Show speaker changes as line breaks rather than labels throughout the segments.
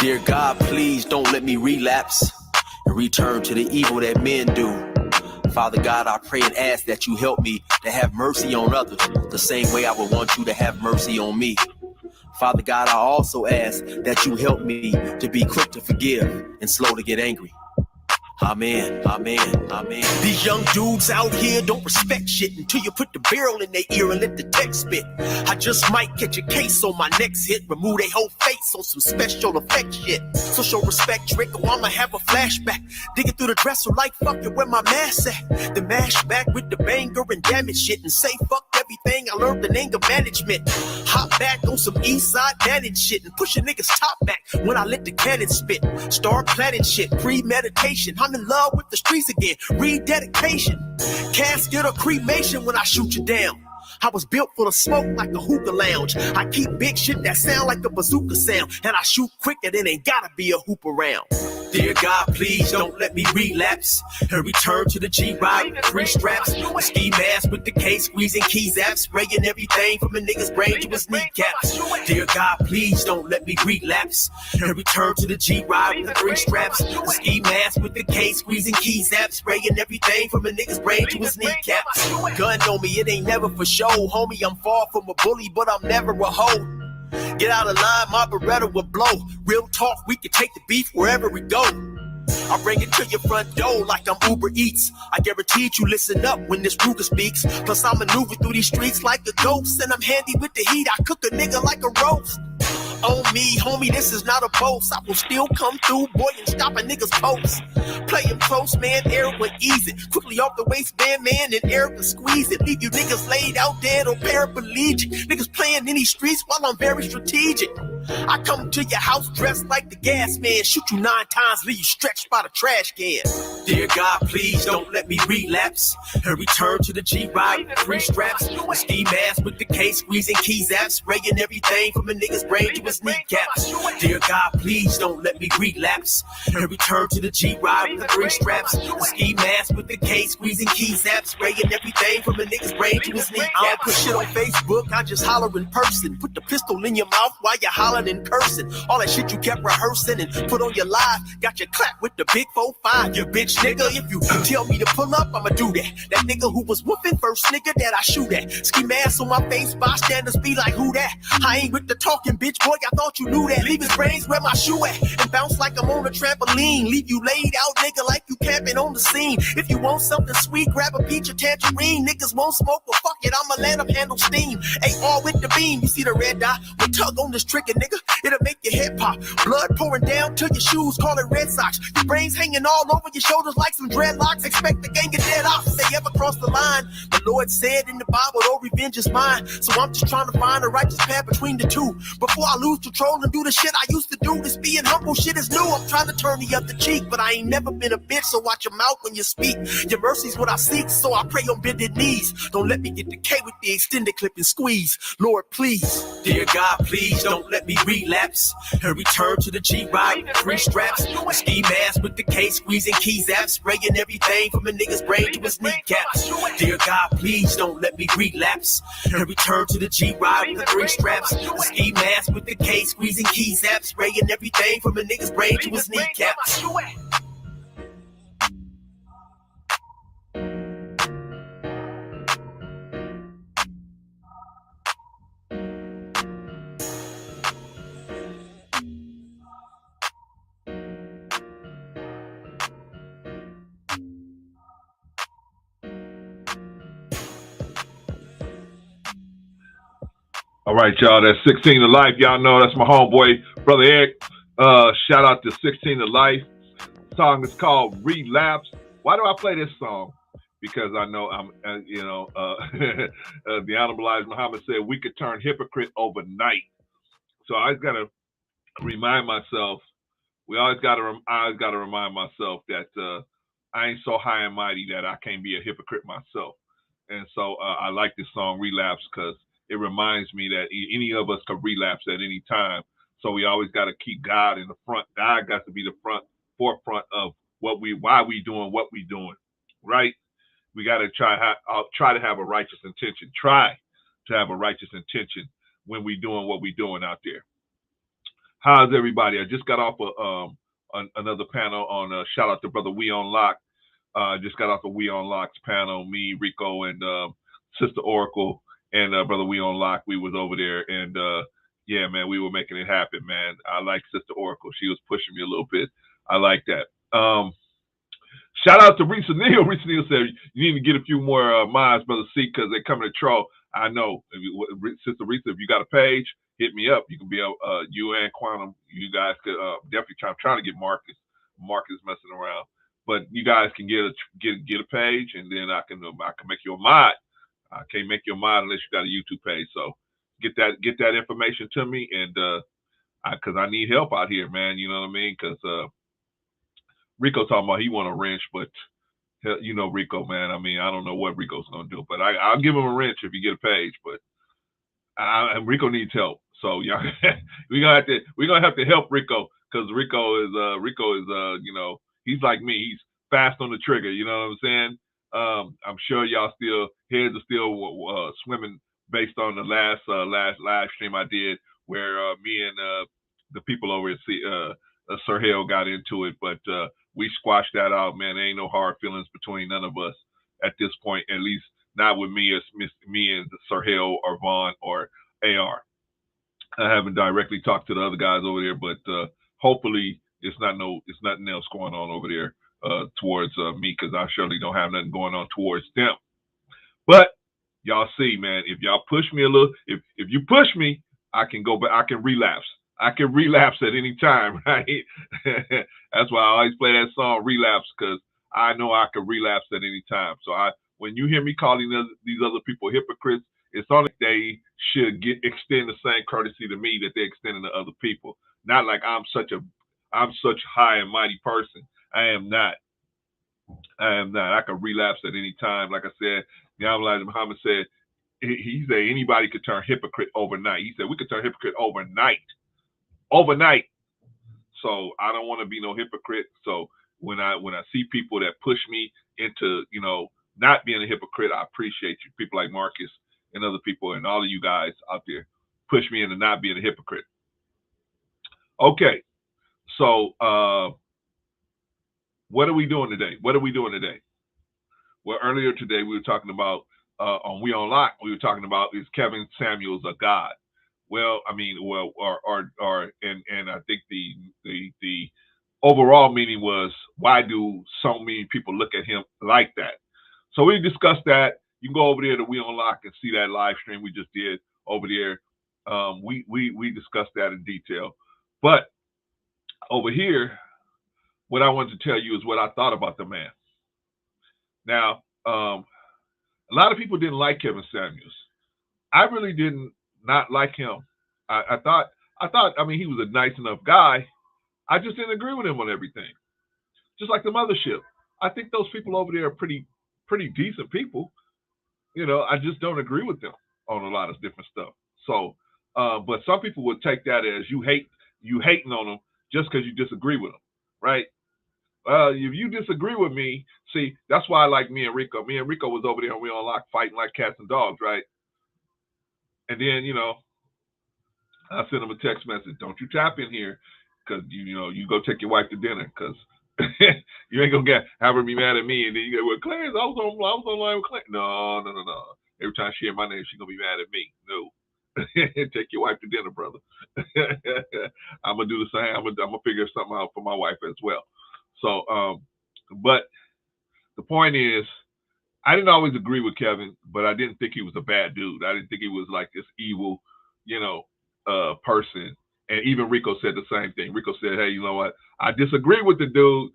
Dear God, please don't let me relapse and return to the evil that men do. Father God, I pray and ask that you help me to have mercy on others the same way I would want you to have mercy on me. Father God, I also ask that you help me to be quick to forgive and slow to get angry. Amen, amen, amen. These young dudes out here don't respect shit until you put the barrel in their ear and let the text spit. I just might catch a case on my next hit, remove their whole face on some special effect shit. So show respect, Drake, or I'ma have a flashback. Digging through the dresser like fuck it, where my mask at? The mash back with the banger and damage shit and say fuck everything I learned in anger management. Hop back on some east side managed shit and push a nigga's top back when I let the cannon spit. Start planning shit, premeditation. I'm in love with the streets again, rededication. Casket or cremation when I shoot you down. I was built for the smoke like a hookah lounge. I keep big shit that sound like a bazooka sound, and I shoot quicker than ain't gotta be a hoop around. Dear God, please don't let me relapse and return to the G-Ride with 3 straps. A ski mask with the case, squeezing keys apps, spraying everything from a nigga's brain to his kneecaps. Dear God, please don't let me relapse and return to the G-Ride with 3 straps. A ski mask with the case, squeezing keys apps, spraying everything from a nigga's brain to his kneecaps. Gun on me, it ain't never for show, homie. I'm far from a bully, but I'm never a hoe. Get out of line, my Beretta will blow. Real talk, we can take the beef wherever we go. I bring it to your front door like I'm Uber Eats. I guarantee you listen up when this Ruger speaks. Plus I maneuver through these streets like a ghost, and I'm handy with the heat. I cook a nigga like a roast. On me, homie, this is not a boast. I will still come through, boy, and stop a nigga's post. Play him close, man, air would ease it. Quickly off the waistband, man, and air would squeeze it. Leave you niggas laid out dead or paraplegic. Niggas playing in these streets while I'm very strategic. I come to your house dressed like the gas man. Shoot you 9 times, leave you stretched by the trash can. Dear God, please don't let me relapse and return to the G-Ride with 3 straps. A ski mask with the case, squeezing keys apps, spraying everything from a nigga's brain to his kneecaps. Dear God, please don't let me relapse and return to the G-Ride with 3 straps. A ski mask with the case, squeezing keys apps, spraying everything from a nigga's brain to his kneecaps. I don't put shit on Facebook, I just holler in person. Put the pistol in your mouth while you're hollering and cursing. All that shit you kept rehearsing and put on your live. Got your clap with the big 4-5, you bitch nigga. If you tell me to pull up, I'ma do that. That nigga who was whooping first nigga that I shoot at. Ski mask on my face, bystanders be like, who that? I ain't with the talking, bitch boy, I thought you knew that. Leave his brains where my shoe at and bounce like I'm on a trampoline. Leave you laid out, nigga, like you camping on the scene. If you want something sweet, grab a peach or tangerine. Niggas won't smoke, well fuck it, I'ma let them handle steam. AR with the beam, you see the red dot? We tug on this trigger, nigga, it'll make your head pop. Blood pouring down to your shoes, call it Red Sox. Your brains hanging all over your shoulders like some dreadlocks. Expect the gang of dead off if they ever cross the line. The Lord said in the Bible, oh, revenge is mine. So I'm just trying to find a righteous path between the two. Before I lose control and do the shit I used to do. This being humble shit is new. I'm trying to turn the other cheek, but I ain't never been a bitch, so watch your mouth when you speak. Your mercy's what I seek, so I pray on bended knees. Don't let me get the K with the extended clip and squeeze. Lord, please. Dear God, please don't let me relapse and return to the G-Ride with 3 straps. A ski mask with the case, squeezing keys apps, spraying everything from a nigga's brain to his kneecaps. Dear God, please don't let me relapse and return to the G-Ride with 3 straps. A ski mask with the case, squeezing keys apps, spraying everything from a nigga's brain to his kneecaps.
All right, y'all, that's 16 to Life. Y'all know that's my homeboy, Brother Eric. Shout out to 16 to Life. The song is called Relapse. Why do I play this song? Because I know the Honorable Elijah Muhammad said we could turn hypocrite overnight. So I got to remind myself, I always got to remind myself that I ain't so high and mighty that I can't be a hypocrite myself. And so I like this song, Relapse, because it reminds me that any of us could relapse at any time. So we always got to keep God in the front. God got to be the forefront of why we doing what we doing, right? We got to try to have a righteous intention. Try to have a righteous intention when we doing what we doing out there. How's everybody? I just got off another panel on shout out to brother We on Lock. Just got off the We on Lock's panel. Me, Rico, and Sister Oracle and brother We on Lock. We was over there, and yeah, man, we were making it happen, man. I like Sister Oracle. She was pushing me a little bit. I like that. Shout out to Risa Neal. Risa Neal said you need to get a few more minds, brother C, because they're coming to troll. I know, Sister Risa, if you got a page, hit me up. You can be you and Quantum. You guys could definitely trying to get Marcus. Marcus messing around, but you guys can get a page, and then I can make you a mod. I can't make you a mod unless you got a YouTube page. So get that information to me, and because I need help out here, man. You know what I mean? Because Rico talking about he want a wrench, but you know Rico, man. I mean, I don't know what Rico's gonna do, but I'll give him a wrench if you get a page. But Rico needs help, so yeah, we're gonna have to help Rico, because Rico is you know, he's like me. He's fast on the trigger. You know what I'm saying? I'm sure y'all heads are still swimming based on the last live stream I did, where me and the people over at Sir Hale got into it, but we squashed that out, man. There ain't no hard feelings between none of us at this point, at least not with me and Sir Hale or Vaughn or AR. I haven't directly talked to the other guys over there, but hopefully it's nothing else going on over there towards me, because I surely don't have nothing going on towards them. But y'all see, man, if y'all push me a little, if you push me, I can go back, I can relapse. I can relapse at any time, right? That's why I always play that song Relapse, because I know I can relapse at any time. So when you hear me calling these other people hypocrites, it's only they should extend the same courtesy to me that they're extending to other people. Not like I'm such high and mighty person. I am not. I can relapse at any time. Like I said, Elijah Muhammad said, he said anybody could turn hypocrite overnight. He said we could turn hypocrite overnight. So I don't want to be no hypocrite. So when I see people that push me into, you know, not being a hypocrite, I appreciate you. People like Marcus and other people and all of you guys out there push me into not being a hypocrite. Okay. So what are we doing today? Well, earlier today we were talking about on We On Lock, we were talking about, is Kevin Samuels a god? Well, I mean, and I think the overall meaning was, why do so many people look at him like that? So we discussed that. You can go over there to We On Lock and see that live stream we just did over there. We discussed that in detail. But over here, what I wanted to tell you is what I thought about the man. Now, a lot of people didn't like Kevin Samuels. I really didn't not like him. I thought, I mean, he was a nice enough guy. I just didn't agree with him on everything. Just like the mothership. I think those people over there are pretty decent people. You know, I just don't agree with them on a lot of different stuff. So, but some people would take that as you hating on them just because you disagree with them, right? If you disagree with me, see, that's why I like me and Rico. Me and Rico was over there and we on Lock fighting like cats and dogs, right? And then, you know, I sent him a text message. Don't you tap in here, because you go take your wife to dinner, because you ain't gonna have her be mad at me, and then you go, well, Clarence, I was online with Clarence. No. Every time she hear my name, she's gonna be mad at me. No. Take your wife to dinner, brother. I'm gonna do the same. I'm gonna figure something out for my wife as well. So, but the point is, I didn't always agree with Kevin, but I didn't think he was a bad dude. I didn't think he was like this evil, person. And even Rico said the same thing. Rico said, hey, you know what? I disagree with the dude,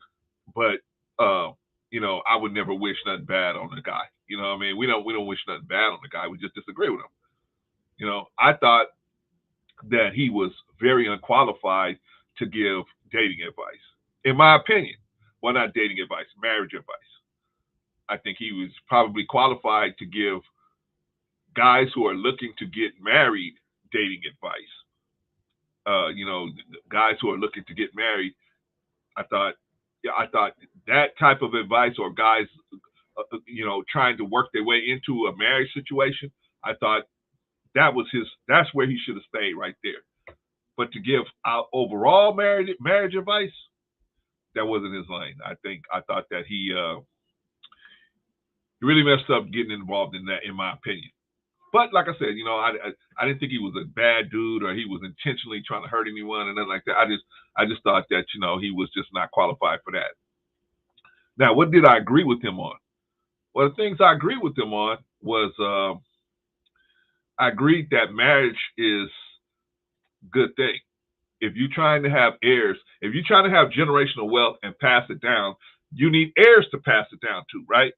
but I would never wish nothing bad on the guy. You know what I mean? We don't wish nothing bad on the guy. We just disagree with him. I thought that he was very unqualified to give dating advice, in my opinion. Well, not dating advice, marriage advice. I think he was probably qualified to give guys who are looking to get married dating advice. Guys who are looking to get married. I thought that type of advice, or guys, trying to work their way into a marriage situation. I thought that's where he should have stayed right there. But to give out overall marriage advice, that wasn't his lane. I thought that he really messed up getting involved in that, in my opinion. But like I said, I didn't think he was a bad dude or he was intentionally trying to hurt anyone and nothing like that. I just thought that, he was just not qualified for that. Now, what did I agree with him on? Well, the things I agreed with him on was I agreed that marriage is a good thing. If you're trying to have heirs, if you're trying to have generational wealth and pass it down, you need heirs to pass it down to, right?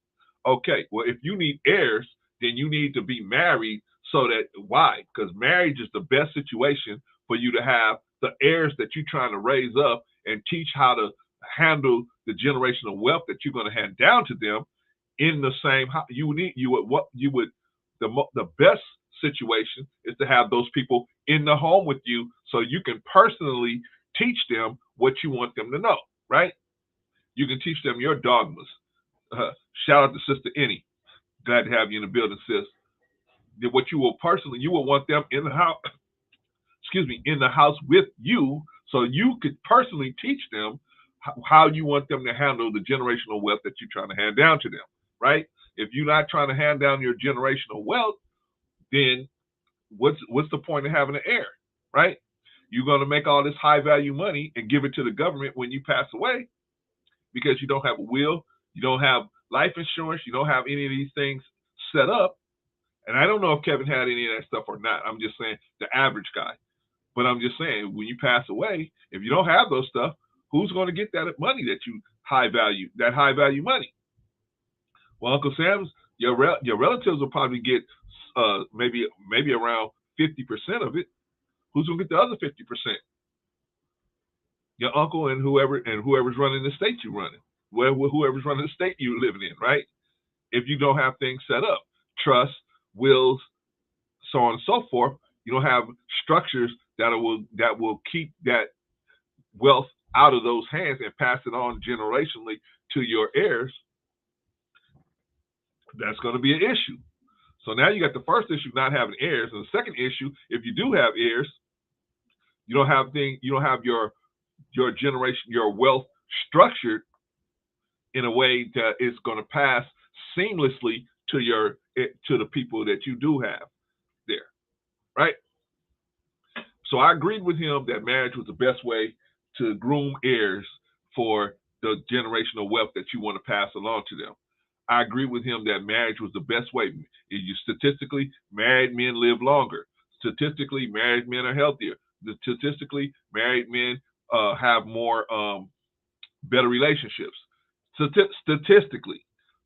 Okay, well, if you need heirs, then you need to be married so that, why? Because marriage is the best situation for you to have the heirs that you're trying to raise up and teach how to handle the generational wealth that you're going to hand down to them in the same house. The best situation is to have those people in the home with you so you can personally teach them what you want them to know, right? You can teach them your dogmas. Shout out to Sister Annie. Glad to have you in the building, sis. What you will want them in the house, in the house with you, so you could personally teach them how you want them to handle the generational wealth that you're trying to hand down to them, right? If you're not trying to hand down your generational wealth, then what's the point of having an heir, right? You're going to make all this high value money and give it to the government when you pass away because you don't have a will, you don't have life insurance, you don't have any of these things set up. And I don't know if Kevin had any of that stuff or not. I'm just saying the average guy. But I'm just saying, when you pass away, if you don't have those stuff, who's going to get that money that you high value money? Well, Uncle Sam's, your relatives will probably get maybe around 50% of it. Who's going to get the other 50%? Your uncle and whoever's running the state you're running, whoever's running the state you're living in, right? If you don't have things set up, trust, wills, so on and so forth, you don't have structures that will keep that wealth out of those hands and pass it on generationally to your heirs, that's going to be an issue. So now you got the first issue, not having heirs, and the second issue, if you do have heirs, you don't have your generation, your wealth structured in a way that is going to pass seamlessly to the people that you do have there, right? So I agreed with him that marriage was the best way to groom heirs for the generational wealth that you want to pass along to them. I agree with him that marriage was the best way. Statistically, married men live longer. Statistically, married men are healthier. Statistically, married men have more better relationships. Statistically,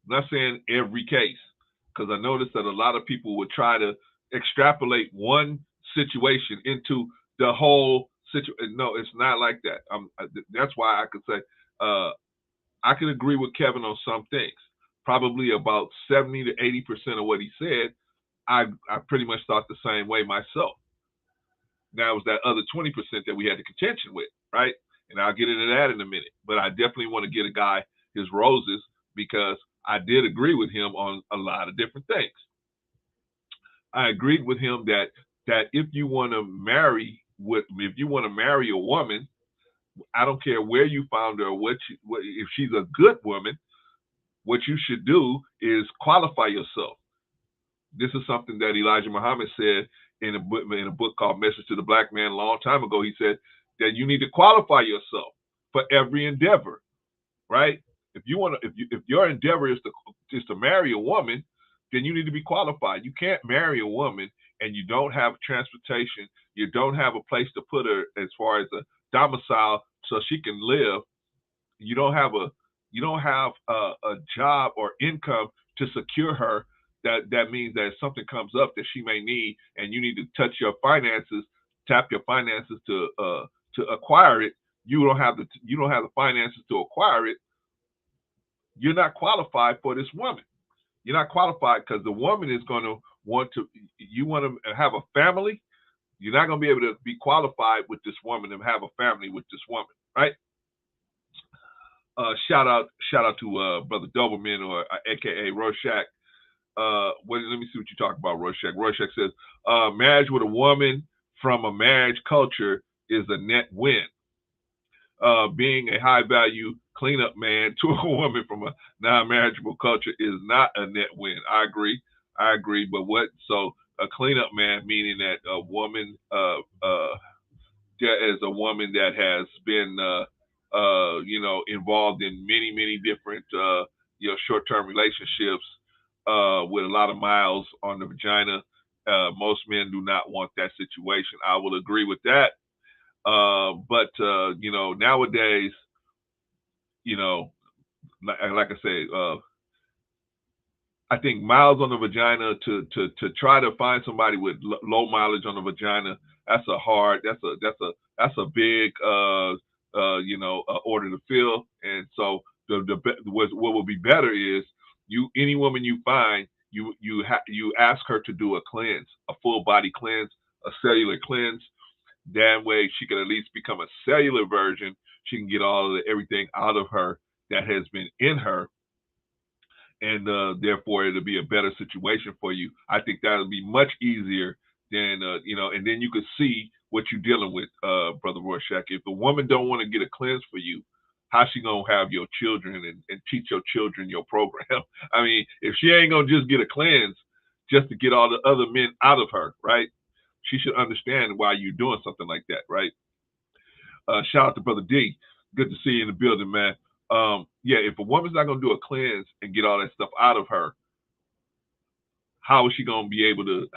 I'm not saying every case, because I noticed that a lot of people would try to extrapolate one situation into the whole situation. No, it's not like that. That's why I could say I can agree with Kevin on some things. Probably about 70 to 80% of what he said, I pretty much thought the same way myself. Now it was that other 20% that we had the contention with, right? And I'll get into that in a minute. But I definitely want to get a guy his roses because I did agree with him on a lot of different things. I agreed with him that if you want to marry a woman, I don't care where you found her or if she's a good woman, what you should do is qualify yourself. This is something that Elijah Muhammad said in a book called Message to the Black Man a long time ago. He said that you need to qualify yourself for every endeavor, right? If your endeavor is to marry a woman, then you need to be qualified. You can't marry a woman and you don't have transportation, you don't have a place to put her as far as a domicile so she can live. You don't have a job or income to secure her. That means that if something comes up that she may need and you need to tap your finances to acquire it, you don't have the finances to acquire it. You're not qualified for this woman. You're not qualified because the woman is going to want to have a family. You're not going to be able to be qualified with this woman and have a family with this woman, right? Shout out to Brother Doberman or AKA Rorschach. Let me see what you talk about, Rorschach. Rorschach says, marriage with a woman from a marriage culture is a net win. Being a high value cleanup man to a woman from a non-marriageable culture is not a net win. I agree. But so a cleanup man, meaning that a woman, that is a woman that has been, involved in many different, short-term relationships, with a lot of miles on the vagina. Most men do not want that situation. I will agree with that. But nowadays, like I say, I think miles on the vagina to try to find somebody with low mileage on the vagina, that's a big order to fill. And so what will be better is any woman you find, you ask her to do a cleanse, a full body cleanse, a cellular cleanse. That way she can at least become a cellular virgin. She can get everything out of her that has been in her, and therefore it'll be a better situation for you. I think that'll be much easier than and then you could see what you're dealing with, Brother Rorschach. If the woman don't want to get a cleanse for you, how's she gonna have your children and teach your children your program? I mean, if she ain't gonna just get a cleanse just to get all the other men out of her, right? She should understand why you're doing something like that, right? Shout out to Brother D. Good to see you in the building, man. If a woman's not gonna do a cleanse and get all that stuff out of her, how is she gonna be able to?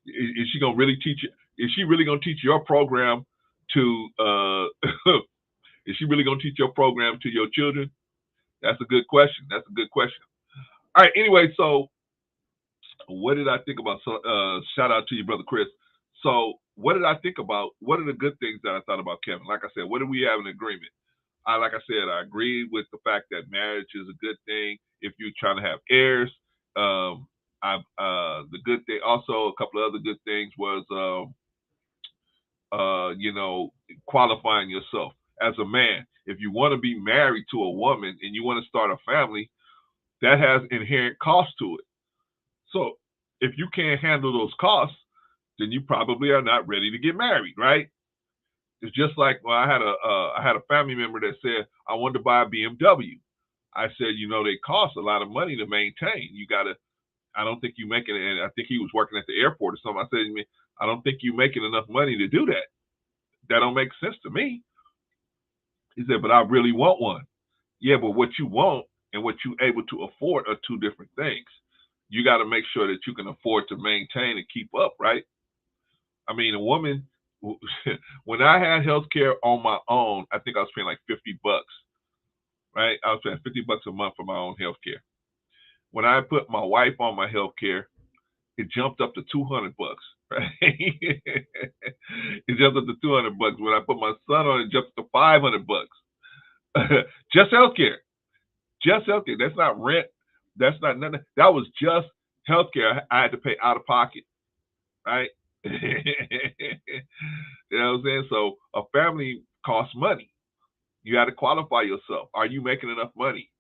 Is she gonna really teach it? Is she really gonna teach your program to? Is she really gonna teach your program to your children? That's a good question. All right. Anyway, so what did I think about? Shout out to you, Brother Chris. So what did I think about? What are the good things that I thought about Kevin? Like I said, what do we have in agreement? Like I said, I agree with the fact that marriage is a good thing if you're trying to have heirs. The good thing, also a couple of other good things was, qualifying yourself as a man. If you want to be married to a woman and you want to start a family, that has inherent costs to it. So if you can't handle those costs, then you probably are not ready to get married, right? It's just like, well, I had a family member that said, I wanted to buy a BMW. I said, they cost a lot of money to maintain. I don't think you making it. And I think he was working at the airport or something. I said, I don't think you making enough money to do that. That don't make sense to me. He said, but I really want one. Yeah, but what you want and what you're able to afford are two different things. You got to make sure that you can afford to maintain and keep up, right? I mean, a woman, when I had healthcare on my own, I think I was paying like $50, right? I was paying $50 a month for my own healthcare. When I put my wife on my healthcare, it jumped up to $200, right? It jumped up to $200. When I put my son on, it jumped to $500. Just healthcare. That's not rent. That's not nothing. That was just healthcare I had to pay out of pocket, right? You know what I'm saying? So a family costs money. You got to qualify yourself. Are you making enough money?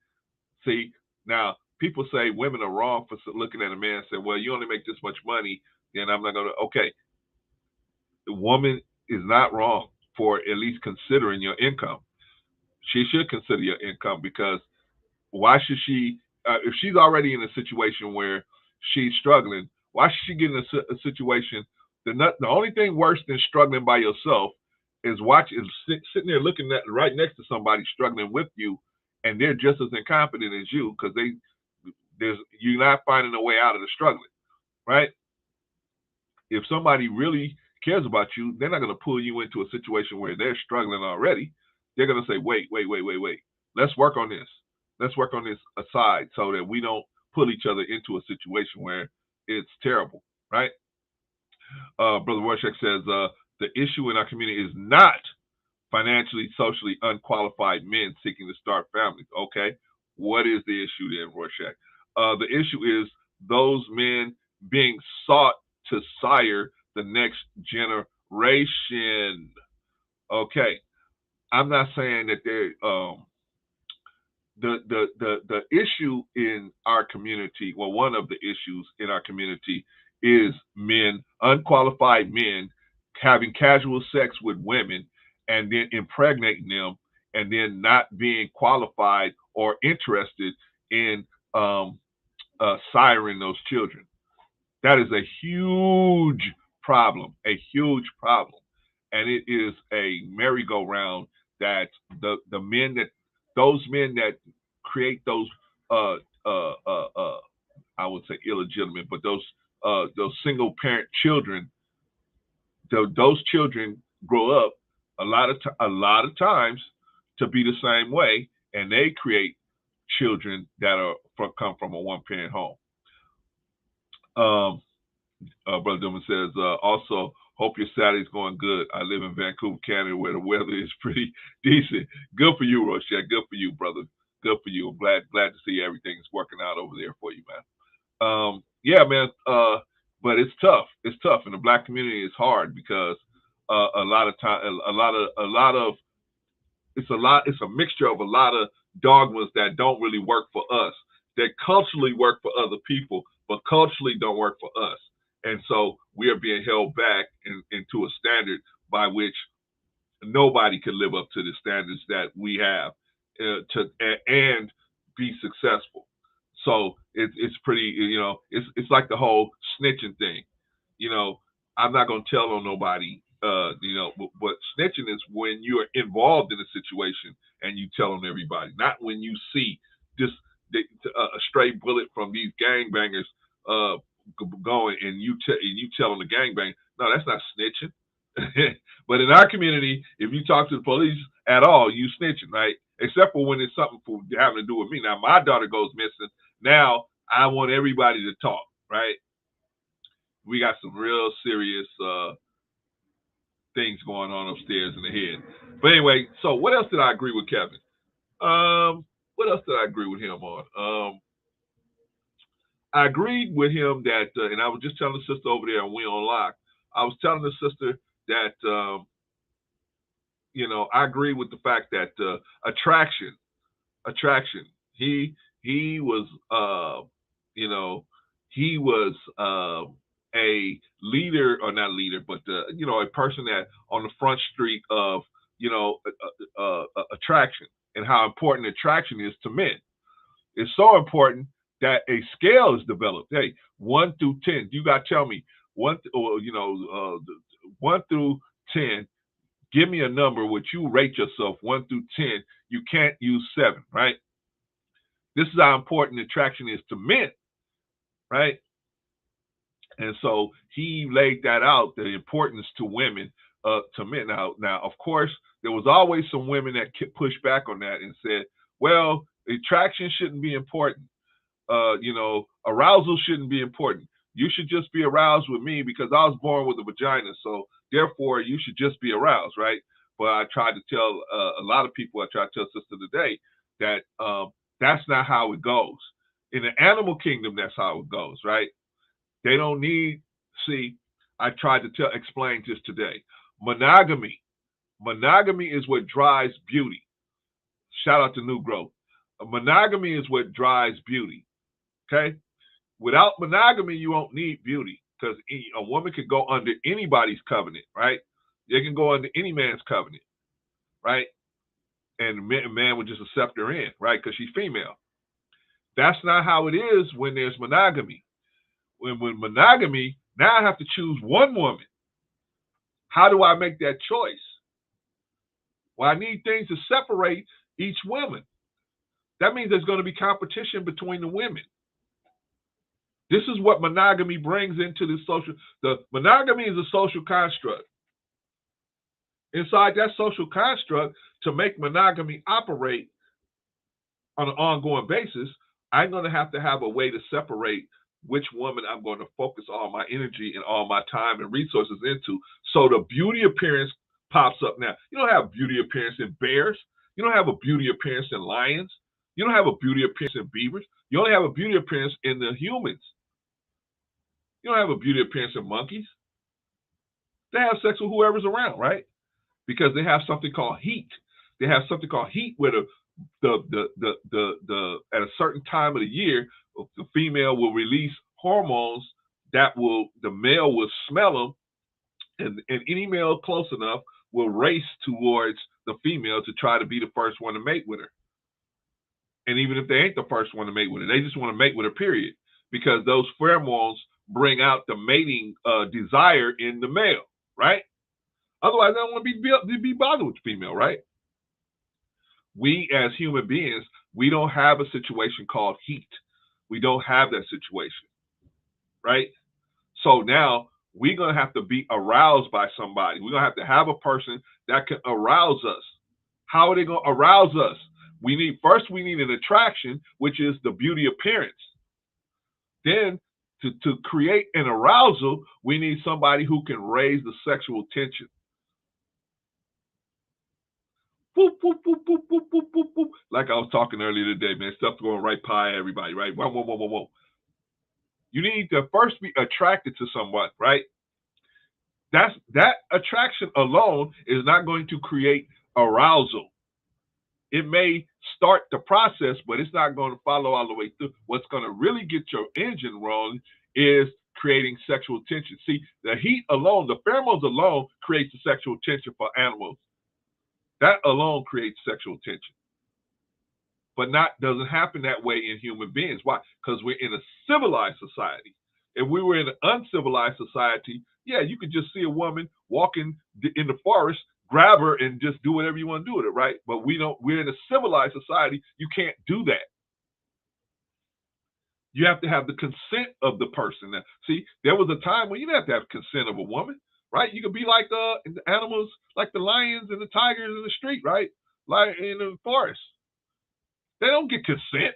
See, now people say women are wrong for looking at a man and say, well, you only make this much money, then I'm not going to. Okay. The woman is not wrong for at least considering your income. She should consider your income, because why should she, if she's already in a situation where she's struggling, why should she get in a situation? The only thing worse than struggling by yourself is sitting there looking at right next to somebody struggling with you, and they're just as incompetent as you, because you're not finding a way out of the struggling, right? If somebody really cares about you, they're not going to pull you into a situation where they're struggling already. They're going to say, wait. Let's work on this. Let's work on this aside so that we don't pull each other into a situation where it's terrible, right? Brother Rorschach says, the issue in our community is not financially, socially unqualified men seeking to start families. Okay, what is the issue then, Rorschach? The issue is those men being sought to sire the next generation. Okay, I'm not saying that they're the issue in our community. Well, one of the issues in our community is unqualified men having casual sex with women and then impregnating them and then not being qualified or interested in siring those children. That is a huge problem, and it is a merry-go-round that those men that create those I would say illegitimate, but those single parent children, those children grow up a lot of times to be the same way, and they create children that come from a one parent home. Brother Dillman says, also, hope your Saturday's going good. I live in Vancouver, Canada, where the weather is pretty decent. Good for you, Rochelle. Good for you, brother. Good for you. I'm glad to see everything's working out over there for you, man. Yeah, man. But it's tough. It's tough. In the Black community, it's hard because a lot of time, it's a mixture of a lot of dogmas that don't really work for us, that culturally work for other people, but culturally don't work for us. And so we are being held back into a standard by which nobody can live up to the standards that we have and be successful. So it's pretty, it's like the whole snitching thing. I'm not going to tell on nobody, but snitching is when you are involved in a situation and you tell on everybody, not when you see just a stray bullet from these gangbangers going and you tell on the gangbang. No, that's not snitching. But in our community, if you talk to the police at all, you snitching, right? Except for when it's something having to do with me. Now, my daughter goes missing. Now, I want everybody to talk, right? We got some real serious things going on upstairs in the head. But anyway, so what else did I agree with Kevin? What else did I agree with him on? I agreed with him that, and I was just telling the sister over there on We On Lock, I was telling the sister that, I agree with the fact that attraction. He was, he was a leader, or not leader, but a person that on the front street of attraction, and how important attraction is to men. It's so important that a scale is developed. Hey, 1 through 10. You got to tell me 1 through 10. Give me a number which you rate yourself 1 through 10. You can't use 7, right? This is how important attraction is to men, right? And so he laid that out, the importance to women, to men. Now, of course, there was always some women that pushed back on that and said, well, attraction shouldn't be important. Arousal shouldn't be important. You should just be aroused with me because I was born with a vagina. So therefore, you should just be aroused, right? But I tried to tell a lot of people, I tried to tell sister today that that's not how it goes. In the animal kingdom, that's how it goes, right? They don't need, see, I tried to explain this today. Monogamy is what drives beauty. Shout out to New Growth. Monogamy is what drives beauty, okay? Without monogamy, you won't need beauty because a woman can go under anybody's covenant, right? They can go under any man's covenant, right? And a man would just accept her in, right? Because she's female. That's not how it is when there's monogamy. When monogamy, now I have to choose one woman. How do I make that choice? Well, I need things to separate each woman. That means there's going to be competition between the women. This is what monogamy brings into the social. The monogamy is a social construct. Inside that social construct, to make monogamy operate on an ongoing basis, I'm going to have a way to separate which woman I'm going to focus all my energy and all my time and resources into. So the beauty appearance pops up now. You don't have beauty appearance in bears. You don't have a beauty appearance in lions. You don't have a beauty appearance in beavers. You only have a beauty appearance in the humans. You don't have a beauty appearance in monkeys. They have sex with whoever's around, right? Because they have something called heat. They have something called heat where at a certain time of the year, the female will release hormones that the male will smell them And any male close enough will race towards the female to try to be the first one to mate with her. And even if they ain't the first one to mate with her, they just want to mate with her, period. Because those pheromones bring out the mating desire in the male, right? Otherwise, they don't want to be bothered with the female, right? We as human beings, we don't have a situation called heat. We don't have that situation, right? So now we're going to have to be aroused by somebody. We're going to have a person that can arouse us. How are they going to arouse us? We need an attraction, which is the beauty appearance. Then to create an arousal, we need somebody who can raise the sexual tension. Boop, boop, boop, boop, boop, boop, boop, boop. Like I was talking earlier today, man. Stuff's going right by everybody, right? Whoa, whoa, whoa, whoa, whoa. You need to first be attracted to someone, right? That attraction alone is not going to create arousal. It may start the process, but it's not going to follow all the way through. What's going to really get your engine rolling is creating sexual tension. See, the heat alone, the pheromones alone creates the sexual tension for animals. That alone creates sexual tension. But doesn't happen that way in human beings. Why? Because we're in a civilized society. If we were in an uncivilized society, yeah, you could just see a woman walking in the forest, grab her and just do whatever you want to do with it, right? But we're in a civilized society. You can't do that. You have to have the consent of the person. Now, see, there was a time when you didn't have to have consent of a woman, right? You could be like the animals, like the lions and the tigers in the street, right? Like in the forest. They don't get consent.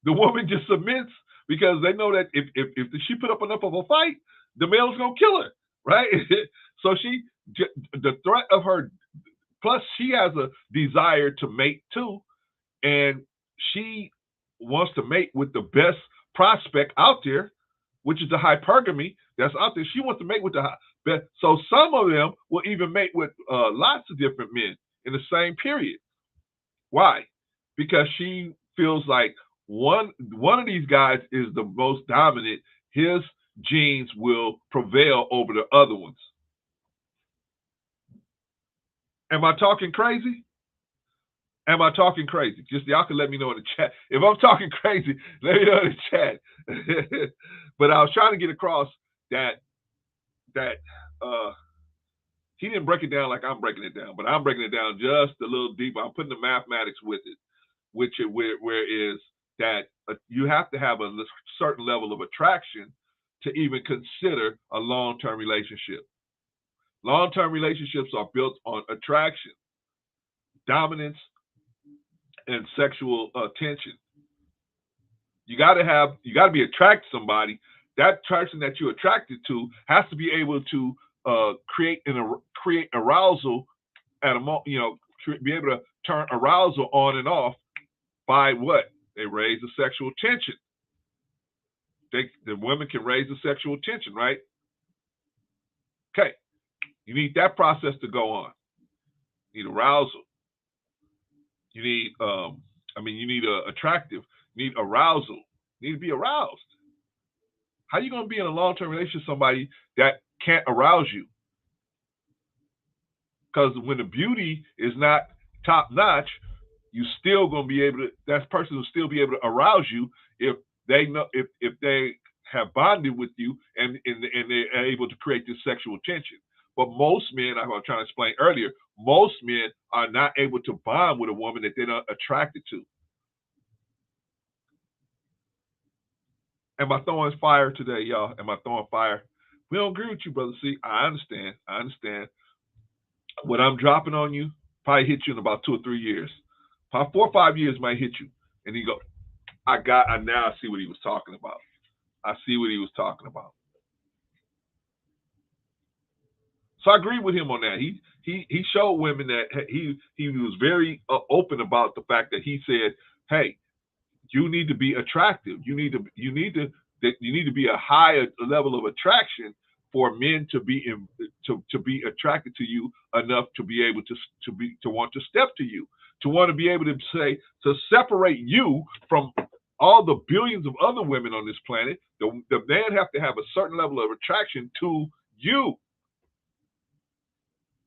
The woman just submits because they know that if she put up enough of a fight, the male's gonna kill her, right? So the threat of her, plus she has a desire to mate too, and she wants to mate with the best prospect out there, which is the hypergamy that's out there. She wants to mate with the best. So some of them will even mate with lots of different men in the same period. Why? Because she feels like one of these guys is the most dominant. His genes will prevail over the other ones. Am I talking crazy? Am I talking crazy? Just y'all can let me know in the chat. If I'm talking crazy, let me know in the chat. But I was trying to get across that he didn't break it down like I'm breaking it down, but I'm breaking it down just a little deeper. I'm putting the mathematics with it, where is that you have to have a certain level of attraction to even consider a long-term relationship. Long-term relationships are built on attraction, dominance, and sexual tension. You got to be attracted to somebody. That person that you're attracted to has to be able to create arousal at be able to turn arousal on and off by what? They raise the sexual tension. The women can raise the sexual tension, right? Okay. You need that process to go on. You need arousal. You need, you need attractive. You need arousal. You need to be aroused. How are you going to be in a long-term relationship with somebody that can't arouse you? Because when the beauty is not top-notch, you still going to be able to, that person will still be able to arouse you if they know, if they have bonded with you and they're able to create this sexual tension. But most men, I was trying to explain earlier, most men are not able to bond with a woman that they're not attracted to. Am I throwing fire today, y'all? Am I throwing fire? We don't agree with you, brother. See, I understand. What I'm dropping on you probably hit you in about 2 or 3 years. Probably 4 or 5 years might hit you. And you go, now I see what he was talking about. I see what he was talking about. So I agree with him on that. He showed women that he was very open about the fact that he said, hey, you need to be attractive. You need to be a higher level of attraction for men to be attracted to you enough to be able to want to step to you, to want to be able to say, to separate you from all the billions of other women on this planet. The man have to have a certain level of attraction to You.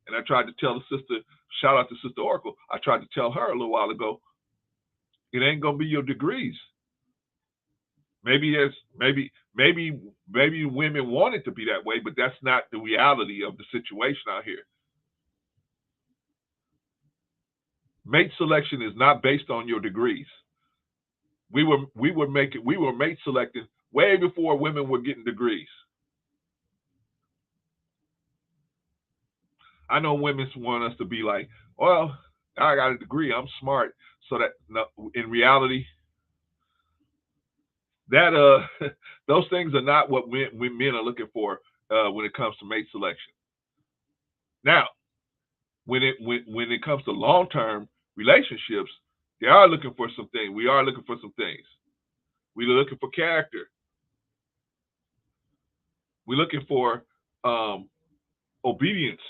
And I tried to tell the sister, shout out to Sister Oracle, I tried to tell her a little while ago, it ain't gonna be your degrees. Maybe women want it to be that way, but that's not the reality of the situation out here. Mate selection is not based on your degrees. We were mate selected way before women were getting degrees. I know women want us to be like, well, I got a degree, I'm smart. So that in reality, that those things are not what men are looking for when it comes to mate selection. Now, when it comes to long-term relationships, they are looking for some things. We are looking for some things. We're looking for character. We're looking for obedience.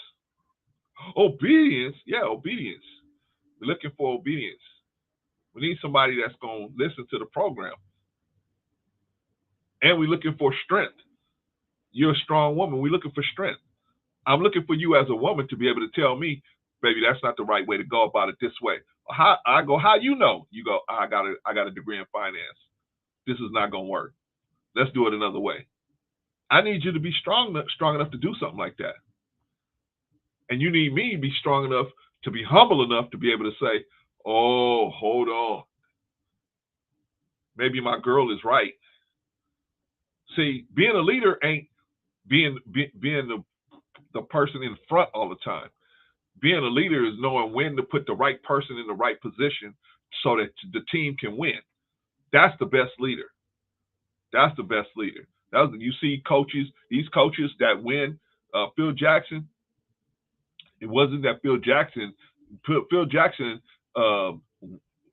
Obedience, yeah, obedience. We're looking for obedience. We need somebody that's going to listen to the program. And we're looking for strength. You're a strong woman. We're looking for strength. I'm looking for you as a woman to be able to tell me, baby, that's not the right way to go about it this way. How you know? You go, I got a degree in finance. This is not going to work. Let's do it another way. I need you to be strong enough to do something like that. And you need me to be strong enough to be humble enough to be able to say, oh, hold on. Maybe my girl is right. See, being a leader ain't being the person in front all the time. Being a leader is knowing when to put the right person in the right position so that the team can win. That's the best leader. That's the best leader. You see these coaches that win. Phil Jackson, it wasn't that Phil Jackson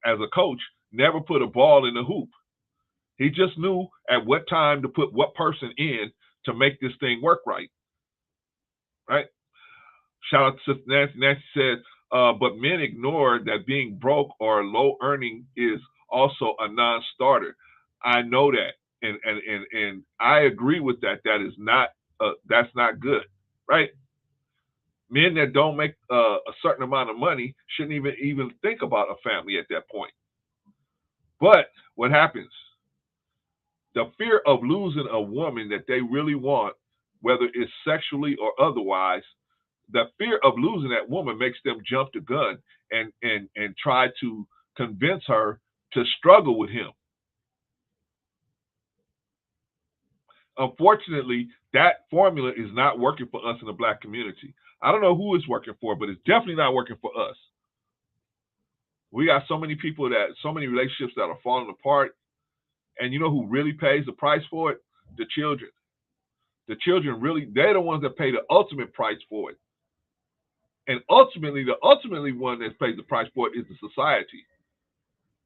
as a coach never put a ball in the hoop. He just knew at what time to put what person in to make this thing work right. Right? Shout out to Sister Nancy. Nancy said, but men ignore that being broke or low earning is also a non-starter. I know that. And I agree with that. That's not good. Right? Men that don't make a certain amount of money shouldn't even think about a family at that point. But what happens? The fear of losing a woman that they really want, whether it's sexually or otherwise, the fear of losing that woman makes them jump the gun and try to convince her to struggle with him. Unfortunately, that formula is not working for us in the Black community. I don't know who it's working for, but it's definitely not working for us. We got so many relationships that are falling apart. And you know who really pays the price for it? The children. The children really, they're the ones that pay the ultimate price for it. And ultimately one that pays the price for it is the society.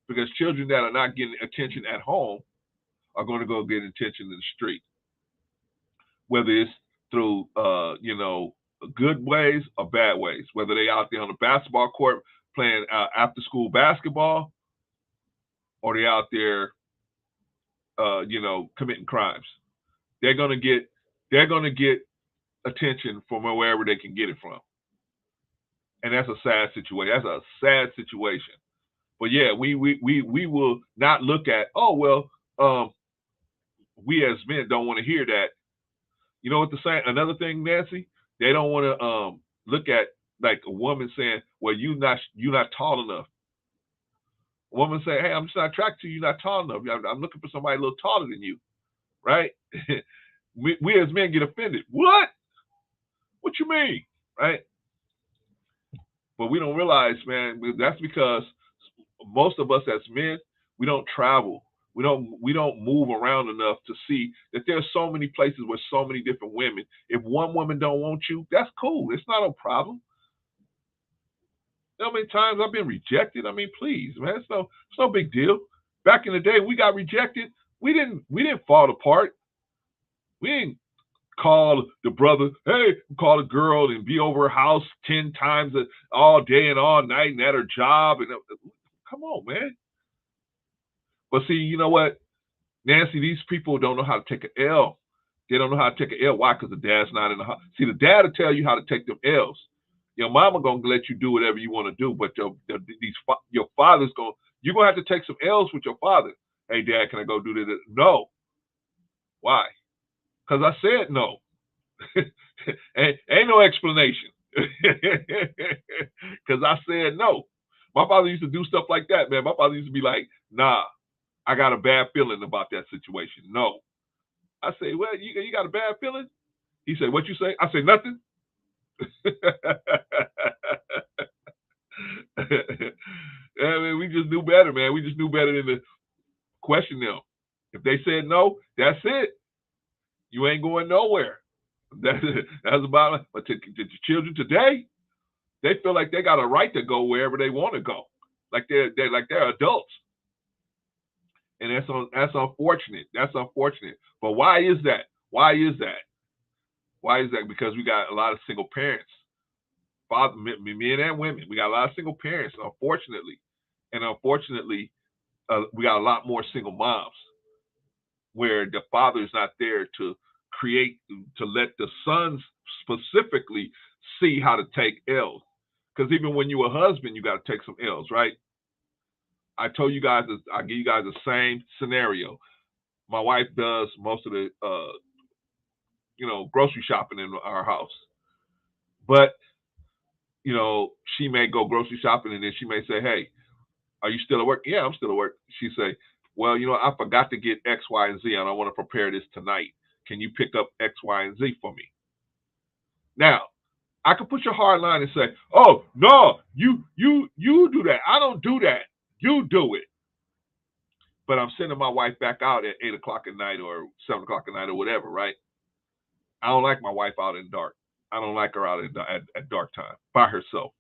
Because children that are not getting attention at home are going to go get attention in the street. Whether it's through, good ways or bad ways. Whether they out there on the basketball court playing after school basketball, or they out there, committing crimes. They're gonna get attention from wherever they can get it from, and that's a sad situation. That's a sad situation. But yeah, we will not look at, we as men don't want to hear that. You know what another thing, Nancy? They don't want to look at like a woman saying, well, you're not tall enough. A woman say, hey, I'm just not attracted to you, you're not tall enough. I'm looking for somebody a little taller than you. Right? we as men get offended. What you mean? Right? But we don't realize, man, that's because most of us as men, we don't travel. We don't move around enough to see that there's so many places with so many different women. If one woman don't want you, that's cool. It's not a problem. You know how many times I've been rejected? I mean, please, man, it's no big deal. Back in the day, we got rejected. We didn't fall apart. We didn't call the brother, hey, call a girl and be over her house 10 times all day and all night and at her job. And come on, man. But see, you know what, Nancy, these people don't know how to take an L. They don't know how to take an L. Why? Because the dad's not in the house. See, the dad will tell you how to take them L's. Your mama gonna let you do whatever you want to do, but your father's you're gonna have to take some L's with your father. Hey, Dad, can I go do this? No. Why? Because I said no. Ain't no explanation. Because I said no. My father used to do stuff like that, man. My father used to be like, nah, I got a bad feeling about that situation. No. I say, well, you got a bad feeling? He said, what you say? I say, nothing. I mean, we just knew better, man. We just knew better than to question them. If they said no, that's it. You ain't going nowhere. That's about it. But to children today, they feel like they got a right to go wherever they want to go, like they're adults, and that's unfortunate. That's unfortunate. But why is that? Why is that? Why is that? Because we got a lot of single parents, men and women. We got a lot of single parents, unfortunately, and unfortunately, we got a lot more single moms, where the father is not there to let the sons specifically see how to take L's. Because even when you're a husband, you got to take some L's, right? I give you guys the same scenario. My wife does most of the grocery shopping in our house, but she may go grocery shopping and then she may say, hey, are you still at work? Yeah, I'm still at work. She say, well, I forgot to get X, Y, and Z, and I want to prepare this tonight. Can you pick up X, Y, and Z for me? Now, I could put your hard line and say, oh, no, you do that. I don't do that. You do it. But I'm sending my wife back out at 8 o'clock at night or 7 o'clock at night or whatever, right? I don't like my wife out in dark. I don't like her out at dark time by herself.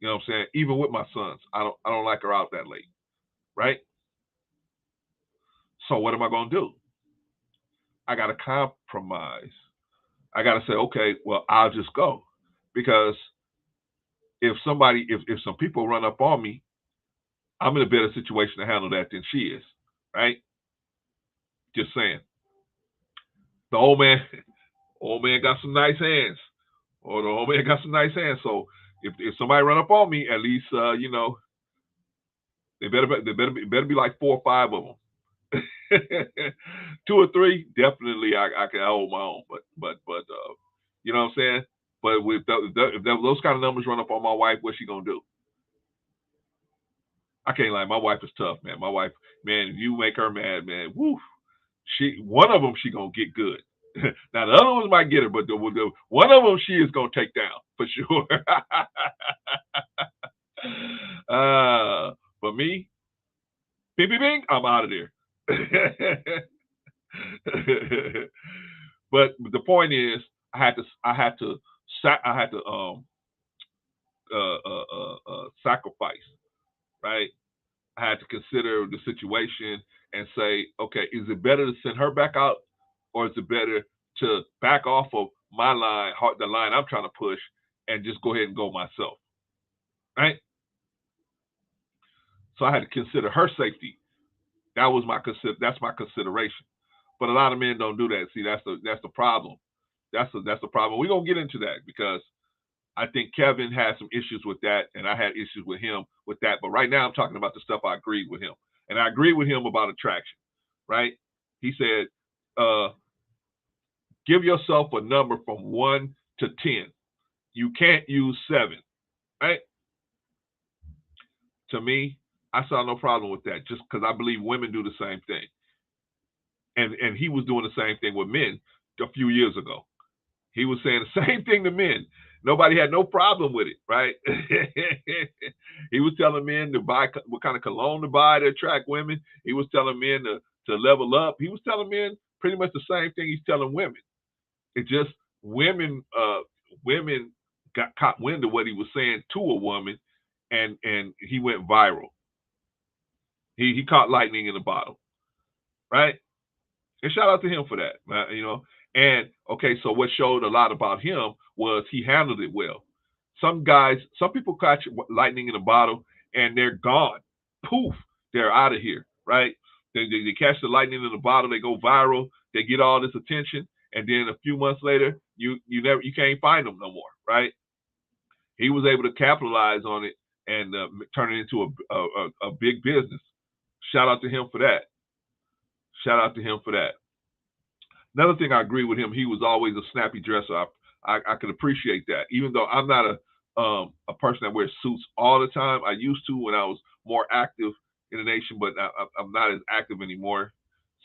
You know what I'm saying? Even with my sons, I don't like her out that late, right? So what am I going to do? I got to compromise. I got to say, okay, well, I'll just go. Because if some people run up on me, I'm in a better situation to handle that than she is, right? Just saying. The old man got some nice hands. Or the old man got some nice hands. So if somebody run up on me, at least they better be like 4 or 5 of them. 2 or 3, definitely I can hold my own. But you know what I'm saying? But if those kind of numbers run up on my wife, what's she gonna do? I can't lie. My wife is tough, man. My wife, man, if you make her mad, man, woo, one of them she gonna get good. Now the other ones might get her, but one of them she is gonna take down for sure. But me, bing, bing, bing, I'm out of there. But the point is, I had to sacrifice, right? I had to consider the situation and say, okay, is it better to send her back out, or is it better to back off of my line, the line I'm trying to push, and just go ahead and go myself, right? So I had to consider her safety. That's my consideration. But a lot of men don't do that. See, that's the problem. That's the problem. We're gonna get into that because I think Kevin had some issues with that, and I had issues with him with that. But right now I'm talking about the stuff I agreed with him. And I agree with him about attraction, right? He said, give yourself a number from 1 to 10. You can't use 7, right? To me, I saw no problem with that, just because I believe women do the same thing. And he was doing the same thing with men a few years ago. He was saying the same thing to men. Nobody had no problem with it, right? He was telling men to buy what kind of cologne to buy to attract women. He was telling men to level up. He was telling men pretty much the same thing he's telling women. It's just women got caught wind of what he was saying to a woman, and he went viral. He caught lightning in a bottle, right? And shout out to him for that, And okay, so what showed a lot about him was he handled it well. Some people catch lightning in a bottle and they're gone. Poof, they're out of here, right? They catch the lightning in the bottle, they go viral, They get all this attention, and then a few months later, you can't find them no more, right? He was able to capitalize on it and turn it into a big business. Shout out to him for that. Shout out to him for that. Another thing I agree with him, he was always a snappy dresser. I could appreciate that. Even though I'm not a person that wears suits all the time. I used to when I was more active in the nation, but I'm not as active anymore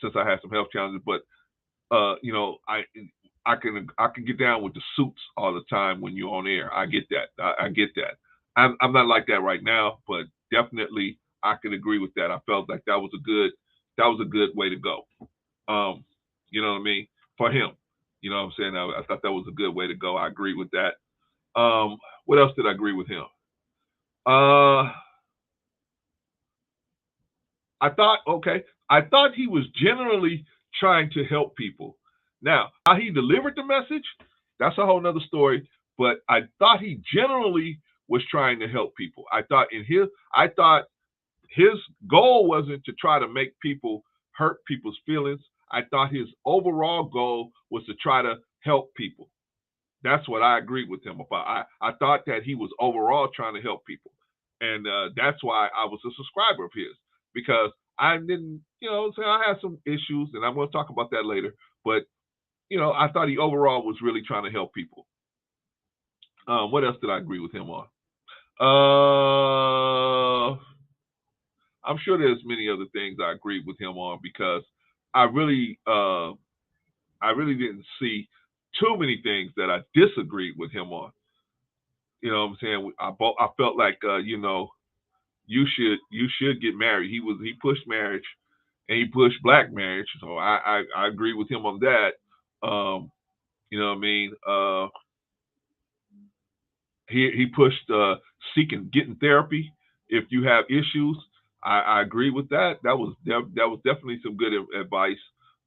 since I had some health challenges. But you know, I can get down with the suits all the time when you're on air. I get that. I get that. I'm not like that right now, but definitely I can agree with that. I felt like that was a good way to go. You know what I mean? For him. You know what I'm saying? I thought that was a good way to go. I agree with that. What else did I agree with him? I thought he was generally trying to help people. Now, how he delivered the message, that's a whole nother story. But I thought he generally was trying to help people. I thought his goal wasn't to try to make people hurt people's feelings. I thought his overall goal was to try to help people. That's what I agreed with him about. I thought that he was overall trying to help people. And that's why I was a subscriber of his, because I didn't, you know, say I had some issues, and I'm going to talk about that later. But, you know, I thought he overall was really trying to help people. What else did I agree with him on? I'm sure there's many other things I agreed with him on, because I really didn't see too many things that I disagreed with him on. You know what I'm saying? I felt like you know, you should get married. He pushed marriage, and he pushed black marriage. So I agree with him on that. You know what I mean? He pushed getting therapy if you have issues. I agree with that. That was definitely some good advice.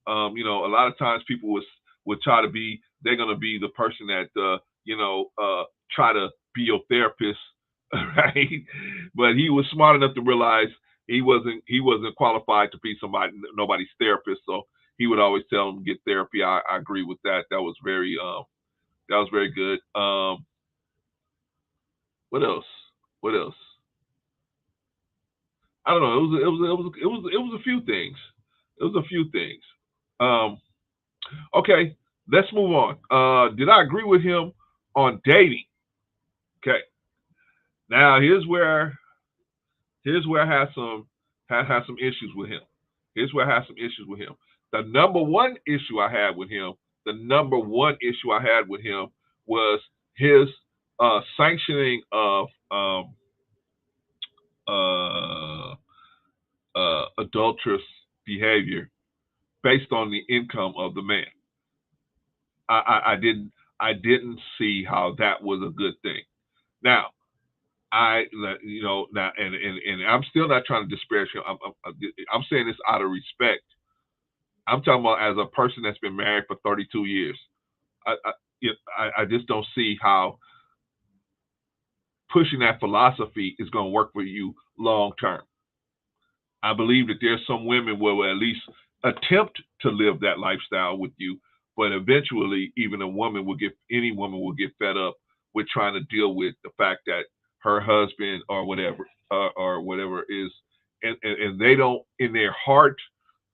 You know, a lot of times people would try to be, they're gonna be the person that you know, try to be your therapist, right? But he was smart enough to realize he wasn't qualified to be nobody's therapist. So he would always tell them to get therapy. I agree with that. That was very good. What else? What else? I don't know. It was a few things. It was a few things. Okay, let's move on. Did I agree with him on dating? Okay. Now here's where I have some issues with him. Here's where I have some issues with him. The number one issue I had with him was his sanctioning of adulterous behavior based on the income of the man. I didn't see how that was a good thing. Now, you know, now, and I'm still not trying to disparage him. I'm saying this out of respect. I'm talking about as a person that's been married for 32 years. I just don't see how pushing that philosophy is going to work for you long term. I believe that there's some women will at least attempt to live that lifestyle with you, but eventually even any woman will get fed up with trying to deal with the fact that her husband or whatever is, and they don't in their heart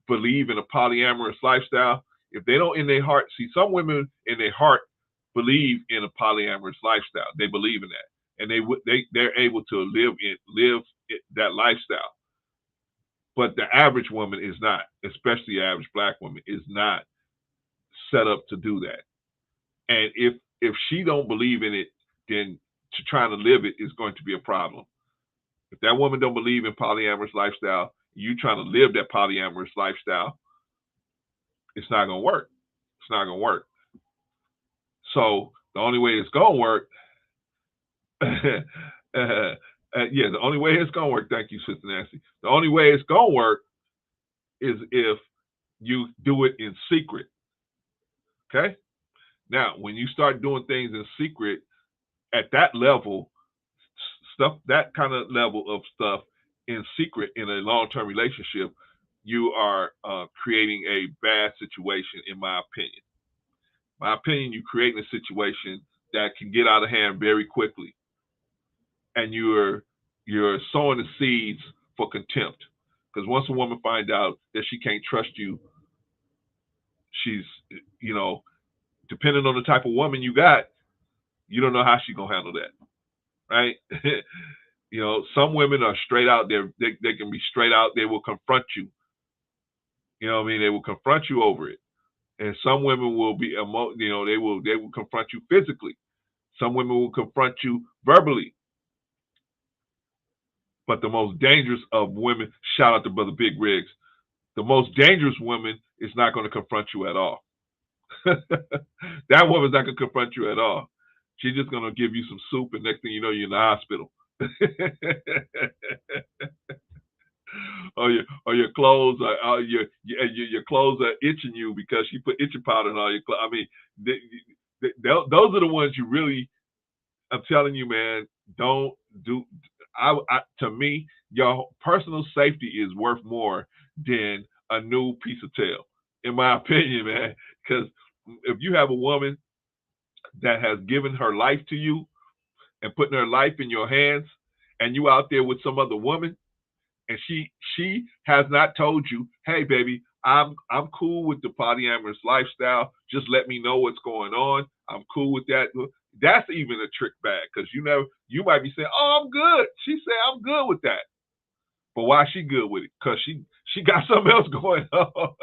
believe in a polyamorous lifestyle. If they don't in their heart, see, some women in their heart believe in a polyamorous lifestyle. They believe in that, and they're able to live that lifestyle. But the average woman is not, especially the average black woman, is not set up to do that. And if she don't believe in it, then to trying to live it is going to be a problem. If that woman don't believe in polyamorous lifestyle, you trying to live that polyamorous lifestyle, it's not going to work. It's not going to work. So the only way it's going to work, the only way it's going to work, thank you, Sister Nancy. The only way it's going to work is if you do it in secret. Okay? Now, when you start doing things in secret at that level, that kind of level of stuff in secret in a long-term relationship, you are creating a bad situation, in my opinion. My opinion, you're creating a situation that can get out of hand very quickly, and you're sowing the seeds for contempt. Because once a woman finds out that she can't trust you, she's, you know, depending on the type of woman you got, you don't know how she's gonna handle that, right? You know, some women are straight out there. They can be straight out. They will confront you. You know what I mean? They will confront you over it. And some women will be, you know, they will confront you physically. Some women will confront you verbally. But the most dangerous of women, shout out to Brother Big Riggs, the most dangerous woman is not going to confront you at all. That woman's not going to confront you at all. She's just going to give you some soup, and next thing you know, you're in the hospital. or your clothes are your clothes are itching you because she put itching powder in all your clothes. I mean, those are the ones you really. I'm telling you, man. Don't do. To me, your personal safety is worth more than a new piece of tail, in my opinion, man. Because if you have a woman that has given her life to you and putting her life in your hands, and you out there with some other woman, and she has not told you, hey, baby, I'm cool with the polyamorous lifestyle. Just let me know what's going on. I'm cool with that. That's even a trick bag, because you might be saying, oh, I'm good. She said, I'm good with that. But why she good with it? Because she got something else going on.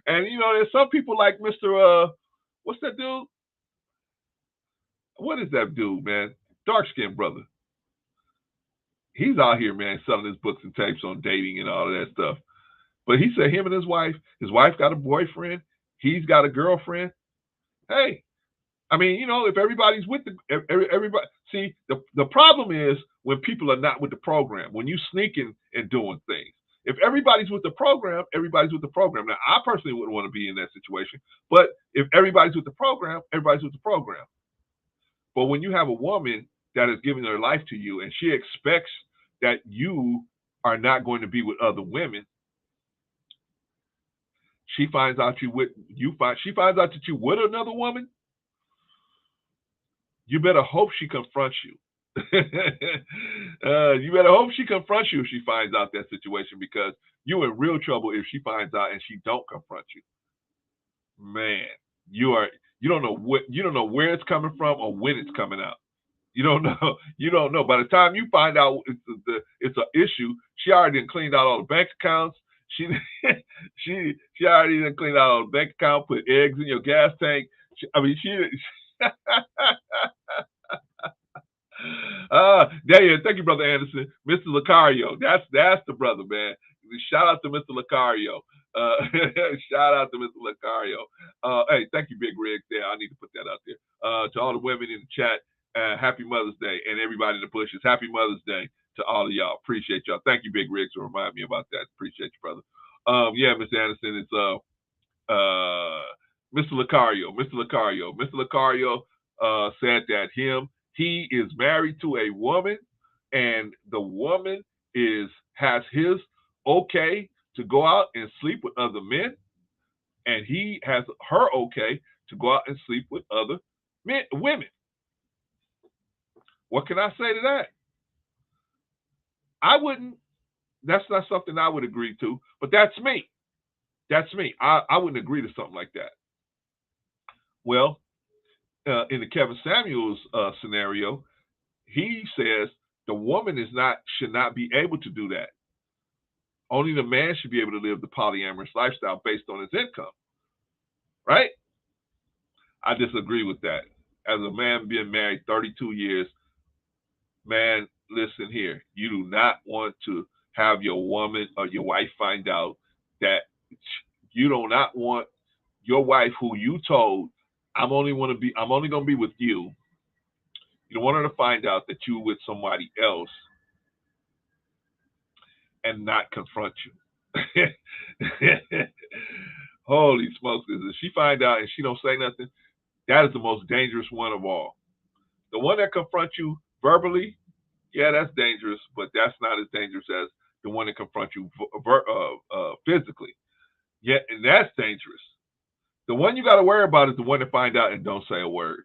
And, you know, there's some people like Mr. What's that dude? What is that dude, man? Dark-skinned brother. He's out here, man, selling his books and tapes on dating and all of that stuff. But he said him and his wife got a boyfriend. He's got a girlfriend. Hey, I mean, you know, if everybody's with everybody, see, the problem is when people are not with the program, when you sneaking and doing things. If everybody's with the program, everybody's with the program. Now, I personally wouldn't want to be in that situation, but if everybody's with the program, everybody's with the program. But when you have a woman that is giving her life to you and she expects that you are not going to be with other women, she finds out she finds out that you with another woman, you better hope she confronts you. You better hope she confronts you if she finds out that situation, because you're in real trouble if she finds out and she don't confront you. Man, you don't know where it's coming from or when it's coming out. You don't know. You don't know. By the time you find out it's an issue, she already done cleaned out all the bank accounts. She already done cleaned out all the bank account, put eggs in your gas tank. She thank you, Brother Anderson. Mr. Lucario. That's the brother, man. Shout out to Mr. Lucario. Shout out to Mr. Lucario. Hey, thank you, Big Riggs. There, I need to put that out there. To all the women in the chat, happy Mother's Day, and everybody in the bushes, happy Mother's Day to all of y'all. Appreciate y'all. Thank you, Big Riggs, for reminding me about that. Appreciate you, brother. Yeah, Mr. Anderson, it's Mr. Lucario. Mr. Lucario said that he is married to a woman, and the woman has his okay to go out and sleep with other men, and he has her okay to go out and sleep with other women. What can I say to that? I wouldn't. That's not something I would agree to, but that's me. That's me. I wouldn't agree to something like that. Well, in the Kevin Samuels scenario, he says the woman should not be able to do that. Only the man should be able to live the polyamorous lifestyle based on his income. Right? I disagree with that. As a man being married 32 years, man, listen here. You do not want to have your woman or your wife find out that you do not want your wife, who you told, I'm only going to be with you. You don't want her to find out that you're with somebody else and not confront you. Holy smokes. If she find out and she don't say nothing, that is the most dangerous one of all. The one that confronts you verbally, yeah, that's dangerous, but that's not as dangerous as the one that confronts you physically. Yeah, and that's dangerous. The one you got to worry about is the one that find out and don't say a word.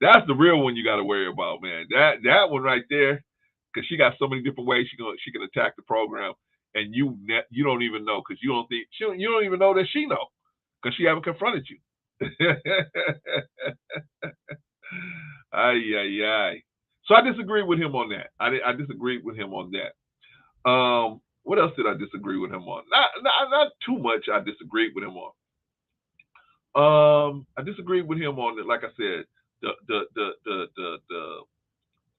That's the real one you got to worry about, man. That one right there, because she got so many different ways she can attack the program, and you don't even know, because you don't even know that she know, because she haven't confronted you. Ay. So I disagree with him on that. I disagreed with him on that. What else did I disagree with him on? Not too much. I disagreed with him on. I disagreed with him on, like I said, the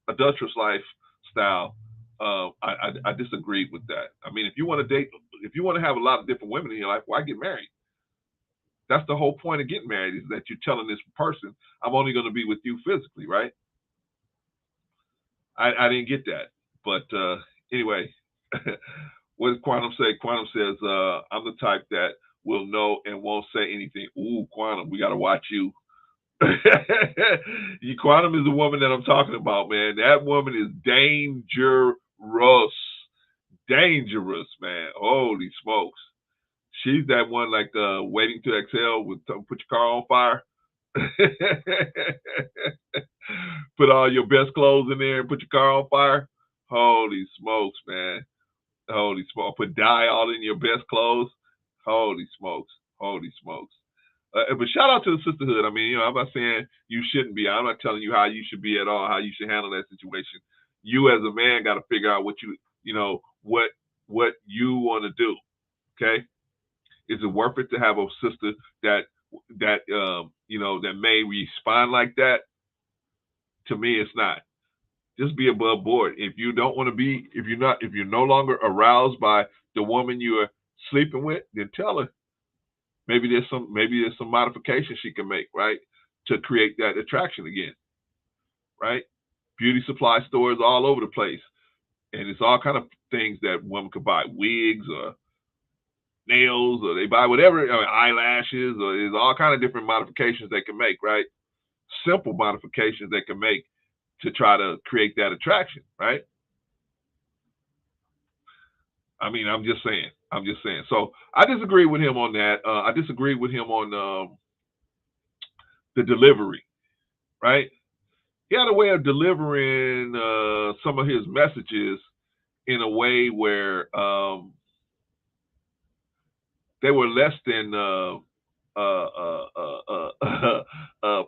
adulterous lifestyle. I disagreed with that. I mean, if you want to date, if you want to have a lot of different women in your life, why get married? That's the whole point of getting married, is that you're telling this person, I'm only going to be with you physically, right? I didn't get that. But anyway, what does Quantum say? Quantum says, I'm the type that will know and won't say anything. Ooh, Quantum, we got to watch you. Quantum is the woman that I'm talking about, man. That woman is dangerous. Dangerous, man. Holy smokes. She's that one like waiting to exhale with put your car on fire. Put all your best clothes in there and put your car on fire. Holy smokes, man. Holy smokes. Put dye all in your best clothes. Holy smokes. Holy smokes. But shout out to the sisterhood. I mean, I'm not saying you shouldn't be. I'm not telling you how you should be at all, how you should handle that situation. You as a man got to figure out what what you want to do. Okay? Is it worth it to have a sister that may respond like that? To me, it's not. Just be above board. If you don't want to be, if you're no longer aroused by the woman you are sleeping with, then tell her. Maybe there's some modifications she can make, right, to create that attraction again, right? Beauty supply stores all over the place, and it's all kind of things that women could buy, wigs or nails, or they buy whatever, eyelashes, or there's all kind of different modifications they can make, right? Simple modifications they can make to try to create that attraction, right? I mean, I'm just saying. So I disagree with him on that. I disagree with him on the delivery, right? He had a way of delivering some of his messages in a way where they were less than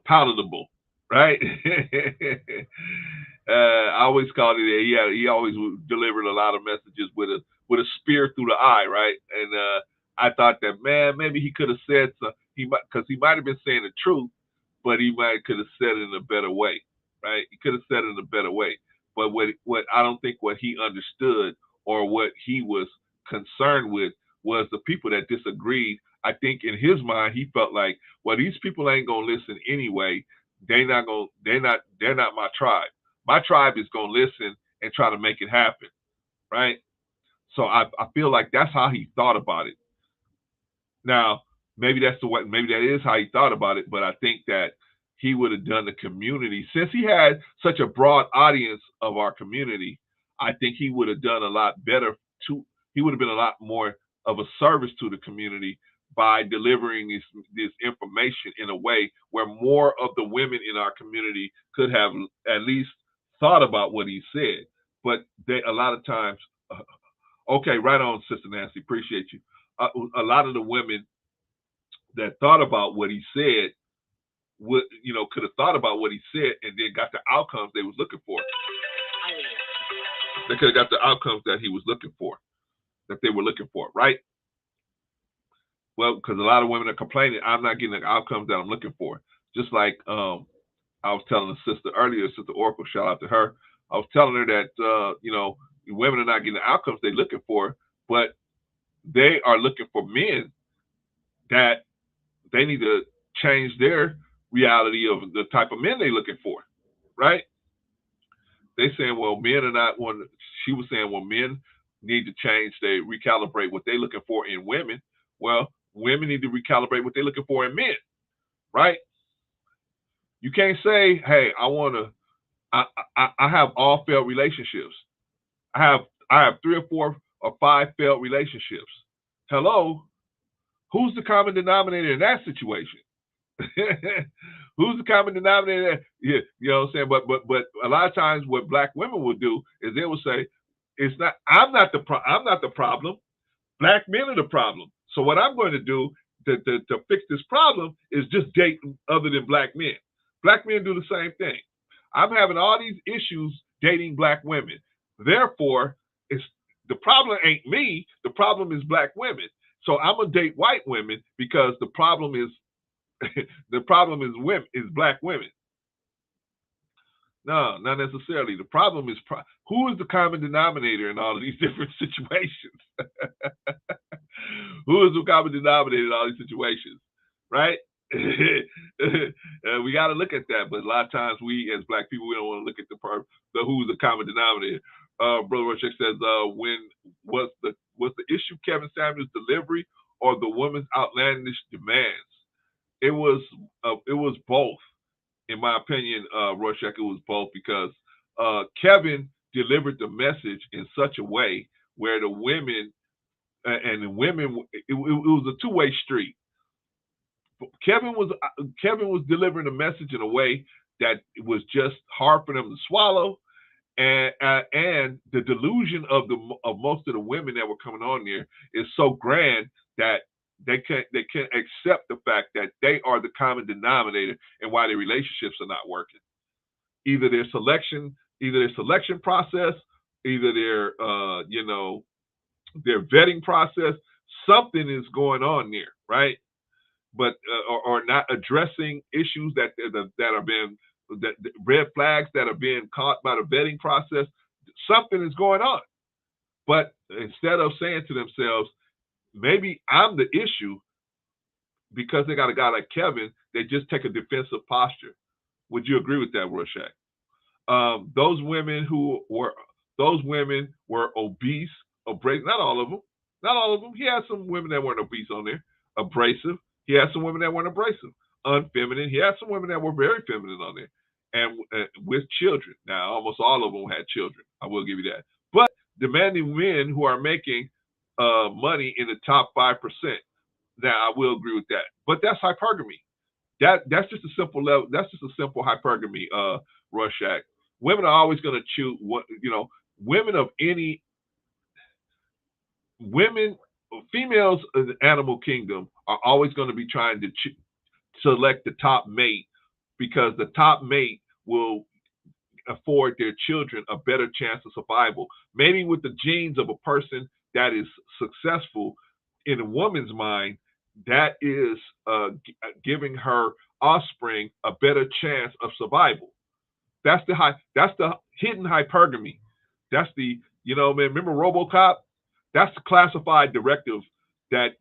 palatable, right? I always called it. He always delivered a lot of messages with a spear through the eye, right? And I thought that, man, maybe he could have said something. Because he might have been saying the truth, but he could have said it in a better way, right? He could have said it in a better way. But what I don't think what he understood or what he was concerned with was the people that disagreed. I think in his mind he felt like, well, these people ain't gonna listen anyway. They're not my tribe. My tribe is gonna listen and try to make it happen, right? So I feel like that's how he thought about it. Now, maybe that is how he thought about it, but I think that he would have done the community, since he had such a broad audience of our community, I think he would have done a lot better he would have been a lot more of a service to the community by delivering this information in a way where more of the women in our community could have at least thought about what he said. But a lot of times, okay, right on, Sister Nancy, appreciate you. A lot of the women that thought about what he said could have thought about what he said and then got the outcomes they was looking for. They could have got the outcomes that he was looking for, that they were looking for, right? Well, because a lot of women are complaining, I'm not getting the outcomes that I'm looking for. Just like I was telling the sister earlier, Sister Oracle, shout out to her. I was telling her that, women are not getting the outcomes they're looking for, but they are looking for men that they need to change their reality of the type of men they're looking for, right? They saying, well, men are not one. She was saying, well, men need to change. They recalibrate what they're looking for in women. Well, women need to recalibrate what they're looking for in men, right? You can't say, hey, I have all failed relationships. I have 3 or 4 or 5 failed relationships. Hello, who's the common denominator in that situation? Who's the common denominator? Yeah, you know what I'm saying. But a lot of times, what black women will do is they will say, "It's not. I'm not the problem. Black men are the problem. So what I'm going to do to fix this problem is just date other than black men. Black men do the same thing. I'm having all these issues dating black women. Therefore, it's the problem ain't me. The problem is black women. So I'm gonna date white women because the problem is women is black women. No, not necessarily. The problem is who is the common denominator in all of these different situations? Who is the common denominator in all these situations, right? We got to look at that, but a lot of times we, as black people, we don't want to look at the who's the common denominator. Brother Rochek says, when was the issue Kevin Samuels' delivery or the woman's outlandish demands? It was both. In my opinion, Rorschach, it was both because Kevin delivered the message in such a way where the women it was a two-way street. Kevin was delivering the message in a way that it was just hard for them to swallow, and the delusion of most of the women that were coming on there is so grand that they can't accept the fact that they are the common denominator and why their relationships are not working. Either their selection process, either their their vetting process, something is going on there, right? But or not addressing issues that are being red flags that are being caught by the vetting process. Something is going on. But instead of saying to themselves, maybe I'm the issue, because they got a guy like Kevin, they just take a defensive posture. Would you agree with that, Rorschach? Those women were obese, abrasive. Not all of them. He had some women that weren't obese on there. Abrasive. He had some women that weren't abrasive. Unfeminine. He had some women that were very feminine on there, and with children. Now, almost all of them had children. I will give you that. But demanding men who are making money in the top 5%. Now, I will agree with that. But that's hypergamy. That's just a simple level. That's just a simple hypergamy, Rorschach. Women are always going to choose females in the animal kingdom are always going to be trying to select the top mate, because the top mate will afford their children a better chance of survival. Maybe with the genes of a person that is successful in a woman's mind, that is giving her offspring a better chance of survival. That's the hidden hypergamy. That's the, remember RoboCop? That's the classified directive that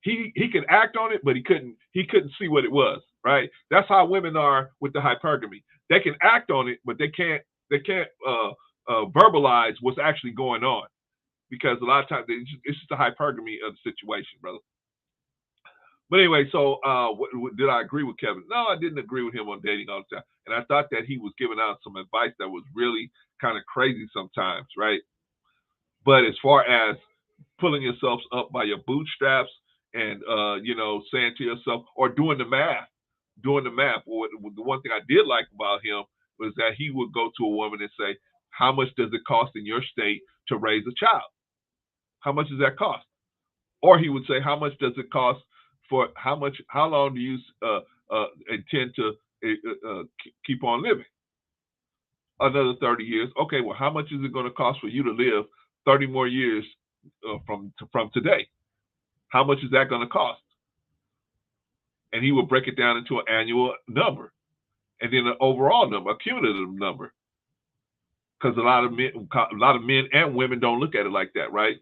he could act on it, but he couldn't see what it was, right? That's how women are with the hypergamy. They can act on it, but they can't verbalize what's actually going on, because a lot of times it's just a hypergamy of the situation, brother. But anyway, so did I agree with Kevin? No, I didn't agree with him on dating all the time. And I thought that he was giving out some advice that was really kind of crazy sometimes, right? But as far as pulling yourselves up by your bootstraps and, saying to yourself, or doing the math. Well, the one thing I did like about him was that he would go to a woman and say, how much does it cost in your state to raise a child? How much does that cost? Or he would say, how much does it cost how long do you intend to keep on living? Another 30 years. Okay, well, how much is it going to cost for you to live 30 more years from today? How much is that going to cost? And he would break it down into an annual number, and then an overall number, a cumulative number. Because a lot of men and women don't look at it like that, right?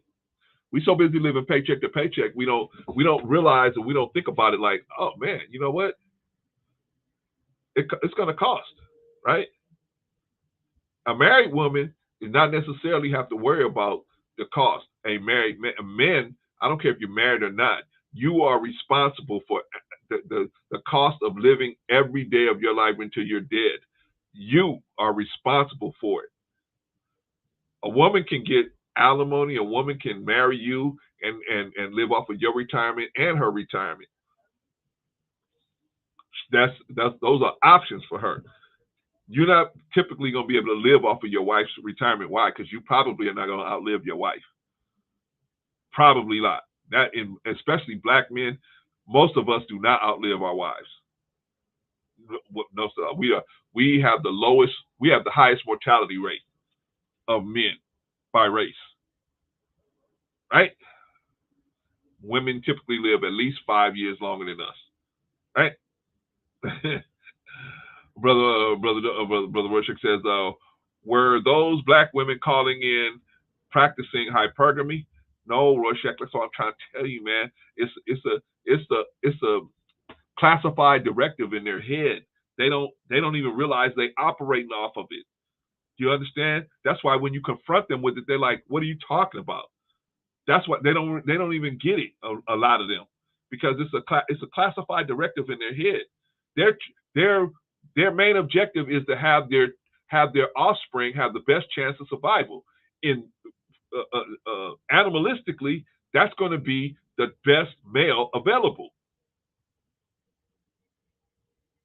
We so busy living paycheck to paycheck, we don't realize, and we don't think about it like, oh man, you know what? It's going to cost, right? A married woman does not necessarily have to worry about the cost. A married man, I don't care if you're married or not, you are responsible for the cost of living every day of your life until you're dead. You are responsible for it. A woman can get alimony. A woman can marry you and live off of your retirement and her retirement. Those are options for her. You're not typically going to be able to live off of your wife's retirement. Why? Because you probably are not going to outlive your wife. Probably not. That, especially black men, most of us do not outlive our wives. No, we have the highest mortality rate of men by race. Right? Women typically live at least 5 years longer than us. Right? Brother Worship says, were those black women calling in practicing hypergamy? No, Rorschach. That's what I'm trying to tell you, man. It's a classified directive in their head. They don't even realize they operating off of it. Do you understand? That's why when you confront them with it, they're like, "What are you talking about?" That's what they don't even get it. A lot of them, because it's a classified directive in their head. Their main objective is to have their offspring have the best chance of survival. In animalistically, that's going to be the best male available.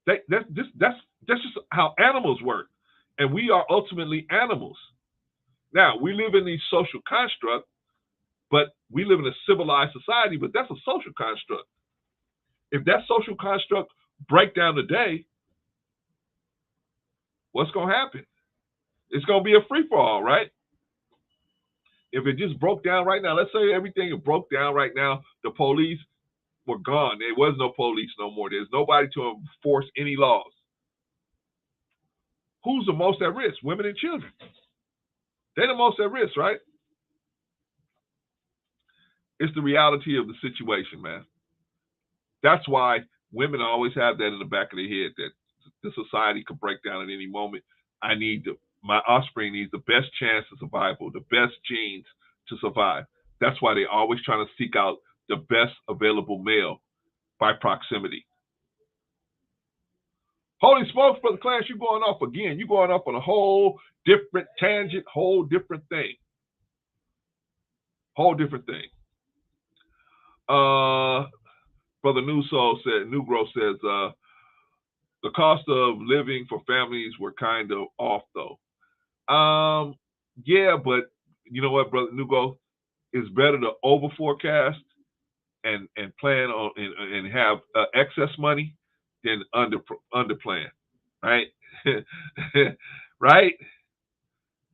That's just how animals work, and we are ultimately animals. Now we live in these social constructs, but we live in a civilized society. But that's a social construct. If that social construct break down today, what's going to happen? It's going to be a free for all, right? If it just broke down right now, let's say everything broke down right now, the police were gone. There was no police no more. There's nobody to enforce any laws. Who's the most at risk? Women and children. They're the most at risk, right? It's the reality of the situation, man. That's why women always have that in the back of their head, that the society could break down at any moment. My offspring needs the best chance of survival, the best genes to survive. That's why they're always trying to seek out the best available male by proximity. Holy smokes, Brother Clarence, you're going off again. You're going off on a whole different tangent, whole different thing. Whole different thing. Brother Negro says, the cost of living for families were kind of off though. Yeah, but you know what, Brother Negro? It's better to over forecast and plan on and have excess money than under plan, right? Right?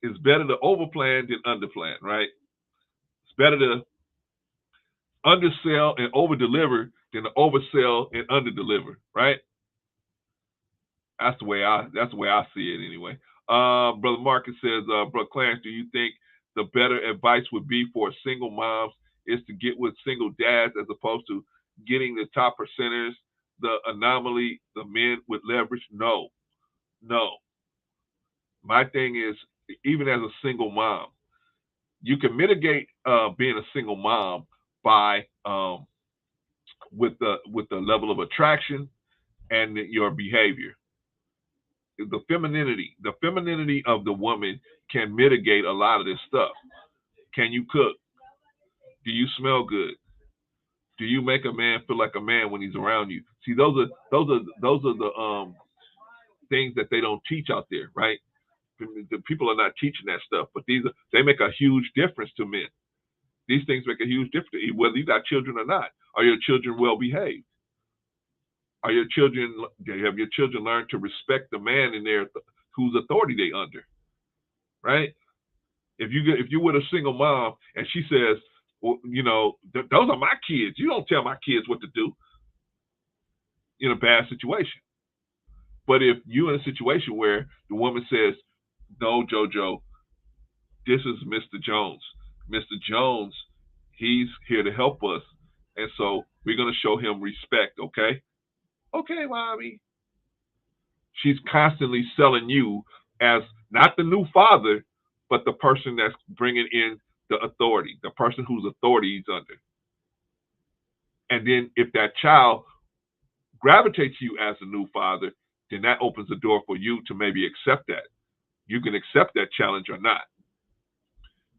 It's better to over plan than under plan, right? It's better to undersell and over deliver than to oversell and under deliver, right? That's the way I see it anyway. Brother Marcus says, Brother Clarence, do you think the better advice would be for single moms is to get with single dads as opposed to getting the top percenters, the anomaly, the men with leverage? No. My thing is, even as a single mom, you can mitigate being a single mom by with the level of attraction and your behavior. The femininity of the woman can mitigate a lot of this stuff. Can you cook? Do you smell good? Do you make a man feel like a man when he's around you? See, those are the things that they don't teach out there, right? The people are not teaching that stuff, but they make a huge difference to men. These things make a huge difference, whether you got children or not. Are your children well behaved? Have your children learned to respect the man in their whose authority they under? Right? If you're with a single mom and she says, well, those are my kids. You don't tell my kids what to do in a bad situation. But if you're in a situation where the woman says, no, JoJo, this is Mr. Jones. Mr. Jones, he's here to help us. And so we're going to show him respect, okay? Okay, mommy. She's constantly selling you as not the new father, but the person that's bringing in the authority, the person whose authority he's under. And then if that child gravitates you as a new father, then that opens the door for you to maybe accept that. You can accept that challenge or not.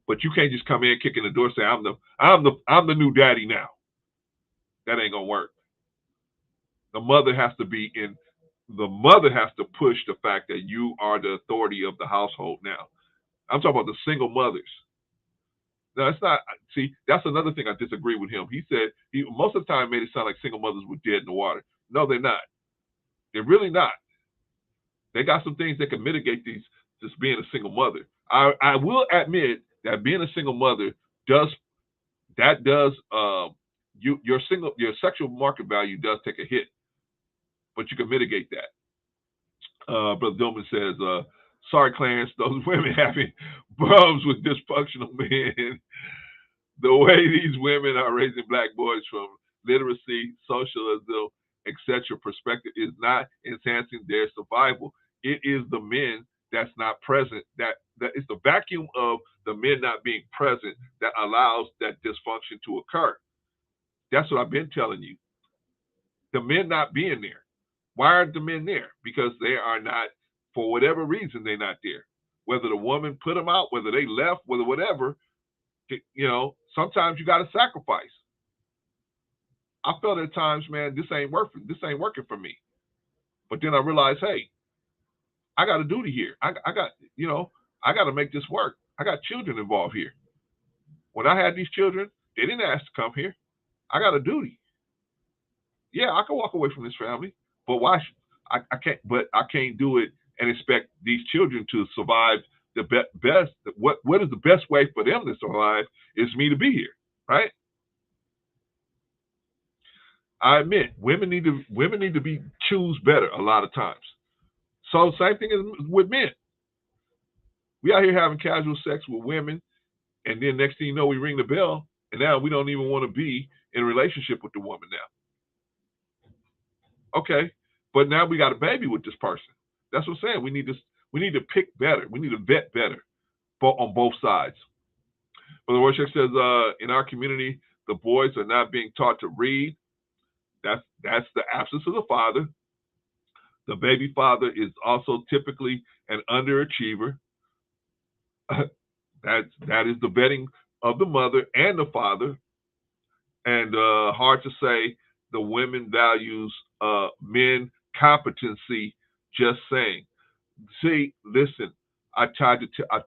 But you can't just come in kicking the door and say, I'm the new daddy now. That ain't gonna work. The mother has to be in. The mother has to push the fact that you are the authority of the household now. I'm talking about the single mothers. Now, it's not. See, that's another thing I disagree with him. He said he most of the time made it sound like single mothers were dead in the water. No, they're not. They're really not. They got some things that can mitigate these. Just being a single mother. I will admit that being a single mother does your sexual market value does take a hit, but you can mitigate that. Brother Dillman says, sorry, Clarence, those women having problems with dysfunctional men. The way these women are raising black boys from literacy, socialism, etc. perspective is not enhancing their survival. It is the men that's not present. That it's the vacuum of the men not being present that allows that dysfunction to occur. That's what I've been telling you. The men not being there. Why aren't the men there? Because they are not, for whatever reason, they're not there. Whether the woman put them out, whether they left, whether whatever, sometimes you got to sacrifice. I felt at times, man, this ain't working for me. But then I realized, hey, I got a duty here. I got to make this work. I got children involved here. When I had these children, they didn't ask to come here. I got a duty. Yeah, I can walk away from this family, but why? I can't. But I can't do it and expect these children to survive the best. What is the best way for them to survive is me to be here, right? I admit women need to be choose better a lot of times. So same thing as with men. We out here having casual sex with women, and then next thing you know, we ring the bell, and now we don't even want to be in a relationship with the woman now. Okay, but now we got a baby with this person. That's what I'm saying. We need to pick better. We need to vet better, on both sides. But the worship says, in our community, the boys are not being taught to read. That's the absence of the father. The baby father is also typically an underachiever. That is the vetting of the mother and the father. And hard to say the women values men competency. Just saying. See, listen. I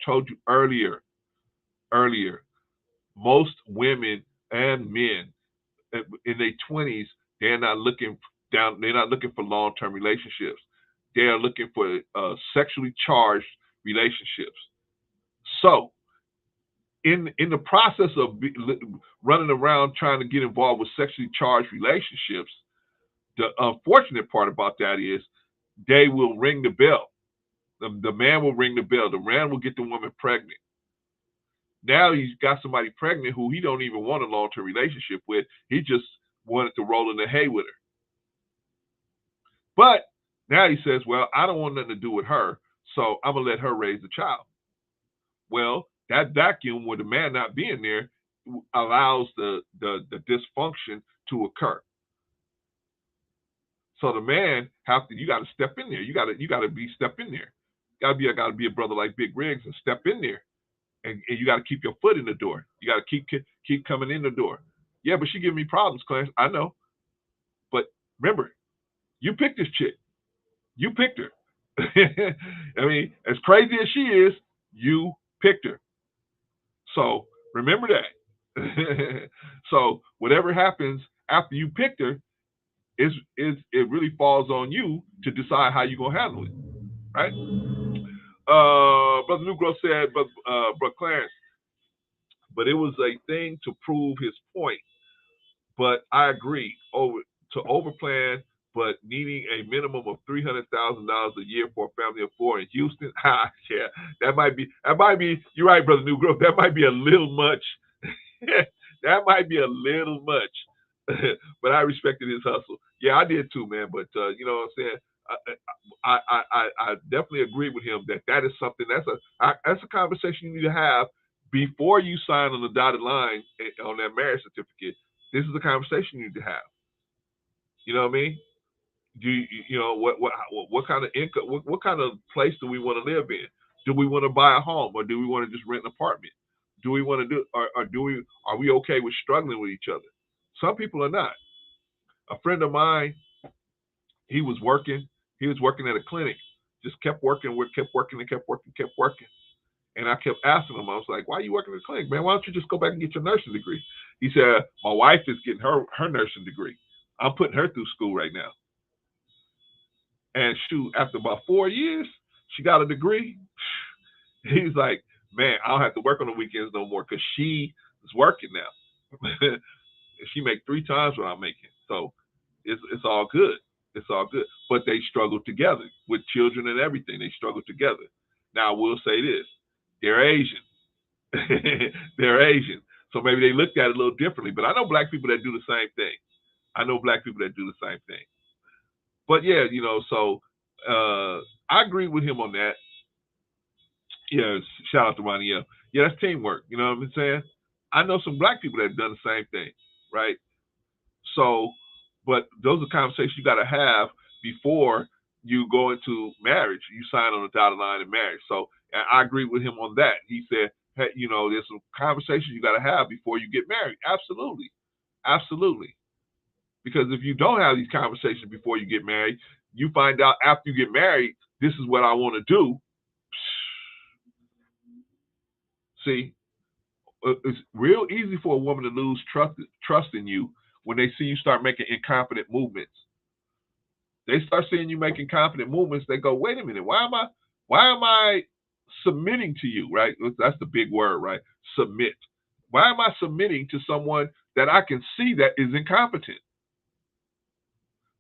told you earlier. Most women and men in their 20s, they're not looking for long-term relationships. They are looking for sexually charged relationships. So, in the process of running around trying to get involved with sexually charged relationships, the unfortunate part about that is they will ring the bell. The man will ring the bell. The man will get the woman pregnant. Now he's got somebody pregnant who he don't even want a long-term relationship with. He just wanted to roll in the hay with her. But now he says, well, I don't want nothing to do with her, so I'm going to let her raise the child. Well, that vacuum with the man not being there allows the dysfunction to occur. So the man you got to step in there. You got to step in there. Got to be a brother like Big Riggs and step in there. And you got to keep your foot in the door. You got to keep coming in the door. Yeah, but she giving me problems, Clarence. I know. But remember, you picked this chick. You picked her. I mean, as crazy as she is, you picked her. So remember that. So whatever happens after you picked her, it really falls on you to decide how you're gonna handle it, right? Brother Negro said, Brother Clarence, but it was a thing to prove his point. But I agree, to overplan, but needing a minimum of $300,000 a year for a family of four in Houston. Yeah, that might be. You're right, Brother Negro. That might be a little much. That might be a little much. But I respected his hustle. Yeah, I did too, man. But you know what I'm saying? I definitely agree with him that is something that's a conversation you need to have before you sign on the dotted line on that marriage certificate. This is a conversation you need to have. You know what I mean? You know what kind of income? What kind of place do we want to live in? Do we want to buy a home or do we want to just rent an apartment? Do we want to do, or are we okay with struggling with each other? Some people are not. A friend of mine, he was working at a clinic, just kept working, and I kept asking him, I was like, why are you working at a clinic, man? Why don't you just go back and get your nursing degree? He said, my wife is getting her nursing degree. I'm putting her through school right now. And shoot, after about 4 years, she got a degree. He's like, man, I don't have to work on the weekends no more because she is working now. She make 3 times what I'm making. So it's all good. It's all good. But they struggle together with children and everything. They struggle together. Now, I will say this. They're Asian. They're Asian. So maybe they looked at it a little differently. But I know black people that do the same thing. But yeah, so I agree with him on that. Yeah, shout out to Ronnie. Yeah, that's teamwork. You know what I'm saying? I know some black people that have done the same thing, right? So, but those are conversations you got to have before you go into marriage. You sign on the dotted line in marriage. So, and I agree with him on that. He said, hey, there's some conversations you got to have before you get married. Absolutely. Absolutely. Because if you don't have these conversations before you get married, you find out after you get married, this is what I want to do. See, it's real easy for a woman to lose trust in you when they see you start making incompetent movements. They start seeing you making confident movements. They go, wait a minute, why am I submitting to you, right? That's the big word, right? Submit. Why am I submitting to someone that I can see that is incompetent?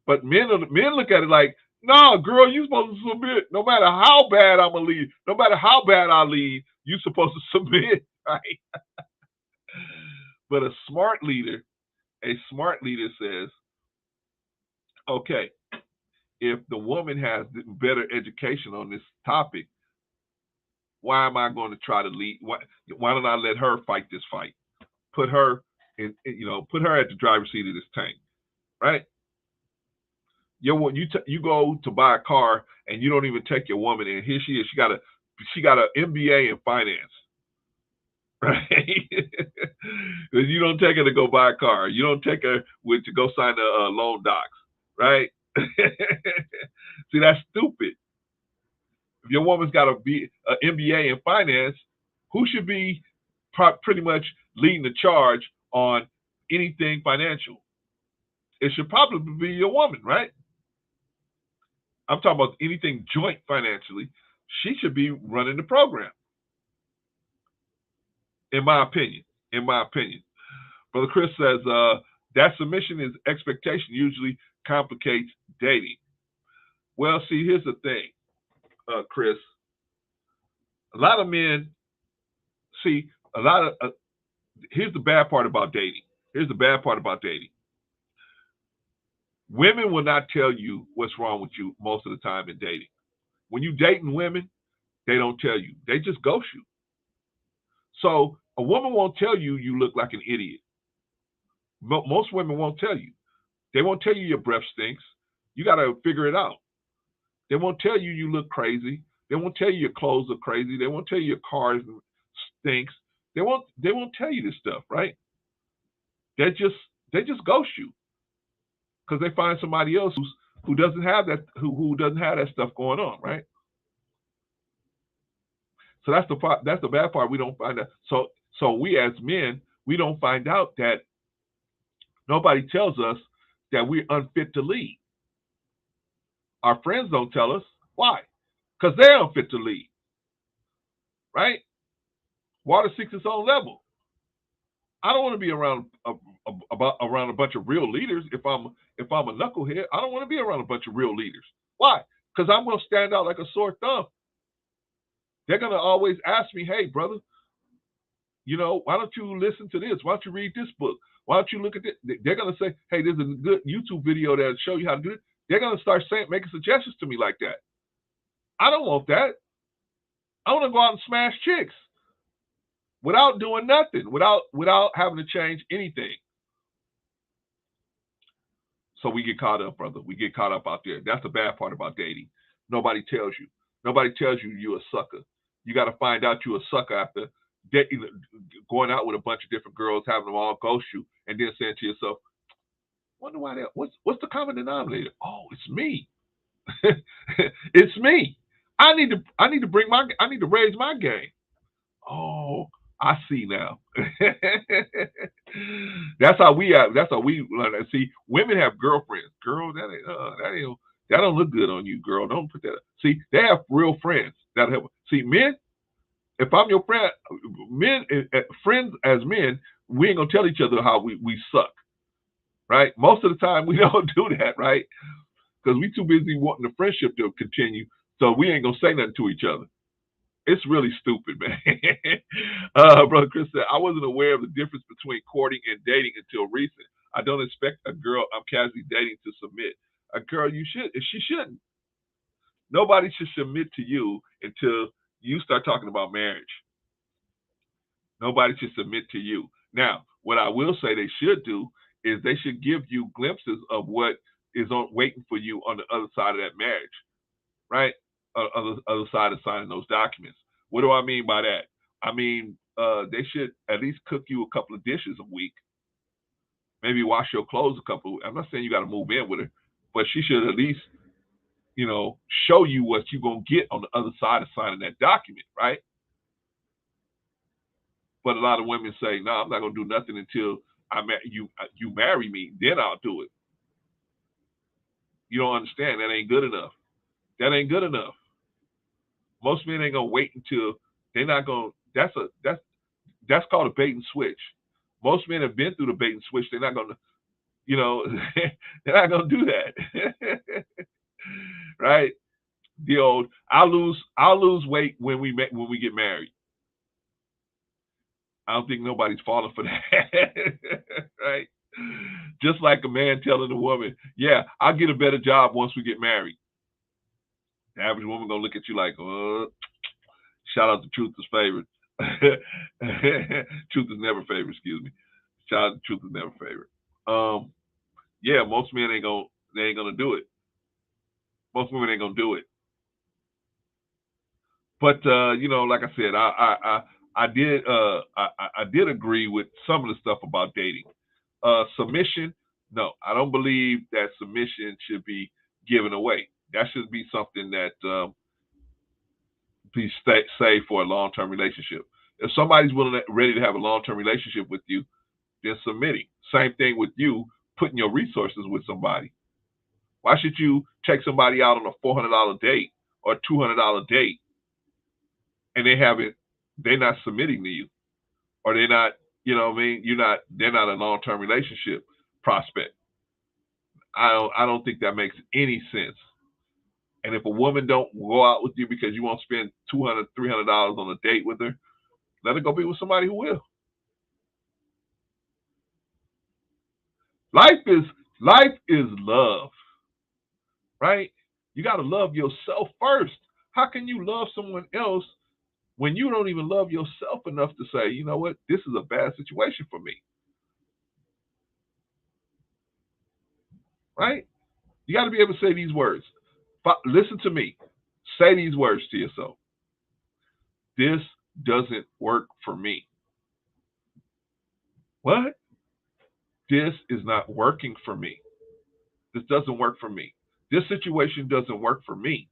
But men look at it like, no, girl, you're supposed to submit. No matter how bad I'm going to lead, no matter how bad I lead, you're supposed to submit, right? But a smart leader says, okay, if the woman has better education on this topic, why am I going to try to lead? Why don't I let her fight this fight? Put her put her at the driver's seat of this tank, right? You go to buy a car and you don't even take your woman in. Here she is. She got an MBA in finance, right? You don't take her to go buy a car. You don't take her to go sign the loan docs, right? See, that's stupid. If your woman's got an MBA in finance, who should be pretty much leading the charge on anything financial? It should probably be your woman, right? I'm talking about anything joint financially. She should be running the program, in my opinion. Brother Chris says, that submission is expectation usually complicates dating. Well, see, here's the thing, Chris. A lot of men, here's the bad part about dating. Women will not tell you what's wrong with you most of the time in dating. When you dating women, they don't tell you. They just ghost you. So a woman won't tell you you look like an idiot. Most women won't tell you. They won't tell you your breath stinks. You got to figure it out. They won't tell you you look crazy. They won't tell you your clothes are crazy. They won't tell you your car stinks. They won't tell you this stuff, right? They just ghost you because they find somebody else who doesn't have that who doesn't have that stuff going on, right? So that's the bad part. We don't find out. So we as men, we don't find out that nobody tells us that we're unfit to lead. Our friends don't tell us. Why? Because they're unfit to lead, right? Water seeks its own level. I don't want to be around a bunch of real leaders. If I'm a knucklehead, I don't want to be around a bunch of real leaders. Why? Because I'm going to stand out like a sore thumb. They're going to always ask me, hey, brother, why don't you listen to this? Why don't you read this book? Why don't you look at this? They're going to say, hey, there's a good YouTube video that'll show you how to do it. They're going to start making suggestions to me like that. I don't want that. I want to go out and smash chicks without doing nothing, without having to change anything. So we get caught up, brother. We get caught up out there. That's the bad part about dating. Nobody tells you. Nobody tells you you're a sucker. You got to find out you're a sucker after going out with a bunch of different girls, having them all ghost you, and then saying to yourself, "Wonder why that? What's the common denominator? Oh, it's me. It's me. I need to raise my game. Oh, I see now." That's how we learn that. See, women have girlfriends. Girl, that don't look good on you, girl. Don't put that. See, they have real friends that help. See, men, if I'm your friend, friends as men, we ain't gonna tell each other how we suck, right? Most of the time, we don't do that, right? Because we too busy wanting the friendship to continue, so we ain't gonna say nothing to each other. It's really stupid, man. Brother Chris said, I wasn't aware of the difference between courting and dating until recent. I don't expect a girl I'm casually dating to submit. A girl, she shouldn't. Nobody should submit to you until you start talking about marriage. Nobody should submit to you. Now, what I will say they should do is they should give you glimpses of what is waiting for you on the other side of that marriage, right? Other side of signing those documents. What do I mean by that? I mean, they should at least cook you a couple of dishes a week. Maybe wash your clothes a couple. I'm not saying you got to move in with her, but she should at least, show you what you're going to get on the other side of signing that document, right? But a lot of women say, no, I'm not going to do nothing until you marry me. Then I'll do it. You don't understand. That ain't good enough. That ain't good enough. Most men ain't gonna wait until they're not gonna. That's called a bait and switch. Most men have been through the bait and switch. They're not gonna, they're not gonna do that, right? The old I'll lose weight when we get married. I don't think nobody's falling for that, right? Just like a man telling a woman, "Yeah, I'll get a better job once we get married." The average woman gonna look at you like, shout out to Truth is favored. Truth is never favored, excuse me. Shout out to Truth is never favored. Yeah, most men ain't gonna do it. Most women ain't gonna do it. But like I said, I did agree with some of the stuff about dating. Submission, no, I don't believe that submission should be given away. That should be something that be saved for a long-term relationship. If somebody's ready to have a long-term relationship with you, then submitting. Same thing with you putting your resources with somebody. Why should you take somebody out on a $400 date or $200 date and they're not submitting to you, or they're not, they're not a long-term relationship prospect. I don't think that makes any sense. And if a woman don't go out with you because you won't spend $200, $300 on a date with her, let her go be with somebody who will. Life is love, right? You got to love yourself first. How can you love someone else when you don't even love yourself enough to say, you know what, this is a bad situation for me, right? You got to be able to say these words. Listen to me. Say these words to yourself. This doesn't work for me. What? This is not working for me. This doesn't work for me. This situation doesn't work for me.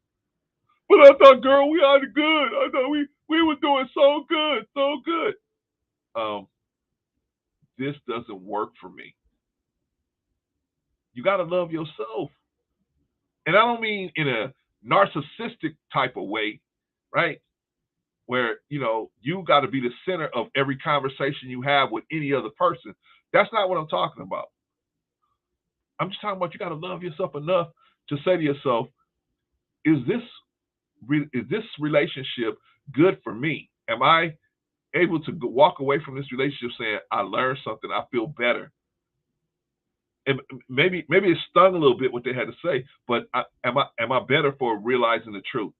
But I thought, girl, we are good. I thought we were doing so good, so good. This doesn't work for me. You got to love yourself. And I don't mean in a narcissistic type of way, right? Where, you got to be the center of every conversation you have with any other person. That's not what I'm talking about. I'm just talking about you got to love yourself enough to say to yourself, is this relationship good for me? Am I able to walk away from this relationship saying, I learned something, I feel better? And maybe it stung a little bit what they had to say, but am I better for realizing the truth?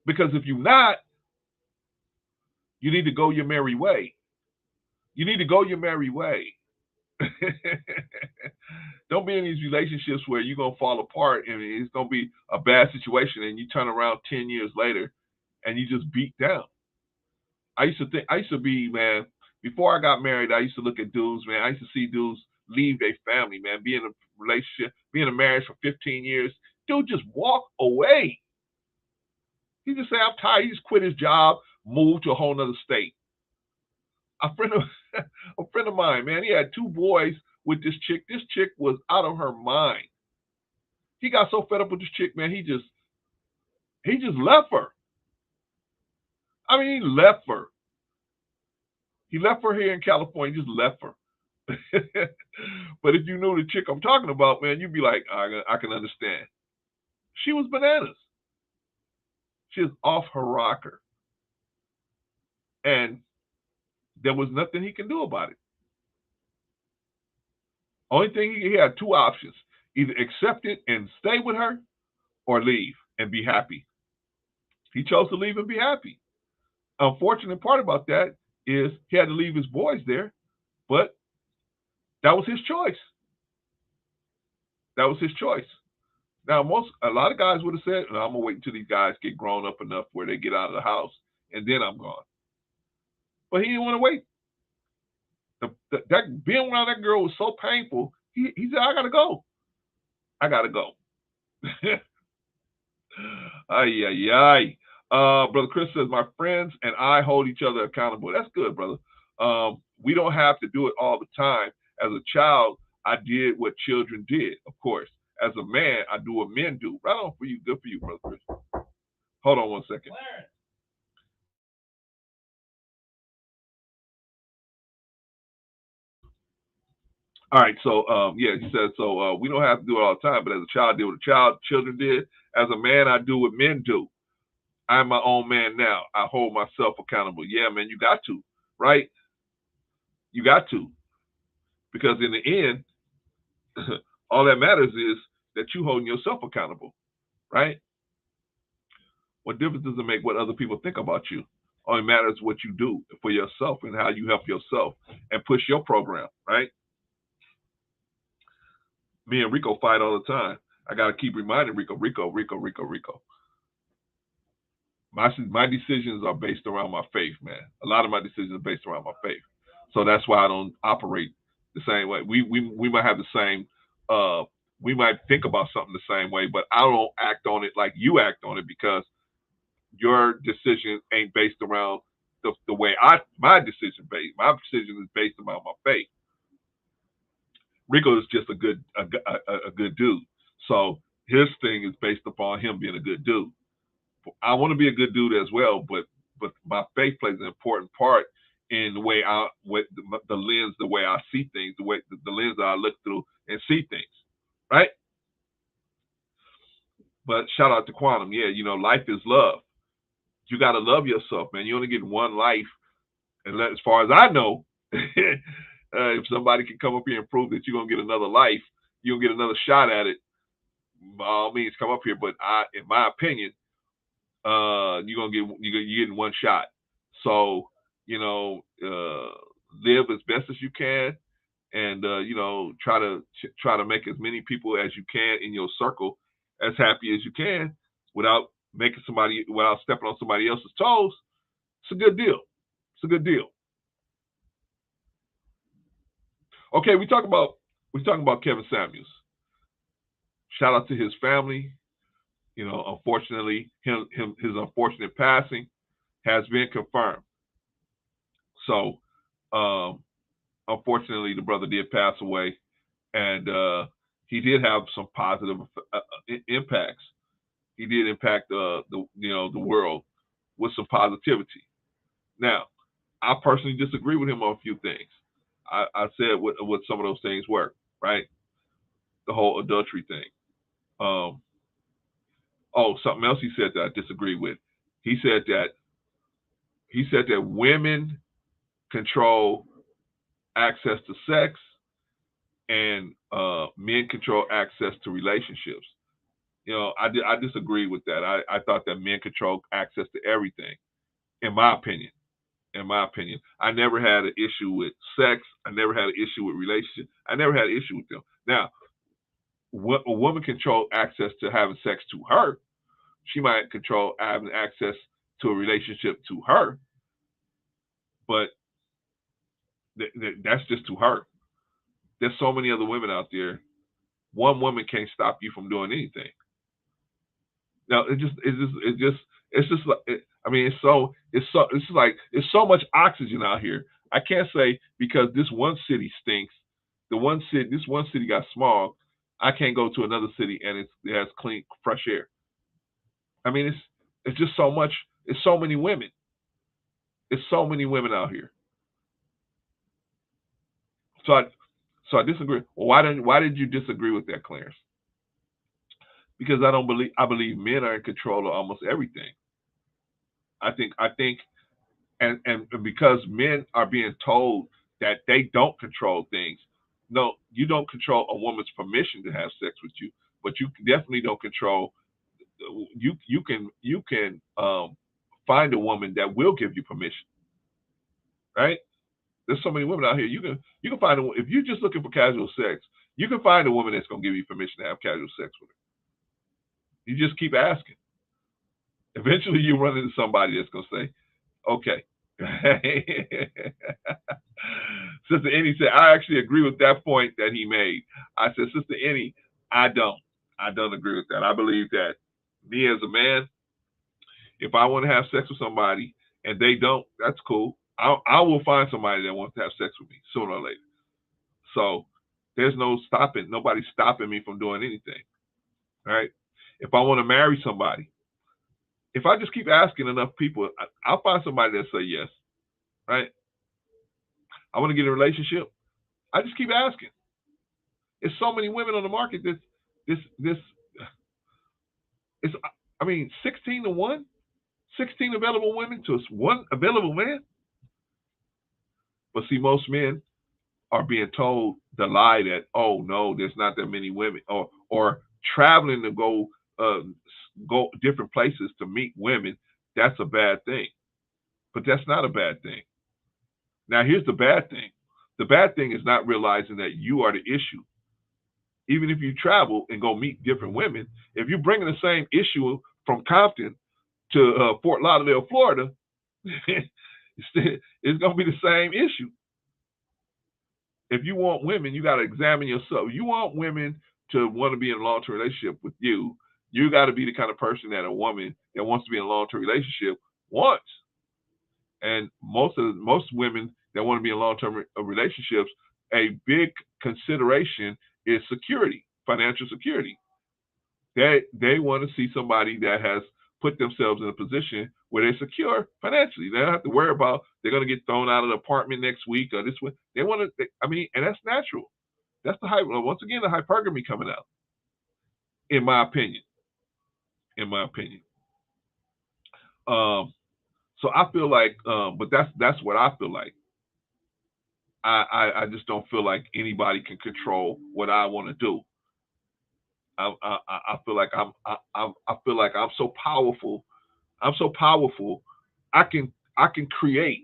Because if you're not, you need to go your merry way. You need to go your merry way. Don't be in these relationships where you're going to fall apart and it's going to be a bad situation and you turn around 10 years later and you just beat down. I used to be, man, before I got married, I used to look at dudes, man. I used to see dudes leave their family, man, be in a relationship, be in a marriage for 15 years. Dude just walk away. He just say, I'm tired. He just quit his job, moved to a whole nother state. A friend of mine, man, he had 2 boys with this chick. This chick was out of her mind. He got so fed up with this chick, man, he just left her. I mean, he left her. He left her here in California, just left her. But if you knew the chick I'm talking about, man, you'd be like, I can understand. She was bananas. She was off her rocker. And there was nothing he can do about it. Only thing he had 2 options: either accept it and stay with her, or leave and be happy. He chose to leave and be happy. Unfortunate part about that is he had to leave his boys there, but that was his choice. That was his choice. Now, a lot of guys would have said, no, I'm gonna wait until these guys get grown up enough where they get out of the house, and then I'm gone. But he didn't want to wait. That being around that girl was so painful. He said, I gotta go. I gotta go. Ay, ay, ay. Brother Chris says, my friends and I hold each other accountable. That's good, brother. We don't have to do it all the time. As a child, I did what children did, of course. As a man, I do what men do. Right on for you. Good for you, Brother Chris. Hold on one second. All right, so yeah, he says, so we don't have to do it all the time, but as a child, I did what children did. As a man, I do what men do. I'm my own man now. I hold myself accountable. Yeah, man, you got to, right? You got to. Because in the end, all that matters is that you holding yourself accountable, right? What difference does it make what other people think about you? Only matters what you do for yourself and how you help yourself and push your program, right? Me and Rico fight all the time. I got to keep reminding Rico. My decisions are based around my faith, man. A lot of my decisions are based around my faith. So that's why I don't operate the same way. We might have the same, we might think about something the same way, but I don't act on it like you act on it, because your decision ain't based around the way my decision is based around my faith. Rico is just a good dude. So his thing is based upon him being a good dude. I want to be a good dude as well, but my faith plays an important part in the way the lens, the way I see things, the lens that I look through and see things, right? But shout out to Quantum. Yeah, life is love. You got to love yourself, man. You only get one life. And as far as I know, if somebody can come up here and prove that you're going to get another life, you're going to get another shot at it, by all means, come up here. But in my opinion, you're getting one shot. So, live as best as you can, and try to make as many people as you can in your circle as happy as you can without stepping on somebody else's toes. It's a good deal. It's a good deal. Okay, we talking about Kevin Samuels. Shout out to his family. Unfortunately, his unfortunate passing has been confirmed. So, unfortunately, the brother did pass away, and he did have some positive impacts. He did impact the world with some positivity. Now, I personally disagree with him on a few things. I said what some of those things were, right? The whole adultery thing. Something else he said that I disagree with. He said that women control access to sex, and men control access to relationships. I disagree with that. I thought that men control access to everything, in my opinion. I never had an issue with sex. I never had an issue with relationships. I never had an issue with them. Now, a woman control access to having sex to her. She might control having access to a relationship to her, but that's just to her. There's so many other women out there. One woman can't stop you from doing anything. Now it's just like, I mean, it's so much oxygen out here. I can't say because this one city stinks, this one city got smog, I can't go to another city and it has clean, fresh air. I mean, it's just so much. It's so many women. It's so many women out here. So I disagree. Well, why did you disagree with that, Clarence? Because I believe men are in control of almost everything. I think and because men are being told that they don't control things. No, you don't control a woman's permission to have sex with you, but you definitely don't control. You can find a woman that will give you permission, right? There's so many women out here. You can find if you're just looking for casual sex, you can find a woman that's gonna give you permission to have casual sex with her. You just keep asking. Eventually, you run into somebody that's gonna say, "Okay." Sister Annie said, "I actually agree with that point that he made." I said, "Sister Annie, I don't agree with that. I believe that me as a man, if I want to have sex with somebody and they don't, that's cool. I will find somebody that wants to have sex with me sooner or later. So there's no stopping. Nobody's stopping me from doing anything, right? If I want to marry somebody, if I just keep asking enough people, I'll find somebody that say yes, right? I want to get in a relationship. I just keep asking. There's so many women on the market. It's, I mean, 16 to 1, 16 available women to one available man. But see, most men are being told the lie that, oh no, there's not that many women, or traveling to go different places to meet women. That's a bad thing. But that's not a bad thing. Now here's the bad thing. The bad thing is not realizing that you are the issue. Even if you travel and go meet different women, if you're bringing the same issue from Compton to Fort Lauderdale, Florida, it's going to be the same issue. If you want women, you got to examine yourself. You want women to want to be in a long-term relationship with you, you got to be the kind of person that a woman that wants to be in a long-term relationship wants. And most women that want to be in long-term relationships, a big consideration is security, financial security. They want to see somebody that has put themselves in a position where they're secure financially. They don't have to worry about they're going to get thrown out of the apartment next week or this week. They want to. I mean, and that's natural. That's once again the hypergamy coming out, in my opinion. So I feel like, but that's what I feel like. I just don't feel like anybody can control what I want to do. I feel like I'm so powerful. I'm so powerful. I can create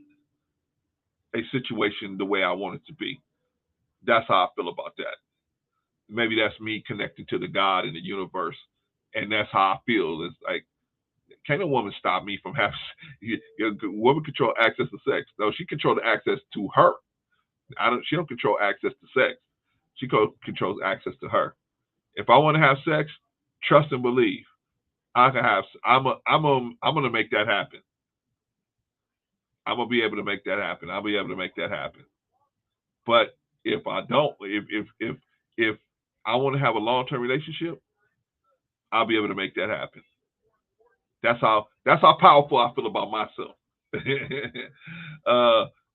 a situation the way I want it to be. That's how I feel about that. Maybe that's me connecting to the God in the universe, and that's how I feel. It's like, can a woman stop me from having? Woman control access to sex? No, she controls the access to her. She don't control access to sex. She controls access to her. If I want to have sex, trust and believe. I can have. I'm gonna make that happen. I'm gonna be able to make that happen. I'll be able to make that happen. But if I don't, if I want to have a long-term relationship, I'll be able to make that happen. That's how powerful I feel about myself.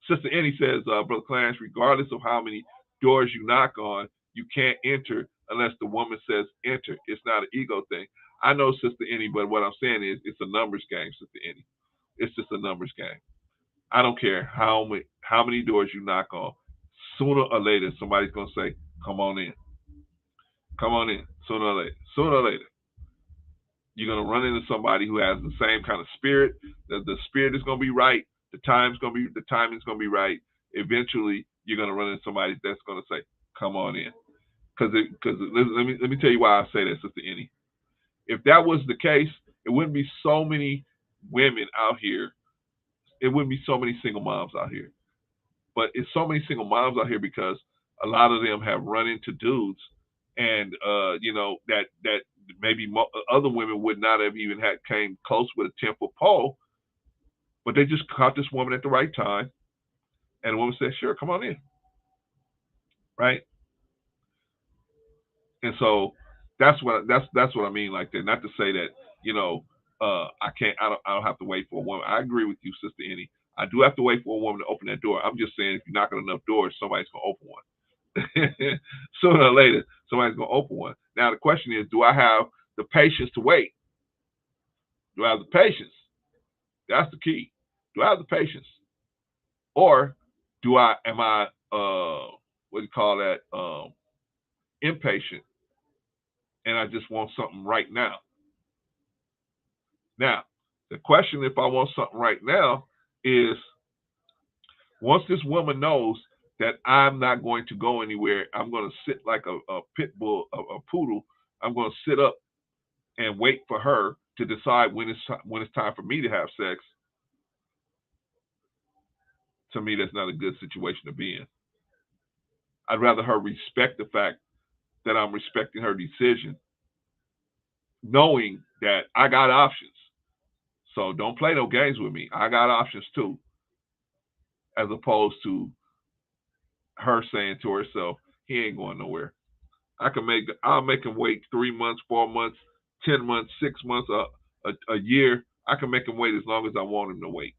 Sister Annie says, Brother Clarence, regardless of how many doors you knock on, you can't enter unless the woman says enter. It's not an ego thing. I know, Sister Annie, but what I'm saying is it's a numbers game, Sister Annie. It's just a numbers game. I don't care how many doors you knock on. Sooner or later, somebody's gonna say, "Come on in, come on in." Sooner or later, you're gonna run into somebody who has the same kind of spirit. The spirit is gonna be right. The timing's gonna be right. Eventually, you're gonna run into somebody that's gonna say, "Come on in." Because let me tell you why I say that, Sister Annie. If that was the case, it wouldn't be so many women out here, it wouldn't be so many single moms out here. But it's so many single moms out here because a lot of them have run into dudes, and that maybe other women would not have even had came close with a 10-foot pole, but they just caught this woman at the right time, and the woman said, "Sure, come on in," right? And so that's what I mean, like that. Not to say that I don't have to wait for a woman. I agree with you, Sister Annie. I do have to wait for a woman to open that door. I'm just saying, if you knock on enough doors, somebody's gonna open one. Sooner or later, somebody's gonna open one. Now the question is, do I have the patience to wait? Do I have the patience? That's the key. Do I have the patience, or am I what do you call that, impatient, and I just want something right now? Now, the question, if I want something right now, is once this woman knows that I'm not going to go anywhere, I'm going to sit like a pit bull, a poodle. I'm going to sit up and wait for her to decide when it's time for me to have sex. To me, that's not a good situation to be in. I'd rather her respect the fact that I'm respecting her decision, knowing that I got options. So don't play no games with me. I got options too, as opposed to her saying to herself, he ain't going nowhere. I'll make him wait 3 months, 4 months, 10 months, 6 months, a year. I can make him wait as long as I want him to wait.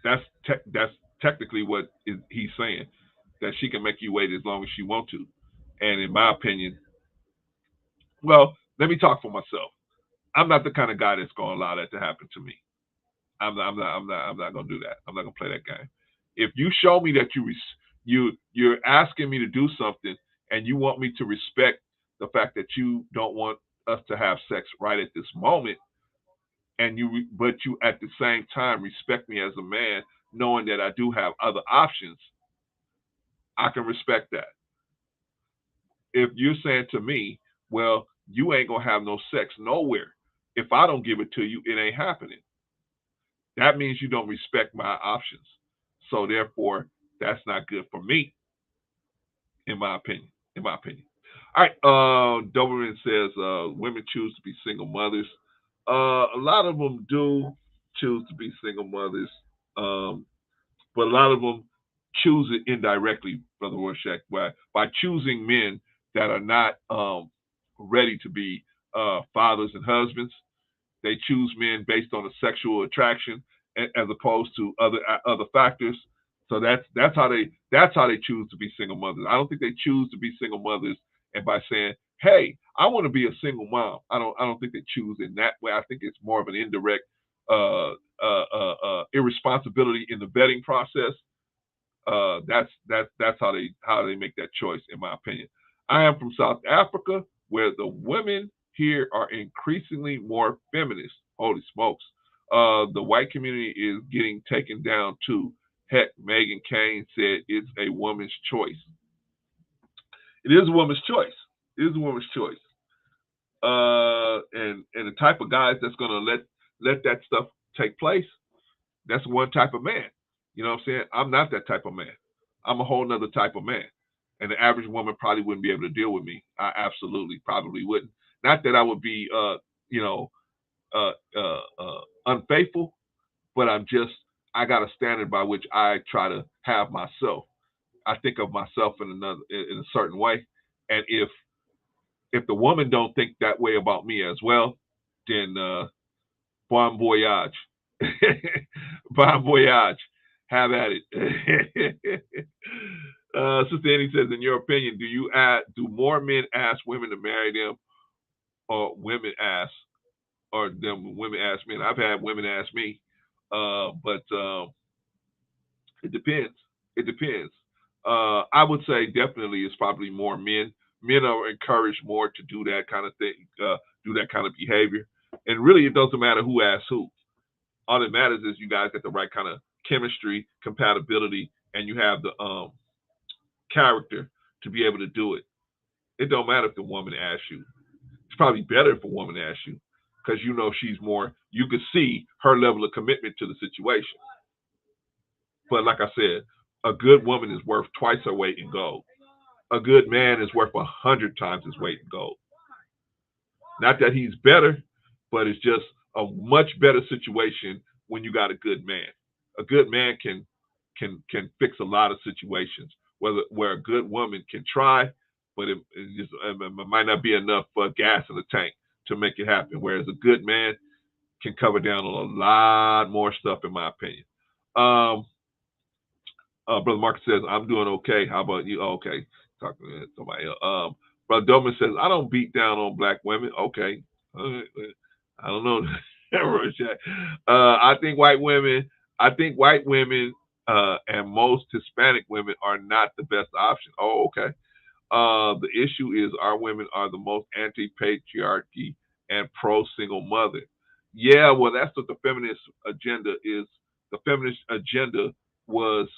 That's technically what he's saying, that she can make you wait as long as she wants to. And in my opinion, well, let me talk for myself. I'm not the kind of guy that's going to allow that to happen to me. I'm not going to do that. I'm not going to play that game. If you show me that you're asking me to do something and you want me to respect the fact that you don't want us to have sex right at this moment, but you at the same time respect me as a man, knowing that I do have other options, I can respect that. If you're saying to me, well, you ain't gonna have no sex nowhere, if I don't give it to you, it ain't happening. That means you don't respect my options. So therefore, that's not good for me, in my opinion. All right, Doberman says women choose to be single mothers. A lot of them do choose to be single mothers, but a lot of them choose it indirectly, Brother Rorschach, by choosing men that are not ready to be fathers and husbands. They choose men based on a sexual attraction as opposed to other factors. So that's how they choose to be single mothers. I don't think they choose to be single mothers and by saying, "Hey, I want to be a single mom." I don't think they choose in that way. I think it's more of an indirect irresponsibility in the vetting process. That's how they make that choice, in my opinion. I am from South Africa, where the women here are increasingly more feminist. Holy smokes. The white community is getting taken down too. Heck, Megan Kane said it's a woman's choice. It is a woman's choice. It is a woman's choice. And the type of guys that's gonna let that stuff take place, that's one type of man. You know what I'm saying? I'm not that type of man. I'm a whole nother type of man. And the average woman probably wouldn't be able to deal with me. I absolutely probably wouldn't. Not that I would be unfaithful, but I got a standard by which I try to have myself. I think of myself in a certain way. And if the woman don't think that way about me as well, then bon voyage. Bon voyage. Have at it. Sister Annie says, in your opinion, do more men ask women to marry them, or women ask men? I've had women ask me, but it depends. It depends. I would say definitely it's probably more men. Men are encouraged more to do that kind of thing, do that kind of behavior. And really, it doesn't matter who asks who. All that matters is you guys get the right kind of chemistry, compatibility, and you have the character to be able to do it. It don't matter if the woman asks you. It's probably better if a woman asks you. because you know she's more. You could see her level of commitment to the situation. But like I said, a good woman is worth twice her weight in gold. A good man is worth 100 times his weight in gold. Not that he's better, but it's just a much better situation when you got a good man. A good man can fix a lot of situations, where a good woman can try, but it might not be enough gas in the tank to make it happen. Whereas a good man can cover down on a lot more stuff, in my opinion. Brother Marcus says, I'm doing okay. How about you? Oh, okay. Talking to somebody else. Brother Dolman says, I don't beat down on black women. Okay. I don't know. I think white women and most Hispanic women are not the best option. Oh, okay. The issue is our women are the most anti-patriarchy and pro-single mother. Yeah, well, that's what the feminist agenda is. The feminist agenda was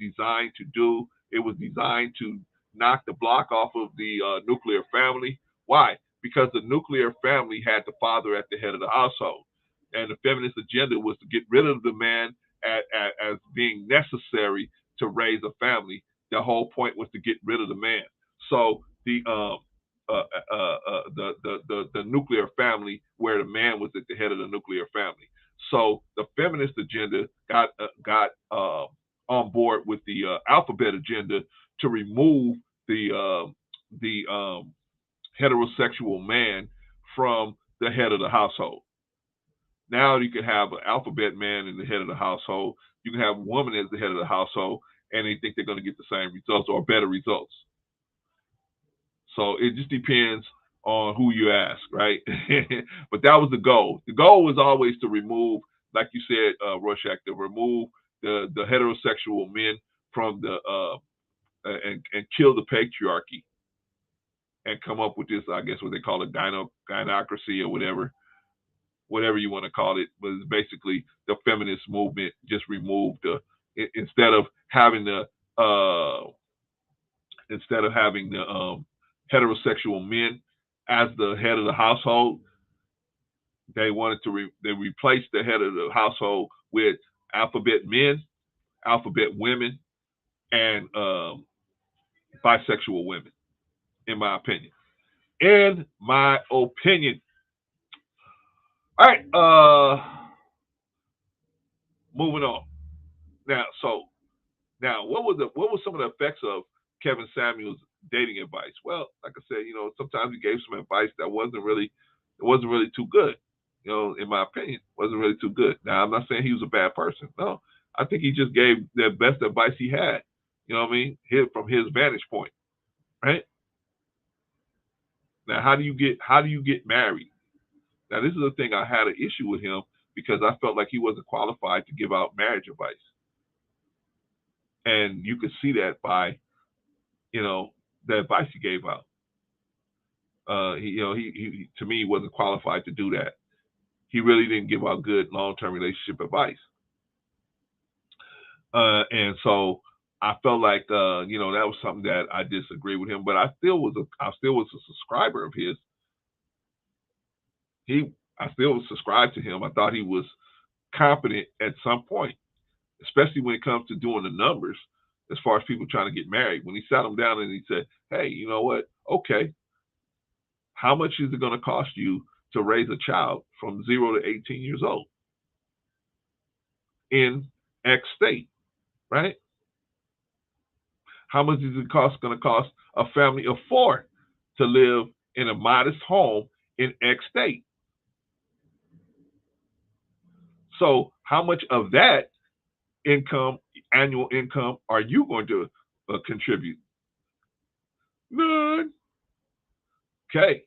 designed to do. It was designed to knock the block off of the nuclear family. Why? Because the nuclear family had the father at the head of the household. And the feminist agenda was to get rid of the man as being necessary to raise a family. The whole point was to get rid of the man. So the nuclear family, where the man was at the head of the nuclear family. So the feminist agenda got on board with the alphabet agenda to remove the heterosexual man from the head of the household. Now you can have an alphabet man in the head of the household. You can have a woman as the head of the household, and they think they're going to get the same results or better results. So it just depends on who you ask, right? But that was the goal. The goal was always to remove, like you said, Rorschach, to remove the heterosexual men from the and kill the patriarchy and come up with this, I guess what they call it, gynocracy or whatever you want to call it. But it's basically the feminist movement just removed instead of having the heterosexual men as the head of the household. They wanted to they replaced the head of the household with alphabet men, alphabet women, and bisexual women, in my opinion. In my opinion. All right, moving on. Now, what was some of the effects of Kevin Samuels' dating advice? Well, like I said, sometimes he gave some advice that wasn't really too good. In my opinion, wasn't really too good. Now, I'm not saying he was a bad person. No, I think he just gave the best advice he had. You know what I mean? From his vantage point, right? Now, how do you get married? Now, this is the thing I had an issue with him because I felt like he wasn't qualified to give out marriage advice. And you could see that by, the advice he gave out. He to me, wasn't qualified to do that. He really didn't give out good long-term relationship advice. And so I felt like, that was something that I disagree with him, but I still was a subscriber of his. I still was subscribed to him. I thought he was competent at some point, especially when it comes to doing the numbers as far as people trying to get married. When he sat them down and he said, hey, you know what? Okay, how much is it going to cost you to raise a child from 0 to 18 years old in X state, right? How much is it going to cost a family of 4 to live in a modest home in X state? So how much of that annual income, are you going to contribute? None. Okay.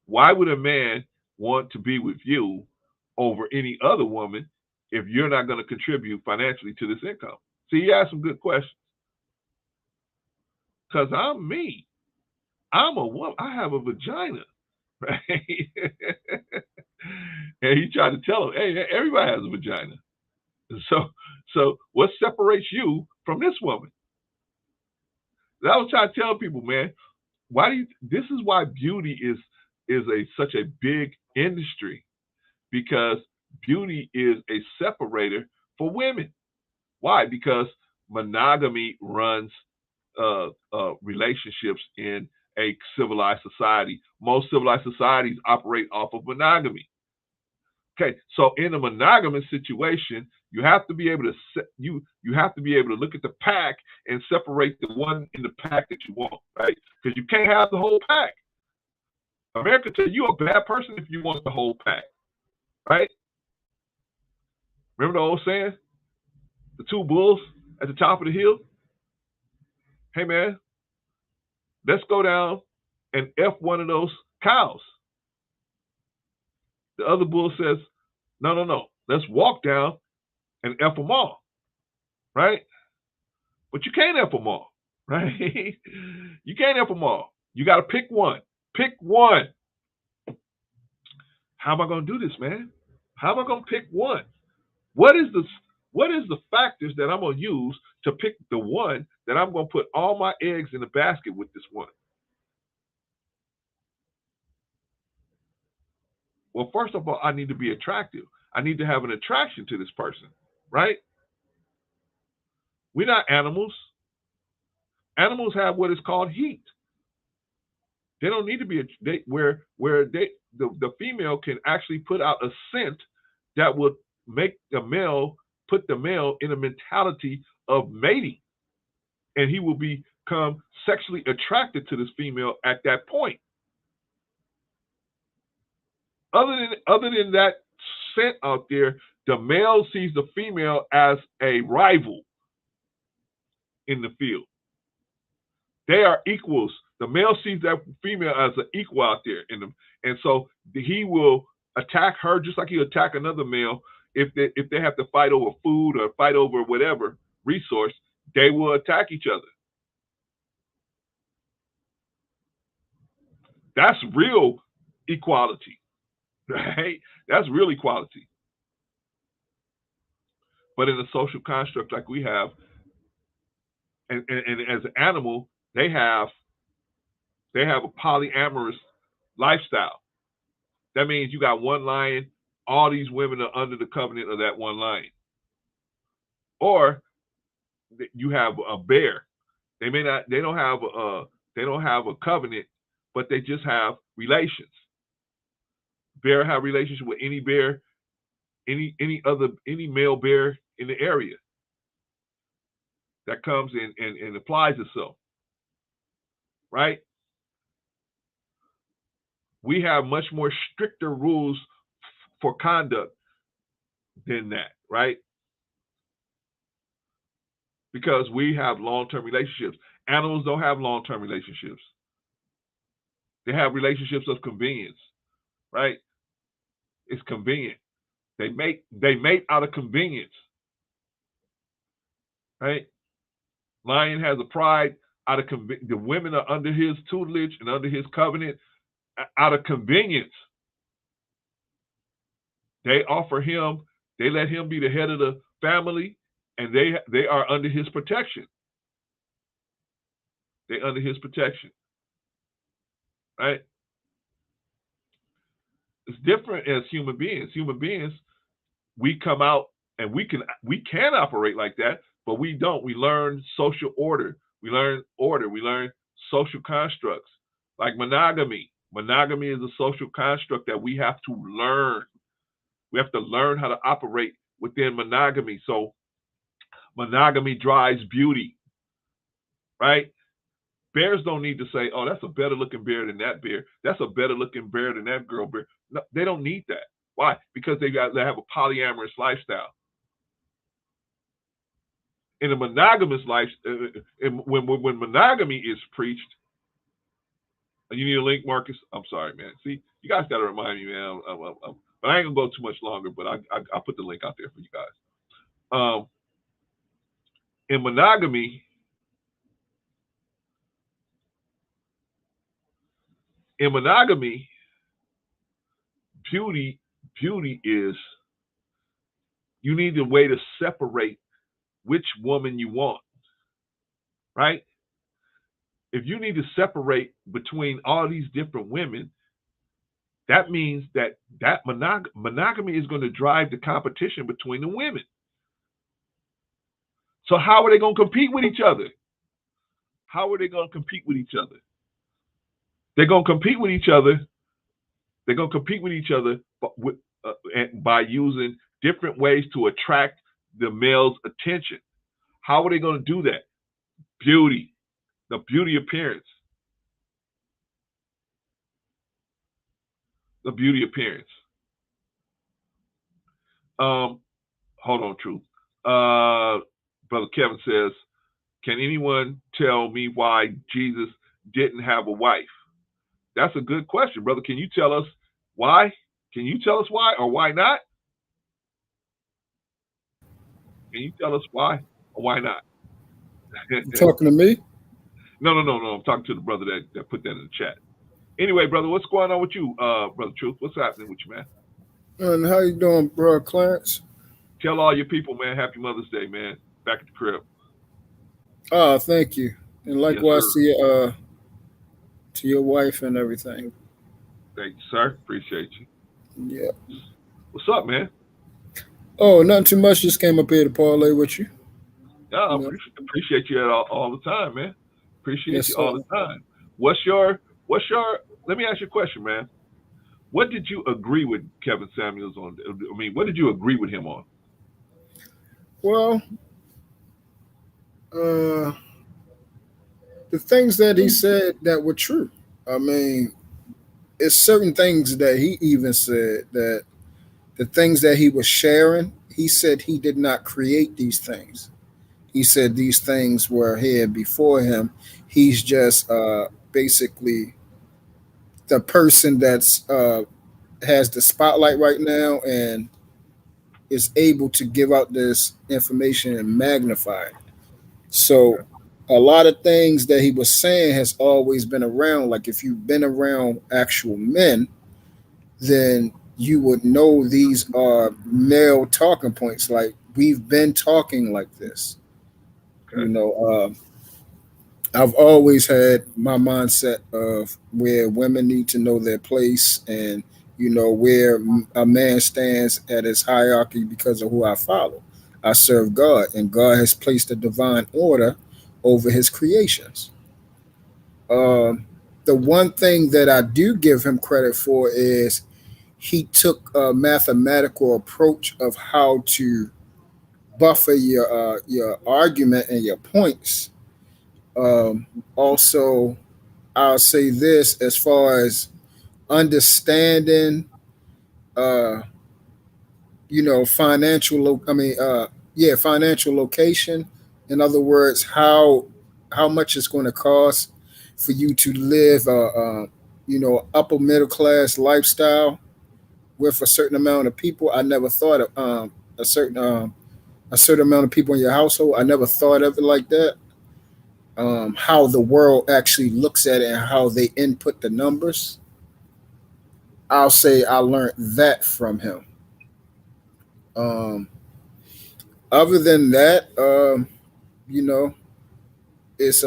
Why would a man want to be with you over any other woman if you're not going to contribute financially to this income? See, you asked some good questions. Because I'm me. I'm a woman. I have a vagina. Right? And he tried to tell him, hey, everybody has a vagina. So what separates you from this woman? And I was trying to tell people, man, this is why beauty is such a big industry because beauty is a separator for women. Why? Because monogamy runs relationships in a civilized society. Most civilized societies operate off of monogamy. Okay, so in a monogamous situation, you have to be able to you have to be able to look at the pack and separate the one in the pack that you want, right? Because you can't have the whole pack. America tell you a bad person if you want the whole pack, right? Remember the old saying, the two bulls at the top of the hill? Hey man, let's go down and F one of those cows. The other bull says, no, let's walk down and F them all, right? But you can't F them all, right? You can't F them all. You got to pick one. Pick one. How am I going to do this, man? How am I going to pick one? What is the factors that I'm going to use to pick the one that I'm going to put all my eggs in the basket with this one? Well, first of all, I need to be attractive. I need to have an attraction to this person, right? We're not animals. Animals have what is called heat. They don't need to be the female can actually put out a scent that would make put the male in a mentality of mating, and he will become sexually attracted to this female at that point. Other than that scent out there, the male sees the female as a rival in the field. They are equals. The male sees that female as an equal out there and so he will attack her just like he'll attack another male. If they have to fight over food or fight over whatever resource, they will attack each other. That's real equality, right? That's real equality. But in a social construct like we have, and as an animal, they have a polyamorous lifestyle. That means you got one lion, all these women are under the covenant of that one lion. Or you have a bear. They don't have a covenant, but they just have relations. Bear have relationship with any bear, any male bear in the area that comes in and applies itself. Right? We have much more stricter rules for conduct than that, right? Because we have long-term relationships. Animals don't have long-term relationships. They have relationships of convenience, right? It's convenient. They mate out of convenience, right? Lion has a pride out of the women are under his tutelage and under his covenant out of convenience. They let him be the head of the family, and they are under his protection. They're under his protection, right? It's different as human beings. Human beings, we come out and we can operate like that, but we don't. We learn social order. We learn order. We learn social constructs like monogamy. Monogamy is a social construct that we have to learn. We have to learn how to operate within monogamy. So monogamy drives beauty, right? Bears don't need to say, oh, that's a better looking bear than that bear. That's a better looking bear than that girl bear. No, they don't need that. Why? Because they have a polyamorous lifestyle. In a monogamous life, when monogamy is preached, you need a link, Marcus? I'm sorry, man. See, you guys got to remind me, man. But I ain't gonna go too much longer. But I'll put the link out there for you guys. In monogamy, beauty is you need a way to separate which woman you want, right? If you need to separate between all these different women, that means that monogamy is going to drive the competition between the women. So how are they going to compete with each other? How are they going to compete with each other? They're going to compete with each other. They're going to compete with each other by using different ways to attract the male's attention. How are they going to do that? Beauty, the beauty appearance. The beauty appearance. Hold on, Truth. Brother Kevin says, can anyone tell me why Jesus didn't have a wife? That's a good question, brother. Can you tell us why? Can you tell us why or why not? Can you tell us why or why not?
You talking to me?
No. I'm talking to the brother that put that in the chat. Anyway, brother, what's going on with you, Brother Truth? What's happening with you, man?
And how you doing, bro, Clarence?
Tell all your people, man, happy Mother's Day, man. Back at the crib.
Oh, thank you. And likewise
Yes,
to your wife and everything.
thank you, sir. Appreciate you.
Yeah.
What's up, man?
Oh, nothing too much. Just came up here to parlay with you.
Yeah, I
Yeah.
appreciate you all the time, man. Appreciate
Yes,
you
sir.
all the time. What's your let me ask you a question, man. What did you agree with Kevin Samuels on? I mean, what did you agree with him on?
Well, uh, the things that he said that were true. I mean, it's certain things that he even said that the things that he was sharing, he said he did not create these things. He said these things were here before him. He's just basically the person that's has the spotlight right now and is able to give out this information and magnify it. So a lot of things that he was saying has always been around. Like if you've been around actual men, then you would know these are male talking points. Like we've been talking like this. You
Okay.
know, I've always had my mindset of where women need to know their place and, where a man stands at his hierarchy because of who I follow. I serve God, and God has placed a divine order over his creations. Um, the one thing that I do give him credit for is he took a mathematical approach of how to buffer your argument and your points. Also, I'll say this as far as understanding, uh, financial. Financial location. In other words, how much it's going to cost for you to live upper middle class lifestyle with a certain amount of people. I never thought of a certain a certain amount of people in your household. I never thought of it like that. How the world actually looks at it and how they input the numbers. I'll say I learned that from him. Um, Other than that, you know, it's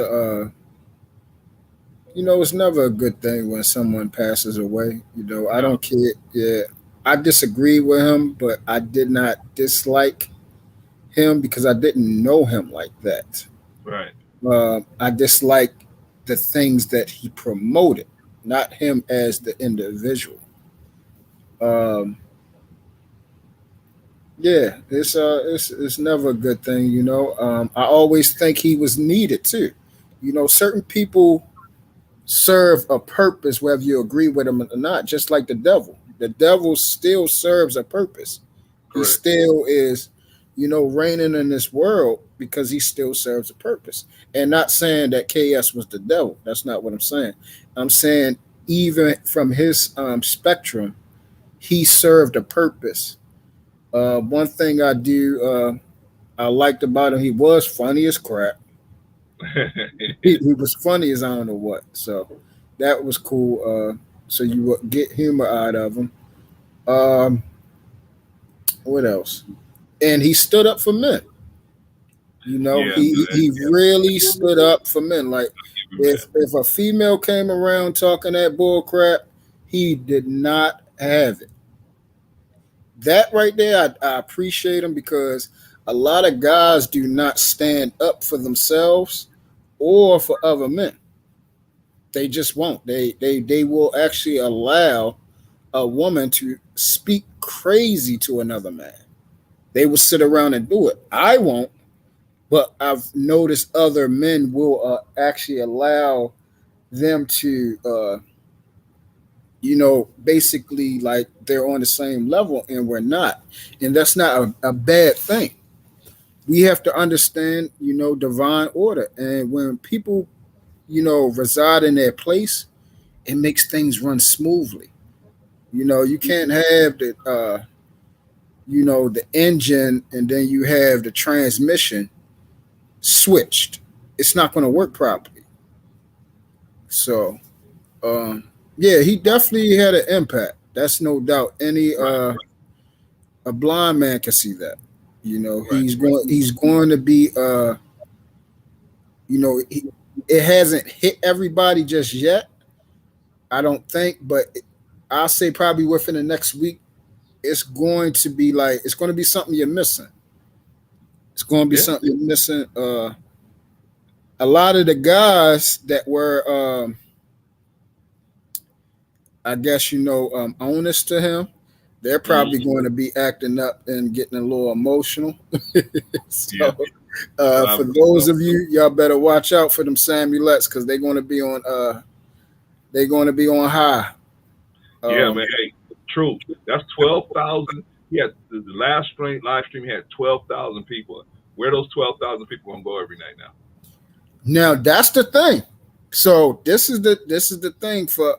it's never a good thing when someone passes away. I
No.
don't care. Yeah, I disagree with him, but I did not dislike him because I didn't know him like that.
Right.
I dislike the things that he promoted, not him as the individual. Um, yeah, it's never a good thing. I always think he was needed too. Certain people serve a purpose whether you agree with him or not. Just like the devil, still serves a purpose. He
Correct.
still is, reigning in this world because he still serves a purpose. And not saying that KS was the devil. That's not what I'm saying. I'm saying even from his spectrum, he served a purpose. One thing I liked about him, he was funny as crap. He was funny as I don't know what. So that was cool. So you would get humor out of him. Um, what else? And he stood up for men.
Yeah.
He really stood up for men. Like
Give him that.
if a female came around talking that bull crap, He did not have it. That right there, I appreciate him because a lot of guys do not stand up for themselves or for other men. They just won't. They will actually allow a woman to speak crazy to another man. They will sit around and do it. I won't, but I've noticed other men will actually allow them to, basically like they're on the same level and we're not. And that's not a bad thing. We have to understand, divine order. And when people, reside in their place, it makes things run smoothly. You can't have the engine and then you have the transmission switched. It's not going to work properly. So, yeah, he definitely had an impact. That's no doubt. Any
Right.
a blind man can see that.
Right.
He's going to be it hasn't hit everybody just yet. I don't think, but I'll say probably within the next week, it's going to be something you're missing. It's going to be
Yeah.
something you're missing. A lot of the guys that were, I guess, honest to him, they're
Mhm.
probably going to be acting up and getting a little emotional.
Yeah.
So,
I
for
believe
those
so.
of you, y'all better watch out for them Samuelettes because they're going to be on. They're going to be on high.
Yeah,
Um,
man. Hey, true. That's 12,000. Yeah, the last live stream had 12,000 people. Where those 12,000 people gonna go every night now?
Now that's the thing. So this is the thing for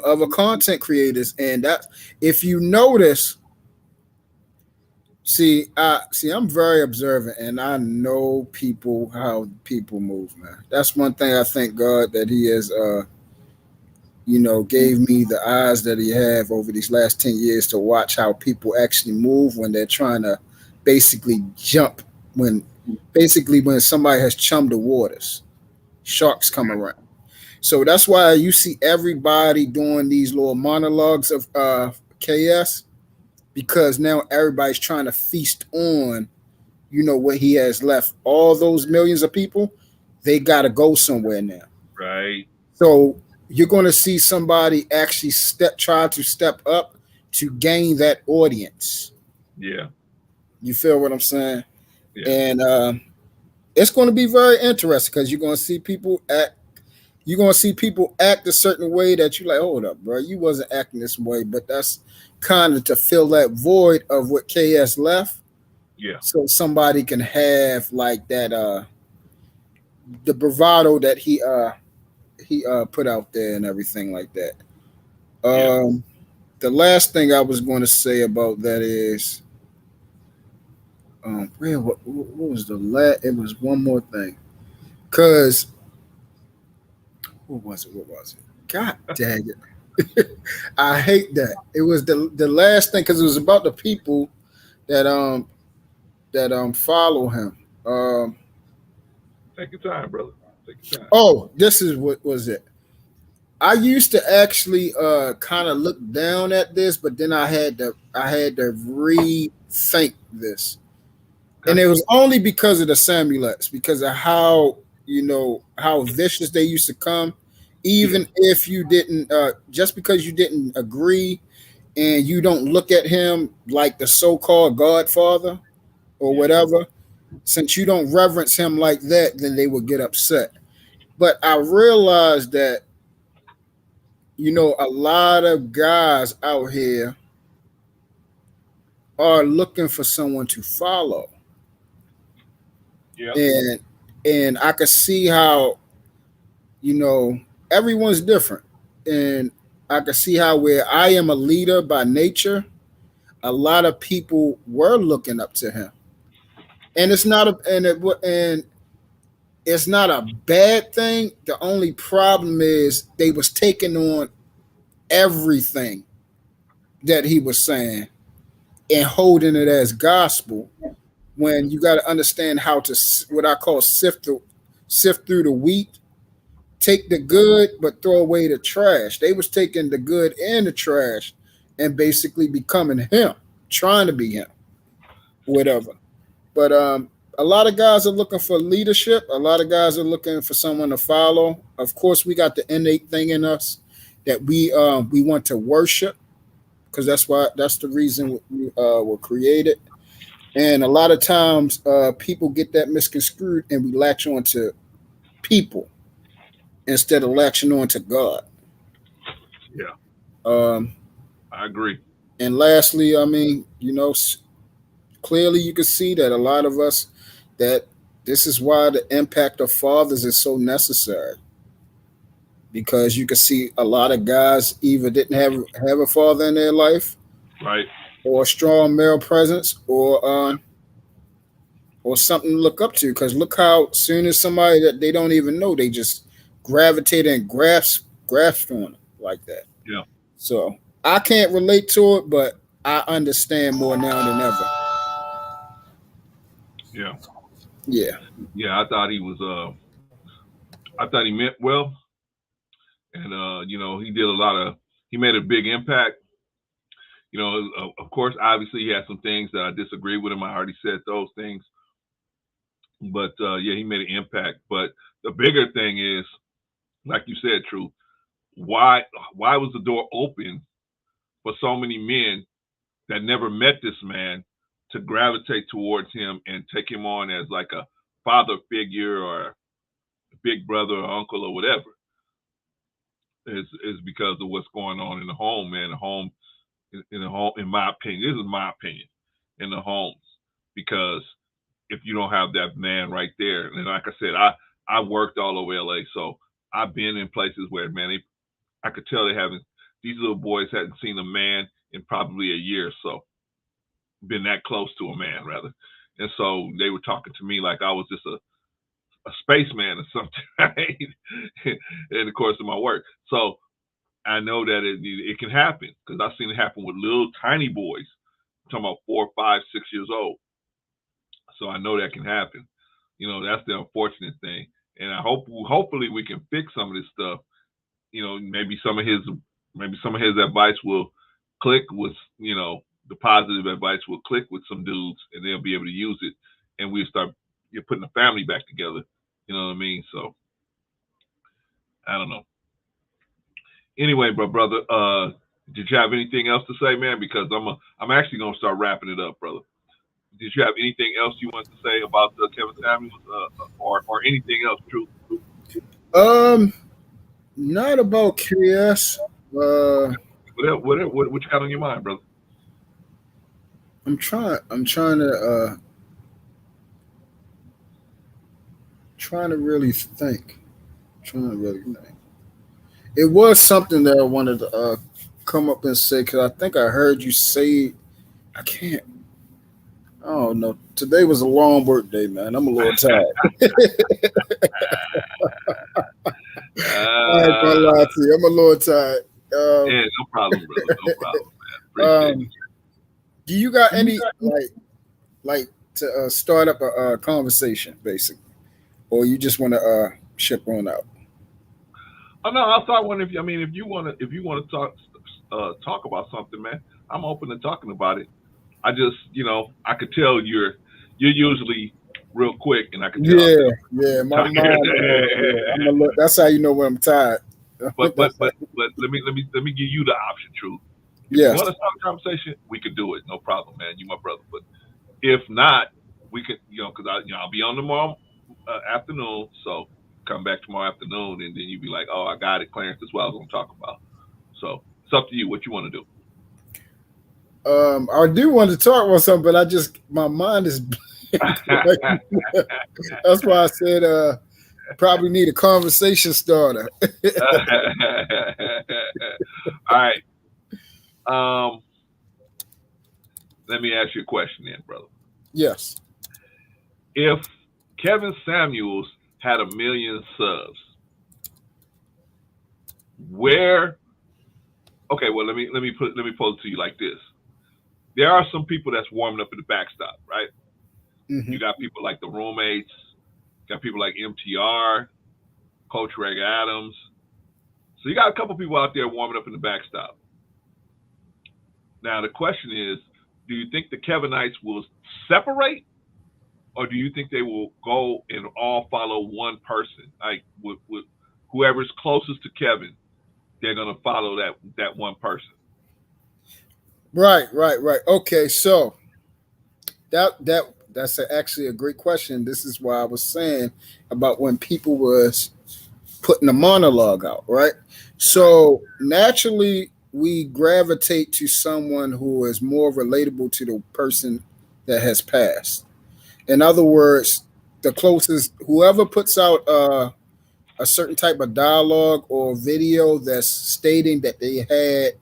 other content creators, and that if you notice, I'm very observant, and I know people how people move, man. That's one thing I thank God that He has, gave me the eyes that He have over these last 10 years to watch how people actually move when they're trying to basically jump when when somebody has chummed the waters, sharks come around. So that's why you see everybody doing these little monologues of KS because now everybody's trying to feast on, what he has left. All those millions of people, they got to go somewhere now.
Right.
So you're going to see somebody actually try to step up to gain that audience.
Yeah.
You feel what I'm saying?
Yeah.
And it's going to be very interesting because you're going to see people act. You're gonna see people act a certain way that you like, hold up, bro, you wasn't acting this way, but that's kind of to fill that void of what KS left,
Yeah.
so somebody can have like that the bravado that he put out there and everything like that.
Yeah.
The last thing I was going to say about that is, what was the last? It was one more thing, cause what was it? What was it? God dang it! I hate that. It was the last thing because it was about the people that follow him.
Take your time, brother. Take your time.
Oh, this is what was it. I used to actually kind of look down at this, but then I had to rethink this, and
Okay.
it was only because of the Samuelettes, because of how vicious they used to come.
Yeah.
Even if you didn't, just because you didn't agree and you don't look at him like the so-called Godfather or
Yeah.
whatever, since you don't reverence him like that, then they would get upset. But I realized that a lot of guys out here are looking for someone to follow,
Yeah.
and I could see how you know everyone's different, and I could see how where I am a leader by nature, a lot of people were looking up to him, and it's not a bad thing. The only problem is they was taking on everything that he was saying and holding it as gospel. When you got to understand how to what I call sift through the wheat take the good but throw away the trash. They was taking the good and the trash and basically becoming him, trying to be him, whatever. But a lot of guys are looking for leadership. A lot of guys are looking for someone to follow. Of course, we got the innate thing in us that we want to worship, because that's the reason we were created. And a lot of times, people get that misconstrued, and we latch on to people instead of latching on to God.
Yeah,
Um,
I agree.
and lastly, I mean, clearly you can see that a lot of us, that this is why the impact of fathers is so necessary, because you can see a lot of guys either didn't have a father in their life,
Right.
or a strong male presence, or something to look up to. Because look how soon as somebody that they don't even know, they just gravitate and grasp on it like that.
Yeah.
So I can't relate to it, but I understand more now than ever.
Yeah.
Yeah.
Yeah. I thought he was. I thought he meant well, and he did a lot of. He made a big impact. Of course, obviously, he had some things that I disagree with him. I already said those things, but yeah, he made an impact. But the bigger thing is, like you said, True. Why was the door open for so many men that never met this man to gravitate towards him and take him on as like a father figure or big brother or uncle or whatever? Is because of what's going on in the home, man. The home, in the home, in my opinion, this is my opinion, in the homes, because if you don't have that man right there, and like I said, I worked all over LA, so I've been in places where, man, I could tell these little boys hadn't seen a man in probably a year or so, been that close to a man rather, and so they were talking to me like I was just a spaceman or something, right? In the course of my work. So I know that it can happen, because I've seen it happen with little tiny boys. I'm talking about 4, 5, 6 years old. So I know that can happen. That's the unfortunate thing. And hopefully we can fix some of this stuff. Maybe some of his advice will click with, the positive advice will click with some dudes, and they'll be able to use it, and we'll start putting the family back together. You know what I mean? So I don't know. Anyway, brother, did you have anything else to say, man? Because I'm actually gonna start wrapping it up, brother. Did you have anything else you want to say about Kevin Samuels, or anything else, True?
Not about QS.
What you got on your mind, brother?
I'm trying to really think. It was something that I wanted to come up and say, because I think I heard you say. I can't. I don't know. Today was a long work day, man. I'm a little tired. I ain't gonna lie to you. I'm a little tired.
Yeah, no problem, brother. No problem, man. Appreciate it.
Do you got any like to start up a conversation, basically, or you just want to ship on out?
Oh no, I thought if you want to talk about something, man, I'm open to talking about it. I just, I could tell you're usually real quick, and I could tell.
Yeah, my mind. That's how you know when I'm tired.
But let me give you the option, True. If
Yes.
you want to start a conversation, we could do it, no problem, man. You my brother. But if not, we could, because I'll be on tomorrow afternoon. So come back tomorrow afternoon, and then you'd be like, oh, I got it, Clarence. That's what I was going to talk about. So it's up to you what you want to do.
I do want to talk about something, but my mind is blank. That's why I said probably need a conversation starter.
All right. Let me ask you a question then, brother.
Yes.
If Kevin Samuels had 1 million subs, where? Okay, well let me pose it to you like this. There are some people that's warming up at the backstop, right?
Mm-hmm.
You got people like the roommates, got people like MTR, Coach Reg Adams. So you got a couple people out there warming up in the backstop. Now the question is, do you think the Kevinites will separate, or do you think they will go and all follow one person? Like with whoever's closest to Kevin, they're gonna follow that one person.
Right. Okay, so that's actually a great question. This is why I was saying about when people was putting a monologue out, right? So naturally we gravitate to someone who is more relatable to the person that has passed. In other words, the closest, whoever puts out a certain type of dialogue or video that's stating that they had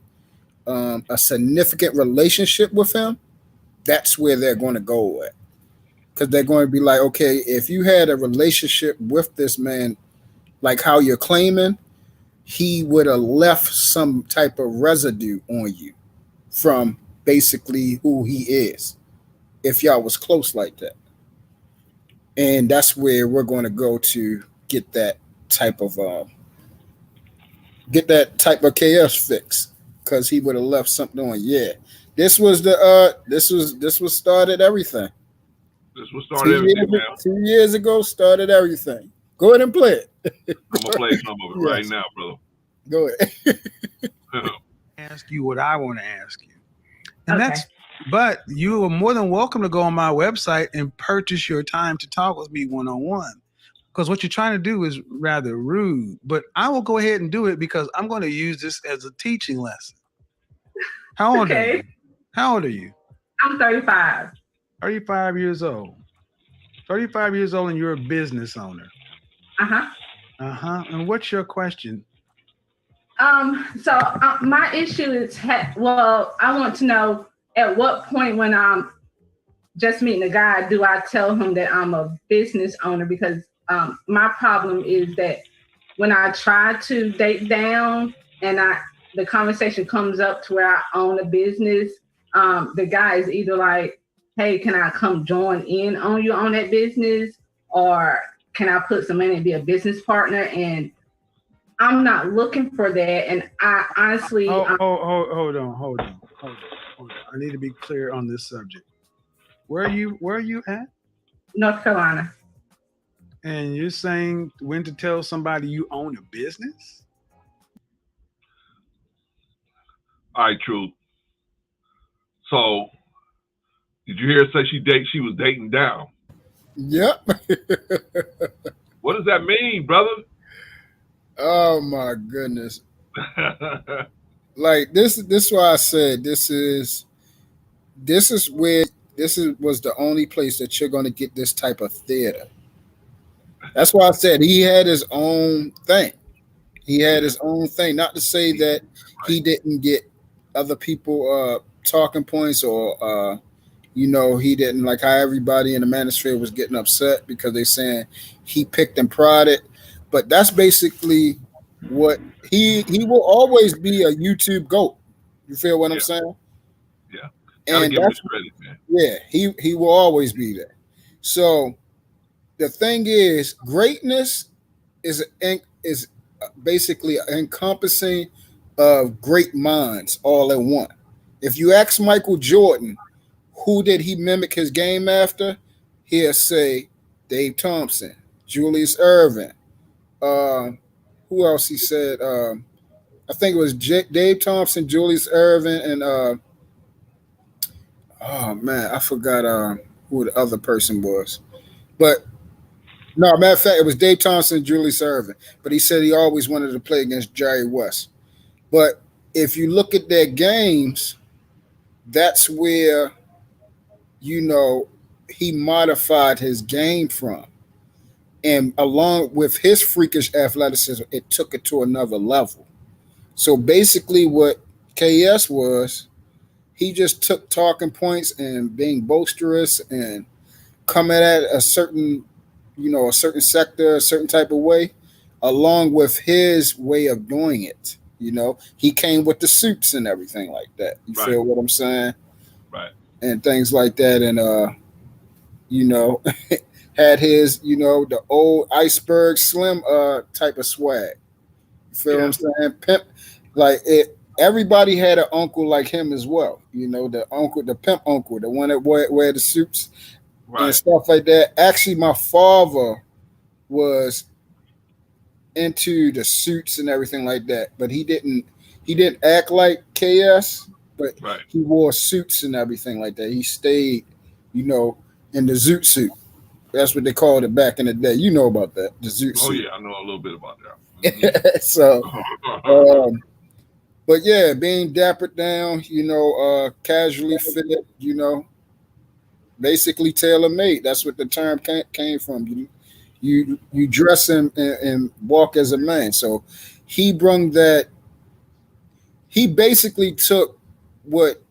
a significant relationship with him, that's where they're going to go at. Because they're going to be like, okay, if you had a relationship with this man, like how you're claiming, he would have left some type of residue on you from basically who he is, if y'all was close like that. And that's where we're going to go to get that type of KS fix, because he would have left something on. Yeah, this was started everything.
This was started everything, man.
2 years ago started everything. Go ahead and play it.
I'm gonna play some of it right now, brother.
Go ahead.
Ask you what I want to ask you, and but you are more than welcome to go on my website and purchase your time to talk with me one-on-one. Because what you're trying to do is rather rude, but I will go ahead and do it because I'm going to use this as a teaching lesson. How old are you? How old are you?
I'm 35.
35 years old. 35 years old, and you're a business owner. And what's your question?
So my issue is, I want to know at what point when I'm just meeting a guy, do I tell him that I'm a business owner? Because my problem is that when I try to date down and the conversation comes up to where I own a business, the guy is either like, hey, can I come join in on you on that business? Or can I put some money and be a business partner? And I'm not looking for that. And I honestly...
Hold on. I need to be clear on this subject. Where are you at?
North Carolina.
And you're saying when to tell somebody you own a business?
All right, Truth. So, did you hear her say she was dating down?
Yep.
What does that mean, brother?
Oh my goodness. Like this is why I said this was the only place that you're going to get this type of theater. That's why I said he had his own thing. Not to say that he didn't get other people talking points, or he didn't, like how everybody in the manosphere was getting upset because they saying he picked and prodded. But that's basically what he will always be a YouTube GOAT. You feel what I'm saying?
Yeah.
And
give him his credit, man.
Yeah, he will always be there. So the thing is, greatness is basically encompassing of great minds all in one. If you ask Michael Jordan, who did he mimic his game after? He'll say Dave Thompson, Julius Erving. Who else he said? I think it was Dave Thompson, Julius Erving, and oh man, I forgot who the other person was. But no, matter of fact, it was Dave Thompson, Julius Erving. But he said he always wanted to play against Jerry West. But if you look at their games, that's where he modified his game from. And along with his freakish athleticism, it took it to another level. So basically what KS was, he just took talking points and being boisterous and coming at a certain sector, a certain type of way, along with his way of doing it. He came with the suits and everything like that. You feel what I'm saying?
Right.
And things like that. And, had his, the old iceberg slim type of swag. You feel what I'm saying? Pimp, like it. Everybody had an uncle like him as well. The uncle, the pimp uncle, the one that wear the suits and stuff like that. Actually, my father was into the suits and everything like that, but he didn't act like KS, but he wore suits and everything like that. He stayed, in the zoot suit. That's what they called it back in the day. You know about that, the zoot suit.
Oh yeah, I know a little bit about that.
So, but yeah, being dappered down, casually fit, basically tailor made. That's what the term came from. You dress and walk as a man. So he brung that. He basically took what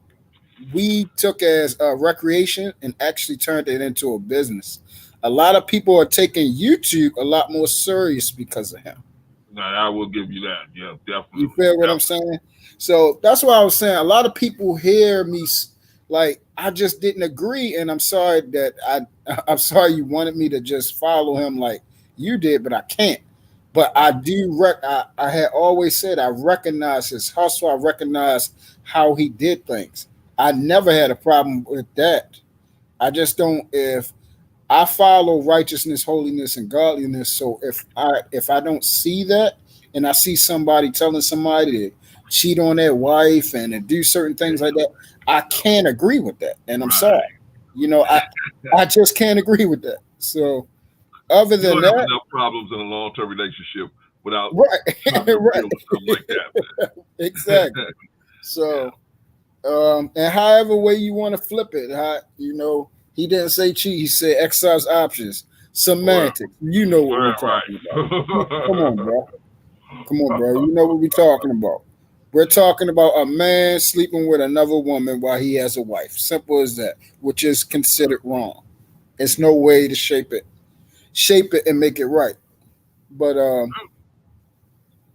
we took as a recreation and actually turned it into a business. A lot of people are taking YouTube a lot more serious because of him.
No, I will give you that. Yeah, definitely.
You feel what I'm saying? So that's why I was saying a lot of people hear me like I just didn't agree, and I'm sorry that I'm sorry you wanted me to just follow him like you did, but I can't. But I do. I had always said I recognize his hustle. I recognize how he did things. I never had a problem with that. I just don't. If I follow righteousness, holiness, and godliness, so if I don't see that, and I see somebody telling somebody to cheat on their wife and to do certain things like that, I can't agree with that. And I'm sorry. I just can't agree with that. So other than that,
enough problems in a long-term relationship without
right.
something like that.
Exactly. So and however way you want to flip it, he didn't say cheat, he said exercise options. Semantics. You know what we're talking about. Come on, bro. You know what we're talking about. We're talking about a man sleeping with another woman while he has a wife. Simple as that, which is considered wrong. There's no way to shape it and make it right. But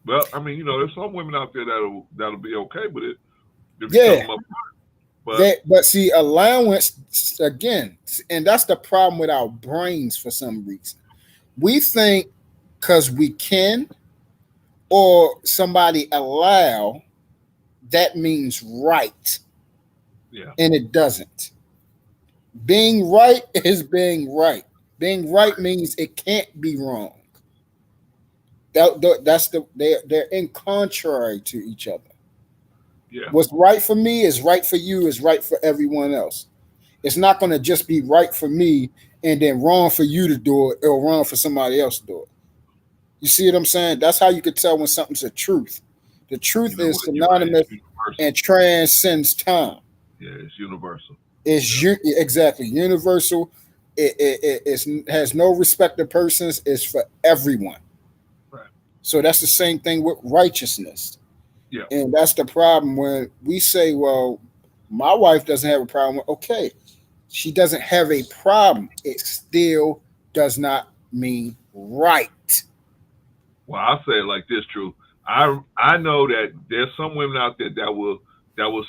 well, I mean, there's some women out there that'll be okay with it.
Yeah. But see, allowance again, and that's the problem with our brains for some reason. We think because we can or somebody allow, that means right.
Yeah.
And it doesn't. Being right is being right. Being right means it can't be wrong. They're in contrary to each other.
Yeah.
What's right for me is right for you, is right for everyone else. It's not going to just be right for me and then wrong for you to do it or wrong for somebody else to do it. You see what I'm saying? That's how you can tell when something's a truth. The truth is synonymous and transcends time.
Yeah, it's universal.
It's exactly universal. It has no respect to persons. It's for everyone.
Right.
So that's the same thing with righteousness.
Yeah.
And that's the problem when we say, well, my wife doesn't have a problem. Okay, she doesn't have a problem. It still does not mean right.
Well, I'll say it like this, True. I know that there's some women out there that will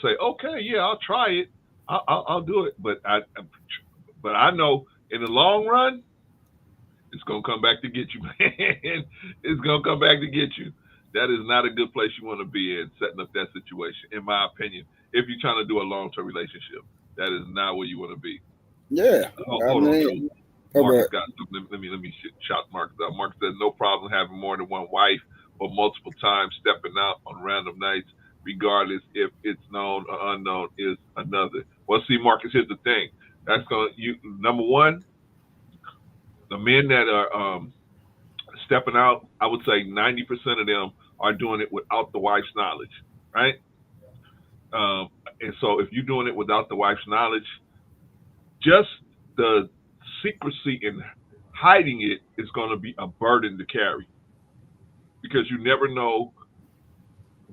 say, okay, yeah, I'll try it. I'll do it. But I know in the long run, it's gonna come back to get you, man. It's gonna come back to get you. That is not a good place you want to be in, setting up that situation, in my opinion. If you're trying to do a long-term relationship, that is not where you want to be.
Yeah.
Hold on, Marcus got something. Let me shout Marcus out. Marcus says no problem having more than one wife or multiple times stepping out on random nights, regardless if it's known or unknown, is another. Well, see, Marcus, here's the thing. That's number one, the men that are stepping out, I would say 90% of them are doing it without the wife's knowledge, right? And so if you're doing it without the wife's knowledge, just the secrecy in hiding it is going to be a burden to carry, because you never know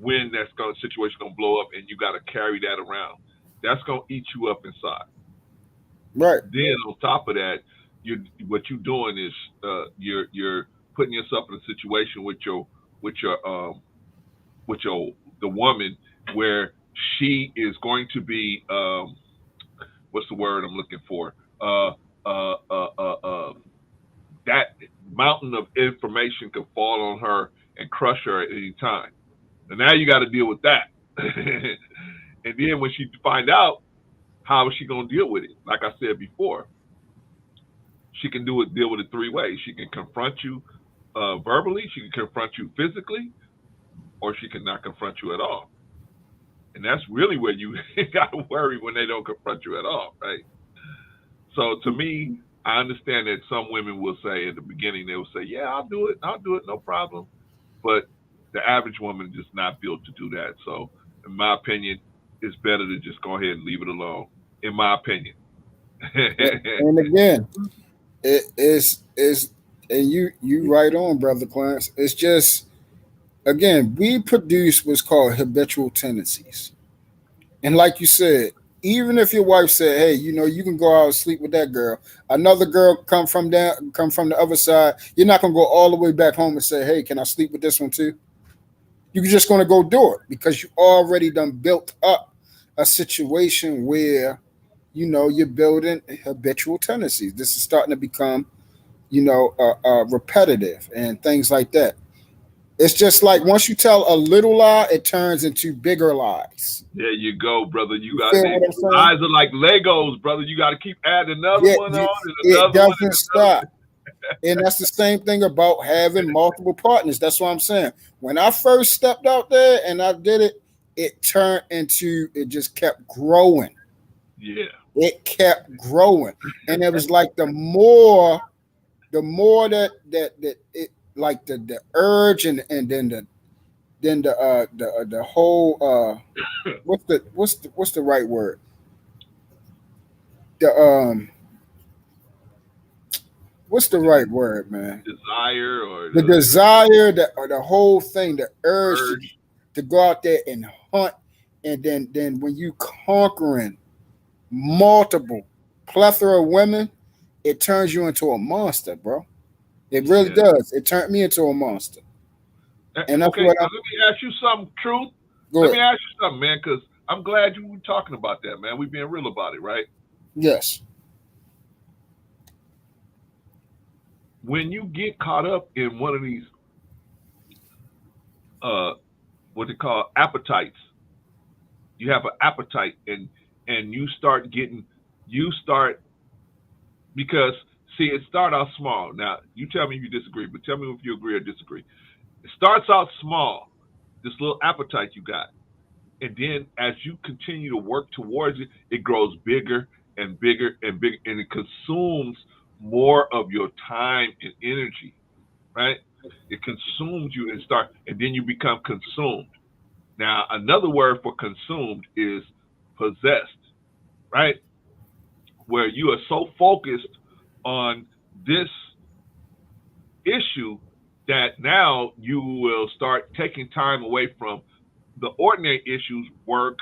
when that situation going to blow up, and you got to carry that around. That's going to eat you up inside.
Right.
Then on top of that, what you're doing is you're putting yourself in a situation with the woman where she is going to be what's the word I'm looking for? that mountain of information could fall on her and crush her at any time. And now you got to deal with that. And then when she find out, how is she going to deal with it? Like I said before, she can deal with it three ways. She can confront you verbally, she can confront you physically, or she can not confront you at all. And that's really where you got to worry when they don't confront you at all, right? So to me, I understand that some women will say at the beginning, they will say, yeah, I'll do it, no problem. But the average woman is just not built to do that. So in my opinion, it's better to just go ahead and leave it alone, in my opinion.
And again, it is and you right on, brother Clarence. It's just, again, we produce what's called habitual tendencies. And like you said, even if your wife said, hey, you can go out and sleep with that girl, another girl come from the other side, you're not going to go all the way back home and say, hey, can I sleep with this one too? You're just going to go do it because you already done built up a situation where, you're building habitual tendencies. This is starting to become, repetitive and things like that. It's just like once you tell a little lie, it turns into bigger lies.
There you go, brother. You got
lies
are like Legos, brother. You got to keep adding another one on and
it
another one.
Doesn't stop. And that's the same thing about having multiple partners. That's what I'm saying. When I first stepped out there and I did it, it just kept growing.
Yeah.
It kept growing. And it was like the more that it, like the urge and then the whole what's the right word? What's the right word, man?
Desire or
the desire, the whole thing, the urge. To go out there and hunt, and then when you conquering multiple plethora of women, it turns you into a monster, bro. It really does. It turned me into a monster. And that's
okay,
what
let me ask you something, Truth. Let me ask you something, man, because I'm glad you were talking about that, man. We're being real about it, right?
Yes.
When you get caught up in one of these, what they call appetites, you have an appetite, and you start because see, it start out small. Now, you tell me if you disagree, but tell me if you agree or disagree. It starts out small, this little appetite you got. And then as you continue to work towards it, it grows bigger and bigger and bigger, and it consumes more of your time and energy, right? It consumes you and then you become consumed. Now, another word for consumed is possessed, right? Where you are so focused on this issue that now you will start taking time away from the ordinary issues, work,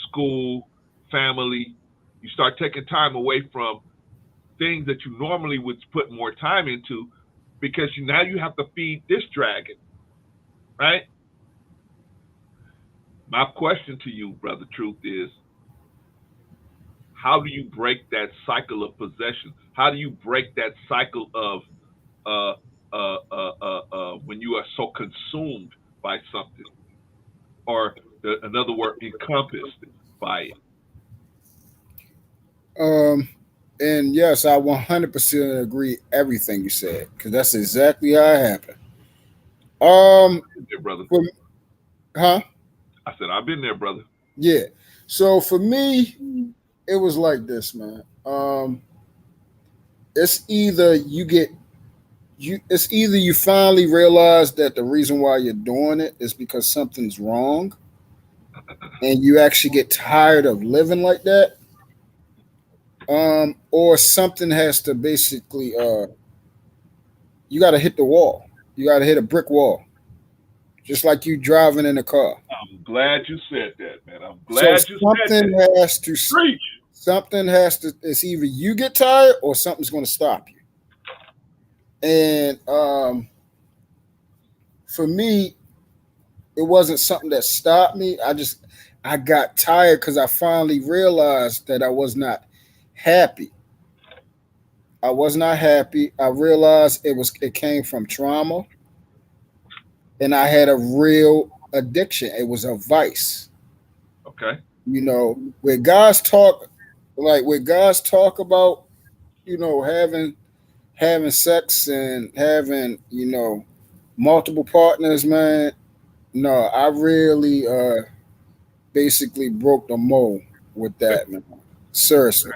school, family. You start taking time away from things that you normally would put more time into because now you have to feed this dragon, right? My question to you, Brother Truth, is how do you break that cycle of possession? How do you break that cycle of when you are so consumed by something, or another word, encompassed by it?
And yes, I 100% agree everything you said because that's exactly how it happened.
Yeah, brother.
Huh?
I said I've been there, brother.
Yeah. So for me, it was like this, man. It's either you finally realize that the reason why you're doing it is because something's wrong, and you actually get tired of living like that. Or something has to basically you got to hit the wall. You got to hit a brick wall, just like you driving in a car.
I'm glad you said that, man. I'm glad you said
that. Has to
preach.
Something has to. It's either you get tired or something's going to stop you. And for me, it wasn't something that stopped me. I got tired because I finally realized that I was not happy. I was not happy. I realized it came from trauma, and I had a real addiction. It was a vice.
Okay.
You know, where God's talk, like where God's talk about, having sex and having, multiple partners, man. No, I really basically broke the mold with that, man. Seriously.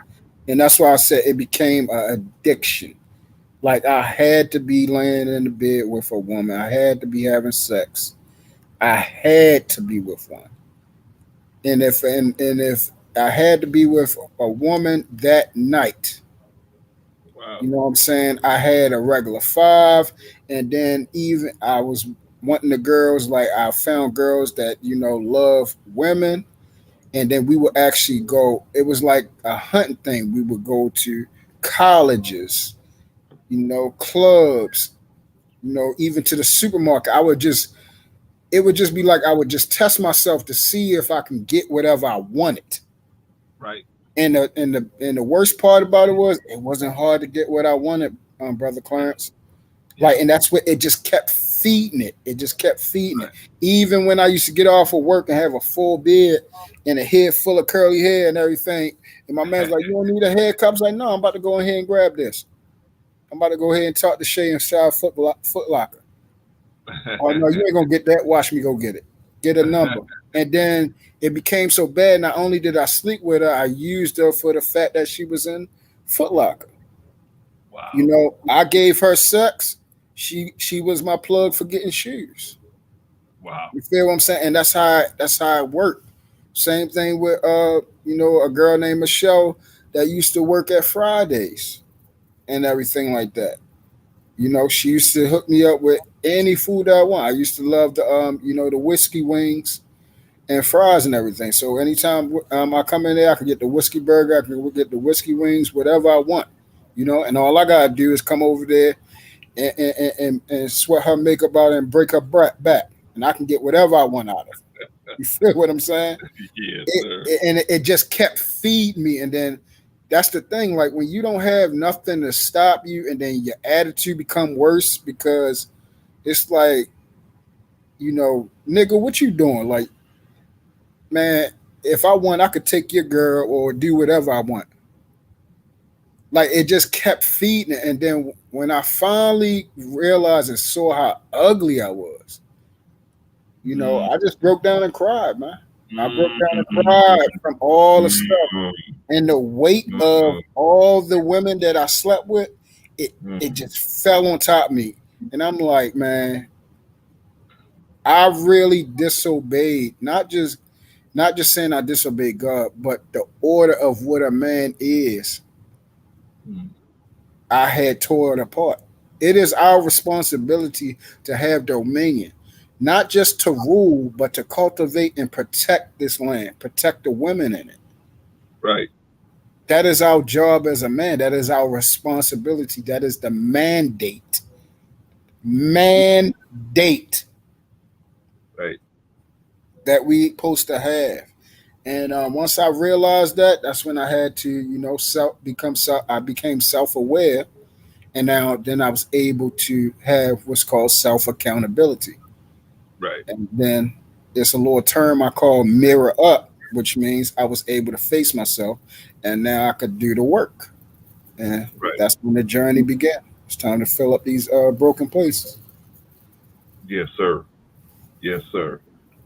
And that's why I said it became an addiction. Like I had to be laying in the bed with a woman. I had to be having sex. I had to be with one. And if I had to be with a woman that night,
Wow.
you know what I'm saying? I had a regular five, and then even I was wanting the girls, like I found girls that, love women, and then we would actually go, it was like a hunting thing. We would go to colleges, clubs, even to the supermarket. It would just be like I would just test myself to see if I can get whatever I wanted.
Right.
And the worst part about it was it wasn't hard to get what I wanted, brother Clarence.
Yeah.
Like, and that's what it just kept feeding it. It just kept feeding it.
Right.
Even when I used to get off of work and have a full beard and a head full of curly hair and everything, and my man's like, "You don't need a haircut." I was like, "No, I'm about to go ahead and grab this. I'm about to go ahead and talk to Shay and Shah Foot Locker." Oh no, you ain't gonna get that. Watch me go get it. Get a number. And then it became so bad. Not only did I sleep with her, I used her for the fact that she was in Foot Locker.
Wow.
I gave her sex. She was my plug for getting shoes.
Wow.
You feel what I'm saying? And that's how it worked. Same thing with a girl named Michelle that used to work at Fridays and everything like that. She used to hook me up with any food that I want. I used to love the whiskey wings and fries and everything. So anytime I come in there, I can get the whiskey burger, I can get the whiskey wings, whatever I want. And all I gotta do is come over there and sweat her makeup out and break her back, and I can get whatever I want out of her. You feel what I'm saying?
Yes, sir.
And it just kept feeding me, and then that's the thing. Like when you don't have nothing to stop you, and then your attitude become worse because it's like, nigga, what you doing? Like, man, if I want, I could take your girl or do whatever I want. Like it just kept feeding it. And then when I finally realized and saw how ugly I was, I just broke down and cried, man. I broke down and cried from all the stuff and the weight of all the women that I slept with. It just fell on top of me, and I'm like, man, I really disobeyed. Not just saying I disobeyed God, but the order of what a man is. I had tore it apart. It is our responsibility to have dominion, not just to rule, but to cultivate and protect this land, protect the women in it.
Right.
That is our job as a man. That is our responsibility. That is the mandate. Mandate
Right.
that we supposed to have. And once I realized that, that's when I had to, I became self aware, and then I was able to have what's called self accountability.
Right.
And then there's a little term I call mirror up, which means I was able to face myself, and now I could do the work. And
Right.
that's when the journey began. It's time to fill up these broken places.
Yes, sir. Yes, sir.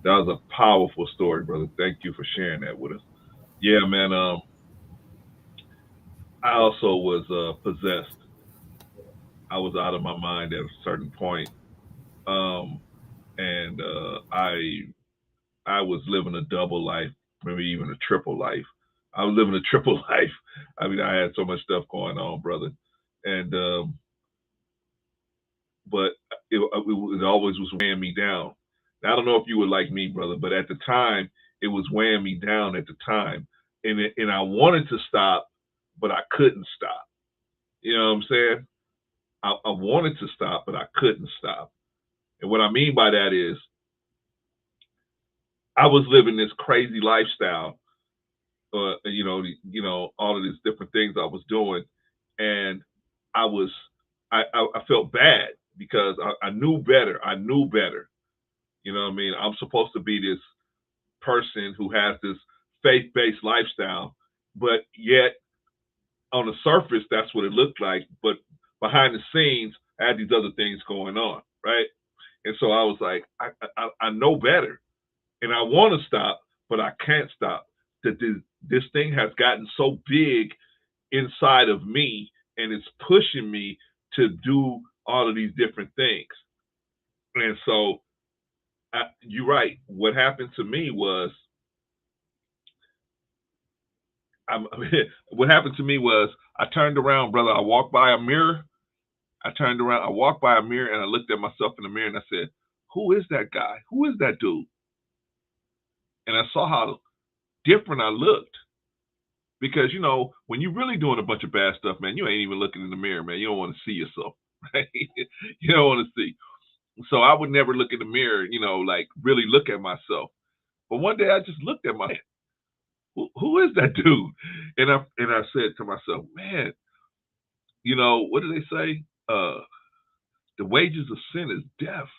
That was a powerful story, brother. Thank you for sharing that with us. Yeah, man. I also was possessed. I was out of my mind at a certain point, um, and I was living a double life, maybe even a triple life. I was living a triple life. I mean, I had so much stuff going on, brother, and but it always was weighing me down. Now, I don't know if you were like me, brother, but at the time, it was weighing me down at the time, and I wanted to stop, but I couldn't stop. You know what I'm saying? I wanted to stop, but I couldn't stop. And what I mean by that is, I was living this crazy lifestyle, all of these different things I was doing, and I felt bad because I knew better. I knew better. You know what I mean? I'm supposed to be this person who has this faith-based lifestyle, but yet on the surface, that's what it looked like. But behind the scenes, I had these other things going on, right? And so I was like, I know better, and I want to stop, but I can't stop. That this thing has gotten so big inside of me, and it's pushing me to do all of these different things. And so, you're right. What happened to me was, what happened to me was, I turned around, brother. I walked by a mirror. I turned around. I walked by a mirror, and I looked at myself in the mirror, and I said, "Who is that guy? Who is that dude?" And I saw how different I looked. Because, you know, when you're really doing a bunch of bad stuff, man, you ain't even looking in the mirror, man. You don't want to see yourself, right? You don't want to see. So I would never look in the mirror, you know, like really look at myself. But one day I just looked at myself. Who is that dude? And I said to myself, man, you know, what do they say? The wages of sin is death.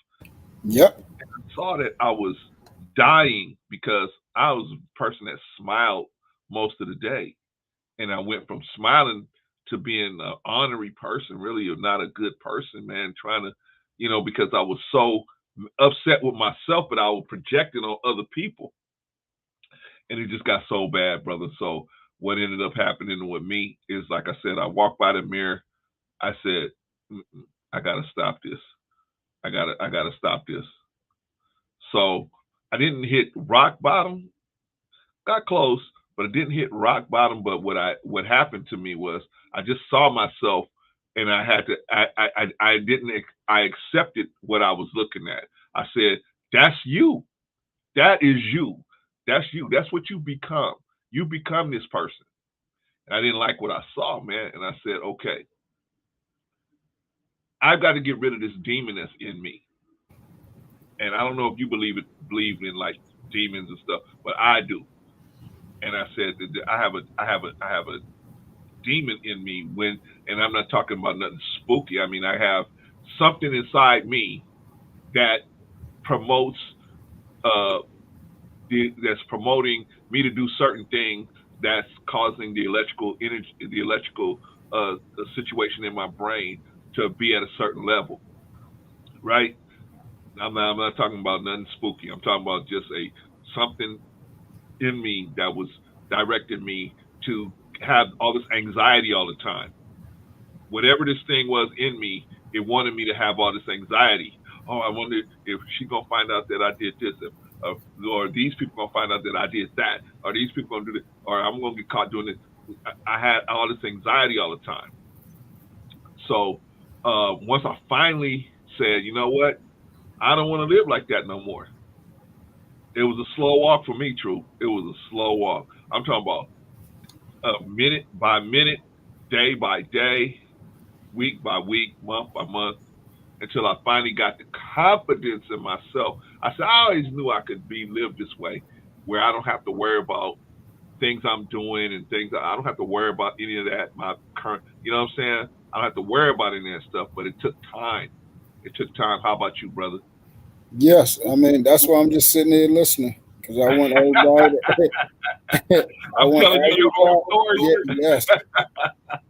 Yep.
And I saw that I was dying because I was a person that smiled most of the day. And I went from smiling to being an ornery person, really not a good person, man, trying to, you know, because I was so upset with myself, but I was projecting on other people. And it just got so bad, brother. So what ended up happening with me is, like I said, I walked by the mirror. I said, I got to stop this. I got to stop this. So I didn't hit rock bottom. Got close, but it didn't hit rock bottom. But what happened to me was I just saw myself, and I had to. I accepted what I was looking at. I said, "That's you. That is you. That's you. That's what you become. You become this person." And I didn't like what I saw, man. And I said, "Okay, I've got to get rid of this demon that's in me." And I don't know if you believe in like demons and stuff, but I do. And I said that I have a demon in me and I'm not talking about nothing spooky. I mean, I have something inside me that promotes, that's promoting me to do certain things that's causing the electrical energy, the electrical situation in my brain to be at a certain level, right? I'm not talking about nothing spooky. I'm talking about just something in me that was directing me to have all this anxiety all the time. Whatever this thing was in me, it wanted me to have all this anxiety. Oh, I wonder if she's gonna find out that I did this, or these people gonna find out that I did that, or these people gonna do this, or I'm gonna get caught doing this. I had all this anxiety all the time. So once I finally said, you know what, I don't want to live like that no more. It was a slow walk for me, True. It was a slow walk. I'm talking about minute by minute, day by day, week by week, month by month, until I finally got the confidence in myself. I said, I always knew I could live this way, where I don't have to worry about things I'm doing and things. I don't have to worry about any of that. My current, you know what I'm saying? I don't have to worry about any of that stuff, but it took time. It took time. How about you, brother?
Yes, I mean that's why I'm just sitting there listening because I want everybody. I
I'm
want
telling you your whole
everybody.
story.
Yes,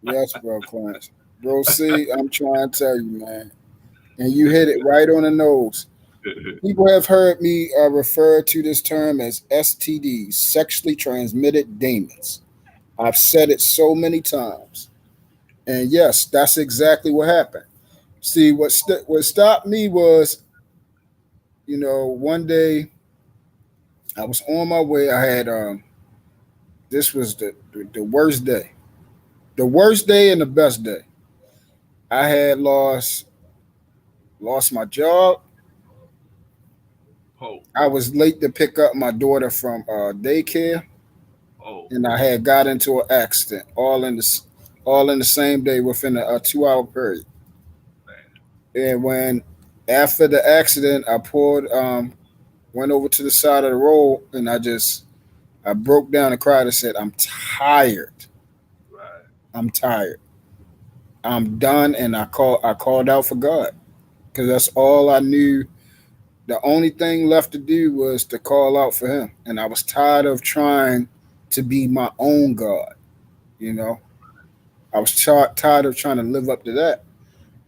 yes, bro, Clarence. Bro, see, I'm trying to tell you, man, and you hit it right on the nose. People have heard me refer to this term as STDs, sexually transmitted demons. I've said it so many times, and yes, that's exactly what happened. See, what stopped me was, one day I was on my way. I had this was the worst day, the worst day and the best day. I had lost my job.
Oh,
I was late to pick up my daughter from daycare,
oh,
and I had got into an accident all in the same day within a 2 hour period.
man.
And when after the accident, I went over to the side of the road, and I broke down and cried and said, "I'm tired.
Right.
I'm tired." I'm done, and I called out for God because that's all I knew. The only thing left to do was to call out for Him, and I was tired of trying to be my own God. You know, I was tired of trying to live up to that.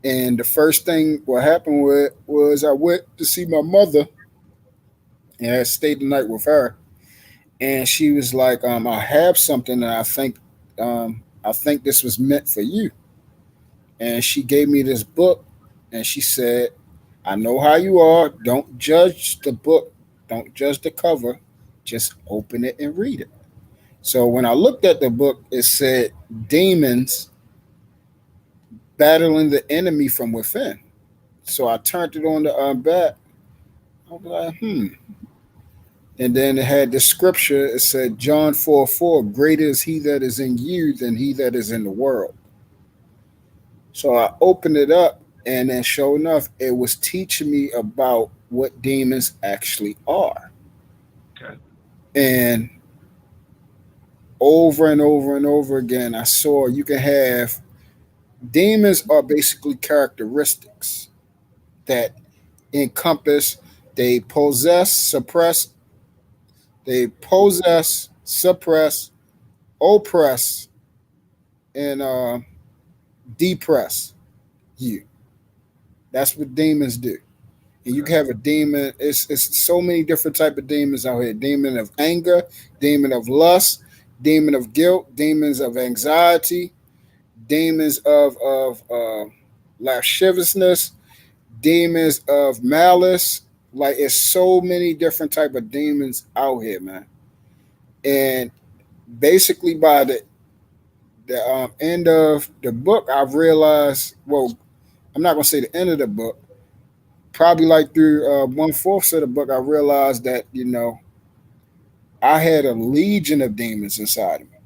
And the first thing what happened was I went to see my mother and I stayed the night with her. And she was like, I have something that I think this was meant for you. And she gave me this book and she said, I know how you are. Don't judge the book. Don't judge the cover. Just open it and read it. So when I looked at the book, it said demons battling the enemy from within. So I turned it on the back. I was like. And then it had the scripture. It said John 4:4, greater is he that is in you than he that is in the world. So I opened it up, and then sure enough, it was teaching me about what demons actually are.
Okay.
And over and over and over again, I saw you can have demons are basically characteristics that encompass, they possess, suppress, oppress, and depress you. That's what demons do. And you can have a demon. It's so many different type of demons out here. Demon of anger, demon of lust, demon of guilt, demons of anxiety, demons of lasciviousness, demons of malice. Like it's so many different type of demons out here, man. And basically, by the end of the book, I've realized. Well, I'm not gonna say the end of the book. Probably like through 1/4 of the book, I realized that I had a legion of demons inside of me,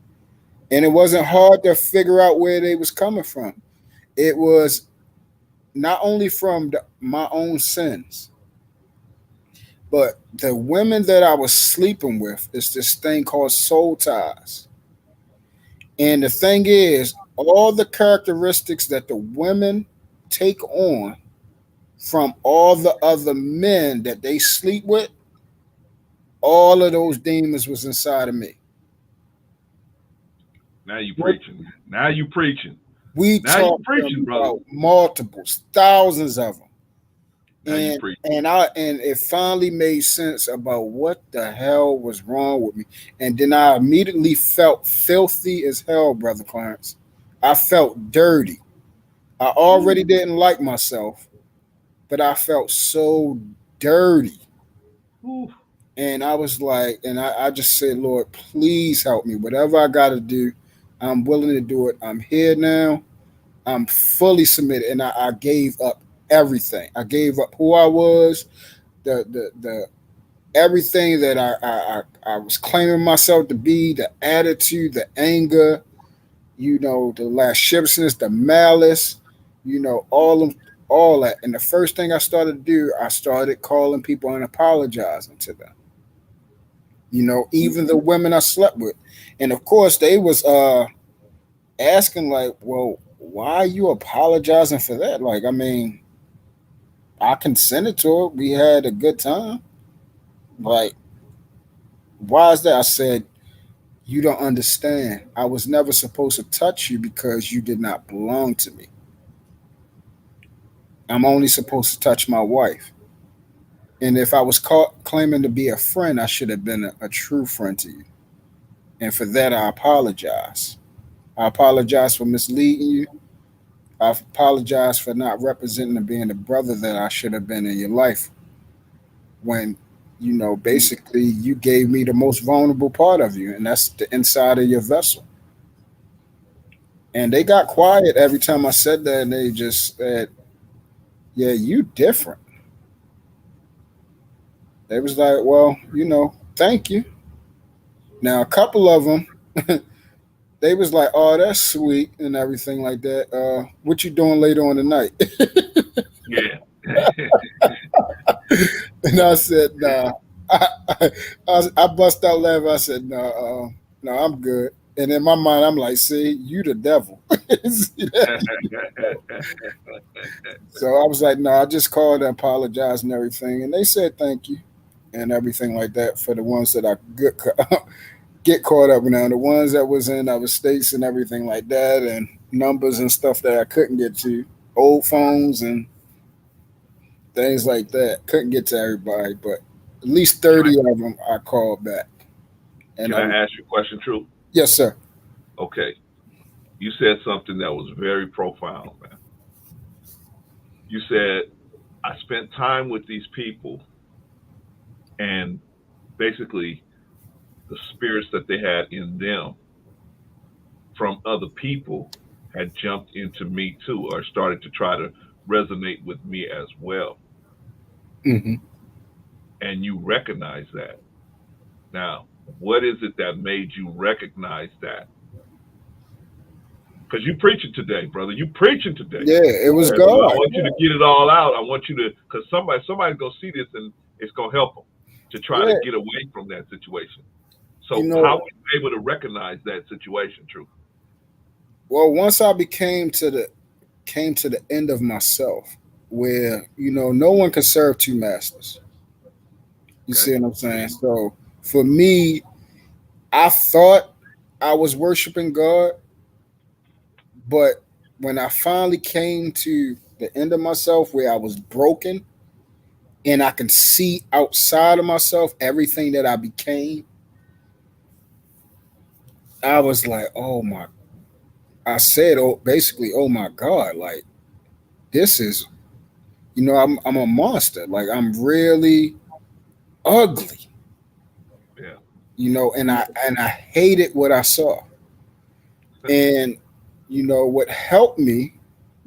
and it wasn't hard to figure out where they was coming from. It was not only from my own sins, but the women that I was sleeping with. Is this thing called soul ties, and the thing is, all the characteristics that the women take on from all the other men that they sleep with, all of those demons was inside of me.
Now you preaching. Now you preaching.
We
Now you
talked
preaching, brother.
about multiples, thousands of them.
Now you preaching.
And it finally made sense about what the hell was wrong with me. And then I immediately felt filthy as hell, Brother Clarence. I felt dirty. I already didn't like myself, but I felt so dirty.
Ooh.
And I was like, and I just said, Lord, please help me. Whatever I got to do, I'm willing to do it. I'm here now. I'm fully submitted. And I gave up everything. I gave up who I was, the everything that I was claiming myself to be, the attitude, the anger, the lasciviousness, the malice, all that. And the first thing I started to do, I started calling people and apologizing to them. Even the women I slept with. And of course they was asking like, well, why are you apologizing for that? Like, I mean, I consented to it. We had a good time. Like, why is that? I said, you don't understand. I was never supposed to touch you because you did not belong to me. I'm only supposed to touch my wife. And if I was claiming to be a friend, I should have been a true friend to you. And for that, I apologize. I apologize for misleading you. I apologize for not representing and being the brother that I should have been in your life. When, basically you gave me the most vulnerable part of you, and that's the inside of your vessel. And they got quiet every time I said that, and they just said, yeah, you different. They was like, well, thank you. Now, a couple of them, they was like, oh, that's sweet and everything like that. What you doing later on tonight?
Yeah.
And I said, nah. I bust out laughing. I said, no, I'm good. And in my mind, I'm like, see, you the devil. See that? So I was like, no, I just called and apologized and everything. And they said thank you and everything like that for the ones that I get caught up in. Now, the ones that was in other states and everything like that, and numbers and stuff that I couldn't get to, old phones and things like that. Couldn't get to everybody, but at least 30 of them I called back. And
Can I ask you a question, True?
yes, sir.
Okay. You said something that was very profound, man. You said, I spent time with these people, and basically the spirits that they had in them from other people had jumped into me too, or started to try to resonate with me as well.
Hmm.
And you recognize that. Now, what is it that made you recognize that? Because you preaching today, brother. You preaching today.
Yeah, it was
And so I
God.
want you to get it all out. I want you to, because somebody's gonna see this and it's gonna help them to try to
Yeah,
get away from that situation.
you
So how
know.
were you able to recognize that situation, True?
Well, once I came to the end of myself, where no one can serve two masters. You
Okay.
see what I'm saying? So for me, I thought I was worshiping God, but when I finally came to the end of myself, where I was broken and I can see outside of myself everything that I became, I was like, oh my, I said, oh, basically, oh my God, like this is, I'm a monster. Like I'm really ugly,
Yeah.
and I hated what I saw. And what helped me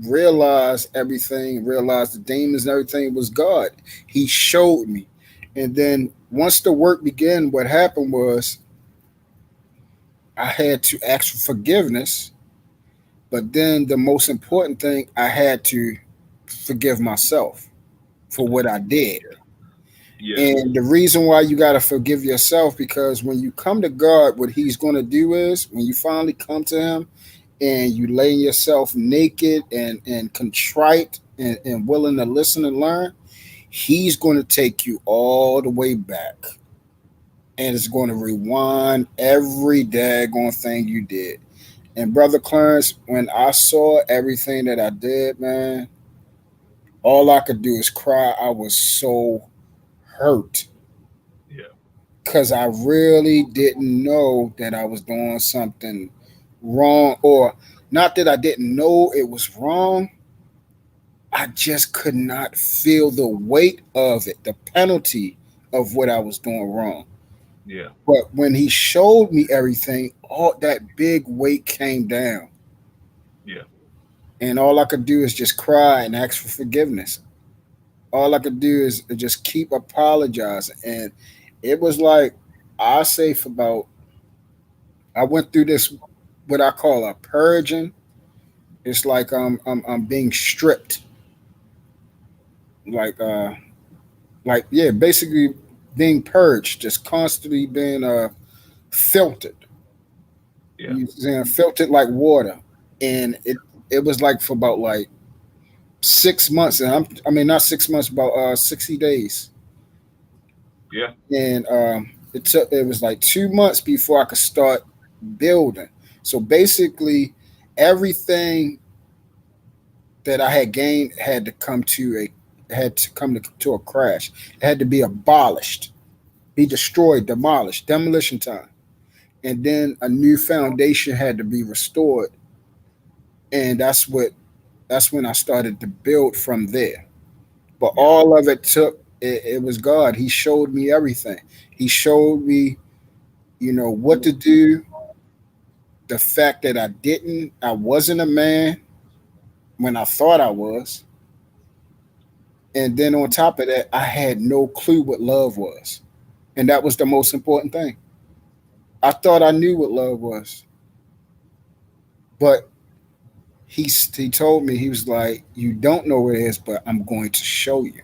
realize everything, realize the demons and everything was God. He showed me. And then once the work began, what happened was I had to ask for forgiveness. But then the most important thing, I had to forgive myself for what I did.
Yes.
And the reason why you got to forgive yourself, because when you come to God, what he's going to do is when you finally come to him and you lay yourself naked and contrite and willing to listen and learn, he's going to take you all the way back and it's going to rewind every daggone thing you did. And Brother Clarence, when I saw everything that I did, man, all I could do is cry. I was so hurt
Yeah.
because I really didn't know that I was doing something wrong, or not that I didn't know it was wrong. I just could not feel the weight of it, the penalty of what I was doing wrong.
Yeah.
But when he showed me everything, all that big weight came down.
Yeah.
And all I could do is just cry and ask for forgiveness. All I could do is just keep apologizing. And it was like, I say for about, I went through this, what I call a purging. It's like I'm being stripped. Like, yeah, basically being purged, just constantly being filtered.
Yeah.
You saying filtered like water, and it was like for about like 6 months, and I mean not 6 months, about 60 days,
Yeah.
and it was like 2 months before I could start building. So basically, everything that I had gained had to come to a crash. It had to be abolished, be destroyed, demolished, demolition time, and then a new foundation had to be restored, and that's when I started to build from there. But
Yeah.
all of it it was God. He showed me everything. He showed me, what to do. The fact that I wasn't a man when I thought I was. And then on top of that, I had no clue what love was. And that was the most important thing. I thought I knew what love was. But he told me, he was like, you don't know what it is, but I'm going to show you.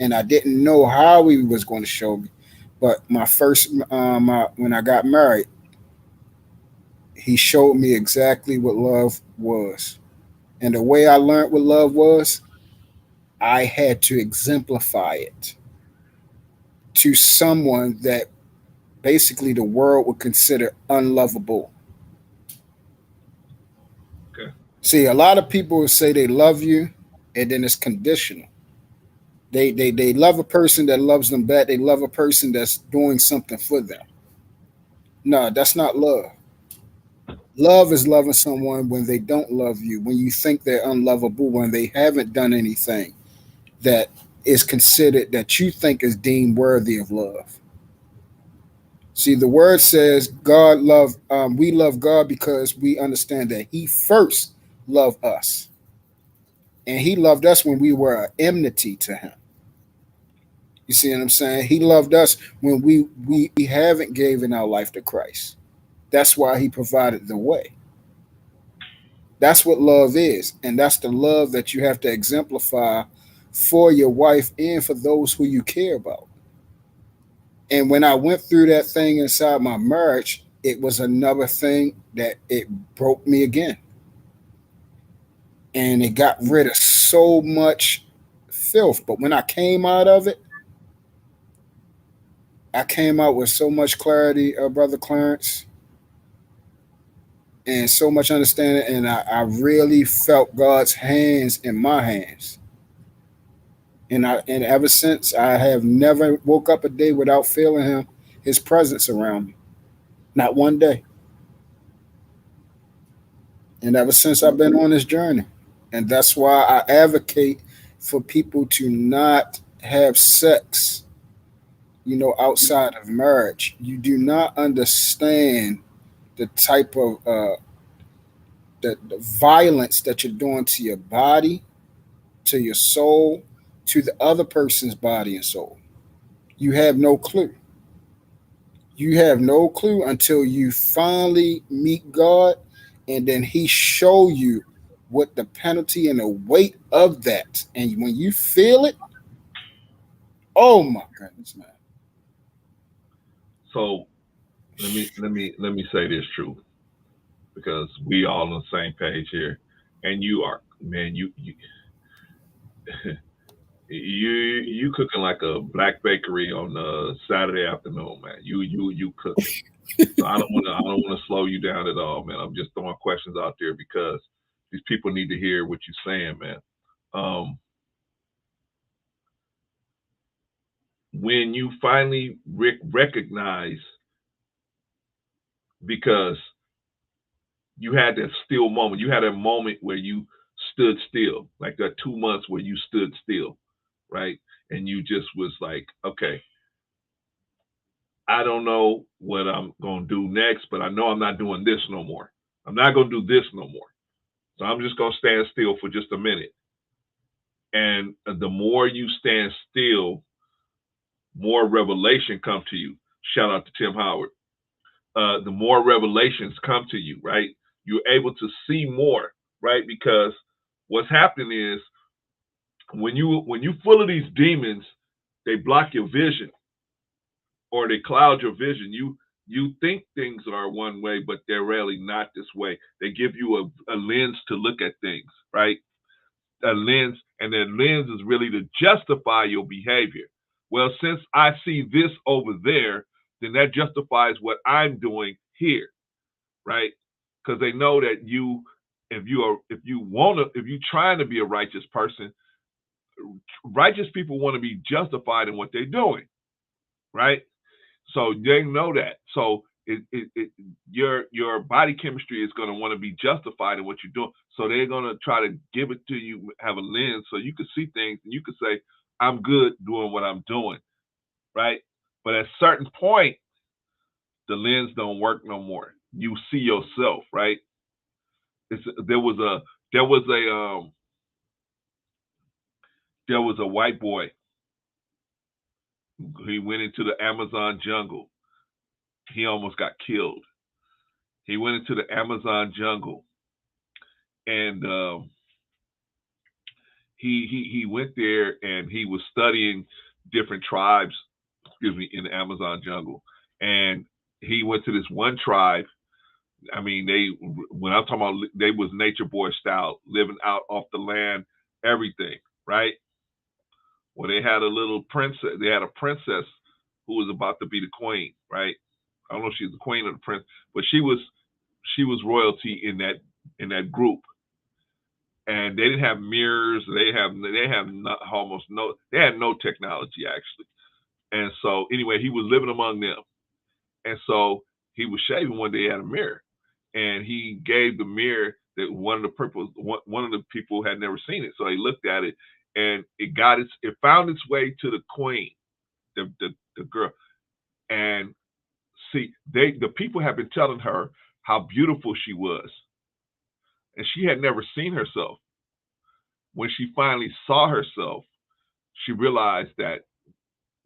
And I didn't know how he was going to show me. But my first, my when I got married, he showed me exactly what love was. And the way I learned what love was, I had to exemplify it to someone that basically the world would consider unlovable.
Okay.
See, a lot of people will say they love you, and then it's conditional. They love a person that loves them back. They love a person that's doing something for them. No, that's not love. Love is loving someone when they don't love you, when you think they're unlovable, when they haven't done anything that is considered that you think is deemed worthy of love. See, the word says God love. We love God because we understand that He first loved us, and He loved us when we were an enmity to Him. You see what I'm saying? He loved us when we haven't given our life to Christ. That's why He provided the way. That's what love is, and that's the love that you have to exemplify for your wife and for those who you care about. And when I went through that thing inside my marriage, it was another thing that it broke me again. And it got rid of so much filth. But when I came out of it, I came out with so much clarity, Brother Clarence, and so much understanding. And I really felt God's hands in my hands. And ever since, I have never woke up a day without feeling His presence around me. Not one day. And ever since I've been on this journey. And that's why I advocate for people to not have sex, outside of marriage. You do not understand the type of the violence that you're doing to your body, to your soul, to the other person's body and soul. You have no clue. You have no clue until you finally meet God, and then He show you what the penalty and the weight of that. And when you feel it, oh my goodness, man.
So let me say this truth, because we all on the same page here, and you are, man, you cooking like a black bakery on Saturday afternoon, man. You cooking. So I don't wanna slow you down at all, man. I'm just throwing questions out there because these people need to hear what you're saying, man. Um, when you finally recognize, because you had that still moment, you had a moment where you stood still, like that 2 months where you stood still, right? And you just was like, okay, I don't know what I'm going to do next, but I know I'm not doing this no more. I'm not going to do this no more. So I'm just going to stand still for just a minute. And the more you stand still, more revelation come to you. Shout out to Tim Howard. The more revelations come to you, right? You're able to see more, right? Because what's happening is when you full of these demons, they block your vision or they cloud your vision. You think things are one way, but they're really not this way. They give you a lens to look at things, right? A lens, and that lens is really to justify your behavior. Well, since I see this over there, then that justifies what I'm doing here, right? Because they know that if you're trying to be a righteous person, righteous people want to be justified in what they're doing, right? So they know that. So your body chemistry is going to want to be justified in what you're doing. So they're going to try to give it to you, have a lens so you can see things and you can say, I'm good doing what I'm doing, right? But at a certain point, the lens don't work no more. You see yourself, right? There was a white boy. He went into the Amazon jungle. He almost got killed. He went into the Amazon jungle, and he went there and he was studying different tribes, in the Amazon jungle. And he went to this one tribe I mean, when I'm talking about, they was nature boy style, living out off the land, everything, right? Well, they had a little princess. They had a princess who was about to be the queen, right? I don't know if she's the queen or the prince, but she was royalty in that group. And they didn't have mirrors. They had no technology actually. And so anyway, he was living among them. And so he was shaving one day at a mirror, and he gave the mirror that one of the people had never seen it. So he looked at it, and it found its way to the queen, the girl. And see, the people had been telling her how beautiful she was, and she had never seen herself. When she finally saw herself, she realized that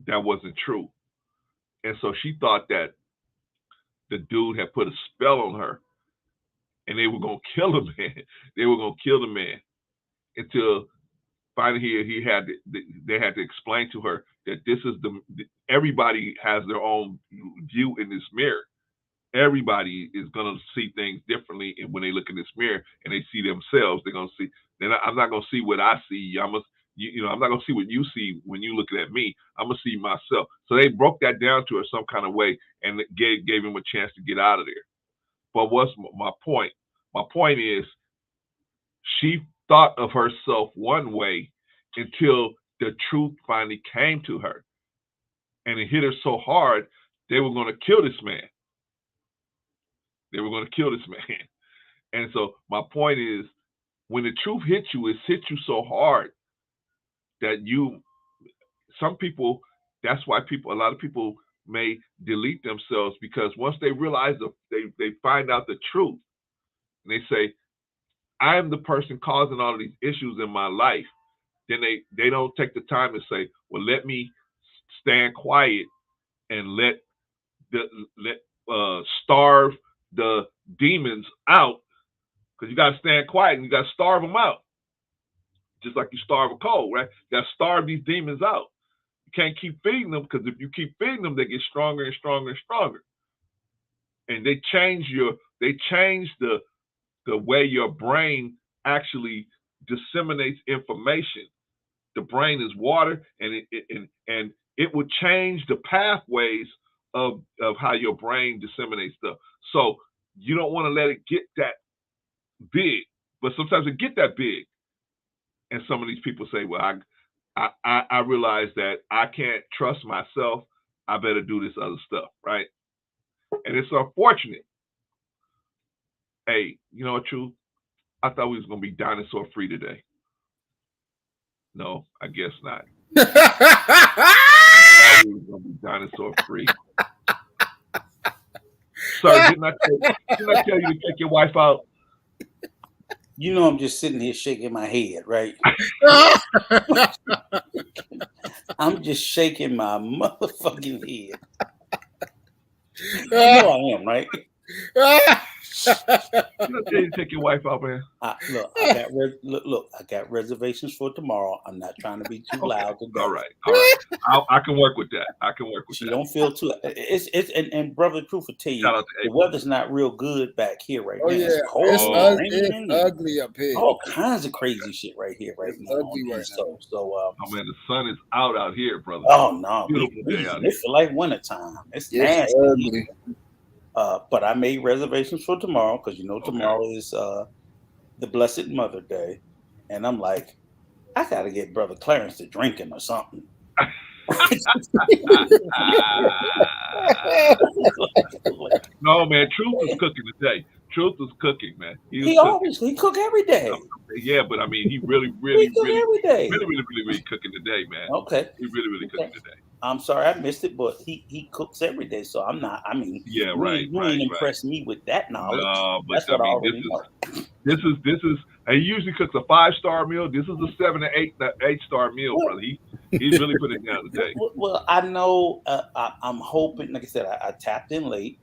wasn't true. And so she thought that the dude had put a spell on her, and they were gonna kill the man. They were gonna kill the man until finally they had to explain to her that this is everybody has their own view in this mirror. Everybody is gonna see things differently, and when they look in this mirror and they see themselves, they're gonna see. I'm not gonna see what I see. I'm not gonna see what you see when you looking at me. I'm gonna see myself. So they broke that down to her some kind of way, and gave him a chance to get out of there. But what's my point? My point is, she thought of herself one way until the truth finally came to her, and it hit her so hard they were going to kill this man. They were going to kill this man. And so my point is, when the truth hits you, it hits you so hard that some people, that's why a lot of people may delete themselves, because once they realize they find out the truth, and they say, I am the person causing all of these issues in my life, then they don't take the time to say, well, let me stand quiet and starve the demons out, because you got to stand quiet and you got to starve them out, just like you starve a cold, right? You got to starve these demons out. You can't keep feeding them, because if you keep feeding them, they get stronger and stronger and stronger. And they change the way your brain actually disseminates information. The brain is water, and it would change the pathways of how your brain disseminates stuff. So you don't want to let it get that big, but sometimes it get that big, and some of these people say, well, I realize that I can't trust myself. I better do this other stuff, right? And it's unfortunate. Hey, you know what, Truth? I thought we was going to be dinosaur free today. No, I guess not. I thought we was going to be dinosaur free. Sir, didn't I tell you to take your wife out?
You know, I'm just sitting here shaking my head, right? I'm just shaking my motherfucking head. You know I am, right?
Did I tell you to take your wife out, man?
Look, I got reservations for tomorrow. I'm not trying to be too loud today.
All right. I can work with that.
She don't feel too. And brother, truth will tell you, the weather's not real good back here right now.
Yeah,
it's cold,
it's ugly up here.
All kinds of crazy shit right here right now.
Ugly right now.
So
man, the sun is out here, brother.
Oh no,
beautiful day out here.
It feel like wintertime. It's nasty.
Ugly.
But I made reservations for tomorrow, because tomorrow is the Blessed Mother Day, and I'm like, I gotta get Brother Clarence to drinking or something.
No, man, Truth is cooking today. Truth is cooking, man.
He cook every day.
Yeah, but I mean, he really
every day.
Really cooking today, man.
Okay.
He really cooking today.
I'm sorry I missed it, but he cooks every day, so I'm not. I mean, you ain't impressed me with that knowledge. No, but that's what I already know.
This is. He usually cooks a 5-star meal. This is a 7 to 8-star meal, brother. He's really putting it down today.
Well, I know. I'm hoping. Like I said, I tapped in late.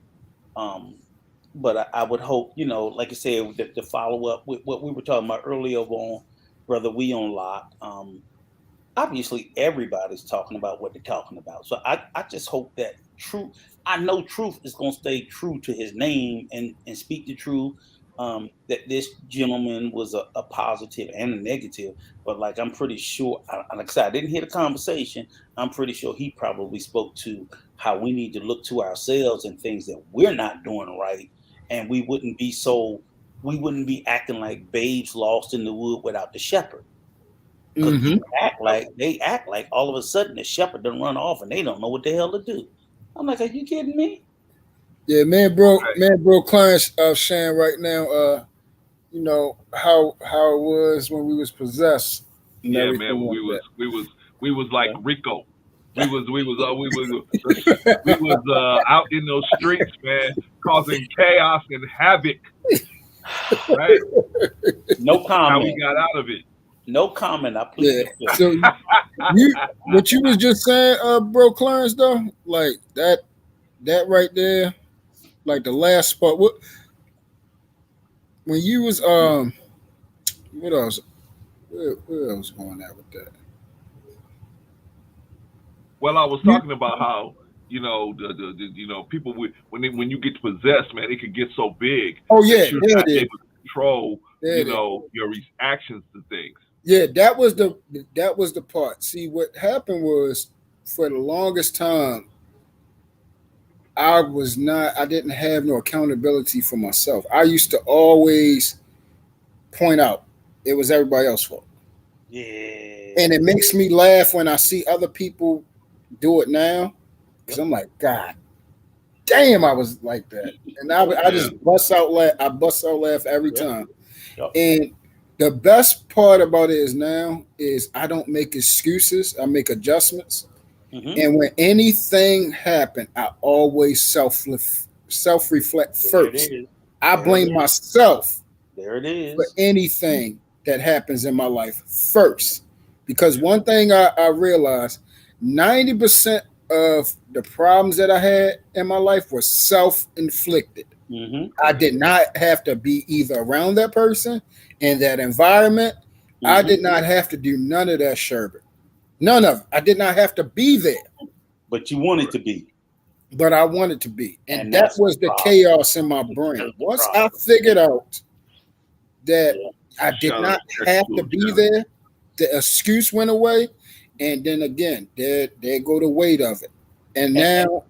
But I would hope, like I said, to follow up with what we were talking about earlier on Brother We on Lock. obviously everybody's talking about what they're talking about. So I just hope that I know truth is going to stay true to his name and speak the truth. That this gentleman was a positive and a negative, but like I'm pretty sure, like I said, I didn't hear the conversation. I'm pretty sure he probably spoke to how we need to look to ourselves and things that we're not doing right, and we wouldn't be acting like babes lost in the wood without the shepherd. Because they act like all of a sudden the shepherd done run off and they don't know what the hell to do. I'm like, are you kidding me?
Yeah, man, bro, Clarence sharing right now. You know how it was when we was possessed. And
Yeah, man,
like
we was like Rico. We was out in those streets, man, causing chaos and havoc. Right?
No comment.
How we got out of it.
No comment. I plead.
Yeah. So what you was just saying, bro, Clarence, though, like that right there, like the last spot. What when you was what else? Where else going at with that?
Well, I was talking about how the people when you get possessed, man, it could get so big.
Oh yeah,
that you're not able to control your reactions to things.
Yeah, that was the part. See, what happened was for the longest time, I didn't have no accountability for myself. I used to always point out it was everybody else's fault.
Yeah.
And it makes me laugh when I see other people do it now. Because I'm like, God damn, I was like that. And I just bust out laugh every time. Yep. And the best part about it is now is I don't make excuses. I make adjustments. Mm-hmm. And when anything happened, I always self-reflect first. I blame myself for anything that happens in my life first. Because one thing I realized, 90% of the problems that I had in my life were self-inflicted. Mm-hmm. I did not have to be either around that person in that environment. Mm-hmm. I did not have to do none of that, Sherbert. None of it. I did not have to be there.
But you wanted to be.
But I wanted to be. And that was the chaos in my brain. Once I figured out that I did not have to be there, the excuse went away. And then again, there go the weight of it. And now,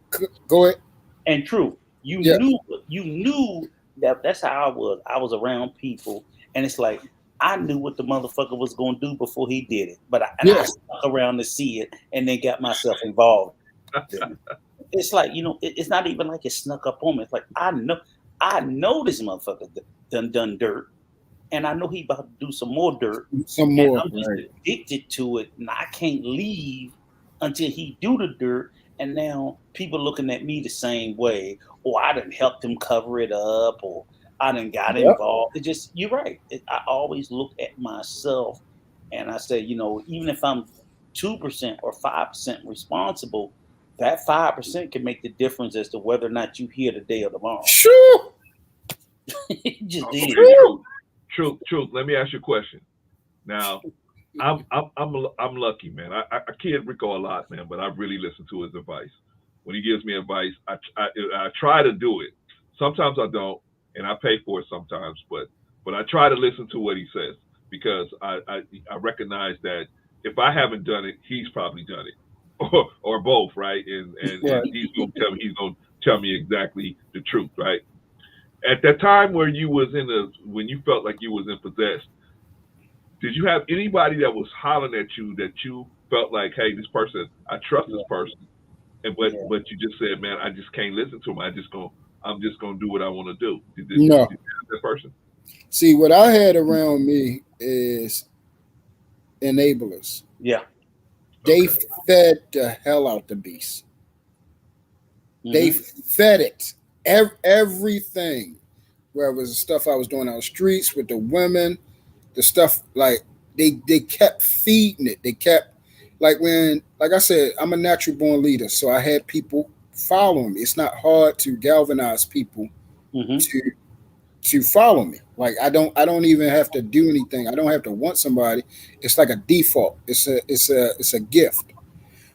go ahead.
And true, you knew that's how I was. I was around people, and it's like I knew what the motherfucker was going to do before he did it. But I stuck around to see it, and then got myself involved. It's like it's not even like it snuck up on me. It's like I know this motherfucker done dirt. And I know he about to do some more dirt.
Some more.
I'm just addicted to it, and I can't leave until he do the dirt. And now people looking at me the same way, or I done helped him cover it up, or I done got involved. It just you're right. I always look at myself, and I say, even if I'm 2% or 5% responsible, that 5% can make the difference as to whether or not you here today or tomorrow.
Sure.
It just is.
Truth. Let me ask you a question. Now, I'm lucky, man. I kid Rico a lot, man, but I really listen to his advice. When he gives me advice, I try to do it. Sometimes I don't, and I pay for it sometimes. But I try to listen to what he says because I recognize that if I haven't done it, he's probably done it, or both, right? And he's gonna tell me exactly the truth, right? At that time where you was when you felt like you was in possessed, did you have anybody that was hollering at you that you felt like, hey, this person, I trust this person, but you just said, man, I just can't listen to him. I'm just gonna do what I want to do. Did you have that person?
See, what I had around me is enablers.
Yeah,
they fed the hell out the beast. Mm-hmm. They fed it. Everything, where it was the stuff I was doing on the streets with the women, the stuff like they kept feeding it. They kept like I said, I'm a natural born leader, so I had people following me. It's not hard to galvanize people to to follow me. Like I don't even have to do anything. I don't have to want somebody. It's like a default. It's a gift.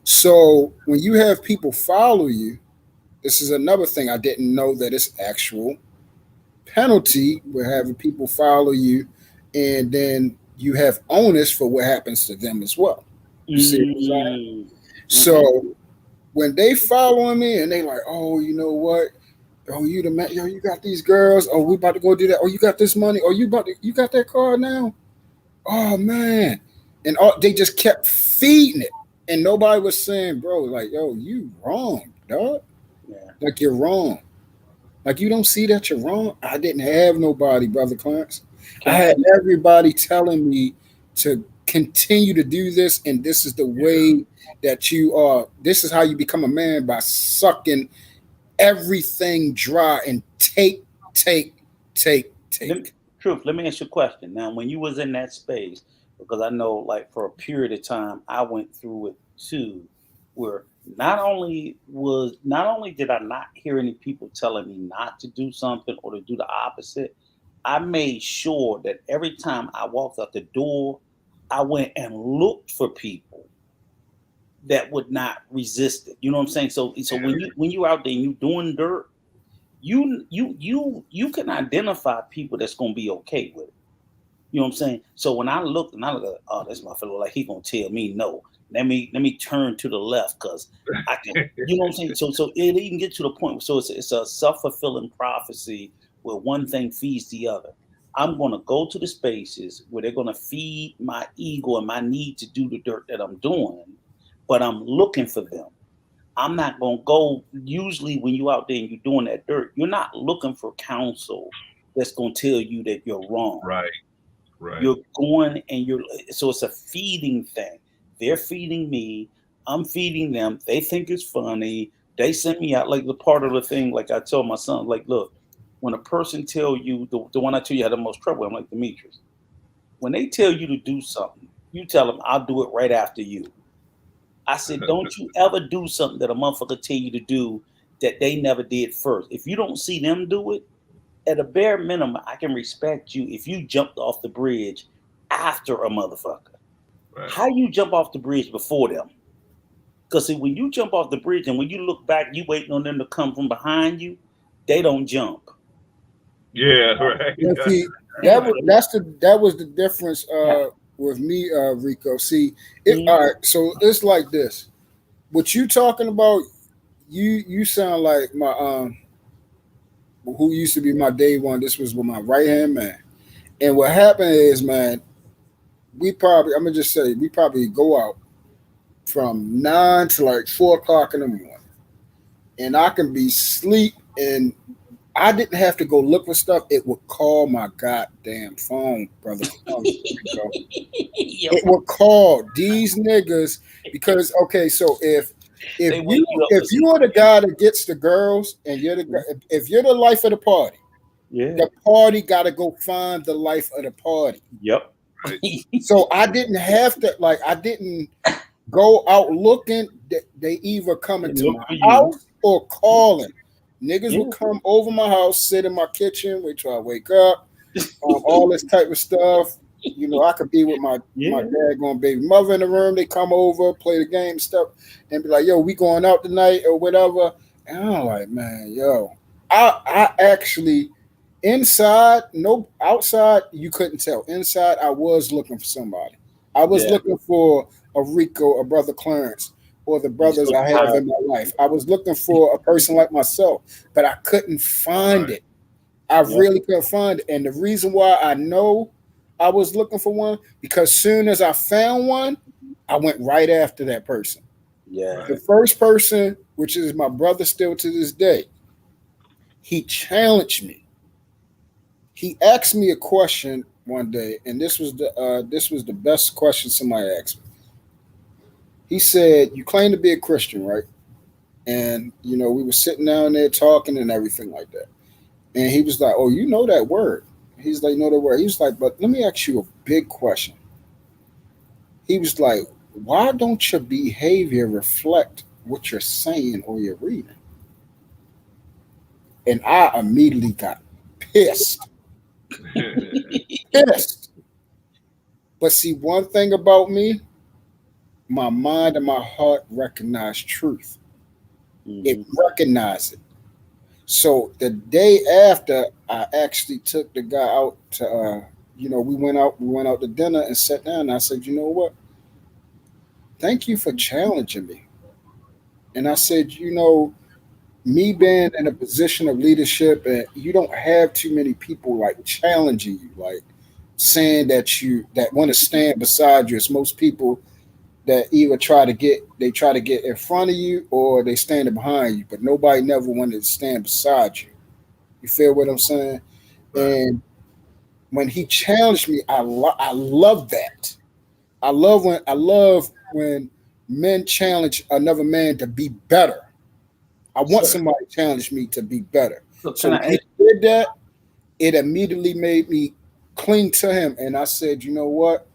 So when you have people follow you, this is another thing I didn't know, that it's actual penalty with having people follow you, and then you have onus for what happens to them as well. You see what I'm saying? So when they following me and they like, oh, you know what? Oh, you the man. Yo, you got these girls. Oh, we about to go do that. Oh, you got this money. Oh, you got that car now. Oh man, and they just kept feeding it, and nobody was saying, bro, like, yo, you wrong, dog.
Yeah.
Like you're wrong. Like you don't see that you're wrong. I didn't have nobody, brother Clarence. I had everybody telling me to continue to do this, and this is the way that you are. This is how you become a man, by sucking everything dry and take.
Truth, let me ask you a question. Now, when you was in that space, because I know, like, for a period of time, I went through it too, where not only did I not hear any people telling me not to do something or to do the opposite, I made sure that every time I walked out the door, I went and looked for people that would not resist it. You know what I'm saying? So when you're out there and you doing dirt, you can identify people that's gonna be okay with it. You know what I'm saying? So when I looked and I look at, oh, that's my fellow, like he gonna tell me no. Let me turn to the left because I can. You know what I'm saying? So it even get to the point. So it's a self-fulfilling prophecy where one thing feeds the other. I'm gonna go to the spaces where they're gonna feed my ego and my need to do the dirt that I'm doing, but I'm looking for them. I'm not gonna go. Usually, when you're out there and you're doing that dirt, you're not looking for counsel that's gonna tell you that you're wrong.
Right.
You're going and so it's a feeding thing. They're feeding me, I'm feeding them. They think it's funny. They sent me out, like the part of the thing, like I told my son, like, look, when a person tell you, the one I tell you had the most trouble, I'm like, Demetrius, when they tell you to do something, you tell them, I'll do it right after you. I said, don't you ever do something that a motherfucker tell you to do that they never did first. If you don't see them do it, at a bare minimum, I can respect you if you jumped off the bridge after a motherfucker. Right. How you jump off the bridge before them? Because see, when you jump off the bridge and when you look back, you waiting on them to come from behind you, they don't jump.
Yeah, right.
See, that was the difference with me, Rico. See, all right, so it's like this. What you talking about, you sound like my who used to be my day one. This was with my right hand man. And what happened is, man, I'm gonna just say, we probably go out from 9 to like 4 o'clock in the morning. And I can be asleep, and I didn't have to go look for stuff. It would call my goddamn phone, brother. It would call these niggas because, okay, so if you are the guy that gets the girls, and if you're the life of the party, the party got to go find the life of the party.
Yep.
So I didn't have to, like, I didn't go out looking. They either coming to my house or calling. Niggas would come over my house, sit in my kitchen, wait till I wake up, all this type of stuff. You know, I could be with my daggone baby mother in the room. They come over, play the game stuff, and be like, yo, we going out tonight or whatever. And I'm like, man, yo, I actually, inside, no, outside, you couldn't tell. Inside, I was looking for somebody. I was looking for a Rico, a brother Clarence, or the brothers I have in my life. I was looking for a person like myself, but I couldn't find it. I really couldn't find it. And the reason why I know I was looking for one, because soon as I found one, I went right after that person.
Yeah.
The first person, which is my brother still to this day, he challenged me. He asked me a question one day, and this was the best question somebody asked me. He said, you claim to be a Christian, right? And, you know, we were sitting down there talking and everything like that. And he was like, oh, you know that word. He's like, know the word. He was like, but let me ask you a big question. He was like, why don't your behavior reflect what you're saying or you're reading? And I immediately got pissed. Pissed. But see, one thing about me, my mind and my heart recognize truth. It recognizes it. So the day after, I actually took the guy out to, we went out to dinner and sat down. And I said, you know what? Thank you for challenging me. And I said, me being in a position of leadership, and you don't have too many people like challenging you, like saying that want to stand beside you. It's most people that either try to get in front of you or they standing behind you, but nobody never wanted to stand beside you. You feel what I'm saying?
Right.
And when he challenged me, I love that. I love when men challenge another man to be better. I want somebody to challenge me to be better. So when he did that, it immediately made me cling to him, and I said, you know what?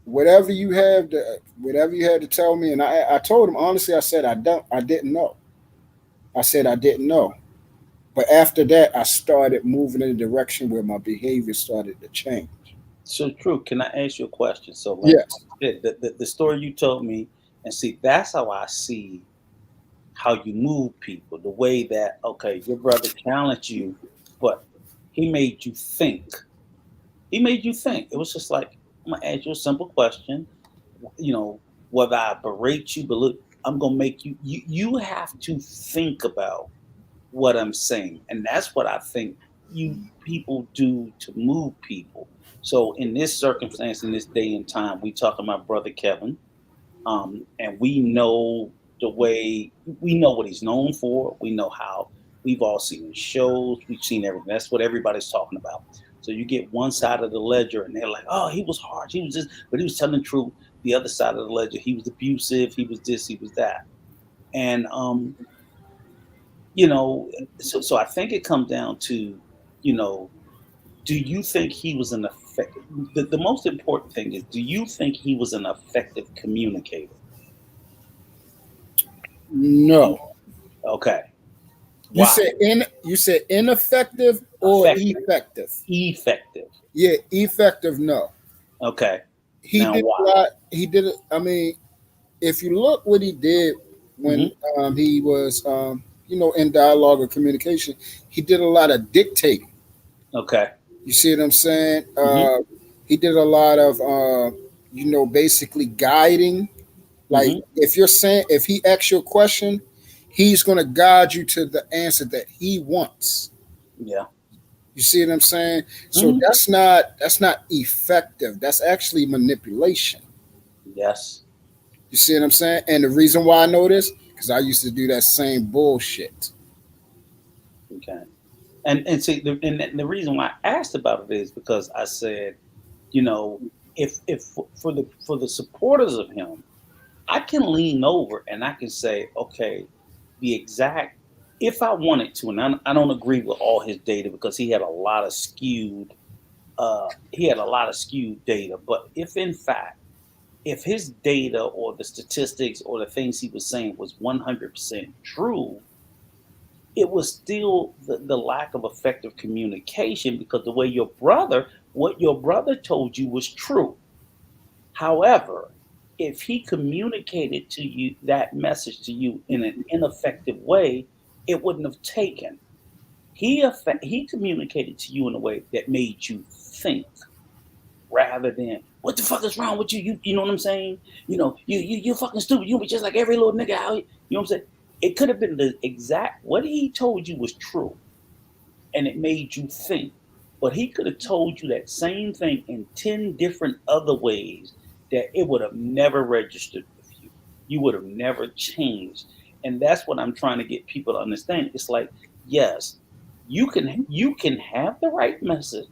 Whatever you had to tell me, and I told him honestly, I said I didn't know. I said I didn't know. But after that, I started moving in a direction where my behavior started to change.
So true. Can I ask you a question? So like
Yes.
the story you told me, and see, that's how I see how you move people. The way that, okay, your brother challenged you, but he made you think. He made you think. It was just like, I'm gonna ask you a simple question. Whether I berate you, but look, I'm gonna make you have to think about what I'm saying. And that's what I think you people do to move people. So in this circumstance, in this day and time, we talking about Brother Kevin, and we know we know what he's known for. We know how we've all seen his shows. We've seen everything. That's what everybody's talking about. So you get one side of the ledger and they're like, oh, he was harsh. He was this, but he was telling the truth. The other side of the ledger, he was abusive. He was this, he was that. And, so I think it comes down to, do you think he was an effective, the most important thing is, do you think he was an effective communicator?
No.
Okay.
You
Why?
said ineffective or effective?
Effective.
Yeah, effective. No.
Okay.
He
Now
did
why?
a lot. He did it. I mean, if you look what he did when he was, in dialogue or communication, he did a lot of dictating.
Okay.
You see what I'm saying? He did a lot of, basically guiding. Like if he asks you a question, he's going to guide you to the answer that he wants.
Yeah.
You see what I'm saying? So that's not effective. That's actually manipulation.
Yes.
You see what I'm saying? And the reason why I know this, because I used to do that same bullshit.
Okay. And see, the reason why I asked about it is because I said, if for the supporters of him, I can lean over and I can say, okay, the exact, if I wanted to, and I don't agree with all his data because he had a lot of skewed data. But if in fact, if his data or the statistics or the things he was saying was 100% true, it was still the lack of effective communication because the way what your brother told you was true. However, if he communicated to you that message to you in an ineffective way, it wouldn't have taken. He communicated to you in a way that made you think rather than what the fuck is wrong with you? You know what I'm saying? You fucking stupid. You be just like every little nigga out here. You know what I'm saying? It could have been the exact what he told you was true, and it made you think. But he could have told you that same thing in 10 different other ways that it would have never registered with you. You would have never changed. And that's what I'm trying to get people to understand. It's like, yes, you can have the right message.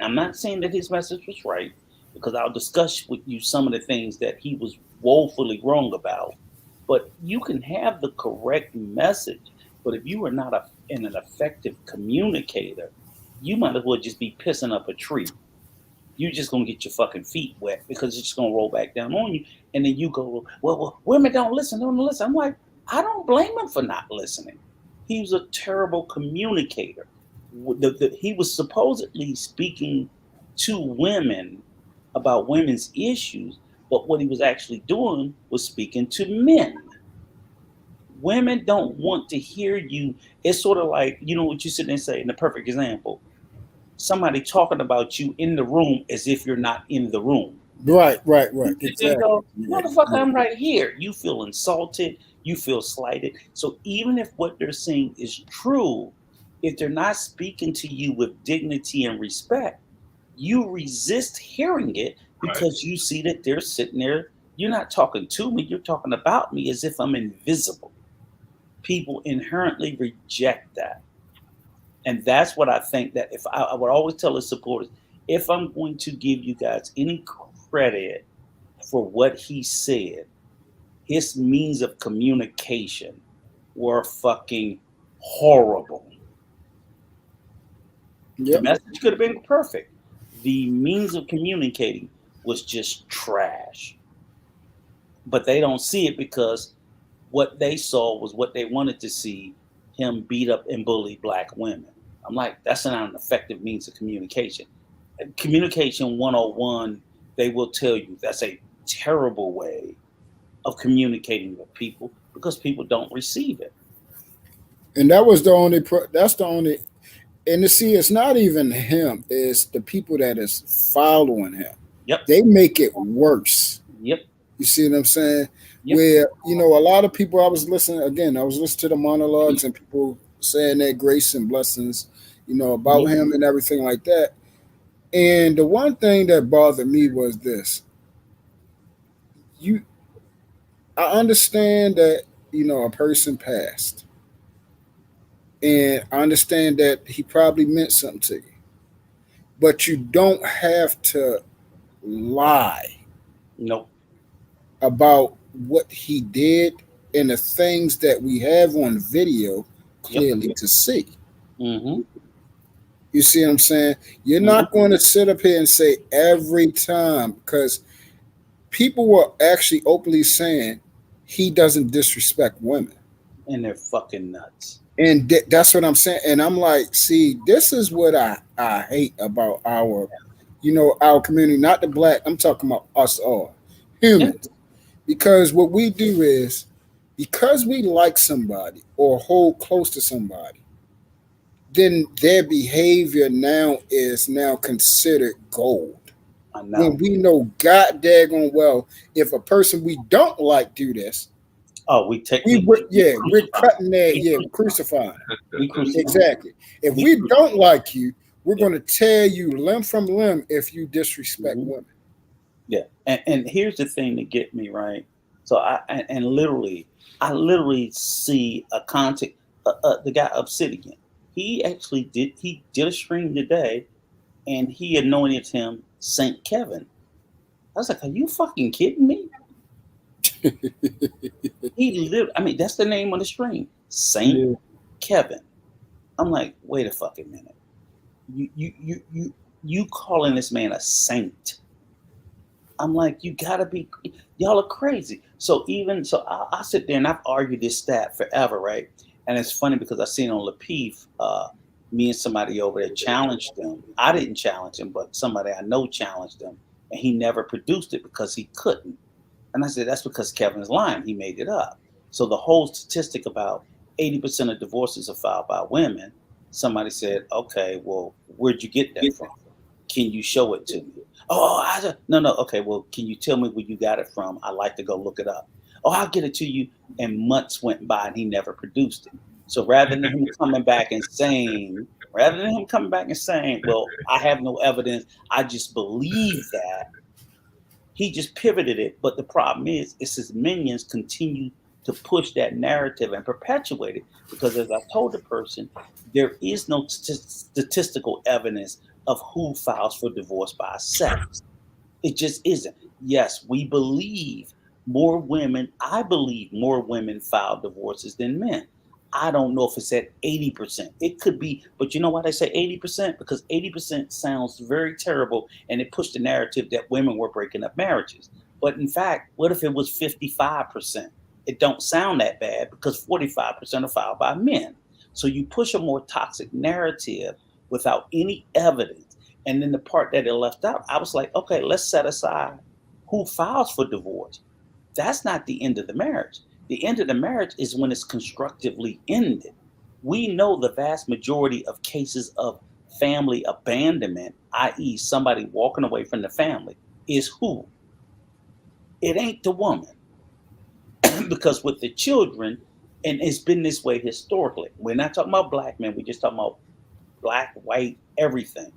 I'm not saying that his message was right, because I'll discuss with you some of the things that he was woefully wrong about. But you can have the correct message, but if you are not an effective communicator, you might as well just be pissing up a tree. You're just gonna get your fucking feet wet because it's just gonna roll back down on you, and then you go, well, women don't listen. I'm like, I don't blame him for not listening. He was a terrible communicator. he was supposedly speaking to women about women's issues, but what he was actually doing was speaking to men. Women don't want to hear you. It's sort of like, you know what you sit there and say, in the perfect example, somebody talking about you in the room as if you're not in the room.
Right.
You
Exactly.
go, motherfucker, I'm right here. You feel insulted. You feel slighted. So even if what they're saying is true, if they're not speaking to you with dignity and respect, you resist hearing it because you see that they're sitting there. You're not talking to me. You're talking about me as if I'm invisible. People inherently reject that. And that's what I think that if I would always tell the supporters, if I'm going to give you guys any credit for what he said, his means of communication were fucking horrible. The
Yep.
message could have been perfect. The means of communicating was just trash. But they don't see it because what they saw was what they wanted to see, him beat up and bully black women. I'm like, that's not an effective means of communication. Communication 101, they will tell you that's a terrible way of communicating with people because people don't receive it.
And that was the only. That's the only. And to see, it's not even him; it's the people that is following him.
Yep.
They make it worse.
Yep.
You see what I'm saying?
Yep.
Where a lot of people. I was listening to the monologues and people saying their grace and blessings, about him and everything like that. And the one thing that bothered me was this. I understand that, a person passed. And I understand that he probably meant something to you. But you don't have to lie
Nope.
about what he did and the things that we have on video clearly to see.
Mm-hmm.
You see what I'm saying? You're not going to sit up here and say every time, because people were actually openly saying he doesn't disrespect women.
And they're fucking nuts.
And that's what I'm saying. And I'm like, see, this is what I hate about our community, not the black. I'm talking about us all, humans. Because what we do is, because we like somebody or hold close to somebody, then their behavior now is considered gold. When we know god daggone well, if a person we don't like do this,
we're
cutting their crucifying. Exactly. If we don't like you, we're going to tear you limb from limb if you disrespect women.
Yeah, and here's the thing to get me right. So I literally see a content. The guy Obsidian, he did a stream today, and he anointed him Saint Kevin. I was like, are you fucking kidding me? That's the name of the stream, Saint Kevin. I'm like, wait a fucking minute. You calling this man a saint? I'm like, you gotta be, y'all are crazy. So I sit there and I've argued this stat forever, right? And it's funny because I seen on Lapeef, me and somebody over there challenged him. I didn't challenge him, but somebody I know challenged him, and he never produced it because he couldn't. And I said, that's because Kevin's lying. He made it up. So the whole statistic about 80% of divorces are filed by women, somebody said, okay, well, where'd you get that from? Can you show it to me? No. Okay, well, can you tell me where you got it from? I'd like to go look it up. Oh, I'll get it to you. And months went by and he never produced it. So rather than him coming back and saying, well, I have no evidence, I just believe that, he just pivoted it. But the problem is his minions continue to push that narrative and perpetuate it. Because as I told the person, there is no statistical evidence of who files for divorce by sex. It just isn't. Yes, I believe more women file divorces than men. I don't know if it's at 80%. It could be, but you know why they say 80%? Because 80% sounds very terrible, and it pushed the narrative that women were breaking up marriages. But in fact, what if it was 55%? It don't sound that bad because 45% are filed by men. So you push a more toxic narrative without any evidence. And then the part that it left out, I was like, okay, let's set aside who files for divorce. That's not the end of the marriage. The end of the marriage is when it's constructively ended. We know the vast majority of cases of family abandonment, i.e., somebody walking away from the family, is who? It ain't the woman. Because with the children, and it's been this way historically. We're not talking about black men, we're just talking about black, white, everything.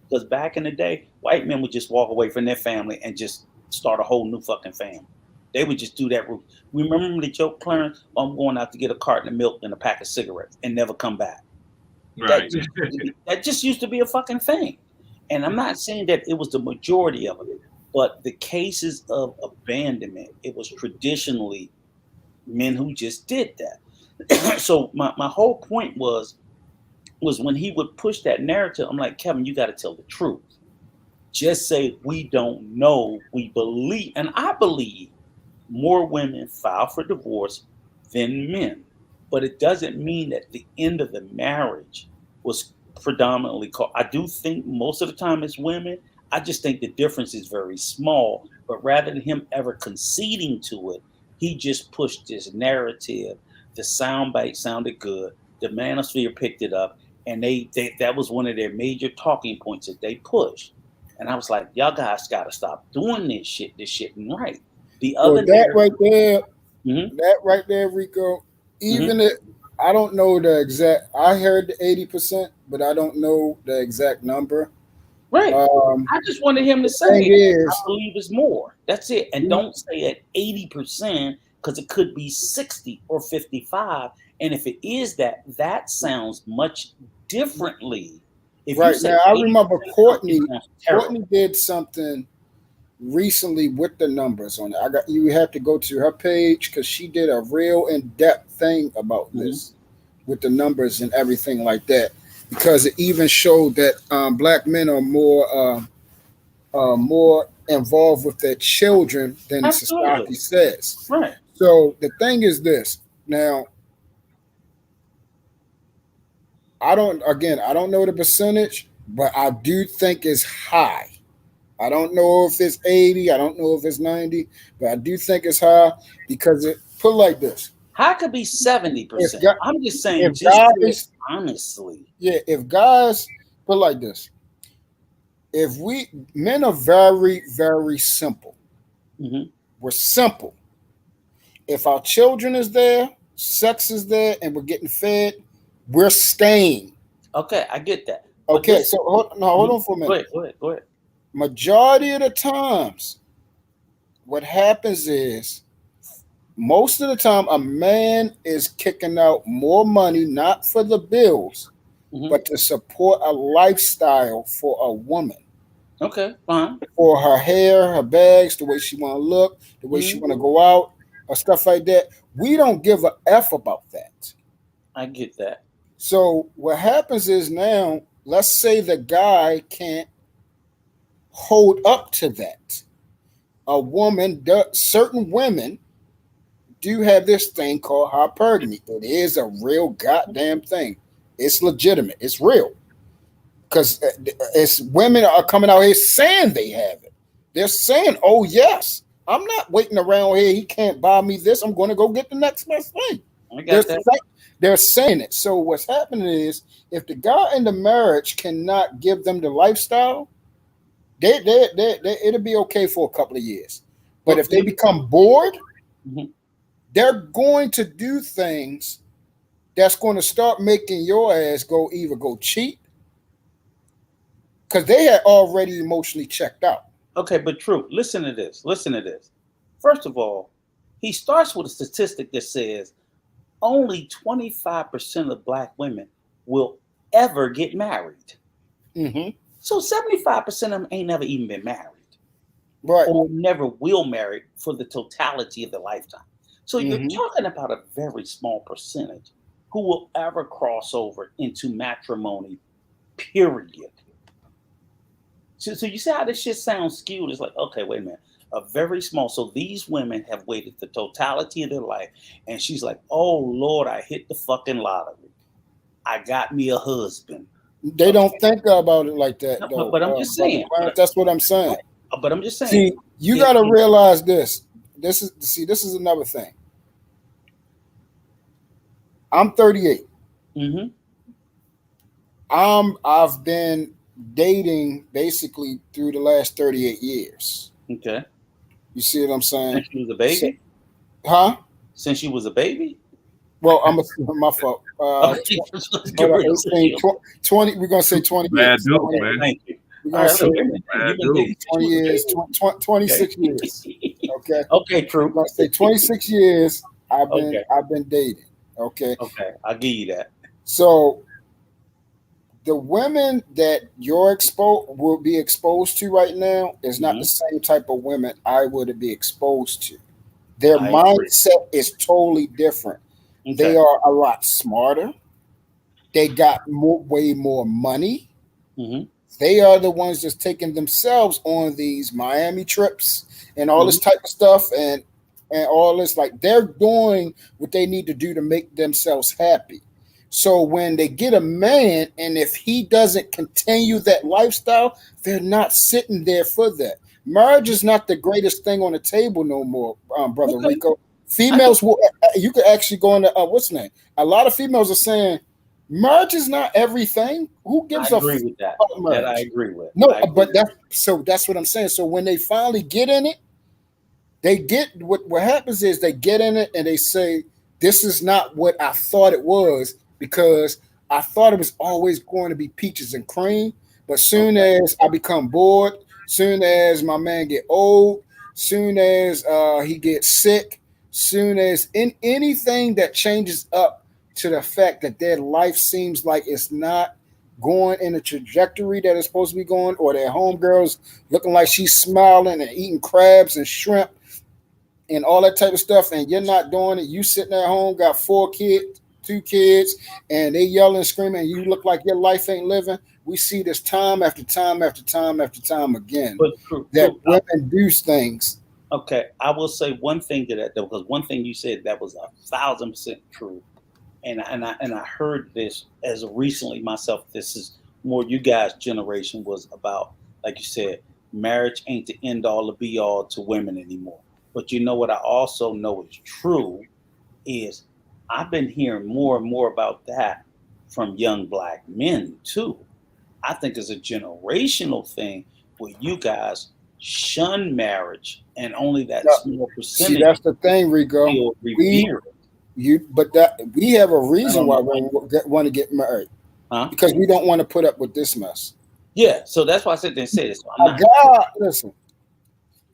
Because back in the day, white men would just walk away from their family and just start a whole new fucking family. They would just do that. Remember the joke, Clarence? I'm going out to get a carton of milk and a pack of cigarettes and never come back.
Right.
That just used to be a fucking thing. And I'm not saying that it was the majority of it, but the cases of abandonment, it was traditionally men who just did that. So my whole point was when he would push that narrative, I'm like, Kevin, you got to tell the truth. Just say, we don't know, we believe. And I believe more women file for divorce than men. But it doesn't mean that the end of the marriage was predominantly called. I do think most of the time it's women. I just think the difference is very small. But rather than him ever conceding to it, he just pushed this narrative. The soundbite sounded good. The manosphere picked it up. And they that was one of their major talking points that they pushed. And I was like, y'all guys got to stop doing this shit. This shit ain't right. The other
that right there, Rico, even if I don't know the exact, I heard the 80%, but I don't know the exact number.
Right. I just wanted him to say, I believe it's more. That's it. And don't say at 80%, because it could be 60 or 55. And if it is that, that sounds much differently. If
right now, I remember Courtney did something recently with the numbers on it. You have to go to her page because she did a real in-depth thing about this with the numbers and everything like that. Because it even showed that black men are more involved with their children than society says.
Right.
So the thing is this. Now, I don't know the percentage, but I do think it's high. I don't know if it's 80. I don't know if it's 90, but I do think it's high because it put like this.
High could be 70%. I'm just saying, honestly.
Yeah, if guys put like this, men are very, very simple. We're simple. If our children is there, sex is there, and we're getting fed, we're staying.
Okay, I get that.
Okay, so hold on for a minute.
Go ahead.
Majority of the times, what happens is, most of the time, a man is kicking out more money, not for the bills, but to support a lifestyle for a woman.
Okay, fine.
For her hair, her bags, the way she want to look, the way she want to go out, or stuff like that. We don't give a F about that.
I get that.
So what happens is now, let's say the guy can't hold up to that. Certain women do have this thing called hypergamy. It is a real goddamn thing. It's legitimate. It's real. Because it's women are coming out here saying they have it. They're saying, oh, yes, I'm not waiting around here. He can't buy me this. I'm going to go get the next best thing. They're saying it. So what's happening is if the guy in the marriage cannot give them the lifestyle, it'll be okay for a couple of years. But if they become bored, they're going to do things that's going to start making your ass either go cheat, because they had already emotionally checked out.
Okay, but true. Listen to this. First of all, he starts with a statistic that says only 25% of black women will ever get married. So 75% of them ain't never even been married.
Right.
Or never will marry for the totality of their lifetime. So you're talking about a very small percentage who will ever cross over into matrimony, period. So you see how this shit sounds skewed? It's like, okay, wait a minute. A very small. So these women have waited the totality of their life. And she's like, oh, Lord, I hit the fucking lottery. I got me a husband.
They don't think about it like that,
No,
though.
but I'm just saying.
That's what I'm saying.
But I'm just saying.
See, you got to realize this. This is another thing. I'm 38.
Mm-hmm.
I've been dating basically through the last 38 years.
Okay.
You see what I'm saying?
Since you was a baby?
Huh?
Since you was a baby?
Well, my fault. 20, we're going to say 20 years.
Dude, man.
Thank you.
We're going to say
20
years, 26 years. Okay.
Okay, true.
We're going to say 26 years I've been dating. Okay.
Okay, I'll give you that.
So the women that you're will be exposed to right now is not the same type of women I would be exposed to. Their mindset is totally different. Okay. They are a lot smarter. They got way more money. Mm-hmm. They are the ones that's taking themselves on these Miami trips and all this type of stuff and all this. Like, they're doing what they need to do to make themselves happy. So when they get a man, and if he doesn't continue that lifestyle, they're not sitting there for that. Marriage is not the greatest thing on the table no more, Brother Rico. Females will. You could actually go into what's the name? A lot of females are saying marriage is not everything. Who gives a fuck about marriage?
That I agree with.
No, but that's what I'm saying. So when they finally get in it, they get what happens is they get in it and they say, "This is not what I thought it was." Because I thought it was always going to be peaches and cream, but soon as I become bored, soon as my man get old, soon as he gets sick, soon as anything that changes up to the fact that their life seems like it's not going in the trajectory that it's supposed to be going, or their homegirls looking like she's smiling and eating crabs and shrimp and all that type of stuff, and you're not doing it. You sitting at home, got 2 kids, and they yelling and screaming, and you look like your life ain't living. We see this time after time after time after time again.
But
women do things.
Okay, I will say one thing to that, though, because one thing you said that was 1,000% true, and I heard this as recently myself. This is more you guys' generation was about, like you said, marriage ain't the end all to be all to women anymore. But you know what I also know is true is I've been hearing more and more about that from young black men too. I think it's a generational thing where you guys shun marriage and only that small percentage.
See, that's the thing, Rico. We have a reason why we want to get married. Because we don't want to put up with this mess.
Yeah, so that's why I said they say this.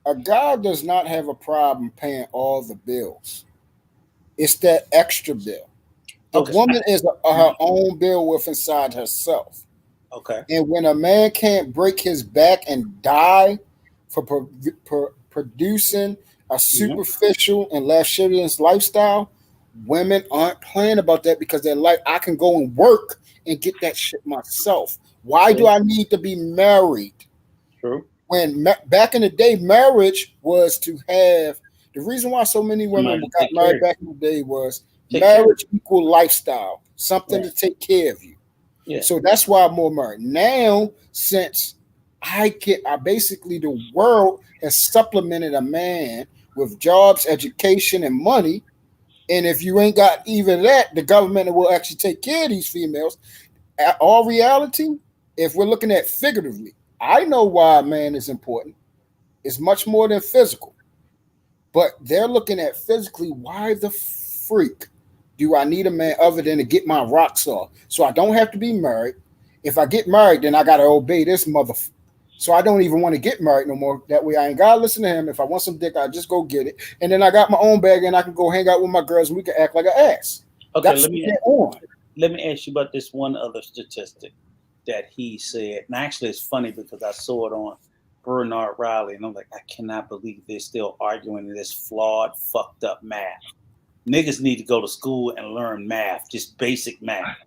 A guy does not have a problem paying all the bills. It's that extra bill. A woman is her own bill with inside herself.
Okay.
And when a man can't break his back and die for producing a superficial and lascivious lifestyle, women aren't playing about that because they're like, I can go and work and get that shit myself. Why do I need to be married?
True.
When back in the day, marriage was to have. The reason why so many women got married back in the day was marriage equal lifestyle, something to take care of you. Yeah. So that's why I'm more married. Now, since basically the world has supplemented a man with jobs, education, and money. And if you ain't got even that, the government will actually take care of these females. At all reality, if we're looking at figuratively, I know why a man is important. It's much more than physical. But they're looking at physically, why the freak do I need a man other than to get my rocks off? So I don't have to be married. If I get married, then I got to obey this motherfucker. So I don't even want to get married no more. That way I ain't got to listen to him. If I want some dick, I just go get it. And then I got my own bag and I can go hang out with my girls and we can act like an ass.
Okay, let me ask you about this one other statistic that he said. And actually it's funny because I saw it on Bernard Riley, and I'm like, I cannot believe they're still arguing this flawed, fucked up math. Niggas need to go to school and learn math, just basic math.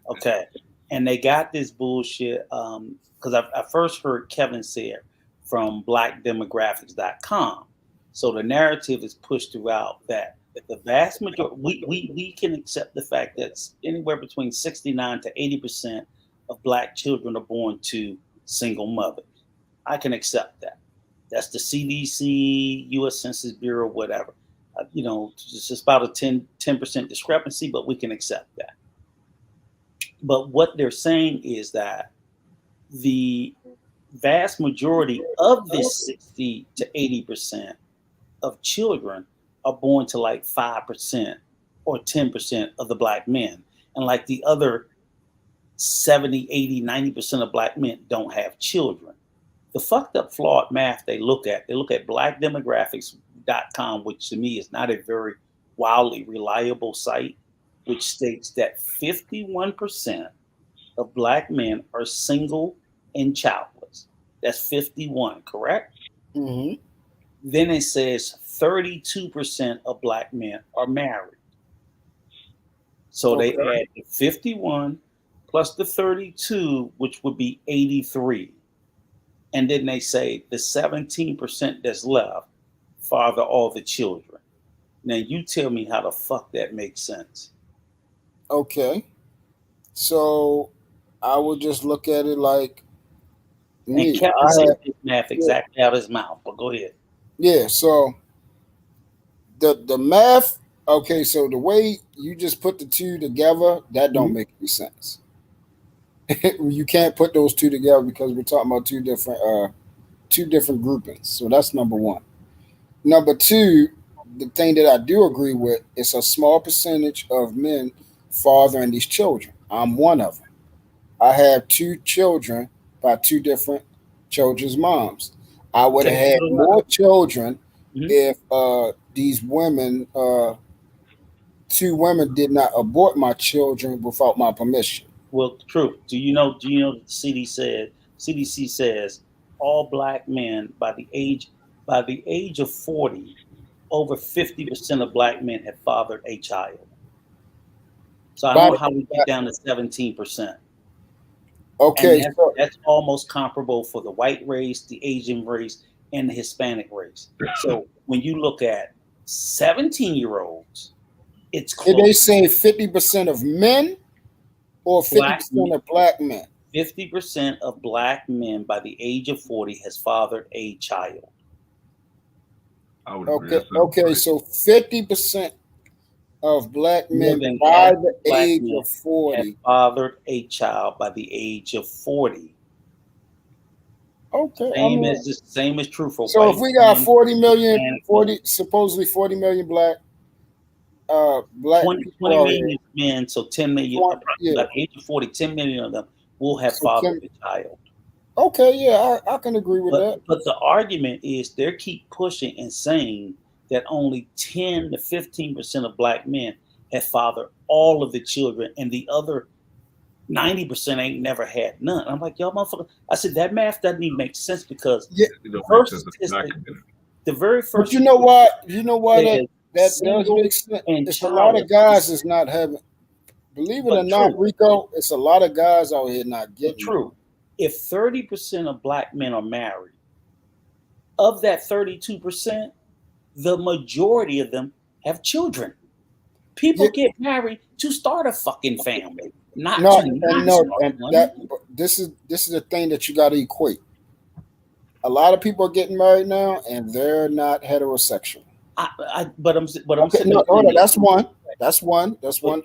Okay. And they got this bullshit, because I first heard Kevin say it from blackdemographics.com. So the narrative is pushed throughout that the vast majority, we can accept the fact that anywhere between 69 to 80% of black children are born to single mothers. I can accept that. That's the CDC, U.S. Census Bureau, whatever. It's just about a 10% discrepancy, but we can accept that. But what they're saying is that the vast majority of this 60 to 80% of children are born to like 5% or 10% of the black men. And like the other 70, 80, 90% of black men don't have children. The fucked up flawed math they look at blackdemographics.com, which to me is not a very wildly reliable site, which states that 51% of black men are single and childless. That's 51, correct?
Mm-hmm.
Then it says 32% of black men are married. So they add the 51 plus the 32, which would be 83. And then they say the 17% that's left father all the children. Now you tell me how the fuck that makes sense.
Okay. So I would just look at it like me.
And Kevin said this math exactly out of his mouth, but go ahead.
Yeah, so the math, okay, so the way you just put the two together, that don't make any sense. You can't put those two together because we're talking about two different groupings. So that's number one. Number two, the thing that I do agree with is a small percentage of men fathering these children. I'm one of them. I have two children by two different children's moms. I would have had more children if these women, two women, did not abort my children without my permission.
Well, true. Do you know the CDC says all black men by the age of 40, over 50% of black men have fathered a child. So I don't know how we get down to 17%.
Okay,
that's almost comparable for the white race, the Asian race, and the Hispanic race. So when you look at 17-year-olds, it's close.
Did they say 50% of men or 50% of black men?
50% of black men by the age of 40 has fathered a child.
I would agree.
Okay, so 50% of black men by the age of 40
have fathered a child by the age of 40.
Okay,
same is true for.
So if we got 40 million, supposedly 40 million black
20 million men, so 10 million by the age of 40, 10 million of them will have fathered a child.
Okay, yeah, I can agree with that.
But the argument is they keep pushing and saying that only 10 to 15% of black men have fathered all of the children, and the other 90% ain't never had none. I'm like, y'all motherfucker. I said that math doesn't even make sense because the very first.
But you know why that does make sense. It's a lot of guys is not having. Believe it or not, Rico, it's a lot of guys out here not getting.
True. If 30% of black men are married, of that 32%, the majority of them have children. People get married to start a fucking family,
this is the thing that you got to equate. A lot of people are getting married now, and they're not heterosexual. That's one. That's one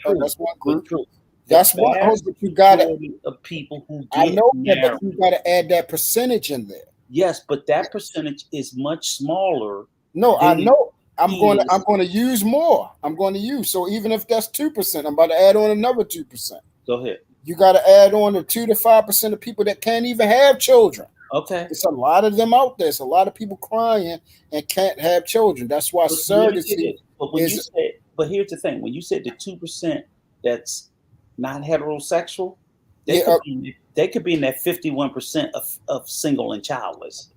group. That's one. But you got
of people who get
I know
married.
that, but you got to add that percentage in there.
Yes, but that percentage is much smaller.
No, I know. I'm going to use more. I'm going to use. So even if that's 2%, I'm about to add on another 2%.
Go ahead.
You got to add on the 2 to 5% of people that can't even have children.
Okay.
It's a lot of them out there. It's a lot of people crying and can't have children. That's why surrogacy
But here's the thing. When you said the 2% that's not heterosexual, they could be in that 51% of single and childless.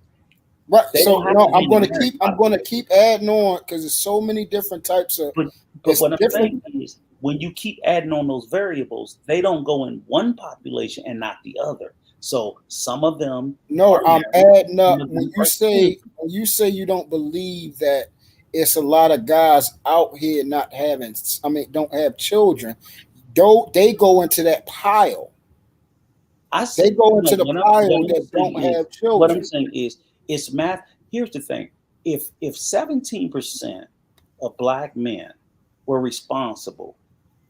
Right. So I'm going to keep adding on because there's so many different types of.
But what I'm saying is, when you keep adding on those variables, they don't go in one population and not the other. So some of them.
No, I'm adding up. When you say you don't believe that it's a lot of guys out here don't have children, they go into that pile. They go into the pile that don't have children.
What I'm saying is, it's math. Here's the thing: if 17% of black men were responsible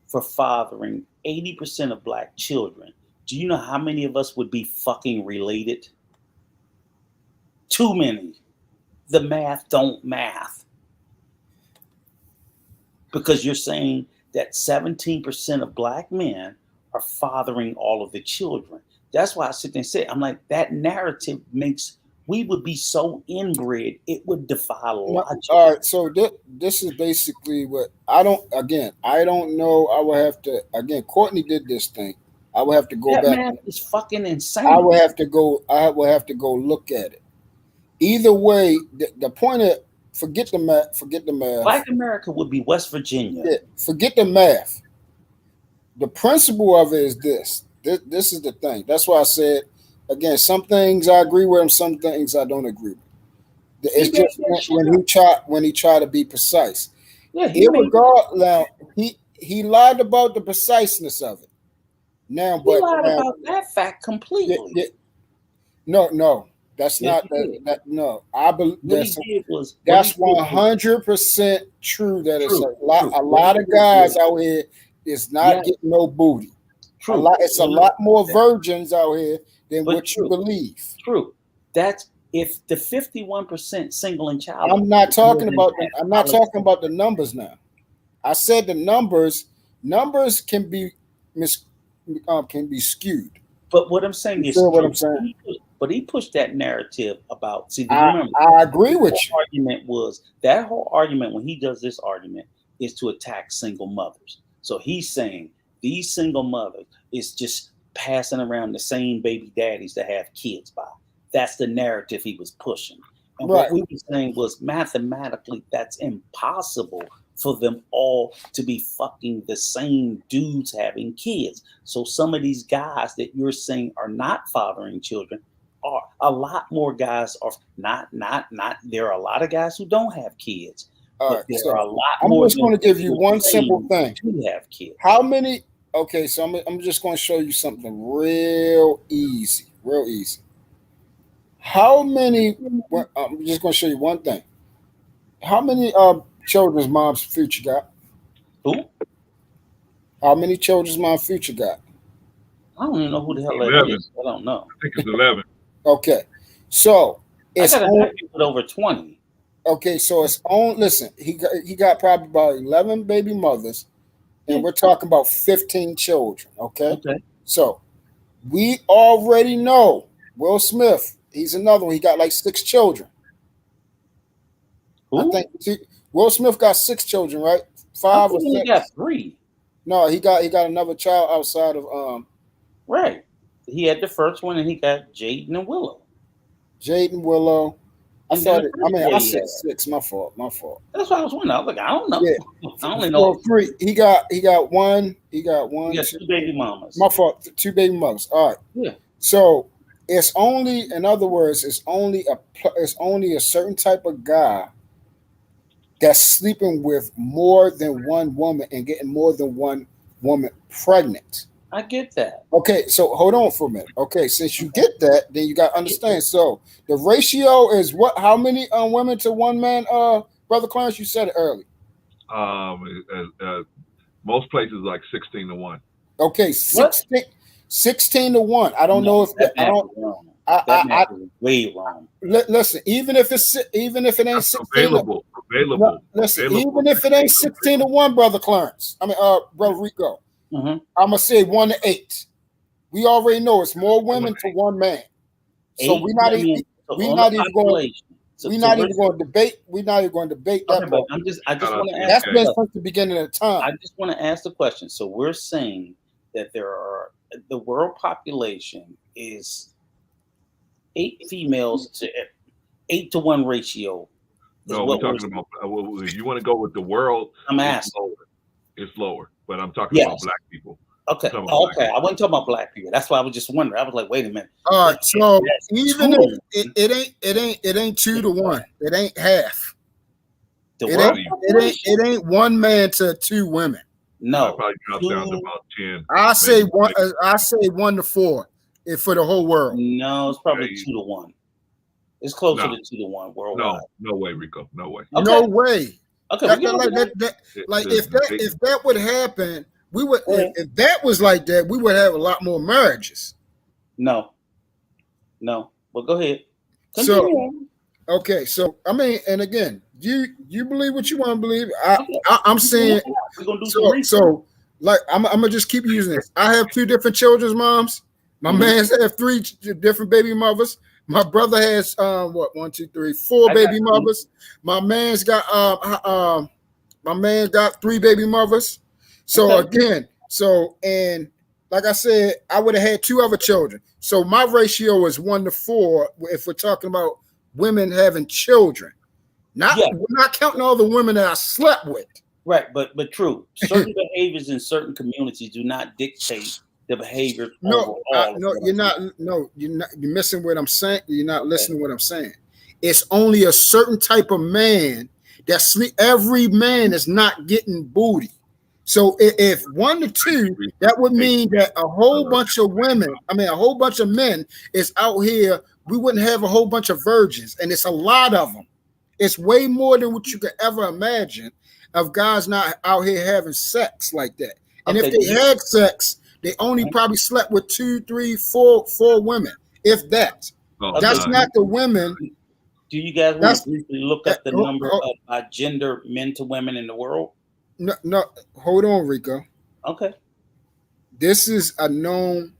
for fathering 80% of black children, do you know how many of us would be fucking related? Too many. The math don't math. Because you're saying that 17% of black men are fathering all of the children. That's why I sit there and say, I'm like, that narrative makes, we would be so inbred, it would defy logic.
All right, so this is basically what I don't know. I would have to, again, Courtney did this thing. I would have to go
that
back.
Math is fucking insane.
I would have to go look at it. Either way, the point of, forget the math.
Black America would be West Virginia.
Yeah, forget the math. The principle of it is this. This is the thing. That's why I said, again, some things I agree with and some things I don't agree with. It's just when he tried to be precise.
Yeah,
he lied about the preciseness of it. Now,
he lied about that fact completely.
No. That's not that. No, I believe that's 100% true. That it's a lot of guys out here is not getting no booty.
True.
It's a lot more virgins out here than what you believe.
True. That's if the 51% single and child.
I'm not talking about the numbers now. I said the numbers can be skewed.
But what I'm saying is, but he pushed that narrative about. See, remember,
I agree with you.
That whole argument when he does this argument is to attack single mothers. So he's saying these single mothers is just passing around the same baby daddies to have kids by. That's the narrative he was pushing. And what we were saying was mathematically that's impossible for them all to be fucking the same dudes having kids. So some of these guys that you're saying are not fathering children, are a lot more guys are not. There are a lot of guys who don't have kids.
But there are a lot more. I'm just going to give you one simple thing.
To have kids.
How many? Okay, so I'm just going to show you something real easy. How many? I'm just going to show you one thing. How many children's moms Future got?
Who?
How many children's mom Future got?
I don't even know who the hell that is. I don't know.
I think it's 11.
Okay, so it's
with over 20.
Okay, so it's on. Listen, he got probably about 11 baby mothers, and we're talking about 15 children. Okay, so we already know Will Smith. He's another one. He got like 6 children.
Who?
I think Will Smith got 6 children, right? 5 or 6.
He got 3.
No, he got another child outside of
Right. He had the first one, and he got Jaden and Willow.
I said 6. My fault.
That's what I was wondering. I was like, I don't know.
Yeah.
I only know
3. He got one. He got
2 baby mamas.
My fault. 2 baby mothers. All right.
Yeah.
So it's only, in other words, it's only a certain type of guy that's sleeping with more than one woman and getting more than one woman pregnant.
I get that.
Okay, so hold on for a minute. Okay, since you get that, then you got to understand. So the ratio is what? How many women to one man? Brother Clarence, you said it early.
Most places like 16 to 1.
Okay, 16 to 1. I don't know if
that is way wrong.
Listen, even if it ain't 16
available.
Listen, even if it ain't 16 to 1, Brother Clarence. Brother Rico.
Mm-hmm.
I'm gonna say 1 to 8. We already know it's more women to one man. So we're not even going to debate. We're not even going to debate that.
But I just want to ask.
That's been since the beginning of time.
I just want to ask the question. So we're saying that the world population is 8 females to 8 to 1 ratio.
No, we're talking about. If you want to go with the world,
I'm asking.
It's lower, but I'm talking about black people.
Okay. I wasn't talking about black people. That's why I was just wondering. I was like, wait a minute.
All right. So even if it ain't 2 to 1, it ain't half. It ain't one man to 2 women.
No,
probably drops down to about 10.
I say 1 to 4. for the whole world?
No, it's probably
Yeah,
2-1. It's closer
No.
to 2-1 worldwide.
No way, Rico. No way.
Okay.
No way.
Okay,
Like
It-
if that would happen, we would. If that was like that, we would have a lot more marriages.
No. But go ahead.
So
Continue.
okay, so I mean, and again, you believe what you want to believe. I'm saying
We're gonna do some research.
so. Like I'm gonna just keep using this. I have 2 different children's moms. My man's have 3 different baby mothers. My brother has 4 baby mothers. My man's got my man got 3 baby mothers. So again, and like I said, I would have had 2 other children. So my ratio is 1 to 4 if we're talking about women having children. We're not counting all the women that I slept with.
Right, but true. Certain behaviors in certain communities do not dictate the behavior overall.
You're missing what I'm saying. You're not listening to what I'm saying. It's only a certain type of man that every man is not getting booty. So if 1 to 2, that would mean that a whole bunch of women, a whole bunch of men is out here. We wouldn't have a whole bunch of virgins, and it's a lot of them. It's way more than what you could ever imagine of guys not out here having sex like that. And if they had sex, they only probably slept with 2, 3, 4 women, if that. That's not the women.
Do you guys want to briefly look at the number of gender men to women in the world?
No, hold on, Rico.
Okay.
This is a known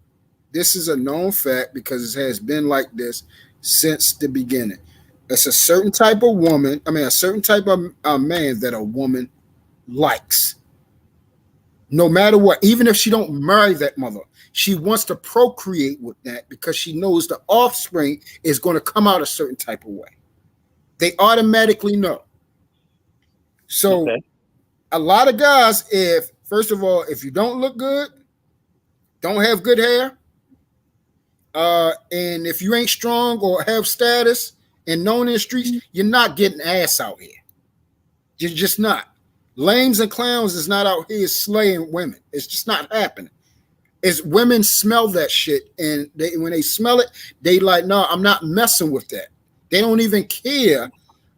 fact because it has been like this since the beginning. It's a certain type of woman, a certain type of man that a woman likes. No matter what, even if she don't marry that mother, she wants to procreate with that because she knows the offspring is going to come out a certain type of way. They automatically know. So a lot of guys, first of all, if you don't look good, don't have good hair, and if you ain't strong or have status and known in the streets, you're not getting ass out here. You're just not. Lames and clowns is not out here slaying women. It's just not happening. It's women smell that shit, and when they smell it, they like, no, I'm not messing with that. They don't even care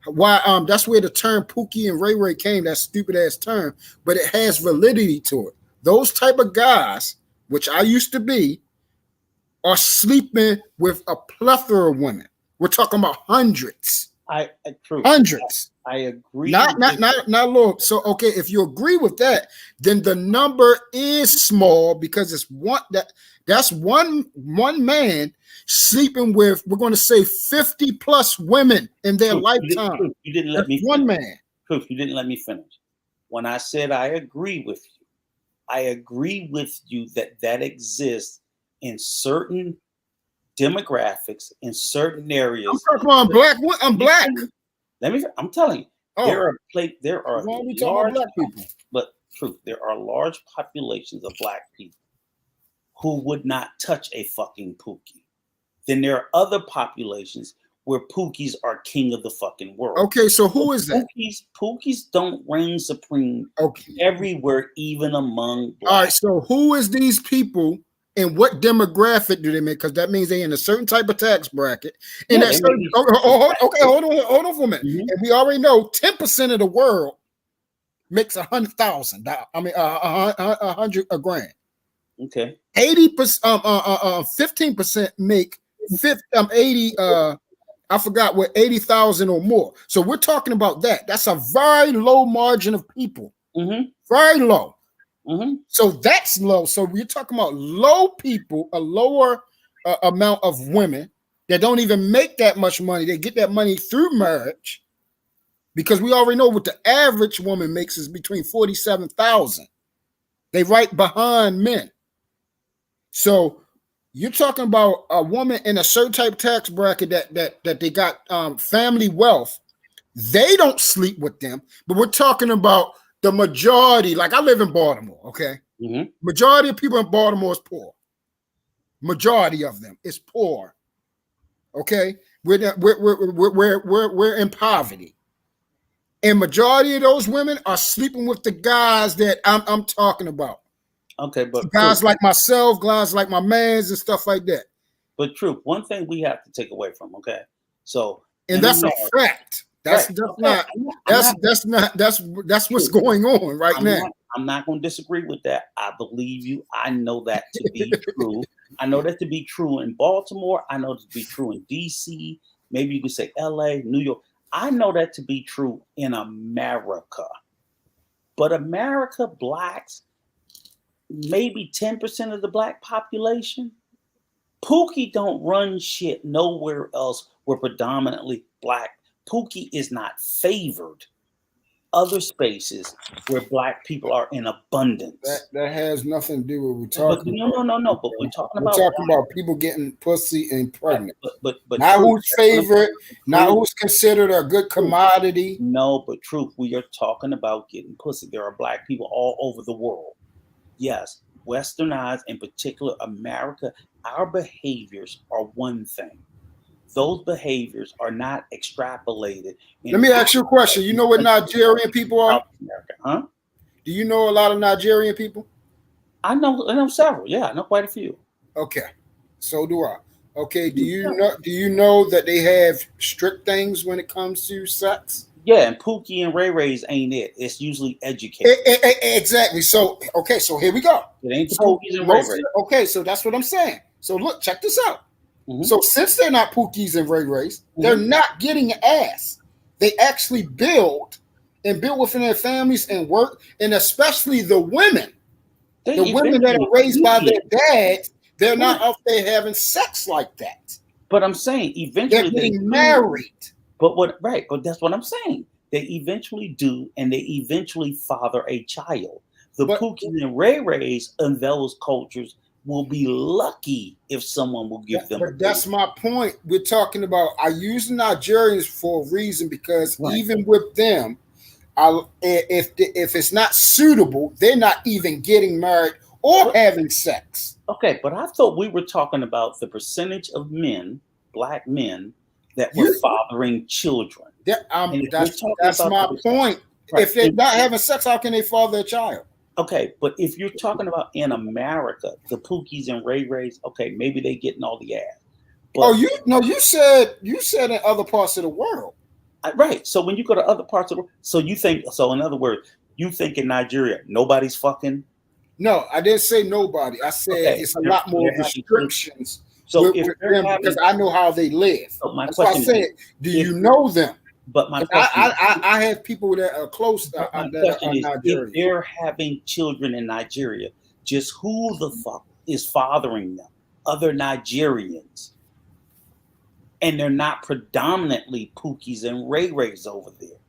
why. That's where the term Pookie and Ray Ray came, that stupid ass term, but it has validity to it. Those type of guys, which I used to be, are sleeping with a plethora of women. We're talking about hundreds. Hundreds.
I agree.
Not Lord. So okay, if you agree with that, then the number is small because it's that's one man sleeping with, we're going to say 50 plus women in their lifetime.
You didn't let me finish.
One man.
Proof, you didn't let me finish. When I said I agree with you that exists in certain demographics, in certain areas.
I'm talking about black. I'm black.
I'm telling you, there are
large black people.
But truth, there are large populations of black people who would not touch a fucking Pookie. Then there are other populations where Pookies are king of the fucking world.
Okay, so who is that?
Pookies don't reign supreme everywhere, even among black.
All right, so who is these people and what demographic do they make? Because that means they're in a certain type of tax bracket. And hold on for a minute. Mm-hmm. And we already know 10% of the world makes $100,000. $100 grand.
Okay.
80%, 15% make 80. I forgot what 80,000 or more. So we're talking about that. That's a very low margin of people.
Mm-hmm.
Very low.
Mm-hmm.
So that's low. So we're talking about low people, a lower amount of women that don't even make that much money. They get that money through marriage, because we already know what the average woman makes is between 47,000. They right behind men. So you're talking about a woman in a certain type of tax bracket that they got family wealth. They don't sleep with them, but we're talking about the majority. Like I live in Baltimore, okay?
Mm-hmm.
Majority of people in Baltimore is poor. Majority of them is poor. Okay, we're in poverty, and majority of those women are sleeping with the guys that I'm talking about.
Okay, but
guys like myself, guys like my mans and stuff like that.
But truth, one thing we have to take away from, okay? So,
and that's a fact. That's what's going on right now.
I'm not going to disagree with that. I believe you. I know that to be true. I know that to be true in Baltimore. I know that to be true in DC. Maybe you could say LA, New York. I know that to be true in America. But America, blacks, maybe 10% of the black population. Pookie don't run shit nowhere else where predominantly black. Pookie is not favored other spaces where black people are in abundance.
That has nothing to do with what we're talking about.
No. But we're talking about
people getting pussy and pregnant.
But
not who's favorite, not who's considered a good commodity.
No, but truth, we are talking about getting pussy. There are black people all over the world. Yes, westernized, in particular America, our behaviors are one thing. Those behaviors are not extrapolated.
Let me ask you a question. You know what Nigerian people are?
America, huh?
Do you know a lot of Nigerian people?
I know several. Yeah, I know quite a few.
Okay, so do I. Okay, do you know that they have strict things when it comes to sex?
Yeah, and Pookie and Ray Ray's ain't it. It's usually educated.
Exactly. So here we go.
It ain't the Pookies and Ray Rays.
Okay, so that's what I'm saying. So look, check this out. Mm-hmm. So since they're not Pookies and Ray Rays, they're not getting ass. They actually build within their families and work, and especially the women. The women that are raised by their dads, they're not out there having sex like that.
But I'm saying eventually
they're getting married.
But that's what I'm saying. They eventually do, and they eventually father a child. The Pookies and Ray Rays in those cultures will be lucky if someone will give them.
But that's my point. We're talking about, I use Nigerians for a reason, because even with them, if it's not suitable, they're not even getting married or having sex.
Okay, but I thought we were talking about the percentage of men, black men, that were fathering children.
That's my point. Right. If they're not having sex, how can they father a child?
Okay, but if you're talking about in America, the Pookies and Ray Rays, okay, maybe they getting all the ass.
But, you said in other parts of the world.
Right. So when you go to other parts of the world, so in other words, you think in Nigeria nobody's fucking?
No, I didn't say nobody. I said it's a lot more restrictions.
So
with them, because I know how they live. So that's why I said, do you know them?
But my question
I have people that are close that are Nigerian.
If they're having children in Nigeria, just who the fuck is fathering them? Other Nigerians. And they're not predominantly Pookies and Ray Rays over there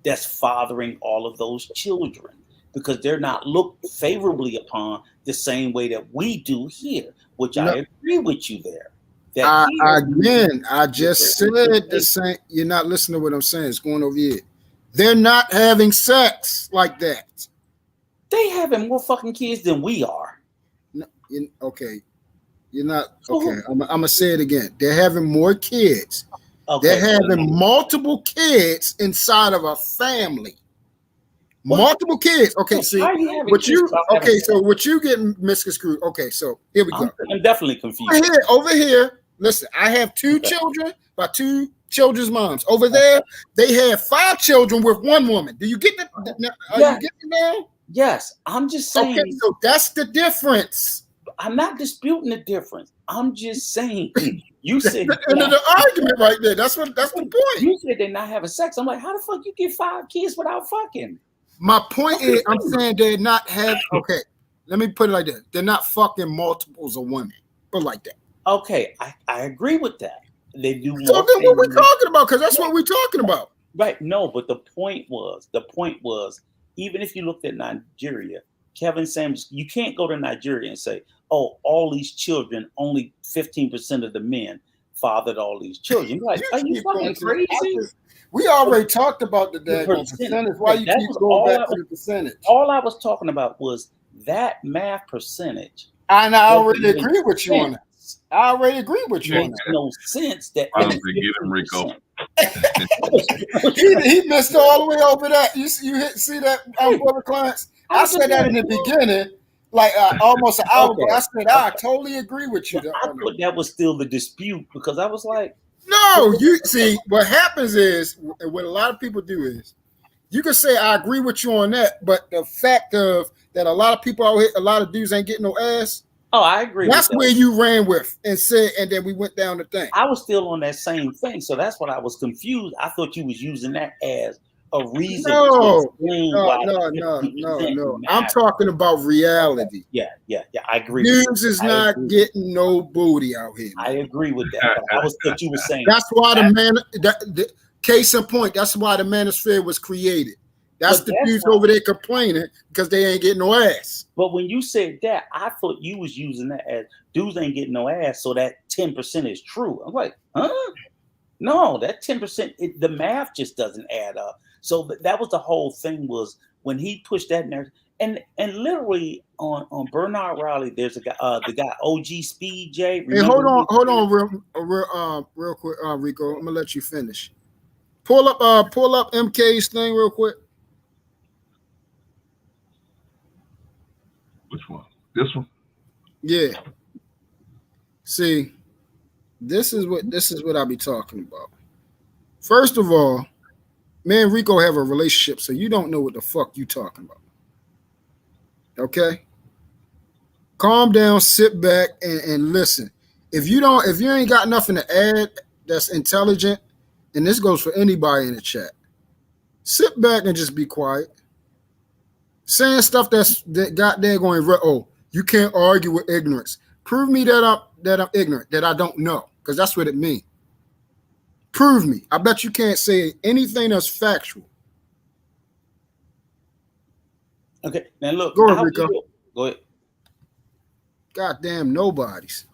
that's fathering all of those children, because they're not looked favorably upon the same way that we do here, which I agree with you there.
I just said the same. You're not listening to what I'm saying. It's going over here. They're not having sex like that.
They having more fucking kids than we are.
No, okay. You're not okay. I'm gonna say it again. They're having more kids. Okay. They're having multiple kids inside of a family. Multiple kids. Okay, see what you. Okay, so what you getting misconstrued? Okay, so here we go.
I'm definitely confused.
Over here. Listen, I have two children by two children's moms. Over there, they have 5 children with one woman. Do you get that? Are you getting it now?
Yes, I'm just saying.
Okay, so that's the difference.
I'm not disputing the difference. I'm just saying. You said
the end of the argument right there. That's the point.
You said they're not having sex. I'm like, how the fuck you get 5 kids without fucking?
My point is, I'm saying they're not having. Okay, let me put it like that. They're not fucking multiples of women, but like that.
Okay, I agree with that. They do.
So then, what we're talking about? Because that's what we're talking about.
Right. No, but the point was, even if you looked at Nigeria, Kevin Samuels, you can't go to Nigeria and say, oh, all these children, only 15% of the men fathered all these children. You're like, are you fucking crazy?
We already talked about the percentage. Why you keep going back to the percentage?
All I was talking about was that math percentage.
And I already agree with you on that. I already agree with you.
It makes no sense that.
I don't think get him, Rico.
he missed all the way over that. You see that, brother Clarence? I said that in the beginning. like almost an hour ago.
Okay.
I said, I totally agree with you.
I thought that was still the dispute because I was like,
no, you see, what happens is, what a lot of people do is, you can say I agree with you on that, but the fact of that a lot of people out here, a lot of dudes ain't getting no ass.
oh, I agree.
That's where you ran with and said, and then we went down the thing.
I was still on that same thing, so that's what I was confused. I thought you was using that as a reason.
No.
No.
I'm talking about reality.
Yeah. I agree.
Dudes is not getting no booty out here.
I agree with that. But I was what you were saying.
That's why the case in point. That's why the manosphere was created. That's the dudes over there complaining because they ain't getting no ass.
But when you said that, I thought you was using that as dudes ain't getting no ass, so that 10% is true. I'm like, huh? No, that 10%, the math just doesn't add up. So that was the whole thing, was when he pushed that narrative. And literally on Bernard Riley, there's a guy, the guy OG Speed J.
Hey, hold on, real quick, Rico. I'm gonna let you finish. Pull up MK's thing real quick.
Which one? This one?
Yeah. See, this is what I be talking about. First of all, me and Rico have a relationship, so you don't know what the fuck you talking about. Okay? Calm down, sit back, and listen. If you ain't got nothing to add that's intelligent, and this goes for anybody in the chat, sit back and just be quiet. Saying stuff that goddamn going, oh, you can't argue with ignorance. Prove me that I'm ignorant, that I don't know, because that's what it means. Prove me. I bet you can't say anything that's factual.
Okay, now look.
Go ahead, Rico.
Go ahead.
Goddamn nobodies.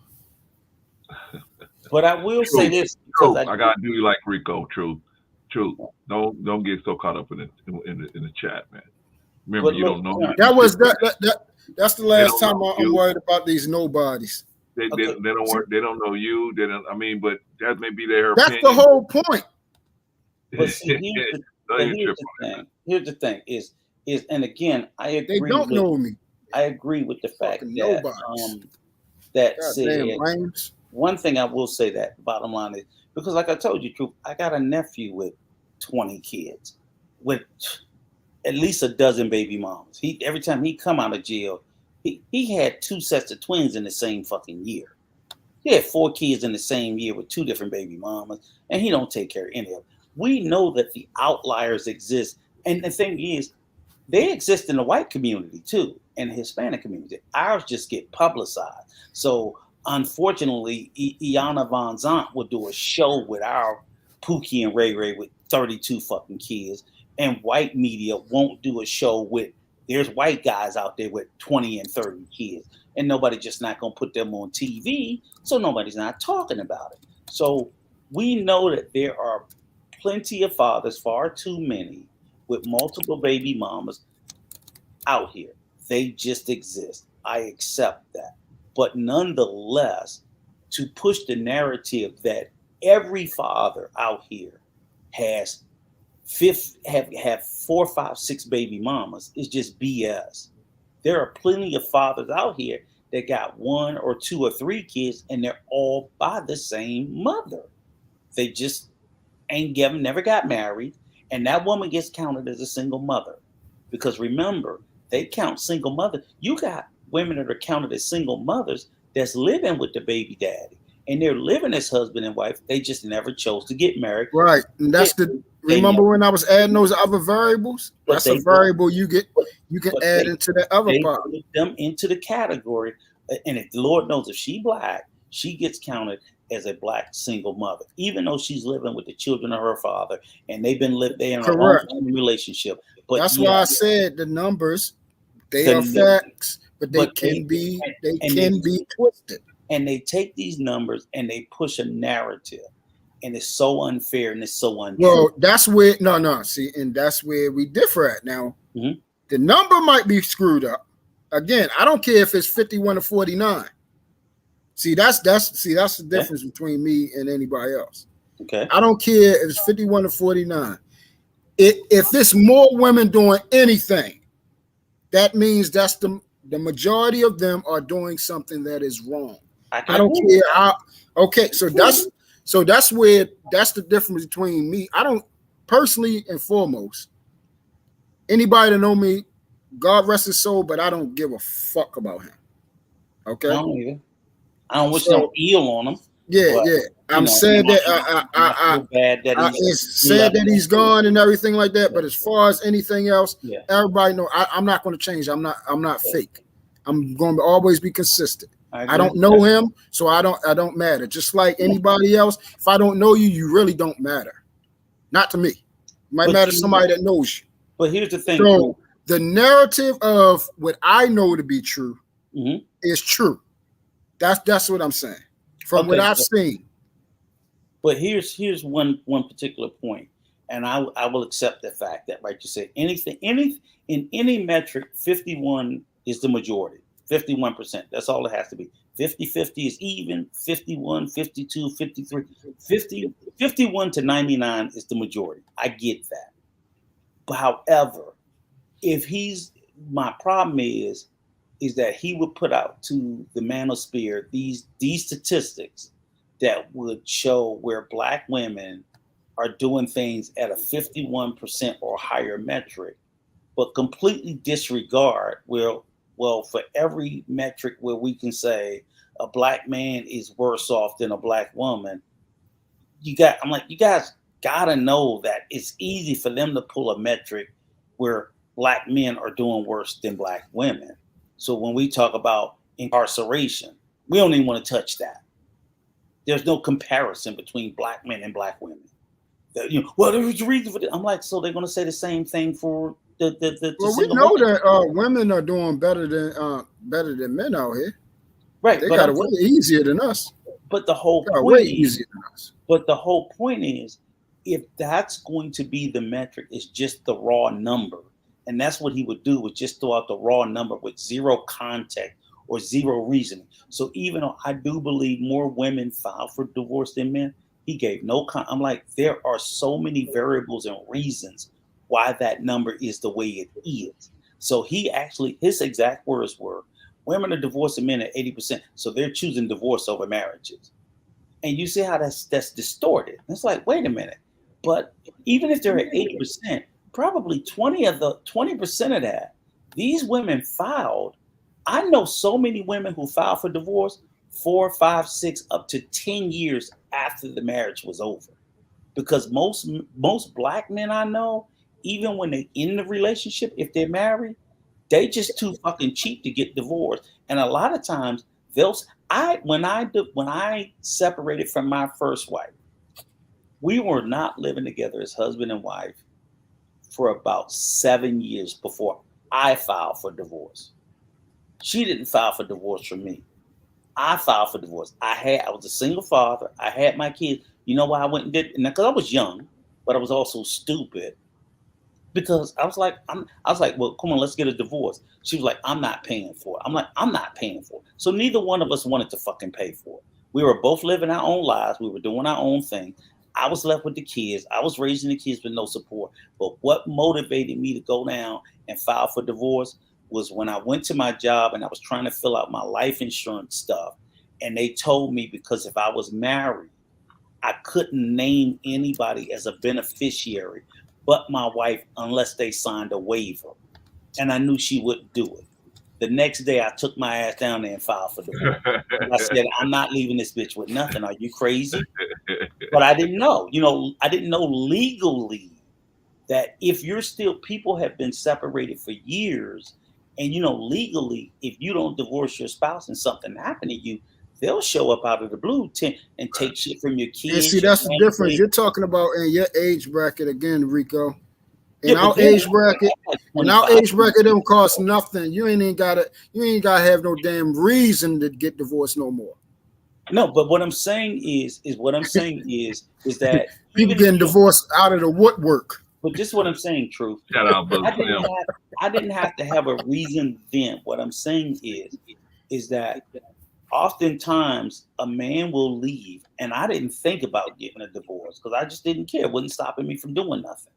But I will say this.
True. I gotta do you like Rico. True. Don't get so caught up in the chat, man. Remember, you don't know.
That's the last time I'm worried about these nobodies.
They don't know you. They don't. I mean, but that may be their
That's
opinion.
the whole point.
But see, here's the thing is, and again, I agree.
They don't know me.
I agree with the fact that said, one thing I will say, that bottom line is, because like I told you, Truth, I got a nephew with 20 kids, with at least a dozen baby mamas. Every time he come out of jail, he had 2 sets of twins in the same fucking year. He had 4 kids in the same year with 2 different baby mamas, and he don't take care of any of them. We know that the outliers exist, and the thing is, they exist in the white community too, and the Hispanic community. Ours just get publicized. So unfortunately, Iana Von Zant will do a show with our Pookie and Ray Ray with 32 fucking kids, and white media won't do a show with, there's white guys out there with 20 and 30 kids, and nobody just not gonna put them on TV, so nobody's not talking about it. So we know that there are plenty of fathers, far too many, with multiple baby mamas out here. They just exist. I accept that. But nonetheless, to push the narrative that every father out here has have 4, 5, 6 baby mamas is just BS. There are plenty of fathers out here that got 1 or 2 or 3 kids, and they're all by the same mother. They just never got married, and that woman gets counted as a single mother. Because remember, they count single mother. You got women that are counted as single mothers that's living with the baby daddy, and they're living as husband and wife. They just never chose to get married.
Right. And that's remember when I was adding those other variables? That's a variable you can add into that other part.
Put them into the category. And if the Lord knows, if she black, she gets counted as a black single mother, even though she's living with the children of her father, and they've been living in a long relationship. But
that's why I said the numbers, they are facts, but they can be twisted.
And they take these numbers and they push a narrative, and it's so unfair and it's so untrue.
Well, that's where see, and that's where we differ at now. Mm-hmm. The number might be screwed up. Again, I don't care if it's 51 to 49. See, that's the difference between me and anybody else.
Okay.
I don't care if it's 51 to 49. If there's more women doing anything, that means that's the The majority of them are doing something that is wrong.
I
don't care how. Okay, so that's the difference between me. I don't personally and foremost. Anybody that know me, God rest his soul, but I don't give a fuck about him. Okay.
I don't either. I don't wish no ill on him.
Yeah,
but,
yeah. I'm sad that it's sad that he's gone and everything like that. But as far as anything else, everybody know I'm not going to change. I'm not fake. I'm going to always be consistent. I don't know him, so I don't matter. Just like anybody else, if I don't know you, you really don't matter. Not to me. It might matter to somebody that knows you.
But here's the thing.
So the narrative of what I know to be true is true. That's what I'm saying. From what I've seen.
But here's one particular point, and I will accept the fact that, like you said, in any metric, 51 is the majority. 51%. That's all it has to be. 50-50 is even. 51, 52, 53. 51 to 99 is the majority. I get that. But however, my problem is that he would put out to the manosphere these statistics that would show where Black women are doing things at a 51% or higher metric, but completely disregard well, for every metric where we can say a Black man is worse off than a Black woman, you guys gotta know that it's easy for them to pull a metric where Black men are doing worse than Black women. So when we talk about incarceration, we don't even want to touch that. There's no comparison between Black men and Black women. Well, there's a reason for that. I'm like, so they're going to say the same thing for the
well, we know that women are doing better than men out here.
Right.
They got it way easier than us.
But the whole point easier than us. But the whole point is, if that's going to be the metric, it's just the raw number. And that's what he would do, would just throw out the raw number with zero context or zero reasoning. So even though I do believe more women file for divorce than men, he gave no I'm like, there are so many variables and reasons why that number is the way it is. So his exact words were, women are divorcing men at 80%, so they're choosing divorce over marriages. And you see how that's distorted. It's like, wait a minute. But even if they're at 80%, probably 20% of that, these women filed. I know so many women who filed for divorce 4, 5, 6, up to 10 years after the marriage was over. Because most Black men I know, even when they're in the relationship, if they're married, they just too fucking cheap to get divorced. And a lot of times when I separated from my first wife, we were not living together as husband and wife for about 7 years before I filed for divorce. She didn't file for divorce for me. I filed for divorce. I was a single father. I had my kids. You know why I went and did it? Because I was young, but I was also stupid. Because I was like, well, come on, let's get a divorce. She was like, I'm not paying for it. I'm like, I'm not paying for it. So neither one of us wanted to fucking pay for it. We were both living our own lives. We were doing our own thing. I was left with the kids. I was raising the kids with no support. But what motivated me to go down and file for divorce was when I went to my job and I was trying to fill out my life insurance stuff. And they told me, because if I was married, I couldn't name anybody as a beneficiary but my wife unless they signed a waiver. And I knew she wouldn't do it. The next day I took my ass down there and filed for divorce. I said, I'm not leaving this bitch with nothing. Are you crazy? But I didn't know. I didn't know legally that if you're still, people have been separated for years, and legally, if you don't divorce your spouse and something happened to you, they'll show up out of the blue and take shit from your kids.
And see, that's the difference. You're talking about in your age bracket again, Rico. In our age bracket, it don't cost nothing. You ain't gotta have no damn reason to get divorced no more.
No, but what I'm saying is that
people getting divorced out of the woodwork.
But just what I'm saying, Truth.
Shout out,
I didn't have to have a reason then. What I'm saying is that oftentimes a man will leave, and I didn't think about getting a divorce because I just didn't care. It wasn't stopping me from doing nothing.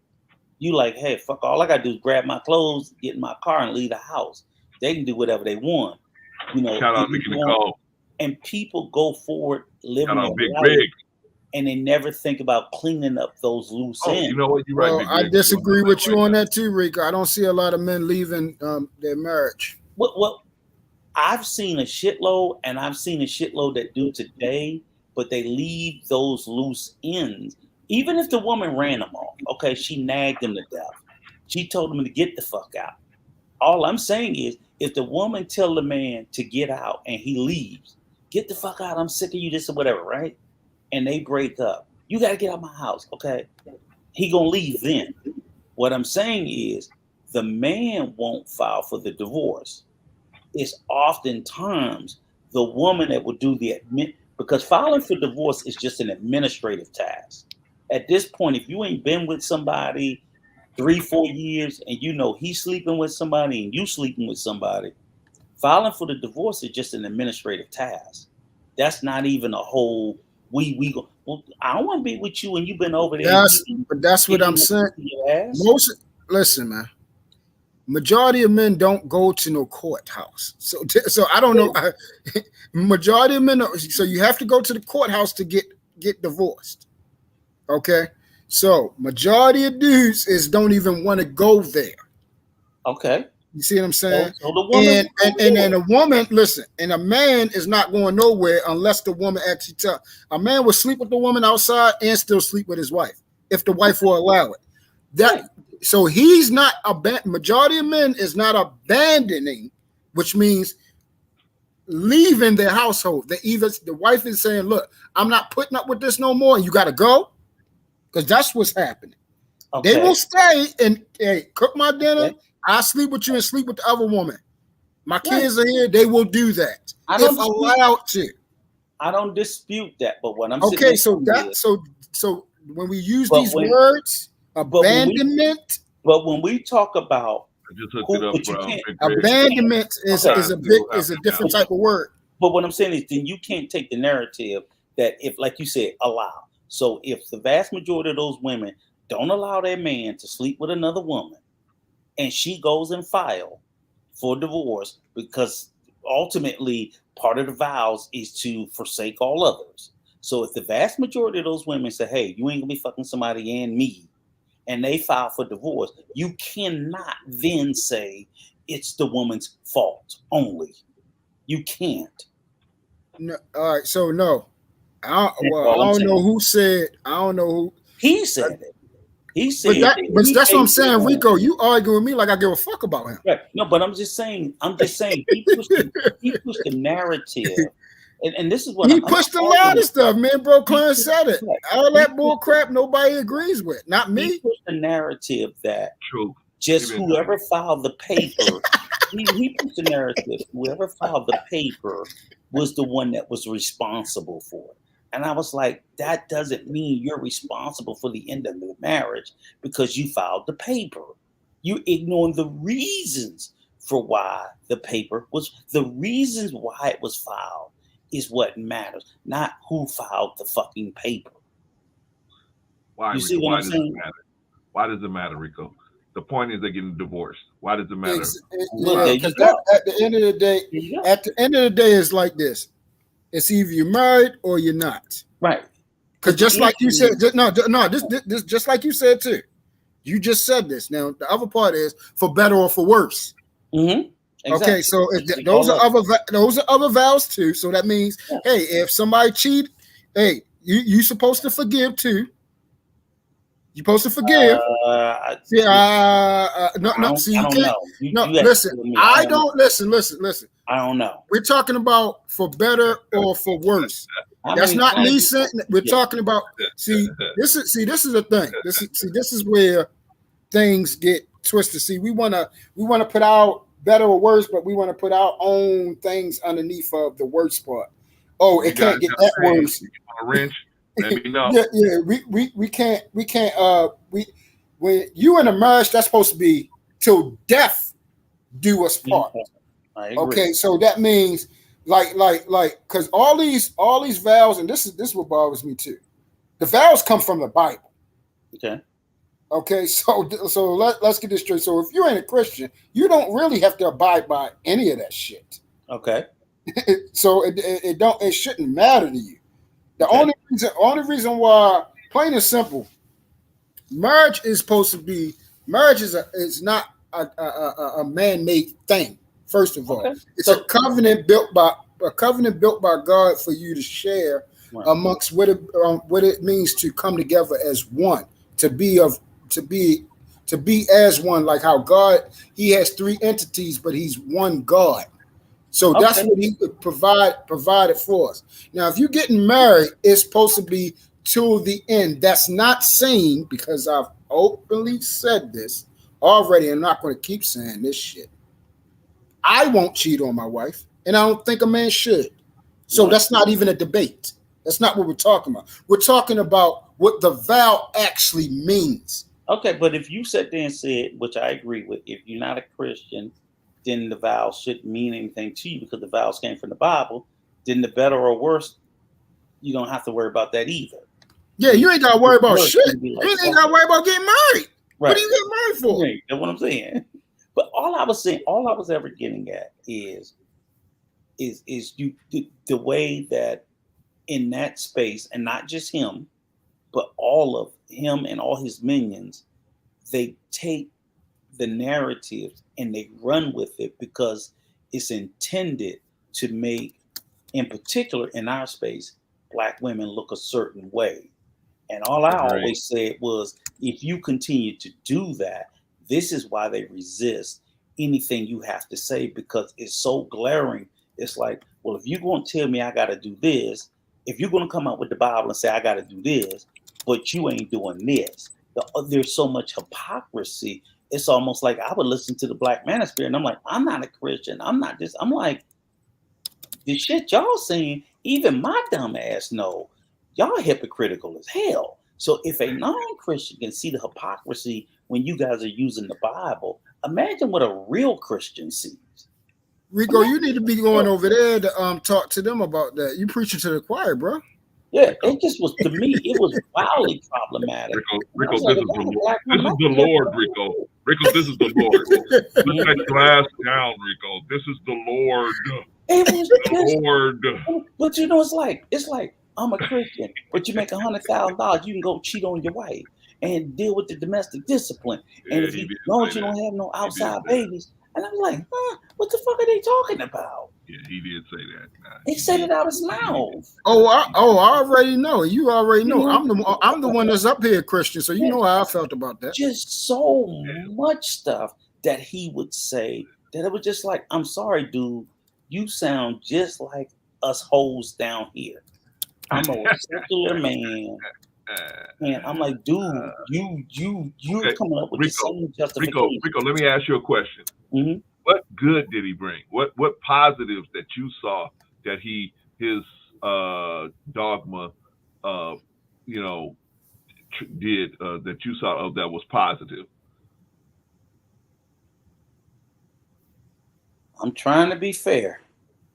You like, hey, fuck, all I gotta do is grab my clothes, get in my car, and leave the house. They can do whatever they want. You know,
Shout out Nicky Nicole.
And people go forward living
Shout out
their
Big
life,
Rig.
and they never think about cleaning up those loose ends.
You know what? You're right,
Well,
Big
I
Rig.
disagree with you on that too, Rico. I don't see a lot of men leaving their marriage.
Well, I've seen a shitload, and I've seen a shitload that do today, but they leave those loose ends. Even if the woman ran them off, okay, she nagged them to death. She told them to get the fuck out. All I'm saying is, if the woman tell the man to get out and he leaves, get the fuck out, I'm sick of you, this or whatever, right? And they break up. You got to get out of my house, okay? He gonna leave then. What I'm saying is, the man won't file for the divorce. It's oftentimes the woman that will do the because filing for divorce is just an administrative task. At this point, if you ain't been with somebody 3-4 years and you know he's sleeping with somebody and you sleeping with somebody, filing for the divorce is just an administrative task. That's not even a whole we go. Well, I don't want to be with you and you've been over there.
But that's what I'm saying. Listen, man. Majority of men don't go to no courthouse. So I don't know. Majority of men. So you have to go to the courthouse to get divorced. Okay. So majority of dudes don't even want to go there.
Okay.
You see what I'm saying?
So the woman
and a woman, listen, and a man is not going nowhere unless the woman actually tell. A man will sleep with the woman outside and still sleep with his wife if the wife will allow it. So he's not majority of men is not abandoning, which means leaving their household. The wife is saying, "Look, I'm not putting up with this no more. You got to go," because that's what's happening. Okay. They will stay and cook my dinner. Okay. I sleep with you and sleep with the other woman. My kids are here. They will do that if allowed to.
I don't dispute that, but what I'm
okay. So when we use these words, abandonment.
But when we talk about
abandonment is a different type of word.
But what I'm saying is, then you can't take the narrative that if, like you said, allow. So if the vast majority of those women don't allow their man to sleep with another woman, and she goes and files for divorce because ultimately part of the vows is to forsake all others. So if the vast majority of those women say, "Hey, you ain't gonna be fucking somebody and me," and they file for divorce, you cannot then say it's the woman's fault only. You can't.
No, all right. So no, I don't know who said. I don't know who
he said it. He said,
but that's what I'm saying, Rico. You arguing with me like I give a fuck about him.
Right. No, but I'm just saying. He pushed the narrative, and this is what
he pushed a lot of stuff, man. Bro, Clarence said it. All that bull crap, nobody agrees with. Not me.
He pushed the narrative that just whoever filed the paper. he pushed the narrative. Whoever filed the paper was the one that was responsible for it. And I was like, that doesn't mean you're responsible for the end of the marriage because you filed the paper. You're ignoring the reasons for why the reasons why it was filed is what matters, not who filed the fucking paper.
Why,
you see
Rico,
what I'm saying?
Why does it matter, Rico? The point is they're getting divorced. Why does it matter?
Because at the end of the day, it's like this. It's either you're married or you're not.
Right.
Because just like you said, this just like you said too. You just said this. Now the other part is for better or for worse.
Mm-hmm. Exactly.
Okay, so those are other vows too. So that means, hey, if somebody cheat, hey, you supposed to forgive too. You're supposed to forgive. Listen. I don't listen.
I don't know.
We're talking about for better or for worse. That's not me saying. We're talking about. See, this is the thing. This is where things get twisted. See, we want to put out better or worse, but we want to put our own things underneath of the worst part. Oh, it can't get that worse.
A wrench. Let me know.
We can't. When you in a marriage, that's supposed to be till death do us part. Okay, so that means like because all these vows, and this is what bothers me too. The vows come from the Bible.
Okay.
Okay, so let's get this straight. So if you ain't a Christian, you don't really have to abide by any of that shit.
Okay.
So it shouldn't matter to you. The
Okay.
only reason why, plain and simple, marriage is not a man-made thing. First of all, it's a covenant built by God for you to share amongst what it means to come together as one, to be as one, like how God, he has three entities, but he's one God. So that's what he provided for us. Now, if you're getting married, it's supposed to be till the end. That's not saying, because I've openly said this already, I'm not going to keep saying this shit. I won't cheat on my wife, and I don't think a man should. So that's not even a debate. That's not what we're talking about. We're talking about what the vow actually means.
Okay, but if you sat there and said, which I agree with, if you're not a Christian, then the vows shouldn't mean anything to you because the vows came from the Bible, then the better or worse, you don't have to worry about that either.
Yeah, you ain't got to worry about shit. You ain't got to worry about getting married.
Right.
What are you getting married for?
Right. That's what I'm saying. But all I was ever getting at is you the way that in that space, and not just him, but all of him and all his minions, they take the narrative and they run with it because it's intended to make, in particular in our space, Black women look a certain way. And all I always said was, if you continue to do that, this is why they resist anything you have to say, because it's so glaring. It's like, well, if you're going to tell me I got to do this, if you're going to come out with the Bible and say I got to do this, but you ain't doing this, there's so much hypocrisy. It's almost like I would listen to the Black Manosphere and I'm like, I'm not a Christian. I'm not this. I'm like, the shit y'all saying, even my dumb ass know. Y'all hypocritical as hell. So if a non-Christian can see the hypocrisy when you guys are using the Bible, imagine what a real Christian sees.
Rico, you need to be going over there to talk to them about that. You preaching to the choir, bro.
Yeah, it just was, to me, it was wildly problematic.
Rico, this is the Lord, Rico. Rico, this is the Lord. Put that glass down, Rico. This is the Lord.
It was
the Lord.
But you know, it's like I'm a Christian, but you make $100,000, you can go cheat on your wife and deal with the domestic discipline. And if you don't have no outside babies, and I was like, what the fuck are they talking about?
Yeah, he did say that.
He said it out of his mouth.
I already know. You already know. I'm the one that's up here, Christian. So you know how I felt about that.
Just so much stuff that he would say that it was just like, I'm sorry, dude. You sound just like us hoes down here. I'm a secular man. And I'm like, dude, you're coming up with the same justification.
Rico, let me ask you a question.
Mm-hmm.
What good did he bring? What positives that you saw that his dogma, did that you saw of that was positive?
I'm trying to be fair.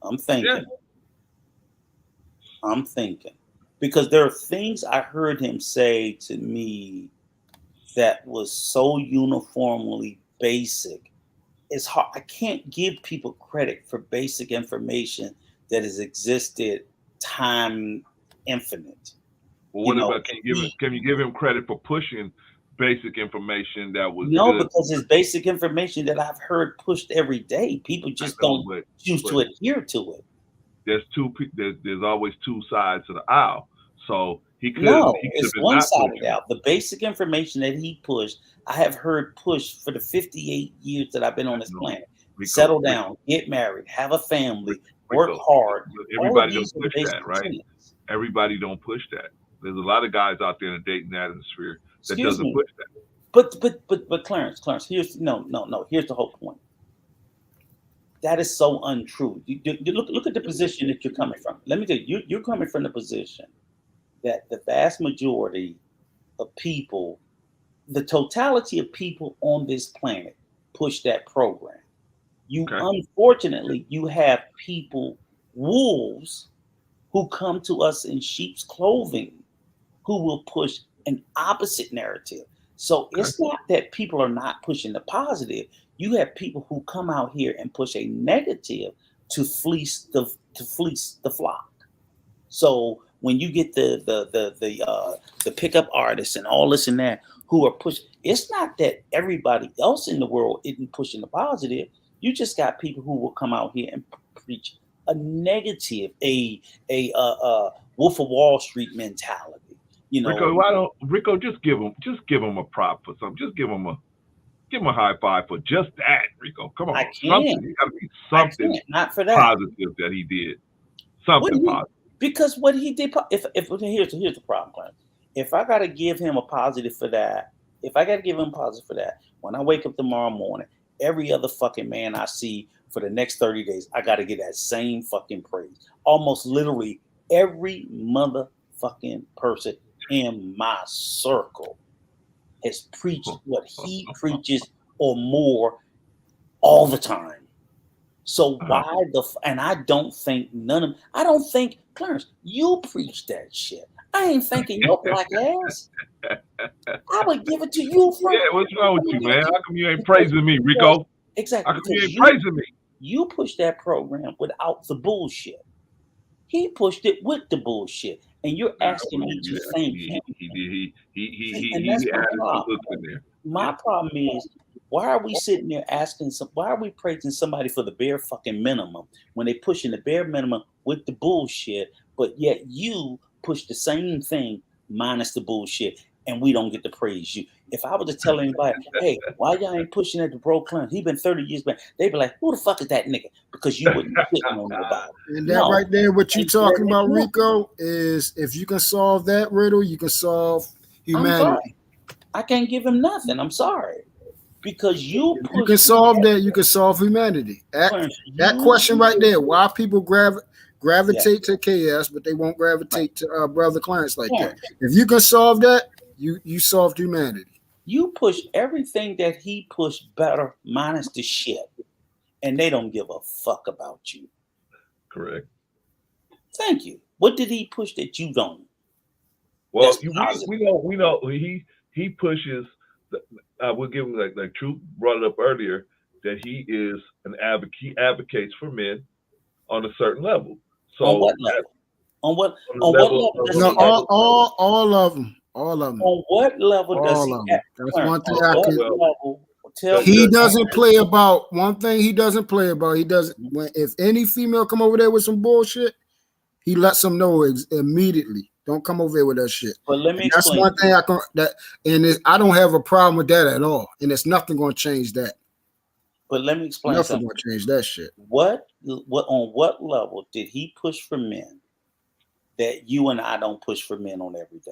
I'm thinking. Because there are things I heard him say to me that was so uniformly basic. It's hard. I can't give people credit for basic information that has existed time infinite.
Well, what about, can you give him credit for pushing basic information that was good?
Because it's basic information that I've heard pushed every day. People just don't choose to adhere to it.
There's always two sides of the aisle. So he could.
It's one side of the aisle. The basic information that he pushed, I have heard pushed for the 58 years that I've been on this planet. Settle down, get married, have a family, work hard.
Everybody don't push that, right? Everybody don't push that. There's a lot of guys out there in the dating atmosphere that doesn't push that.
But Clarence, here's the whole point. That is so untrue. You look at the position that you're coming from. Let me tell you, you're coming from the position that the vast majority of people, the totality of people on this planet, push that program. Unfortunately, you have people, wolves, who come to us in sheep's clothing, who will push an opposite narrative. So it's not that people are not pushing the positive. You have people who come out here and push a negative to fleece the flock. So when you get the pickup artists and all this and that who are pushing, it's not that everybody else in the world isn't pushing the positive. You just got people who will come out here and preach a negative, a Wolf of Wall Street mentality. You know,
Rico just give him a prop for something. Just give him a high five for just that, Rico. Come on,
I can't.
Something. You gotta be something
not for that
positive that he did. Something positive.
Because what he did, here's the problem, Clarence. If I gotta give him a positive for that, when I wake up tomorrow morning, every other fucking man I see for the next 30 days, I gotta get that same fucking praise. Almost literally every motherfucking person in my circle has preached what he preaches or more all the time. So why and I don't think Clarence, you preach that shit. I ain't thinking your black ass. I would give it to you, Frank.
Yeah, what's wrong with you, man? How come you ain't praising me, Rico?
Exactly.
How come you ain't praising me?
You pushed that program without the bullshit. He pushed it with the bullshit. And you're asking me to thank him.
He
that's
added
my problem.
some hooks in there.
My problem is, why are we sitting there why are we praising somebody for the bare fucking minimum when they pushing the bare minimum with the bullshit, but yet you push the same thing minus the bullshit and we don't get to praise you? If I was to tell anybody, hey, why y'all ain't pushing at the bro Clinton? He been 30 years back. They'd be like, who the fuck is that nigga? Because you wouldn't know about it.
And that right there, what you talking about, Rico, is if you can solve that riddle, you can solve humanity.
I can't give him nothing. I'm sorry. Because you
can solve that. You can solve humanity. That question right there, why people gravitate to chaos, but they won't gravitate to brother Clarence like that. If you can solve that, you solved humanity.
You push everything that he pushed better minus the shit. And they don't give a fuck about you.
Correct.
Thank you. What did he push that you don't?
Well, we know he pushes. We'll give him like Truth brought it up earlier that he is an advocate. He advocates for men on a certain level. So
on what level? On what level?
No, all of them. All of them.
On what level does he?
That's one thing I can. He doesn't play about one thing. He doesn't play about. He doesn't. If any female come over there with some bullshit, he lets them know immediately. Don't come over here with that shit.
But let me
explain. That's one thing I don't have a problem with that at all. And it's nothing going to change that.
But let me explain
nothing going to change that shit.
What on what level did he push for men that you and I don't push for men on every day?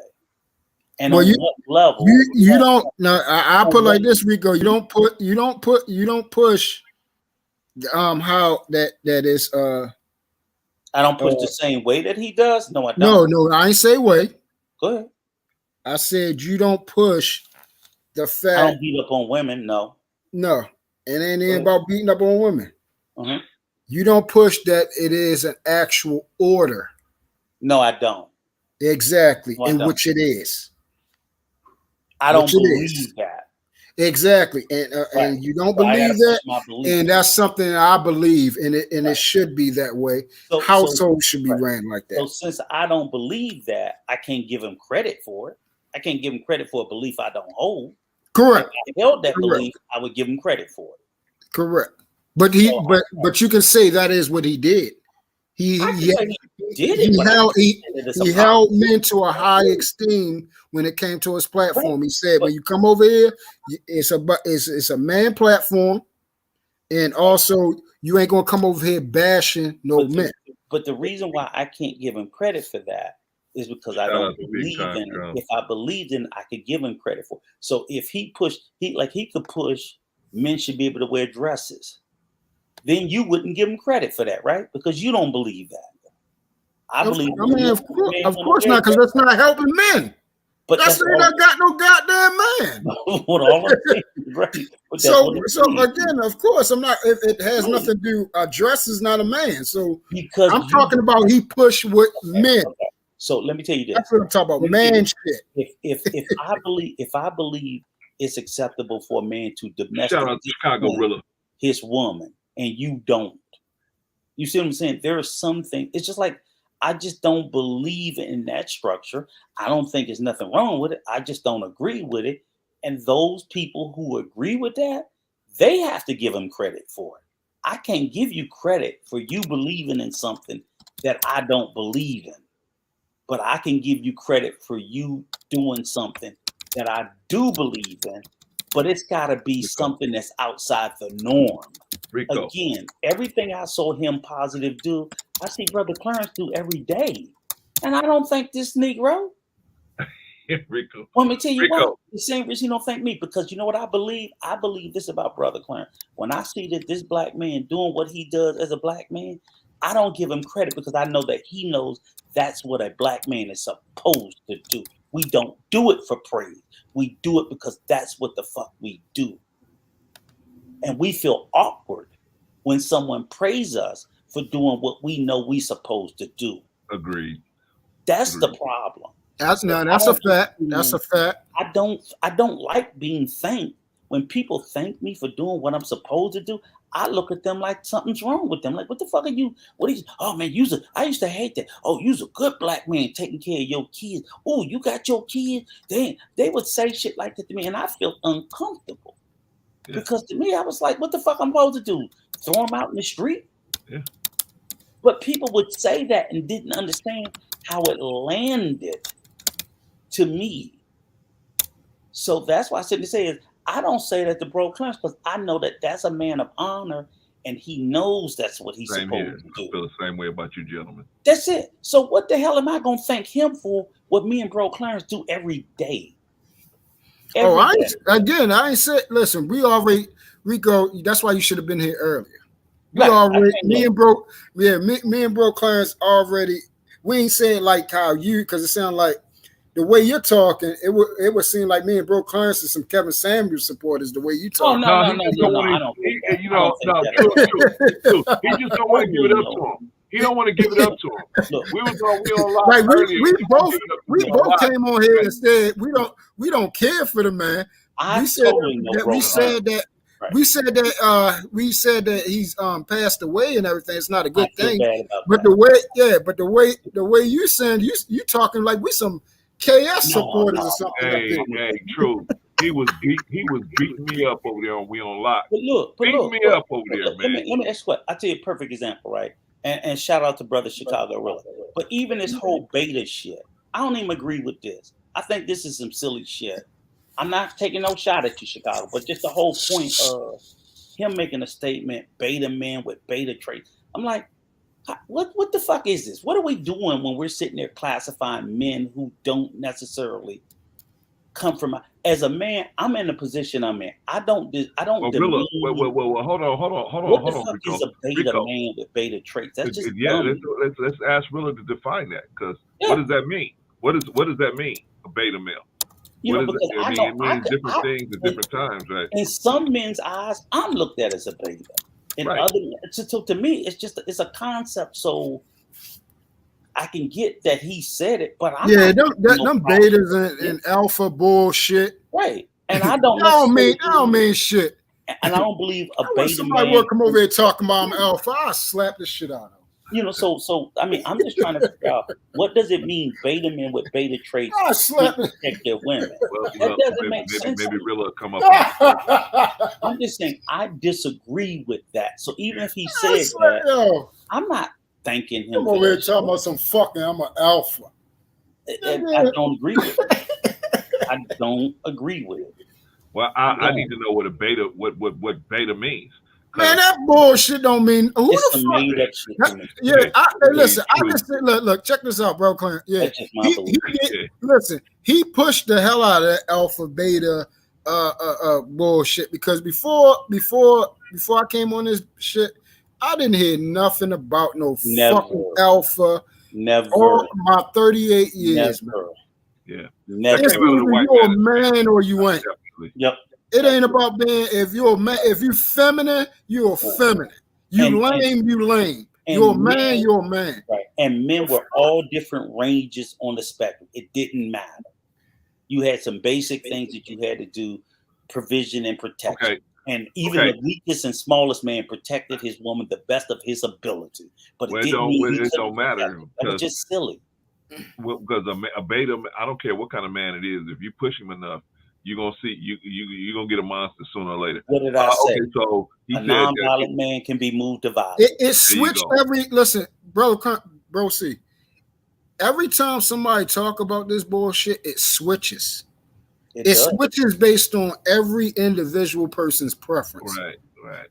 And on what level?
You don't. No, I put like this, Rico. You don't push. How that is.
I don't push the same way that he does. No, I don't.
No, I ain't say way.
Go ahead.
I said you don't push the fact.
I don't beat up on women. No.
It ain't even about beating up on women.
Uh-huh.
You don't push that it is an actual order.
No, I don't.
Exactly, in which it is.
I don't believe that.
Exactly, and you don't believe that, and that's something I believe, and it should be that way. Households should be ran like that.
So since I don't believe that, I can't give him credit for it. I can't give him credit for a belief I don't hold.
Correct.
If I held that belief, I would give him credit for it.
Correct. But but you can say that is what he did. He held men to a high esteem when it came to his platform. He said, when you come over here, it's a man platform, and also you ain't gonna come over here bashing men.
But the reason why I can't give him credit for that is because I don't believe in it. If I believed in it, I could give him credit for it. So if he could push men should be able to wear dresses, then you wouldn't give him credit for that, right? Because you don't believe that. I believe.
I mean, of course not, because that's not helping men. But that's not got no goddamn man.
Right.
So again, of course, I'm not. It has nothing to do. A dress is not a man. So because I'm talking about he pushed with men.
So let me tell you this.
That's what I'm talking about. Man shit.
If I believe it's acceptable for a man to
Shout out to Chicago Rilla.
his woman, and you don't. You see what I'm saying? There are some things. It's just like, I just don't believe in that structure. I don't think there's nothing wrong with it. I just don't agree with it. And those people who agree with that, they have to give him credit for it. I can't give you credit for you believing in something that I don't believe in. But I can give you credit for you doing something that I do believe in. But it's got to be something that's outside the norm.
Rico.
Again, everything I saw him positive do, I see Brother Clarence do every day. And I don't think this Negro.
Rico.
Well, let me tell you
Rico.
what. The same reason he don't thank me, because you know what I believe? I believe this about Brother Clarence. When I see that this black man doing what he does as a black man, I don't give him credit because I know that he knows that's what a black man is supposed to do. We don't do it for praise. We do it because that's what the fuck we do. And we feel awkward when someone praises us for doing what we know we supposed to do.
Agreed.
That's the problem.
That's a fact. That's a fact.
I don't like being thanked. When people thank me for doing what I'm supposed to do, I look at them like something's wrong with them. Like, what the fuck are you? What are you? Oh man, I used to hate that. Oh, you's a good black man taking care of your kids. Oh, you got your kids. They would say shit like that to me, and I feel uncomfortable. Yeah. Because to me, I was like, what the fuck I'm supposed to do? Throw them out in the street?
Yeah.
But people would say that and didn't understand how it landed to me. So that's why I said to say is, I don't say that to Bro Clarence because I know that that's a man of honor and he knows that's what he's supposed to do.
I feel the same way about you gentlemen.
That's it. So what the hell am I going to thank him for what me and Bro Clarence do every day?
I ain't said, listen, Rico, that's why you should have been here earlier. Me and Bro Clarence already, we ain't saying like how you, because it sounds like the way you're talking, it would seem like me and Bro Clarence and some Kevin Samuels supporters. The way you talk.
No, I don't.
He just don't want to give it up to him. He don't want to give it up to him. Look, we on live
like
earlier.
We both came on here and said we don't care for the man. We said that he's passed away and everything. It's not a good thing. But the way you saying you talking like we some KS supporters or something.
Hey, true. He was beating me up over there. We on live.
Beating
me up over there, man.
Let me ask what. I'll tell you a perfect example, right? And shout out to Brother Chicago Rilla. But even this whole beta shit, I don't even agree with this. I think this is some silly shit. I'm not taking no shot at you, Chicago, but just the whole point of him making a statement, beta men with beta traits. I'm like, what the fuck is this? What are we doing when we're sitting there classifying men who don't necessarily come from? As a man, I'm in the position I'm in. I don't.
Well, hold on.
What the fuck is a beta man with beta traits? That's just dumb.
Let's ask Rilla to define that, because what does that mean? What does that mean? A beta male. It means different things at different times, right?
In some men's eyes, I'm looked at as a beta. In other, so to me, it's a concept. So I can get that he said it, but I'm
them betas and alpha bullshit,
right? And I don't.
I don't mean shit.
And I don't believe a beta
somebody
man.
Will come over here talking about I'm alpha. I'll slap the shit out of him.
So I mean, I'm just trying to figure out what does it mean, beta men with beta traits protect their women. That doesn't make sense.
Maybe Rilla come up.
I'm just saying I disagree with that. So even if he said that, I'm not thanking him.
Come over here talking about some fucking I'm an alpha.
I don't agree with it. I don't agree with it.
Well, I need to know what a beta what beta means.
Man, that bullshit don't mean who
it's
the fuck. Listen. I just say, look, check this out, bro, Clint. Yeah, he pushed the hell out of that alpha beta bullshit because before I came on this shit, I didn't hear nothing about no fucking alpha.
Never.
All my 38 years.
Never.
Yeah.
Never.
It's either you're a man or you ain't.
Yep.
It ain't about being, if you're a man, if you're feminine, you're feminine. You lame. You're a man, you're a man.
Right. And men were all different ranges on the spectrum. It didn't matter. You had some basic things that you had to do provision and protection.
Okay.
And even the weakest and smallest man protected his woman the best of his ability. But
Well,
it didn't mean
it don't matter.
That was just silly.
Well, because a beta, I don't care what kind of man it is. If you push him enough, you're gonna see you're gonna get a monster sooner or later.
What did I say?
Okay, so he
a
said
non-violent man can be moved to violence.
It switched listen, bro, see. Every time somebody talk about this bullshit, it switches. It switches based on every individual person's preference.
Right.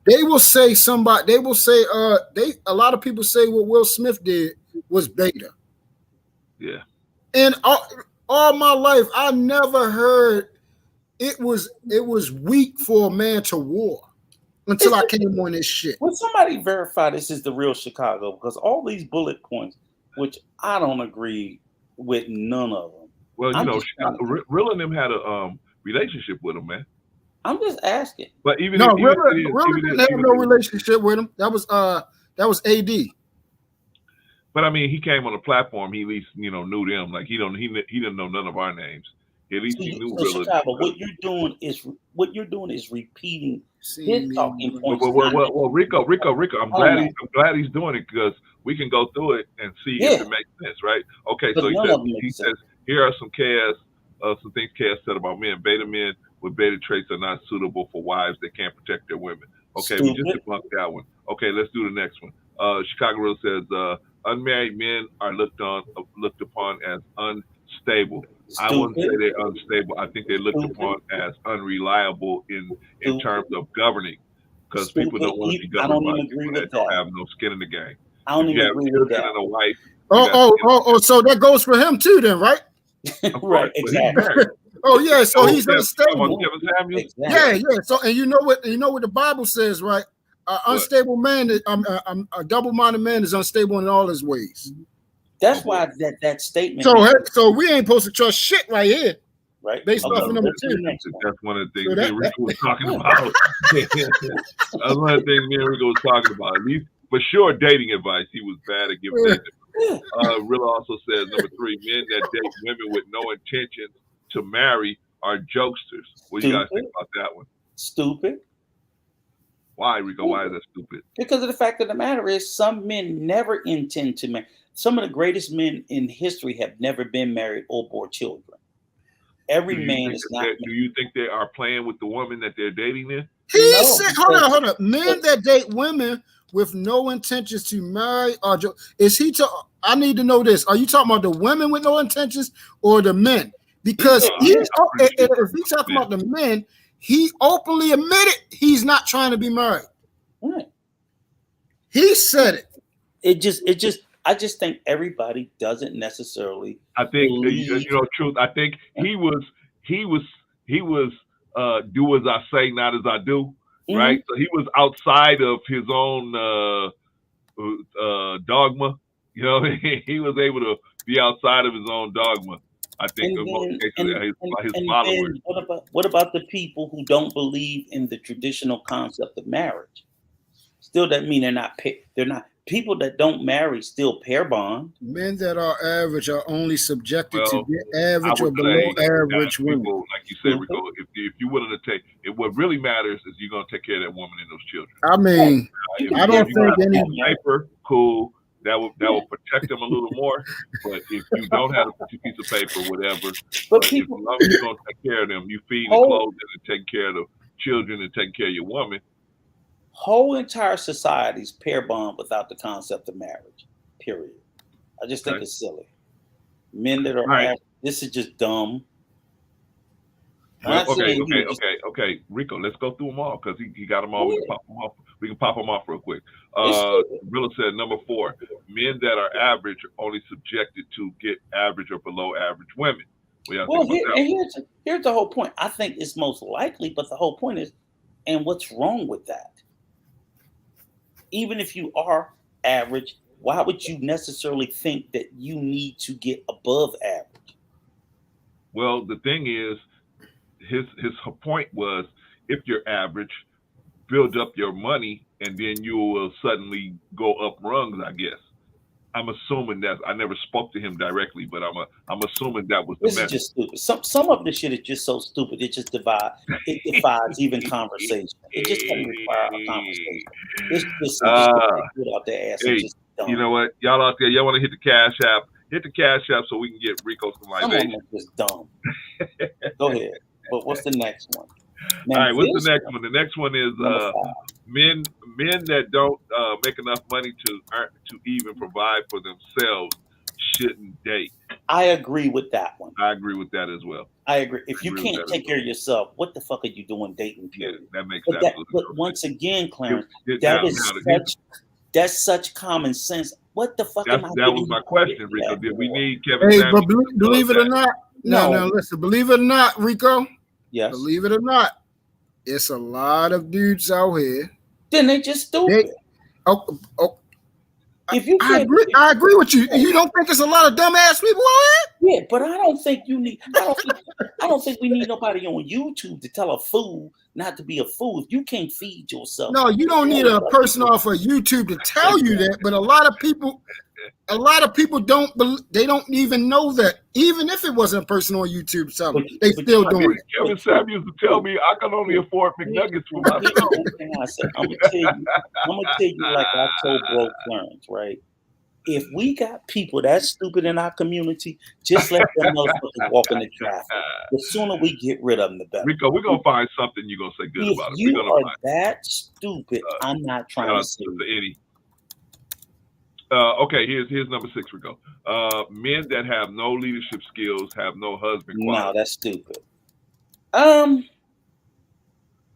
They will say a lot of people say what Will Smith did was beta.
Yeah.
And all my life, I never heard it was weak for a man to war until I came on this shit.
Will somebody verify this is the real Chicago? Because all these bullet points, which I don't agree with none of them.
Well, Real and them had a relationship with him, man.
I'm just asking.
But even
Real didn't have no relationship with him. That was AD.
But I mean, he came on the platform. He at least knew them. Like he didn't know none of our names. At least he knew Real.
Chicago, what you're doing is repeating his talking points.
Well, Rico, I'm glad he's doing it because we can go through it and see if it makes sense, right? Okay, so he says here are some things Cass said about men. Beta men with beta traits are not suitable for wives that can't protect their women. Okay, we just debunked that one. Okay, let's do the next one. Chicago Real says unmarried men are looked upon as unstable. I wouldn't say they're unstable. I think they're looked upon as unreliable in terms of governing, because people don't want to be governed by people that don't have no skin in the game.
I don't even agree with that.
And a wife.
So that goes for him too, then, right?
Right, exactly.
Oh yeah, so he's unstable.
Exactly.
Yeah. So and you know what the Bible says, right? Unstable man, a double-minded man is unstable in all his ways.
That's why that statement.
So we ain't supposed to trust shit right here.
Right.
Based off of number 2.
That's one of the things me and Rico was talking about. That's one of the things me and Rico was talking about. At least for sure, dating advice. He was bad at giving dating advice. Real also says number 3, men that date women with no intention to marry are jokesters. What do you guys think about that one?
Stupid.
Why, Rico? Why is that stupid?
Because of the fact of the matter is some men never intend to marry. Some of the greatest men in history have never been married or bore children. Every man is not.
Do you think they are playing with the woman that they're dating then?
He said, hold on. Men that date women with no intentions to marry are I need to know this. Are you talking about the women with no intentions or the men? Because if he's talking about the men, he openly admitted he's not trying to be married.
Right.
He said it.
I just think everybody doesn't necessarily.
I think truth. I think he was do as I say, not as I do. Mm-hmm. Right. So he was outside of his own dogma. He was able to be outside of his own dogma. I think his followers.
What about the people who don't believe in the traditional concept of marriage? Still doesn't mean they're not people that don't marry still pair bond.
Men that are average are only subjected to get average or below average women.
Like you said, Rico, if you're willing to take it, what really matters is you're gonna take care of that woman and those children.
I mean, I don't think any
paper cool. That will protect them a little more. But if you don't have a piece of paper, whatever, but as long as you're gonna take care of them, you feed and clothe them and take care of the children and take care of your woman.
Whole entire societies pair bond without the concept of marriage. Period. I just think it's silly. Men that are this is just dumb.
Well, okay. Rico, let's go through them all because he got them all. We can pop them off real quick. Rilla said number 4, men that are average are only subjected to get average or below average women.
Here's the whole point. I think it's most likely, but the whole point is, and what's wrong with that? Even if you are average, why would you necessarily think that you need to get above average?
Well, the thing is, his point was, if you're average, build up your money, and then you will suddenly go up rungs, I guess. I'm assuming that I never spoke to him directly, but I'm assuming that was the
This is just stupid. Some of this shit is just so stupid. It just defies even conversation. It just doesn't require a conversation. It's just some shit they put out their ass and just dumb.
You know what, y'all out there, y'all want to hit the Cash App? Hit the Cash App so we can get Rico some
Some of
libation.
them are just dumb. Go ahead. But what's the next one?
All right, what's the next one? The next one is men that don't make enough money to even provide for themselves shouldn't date.
I agree with that one.
I agree with that as well.
I agree. If you can't take care of yourself, what the fuck are you doing dating? Period?
Yeah, that makes
sense. But once again, Clarence, that's such common sense. What the fuck?
That was my question, Rico. Did we need Kevin?
Hey, but believe it or not, no, listen. Believe it or not, Rico.
Yes.
Believe it or not, it's a lot of dudes out here.
Then they just stupid.
If you I agree with you. You don't think it's a lot of dumbass people out
here? Yeah, but I don't think you need. I don't think we need nobody on YouTube to tell a fool not to be a fool. If you can't feed yourself,
no, you don't need a person off of YouTube to tell you that. But a lot of people don't. They don't even know that. Even if it wasn't a person on YouTube telling, they still doing it.
Kevin Samuels to tell me I can only afford McNuggets for myself.
I'm gonna tell you like I told Bro Clarence, right? If we got people that stupid in our community, just let them motherfuckers walk in the traffic. The sooner we get rid of them, the better.
Rico, we're gonna find something you're gonna say good about it.
If you are that stupid, I'm not trying to say
Eddie. Okay, here's number 6, Rico. Men that have no leadership skills have no husband quality.
No, that's stupid.
I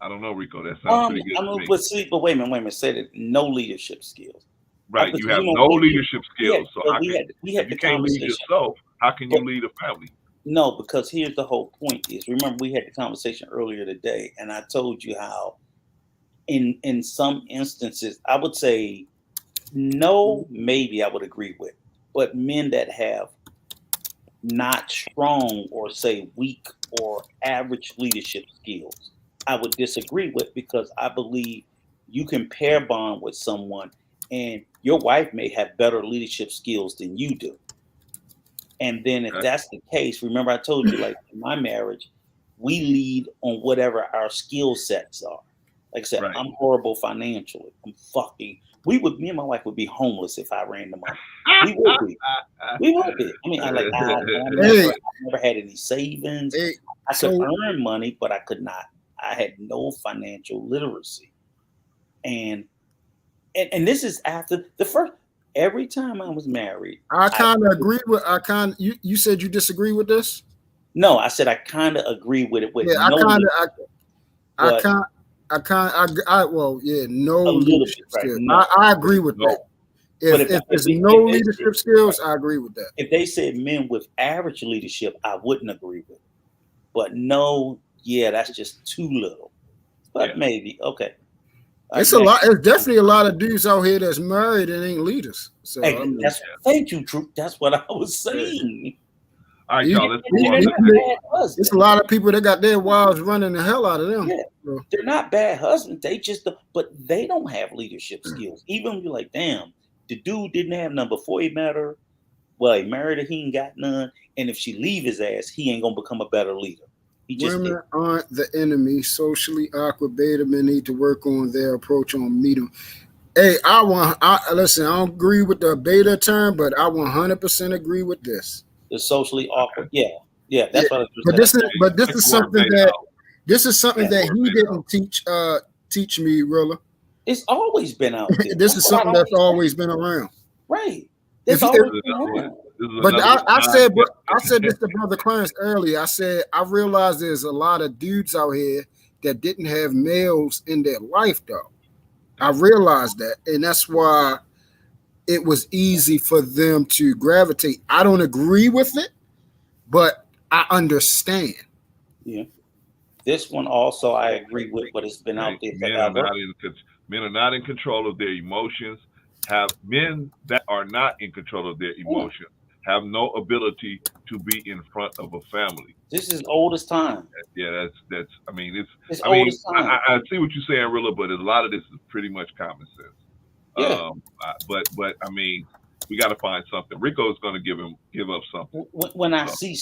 don't know, Rico. That sounds pretty good.
But wait a minute. Say that no leadership skills.
Right, you have no leadership skills. So we had the can't lead yourself, how can you lead a family?
No, because here's the whole point is, remember we had the conversation earlier today, and I told you how in some instances, I would say no, maybe I would agree with, but men that have not strong or say weak or average leadership skills, I would disagree with, because I believe you can pair bond with someone and your wife may have better leadership skills than you do. And then if that's the case, remember I told you, like in my marriage, we lead on whatever our skill sets are. Like I said, right. I'm horrible financially. Me and my wife would be homeless if I ran the money. We would be. I mean, I never had any savings. I could earn money, but I could not. I had no financial literacy. And this is after the first. Every time I was married,
I kind of agree with. You said you disagree with this?
No, I said I kind of agree with it.
No leadership skills. No. I agree with that. If there's no leadership skills, I agree with that.
If they said men with average leadership, I wouldn't agree with it. But no, that's just too little. But maybe, okay.
It's a lot. It's definitely a lot of dudes out here that's married and ain't leaders. So
thank you, Drew. That's what I was saying.
All right, y'all. Let's move on.
It's a lot of people that got their wives running the hell out of them.
Yeah. So. They're not bad husbands. But they don't have leadership skills. Even when you're like, damn, the dude didn't have none before he met her. Well, he married her, he ain't got none. And if she leave his ass, he ain't gonna become a better leader.
Women aren't the enemy. Socially awkward beta men need to work on their approach on meeting. Hey, listen, I don't agree with the beta term, but I 100% agree with this.
The socially awkward, yeah, that's what I was
saying. This is something that he didn't teach me, Rilla.
It's always been out there.
This is something that's always been around.
Right. It's always been around.
But I said this to Brother Clarence earlier. I said I realized there's a lot of dudes out here that didn't have males in their life, though. I realized that, and that's why it was easy for them to gravitate. I don't agree with it, but I understand.
Yeah. This one also I agree with, but it's been out there forever.
Men are not in control of their emotions. Men that are not in control of their emotions have no ability to be in front of a family.
This is old as time.
Yeah, that's. I mean, it's.
I mean,
I see what you're saying, Rilla, but a lot of this is pretty much common sense.
Yeah.
But I mean, We got to find something. Rico is going to give up something.
When I see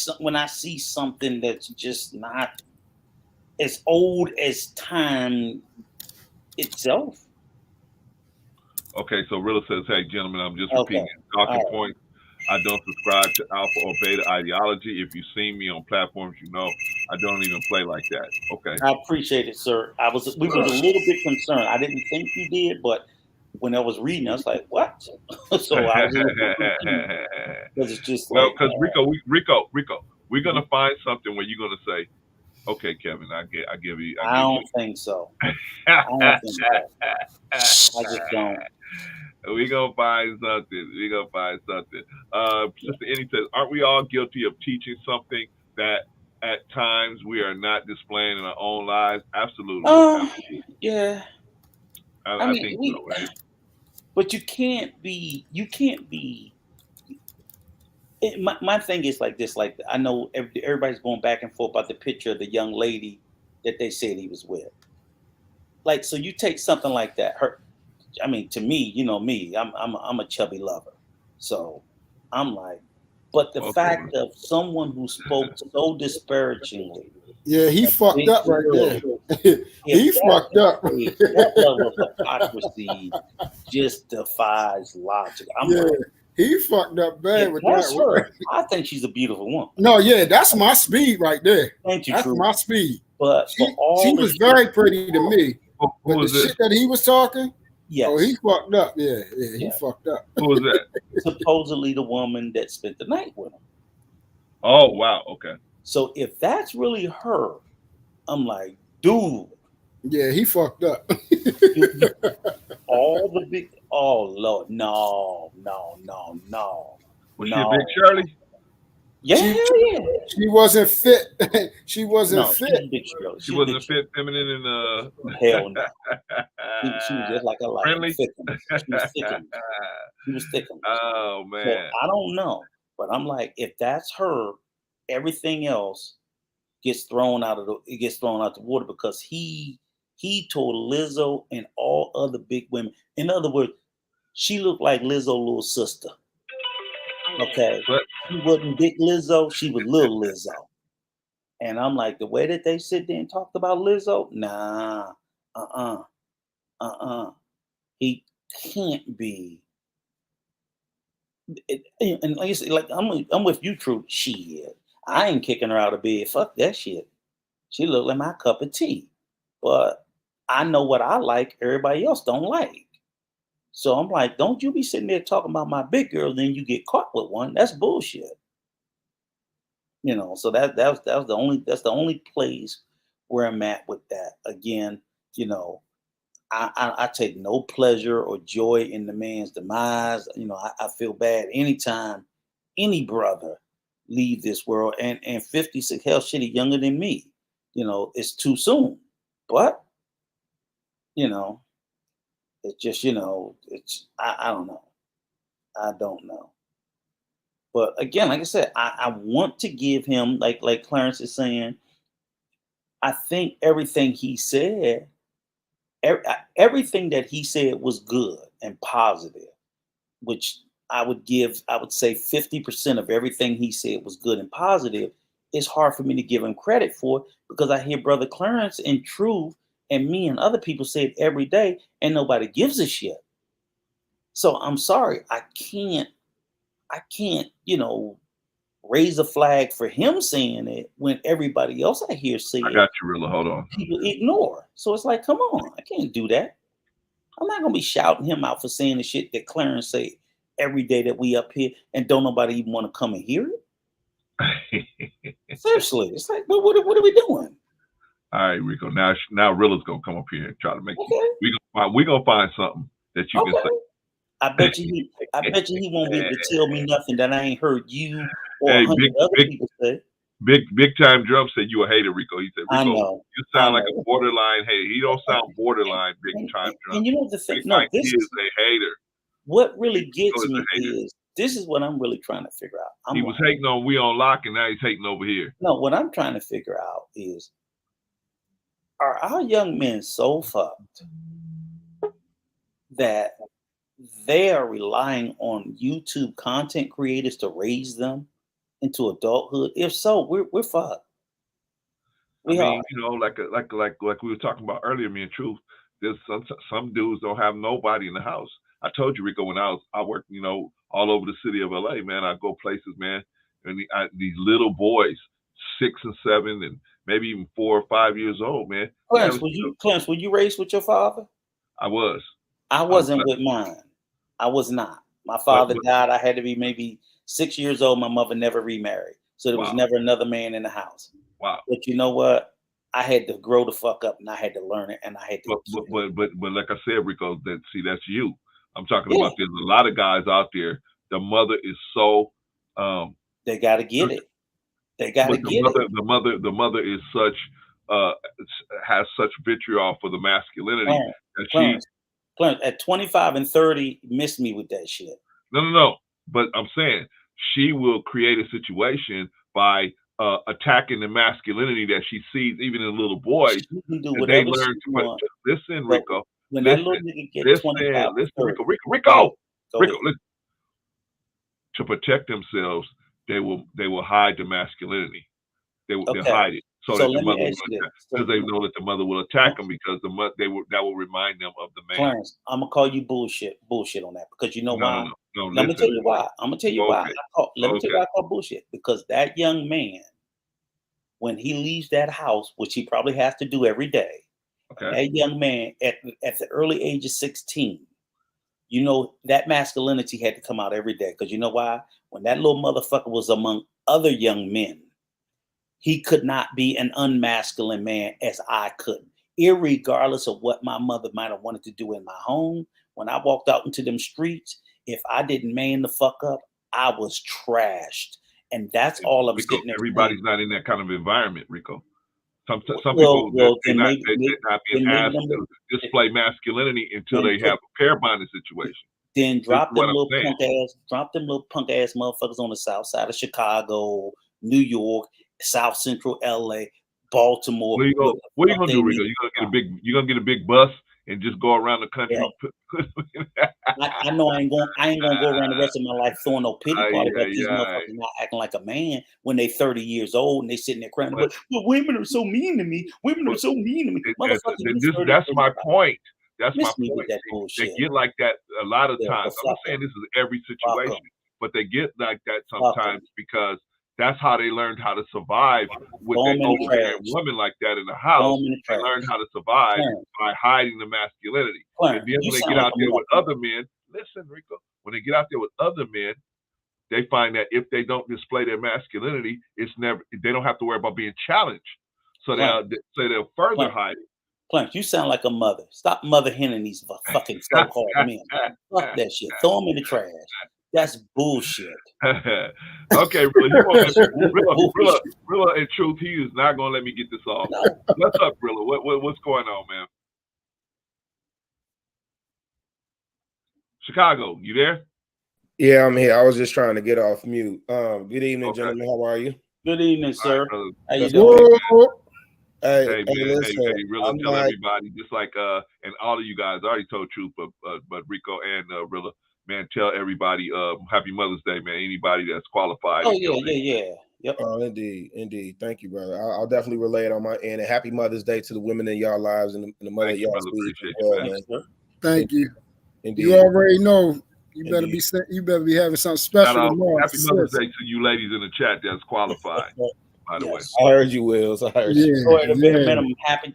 something that's just not as old as time itself.
Okay, so Rilla says, "Hey, gentlemen, I'm just repeating talking points. I don't subscribe to alpha or beta ideology. If you've seen me on platforms, you know I don't even play like that." Okay.
I appreciate it, sir. We was a little bit concerned. I didn't think you did, but when I was reading, I was like, "What?" So I was a little confused because it's just
well,
like,
because Rico, we're gonna find something where you're gonna say, "Okay, Kevin, I give you."
I don't think so. I don't think so. I just don't.
We're gonna find something. Sister Annie says, "Aren't we all guilty of teaching something that at times we are not displaying in our own lives?" Absolutely.
Yeah.
I think so, right?
But you can't be. My thing is like this. Like, I know everybody's going back and forth about the picture of the young lady that they said he was with. Like, so you take something like that. To me, you know me, I'm a chubby lover. So I'm like, but the fact of someone who spoke so disparagingly.
Yeah, he fucked up right there. He fucked up.
That level of hypocrisy just defies logic.
He fucked up bad with that one.
I think she's a beautiful woman.
No, yeah, that's my speed right there.
Thank you,
that's my speed.
But
she was very pretty to me. But the shit that he was talking,
yes.
He fucked up. Yeah, he fucked up.
Who was that?
Supposedly the woman that spent the night with him.
Oh, wow. Okay.
So if that's really her, I'm like, dude.
Yeah, he fucked up.
All the big, oh Lord, no.
Was she a big Shirley?
Yeah,
she wasn't fit. She wasn't fit.
She wasn't fit, feminine, and
hell no. She was just like a light.
Friendly.
She was thickened.
Oh man.
So I don't know, but I'm like, if that's her, everything else gets thrown out the water because he told Lizzo and all other big women. In other words, she looked like Lizzo's little sister. Okay, she wasn't big Lizzo, she was little Lizzo. And I'm like, the way that they sit there and talked about Lizzo, nah, he can't be. And like you said, like I'm with you, True. Shit, I ain't kicking her out of bed. Fuck that shit. She looked like my cup of tea. But I know what I like, everybody else don't like. So I'm like, don't you be sitting there talking about my big girl, then you get caught with one. That's bullshit. You know, so that's the only place where I'm at with that. Again, you know, I take no pleasure or joy in the man's demise. You know, I feel bad anytime any brother leave this world, and 56, hell shit, he younger than me. You know, it's too soon. But, you know, it's just, you know, I don't know. I don't know. But again, like I said, I want to give him, like Clarence is saying, I think everything he said, everything that he said was good and positive, which I would say 50% of everything he said was good and positive. It's hard for me to give him credit for because I hear Brother Clarence and Truth and me and other people say it every day and nobody gives a shit. So I'm sorry, I can't, you know, raise a flag for him saying it when everybody else I hear say it.
I got you, Rilla. Hold on.
People ignore. So it's like, come on, I can't do that. I'm not gonna be shouting him out for saying the shit that Clarence say every day that we up here and don't nobody even want to come and hear it. Seriously, it's like, what are we doing?
All right, Rico. Now Rilla's gonna come up here and try to make we gonna find something that you can say.
I bet you he won't be able to tell me nothing that I ain't heard you or 100 other people say.
Big time Drum said you a hater, Rico. He said, Rico,
I know,
you sound like a borderline hater. He don't sound borderline Big Time Drum.
And you know the thing,
he is a hater.
What really gets me is this is what I'm really trying to figure out.
He was hating on We on Lock, and now he's hating over here.
No, what I'm trying to figure out is, are our young men so fucked that they are relying on YouTube content creators to raise them into adulthood. If so, we're fucked.
I mean, you know, like we were talking about earlier, me and Truth. There's some dudes don't have nobody in the house. I told you, Rico, when I worked, you know, all over the city of LA, man. I go places, man, and these little boys, 6 and 7, and maybe even 4 or 5 years old, man.
Clarence, were you raised with your father?
I was.
I wasn't with mine. I was not. My father died. I had to be maybe 6 years old. My mother never remarried, so there was never another man in the house.
Wow.
But you know what? I had to grow the fuck up, and I had to learn it, and I had to.
But like I said, Rico, that's you. I'm talking about. There's a lot of guys out there. The mother is so.
They got to get it. They got to get it.
The mother is such. Has such vitriol for the masculinity that
Clarence, at 25 and 30, missed me with that shit.
No. But I'm saying she will create a situation by attacking the masculinity that she sees even in little boys. They learn to listen, Rico.
When that little nigga gets 25,
Rico, listen. To protect themselves, they will hide the masculinity. They'll hide it so that the mother because they know that the mother will attack them because that will remind them of the man.
Clarence, I'm gonna call you bullshit on that because you know why.
No,
let me tell you why. I'm gonna tell you why. Let me tell you why I call bullshit because that young man, when he leaves that house, which he probably has to do every day, that young man at the early age of 16, you know that masculinity had to come out every day because you know why? When that little motherfucker was among other young men, he could not be an unmasculine man as I could, irregardless of what my mother might have wanted to do in my home. When I walked out into them streets, if I didn't man the fuck up, I was trashed. And that's all I'm
saying. Everybody's not in that kind of environment, Rico. Some people they're not being asked to display masculinity until they have a pair bonding situation.
Then drop them little punk ass motherfuckers on the south side of Chicago, New York, South Central LA, Baltimore.
What are you gonna do, Rico? You gonna get a big bus and just go around the country?
I know I ain't gonna go around the rest of my life throwing no pity party about these motherfuckers not acting like a man when they 30 years old and they sitting there crying. But women are so mean to me. Women are so mean to me.
That's my point. That's my point. They get like that a lot of times. I'm not saying this is every situation, but they get like that sometimes because that's how they learned how to survive with an overbearing woman like that in the house. They learned how to survive by hiding the masculinity. And then when they get out there with other men, listen, Rico, when they get out there with other men, they find that if they don't display their masculinity, they don't have to worry about being challenged. So they'll further hide it.
Clarence, you sound like a mother. Stop mother henning these fucking so-called men. Fuck that shit. Throw them in the trash. That's bullshit.
Okay, Rilla, in truth, he is not gonna let me get this off. No. What's up, Rilla? What's going on, man? Chicago, you there?
Yeah, I'm here. I was just trying to get off mute. Good evening, gentlemen. How are you?
Good evening, sir.
Right,
how you doing?
Hey, Rilla, tell everybody, just like and all of you guys, I already told Truth, but Rico and Rilla, man, tell everybody Happy Mother's Day, man. Anybody that's qualified.
Oh, yeah. Yep.
Oh, indeed. Thank you, brother. I'll definitely relay it on my end. And Happy Mother's Day to the women in y'all lives and the mother of y'all.
Appreciate you, man.
Thank you.
Indeed.
You already know. You better be having something special tomorrow.
Happy Mother's Day to you ladies in the chat that's qualified. By the way,
I heard you, Wills. I heard you.
So at a minimum, happy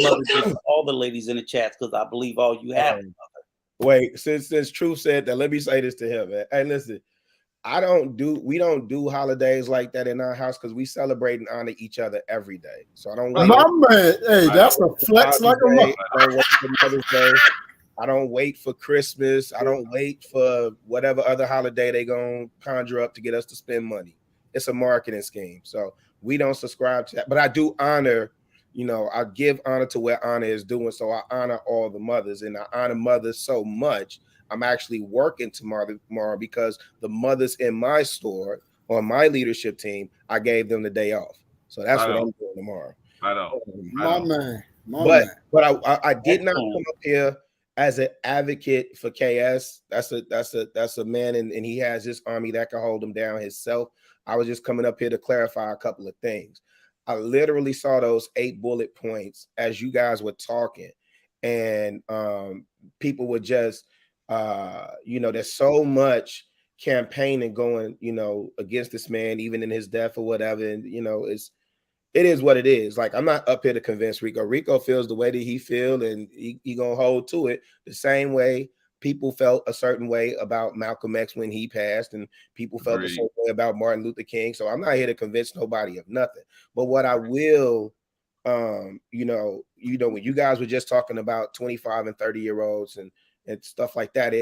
Mother's Day to all the ladies in the chat because I believe all you have.
Wait, since Truth said that, let me say this to him, man. Hey, listen, we don't do holidays like that in our house because we celebrate and honor each other every day. So I don't wait.
My man, hey, that's a flex like a mother.
I don't wait for Mother's Day. I don't wait for Christmas. I don't wait for whatever other holiday they gonna conjure up to get us to spend money. It's a marketing scheme. So we don't subscribe to that. But I do honor, I give honor to where honor is doing. So I honor all the mothers and I honor mothers so much. I'm actually working tomorrow because the mothers in my store on my leadership team, I gave them the day off. So that's what I'm doing tomorrow.
I know.
My man.
But I did not come up here as an advocate for KS, that's a man, and he has his army that can hold him down himself. I was just coming up here to clarify a couple of things. I literally saw those 8 bullet points as you guys were talking, and people were just, there's so much campaigning going, against this man, even in his death or whatever, and it is what it is. Like, I'm not up here to convince Rico. Rico feels the way that he feel, and he gonna hold to it the same way people felt a certain way about Malcolm X when he passed, and people felt the same way about Martin Luther King. So I'm not here to convince nobody of nothing. But what I will, when you guys were just talking about 25 and 30-year-olds and stuff like that,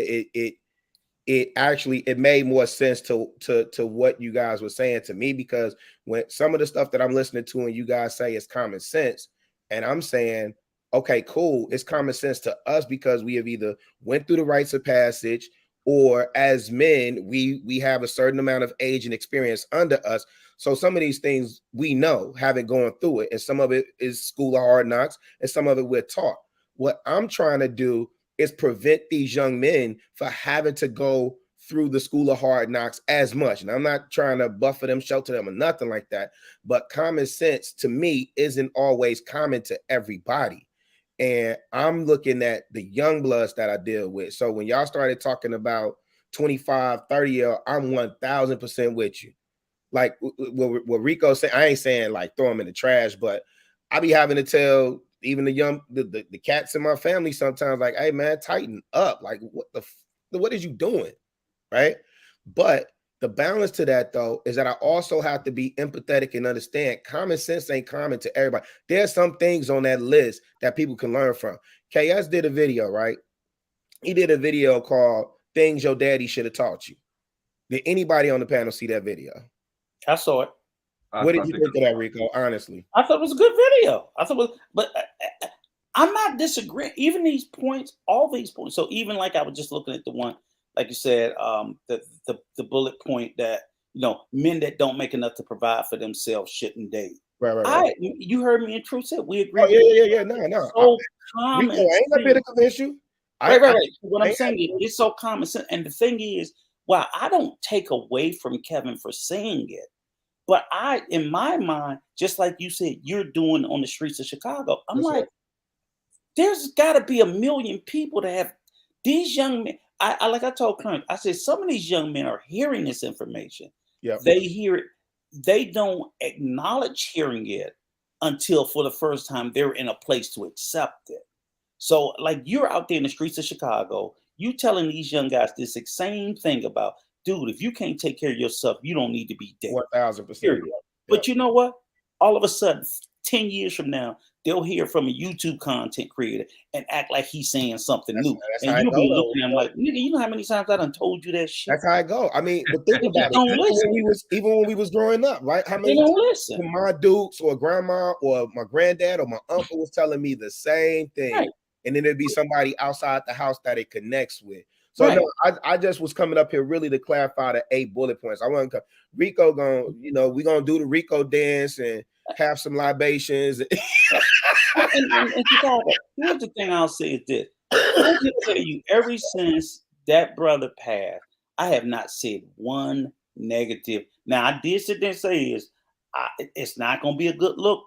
it actually made more sense to what you guys were saying to me, because when some of the stuff that I'm listening to and you guys say is common sense, and I'm saying, okay, cool, it's common sense to us because we have either went through the rites of passage, or as men, we have a certain amount of age and experience under us. So some of these things we know, having gone through it, and some of it is school of hard knocks, and some of it we're taught. What I'm trying to do is prevent these young men from having to go through the school of hard knocks as much. And I'm not trying to buffer them, shelter them, or nothing like that. But common sense to me isn't always common to everybody. And I'm looking at the young bloods that I deal with. So when y'all started talking about 25, 30-year, I'm 1000% with you. Like what Rico said, I ain't saying like throw them in the trash, but I be having to tell even the cats in my family sometimes, like, hey man, tighten up. Like, what is you doing? Right? But the balance to that though is that I also have to be empathetic and understand common sense ain't common to everybody. There's some things on that list that people can learn from. KS did a video, right? He did a video called Things Your Daddy Should Have Taught You. Did anybody on the panel see that video?
I saw it.
What did you think of that, Rico? Honestly,
I thought it was a good video. I thought it was, but I'm not disagreeing. Even these points, all these points. So even like I was just looking at the one, like you said, the bullet point that men that don't make enough to provide for themselves shouldn't date.
Right.
You heard me in Truth said we agree.
Oh yeah. No.
So common.
Rico, I ain't up here to convince you.
Right. What I'm saying is, it's so common sense. And the thing is, while I don't take away from Kevin for saying it, but in my mind, just like you said, you're doing on the streets of Chicago. I'm like, there's got to be a million people that have these young men. I told Clarence, I said, some of these young men are hearing this information.
Yeah,
they hear it. They don't acknowledge hearing it until for the first time they're in a place to accept it. So, like, you're out there in the streets of Chicago, you telling these young guys this same thing about, dude, if you can't take care of yourself, you don't need to be dead.
1000%.
But you know what? All of a sudden, 10 years from now, they'll hear from a YouTube content creator and act like he's saying something new. And you'll be looking at him like, nigga, you know how many times I done told you that shit?
That's how I go. I mean, but think about it. Even when we was growing up, right? How many times my dukes or grandma or my granddad or my uncle was telling me the same thing. Right. And then there'd be somebody outside the house that it connects with. So no, I just was coming up here really to clarify the 8 bullet points. I want to Rico we're gonna do the Rico dance and have some libations. and
here's the thing I'll say is this. I can tell you, ever since that brother passed, I have not said one negative. Now, I did sit there and say it's not gonna be a good look.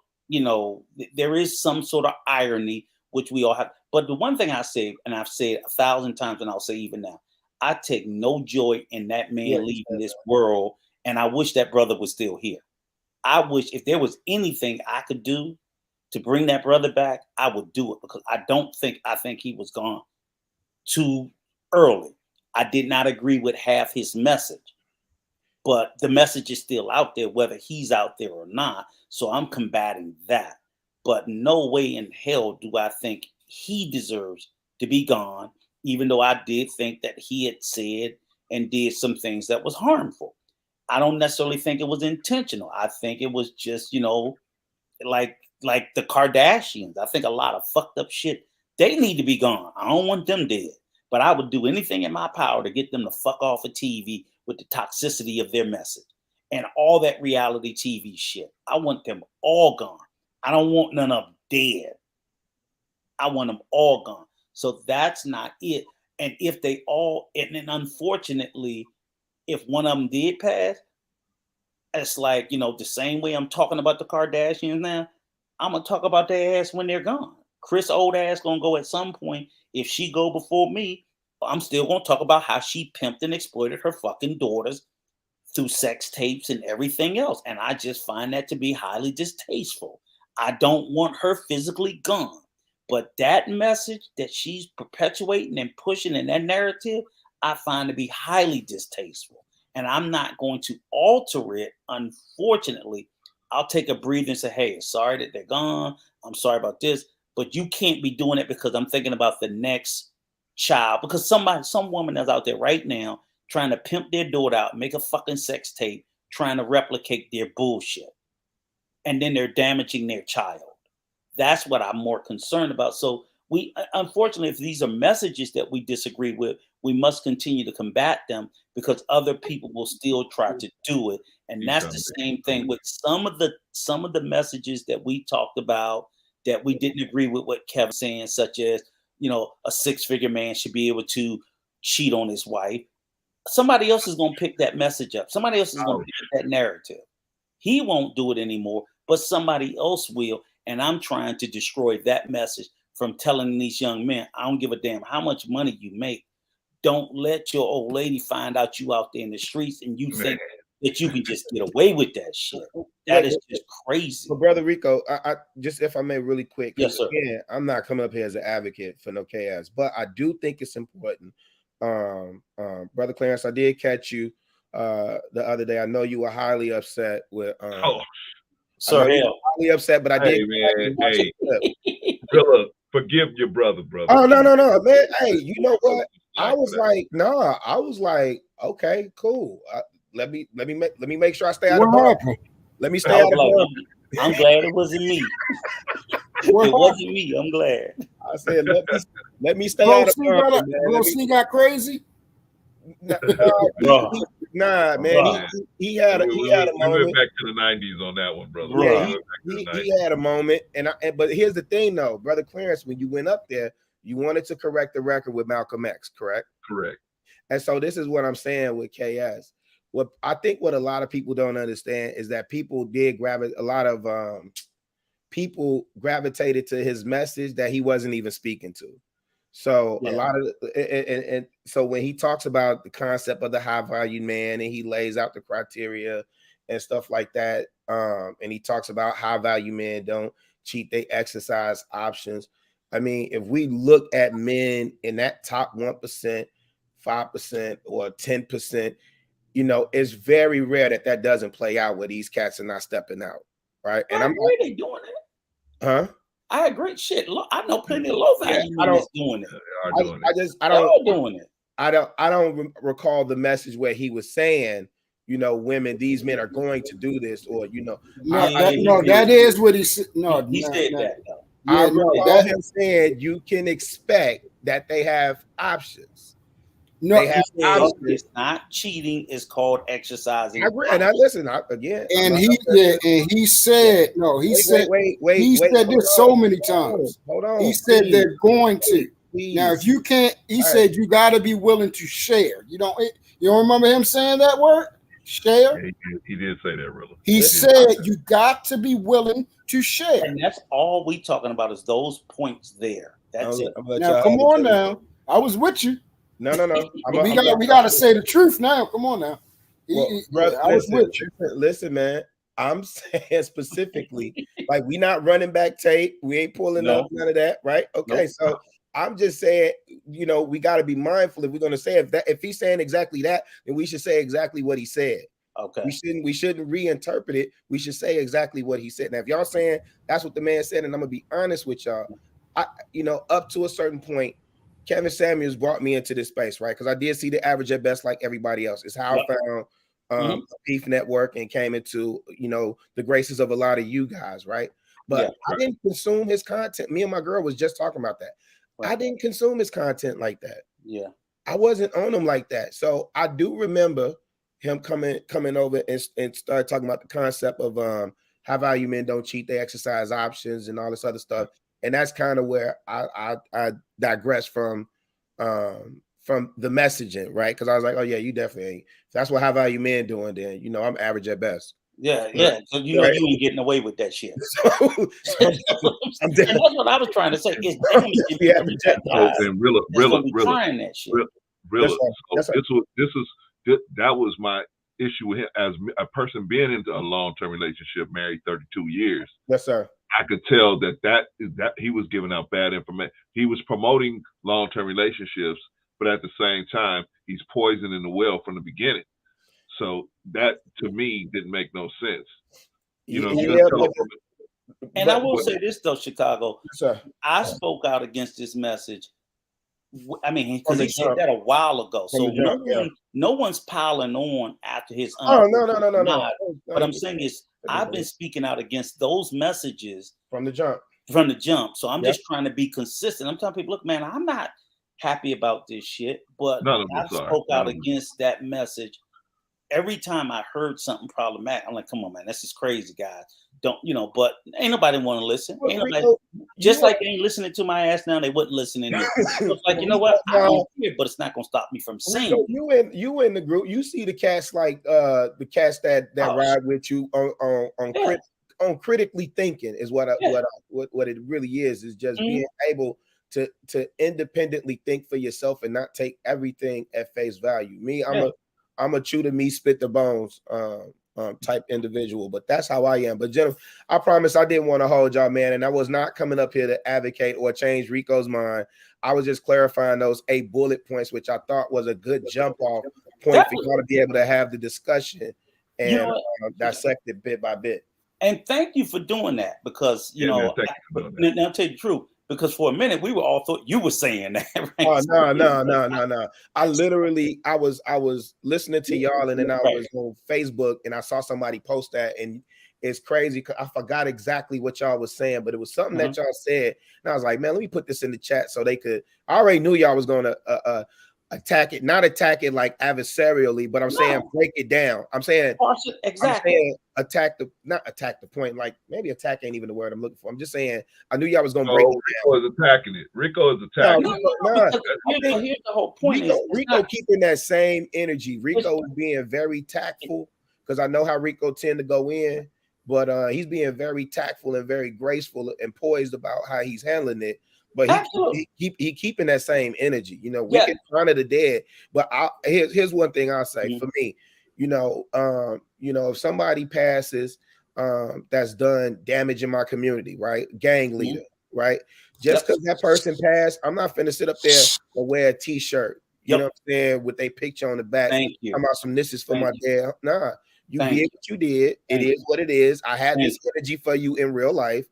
There is some sort of irony, which we all have. But the one thing I say, and I've said 1,000 times, and I'll say even now, I take no joy in that man leaving this world, and I wish that brother was still here. I wish if there was anything I could do to bring that brother back, I would do it, because I think he was gone too early. I did not agree with half his message, but the message is still out there, whether he's out there or not. So I'm combating that. But no way in hell do I think he deserves to be gone, even though I did think that he had said and did some things that was harmful. I don't necessarily think it was intentional. I think it was just, like the Kardashians. I think a lot of fucked up shit, they need to be gone. I don't want them dead. But I would do anything in my power to get them to fuck off of TV with the toxicity of their message and all that reality TV shit. I want them all gone. I don't want none of them dead. I want them all gone. So that's not it. And if they all, and then unfortunately, if one of them did pass, it's like, you know, the same way I'm talking about the Kardashians now, I'm gonna talk about their ass when they're gone. Chris old ass gonna go at some point. If she go before me, I'm still gonna talk about how she pimped and exploited her fucking daughters through sex tapes and everything else. And I just find that to be highly distasteful. I don't want her physically gone. But that message that she's perpetuating and pushing in that narrative, I find to be highly distasteful. And I'm not going to alter it. Unfortunately, I'll take a breather and say, hey, sorry that they're gone. I'm sorry about this. But you can't be doing it because I'm thinking about the next child. Because some woman that's out there right now trying to pimp their daughter out, make a fucking sex tape, trying to replicate their bullshit. And then they're damaging their child. That's what I'm more concerned about. So we, unfortunately, if these are messages that we disagree with, we must continue to combat them because other people will still try to do it. And that's the same thing with some of the messages that we talked about that we didn't agree with what Kevin's saying, such as, you know, a 6-figure man should be able to cheat on his wife. Somebody else is going to pick that message up. Somebody else is going to pick that narrative. He won't do it anymore, but somebody else will. And I'm trying to destroy that message from telling these young men, I don't give a damn how much money you make. Don't let your old lady find out you out there in the streets and you think that you can just get away with that shit. That is just crazy.
But Brother Rico, I just, if I may really quick,
yes, sir.
Again, I'm not coming up here as an advocate for no chaos, but I do think it's important. Brother Clarence, I did catch you the other day. I know you were highly upset with
Sir,
highly upset, but I did.
Hey, Philip, forgive your brother.
Oh no, man. Hey, you know what? I was like, okay, cool. Let me make sure I stay out of trouble. Let me stay out of trouble.
I'm glad it wasn't me. It wasn't me. I'm glad.
I said, let me stay out of trouble.
He got crazy.
Nah, man. He had a moment.
We went back to the 90s on that one, brother.
Yeah, he had a moment, but here's the thing, though, Brother Clarence. When you went up there, you wanted to correct the record with Malcolm X, correct?
Correct.
And so this is what I'm saying with KS. What I think what a lot of people don't understand is that people did gravitate. A lot of people gravitated to his message that he wasn't even speaking to. So a lot of and so when he talks about the concept of the high value man and he lays out the criteria and stuff like that, and he talks about high value men don't cheat, they exercise options. I mean, if we look at men in that top 1%, 5%, or 10%, you know, it's very rare that doesn't play out where these cats are not stepping out, right? And I'm
agree they doing it.
Huh?
I agree. Shit, I know plenty of low value men that's doing it.
I don't recall the message where he was saying, you know, these men are going to do this, or you know,
that is what he said.
He said that.
I recall him saying you can expect that they have options.
No,
it's not cheating. It's called exercising.
I agree. And I listen again.
And he said he said this so many times.
Hold on.
He said they're going to. Now, if you can't, he said you got to be willing to share. You don't remember him saying that word? Share.
Yeah, he did say that, really.
He said you got to be willing to share.
And that's all we talking about is those points there. That's it.
Now, come on now. I was with you.
No.
We got to say the truth now. Come on now.
Brother, I was with you. Listen, man. I'm saying specifically, like we not running back tape. We ain't pulling up none of that, right? Okay, so I'm just saying, you know, we got to be mindful if we're going to say if he's saying exactly that, then we should say exactly what he said.
Okay.
We shouldn't reinterpret it. We should say exactly what he said. Now, if y'all saying that's what the man said, and I'm gonna be honest with y'all, up to a certain point, Kevin Samuels brought me into this space, right? Because I did see the average at best like everybody else. It's how I found Beef Network and came into, you know, the graces of a lot of you guys, right? But I didn't consume his content. Me and my girl was just talking about that. Right. I didn't consume his content like that.
Yeah.
I wasn't on him like that. So I do remember him coming over and start talking about the concept of high value men don't cheat, they exercise options and all this other stuff. And that's kind of where I digress from the messaging, right? Because I was like, oh yeah, you definitely ain't. If that's what high value men doing, then I'm average at best.
Yeah. So you ain't getting away with that shit.
So
and that's what I was trying to say. It's trying that shit.
That was my issue with him as a person being into a long-term relationship, married 32 years.
Yes, sir.
I could tell that he was giving out bad information. He was promoting long-term relationships, but at the same time, he's poisoning the well from the beginning. So that to me didn't make no sense.
And I will say this though, Chicago.
Sir.
I spoke out against this message. I mean, because he said that a while ago. So no one's piling on after his.
No.
What I'm saying is, I've been speaking out against those messages
from the jump.
So I'm just trying to be consistent. I'm telling people, look, man, I'm not happy about this shit, but I spoke out against that message. Every time I heard something problematic, I'm like, come on, man, this is crazy, guys. Don't, but ain't nobody want to listen. Ain't nobody, just like they ain't listening to my ass now, they wasn't listening to me. It's like, you know what? I don't care, but it's not gonna stop me from saying.
You in the group, you see the cats like the cats that ride with you on critically thinking is what it really is just being able to independently think for yourself and not take everything at face value. Me, I'm a chew the meat, spit the bones type individual, but that's how I am. But gentlemen, I promise I didn't want to hold y'all, man, and I was not coming up here to advocate or change Rico's mind. I was just clarifying those 8 bullet points, which I thought was a good jump off point for y'all to be able to have the discussion and dissect it bit by bit.
And thank you for doing that, because now I'll tell you the truth. Because for a minute we were all thought you were saying that. Right?
Oh no. I was listening to y'all, and then I was on Facebook and I saw somebody post that, and it's crazy because I forgot exactly what y'all was saying, but it was something that y'all said, and I was like, man, let me put this in the chat so they could. I already knew y'all was gonna not attack it like adversarially, but I'm saying break it down. I'm saying
exactly.
Not attack the point. Like maybe attack ain't even the word I'm looking for. I'm just saying I knew y'all was gonna break it down.
Rico is attacking it. Rico is attacking it.
Here's the whole point.
Rico keeping that same energy. Rico is being very tactful, because I know how Rico tend to go in, but he's being very tactful and very graceful and poised about how he's handling it. But he keeping that same energy, we can honor the dead. But here's one thing I'll say for me, if somebody passes that's done damage in my community, right? Gang leader, right? Just because that person passed, I'm not finna sit up there and wear a t-shirt, you know what I'm saying, with a picture on the back.
Thank you.
I'm about some this is for my dad. Nah, you did what you did. It is what it is. I had this energy for you in real life.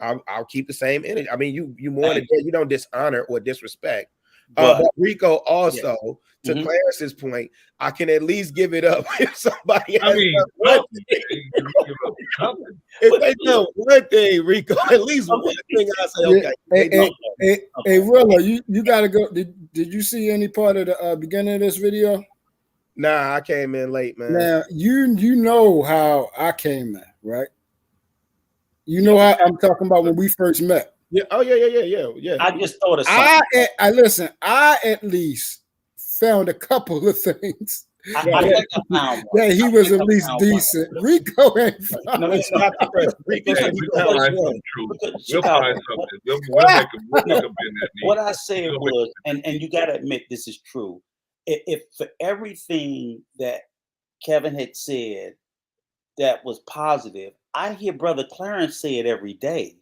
I'll keep the same energy. I mean, you more than that, you don't dishonor or disrespect. But Rico also, to Clarence's point, I can at least give it up if somebody has if they know one thing, Rico, at least one thing I say, okay.
Hey, Rilla, you gotta go. Did you see any part of the beginning of this video?
Nah, I came in late, man.
Now you know how I came in, right? You know how I'm talking about when we first met.
Yeah. Oh yeah.
I just thought of something.
I at least found a couple of things
I think I found one.
that he was at least decent. Rico ain't found.
No, it's not the first. Rico
We'll find something. We'll make him in that need.
What I said was, and you got to admit this is true. If for everything that Kevin had said that was positive, I hear Brother Clarence say it every day.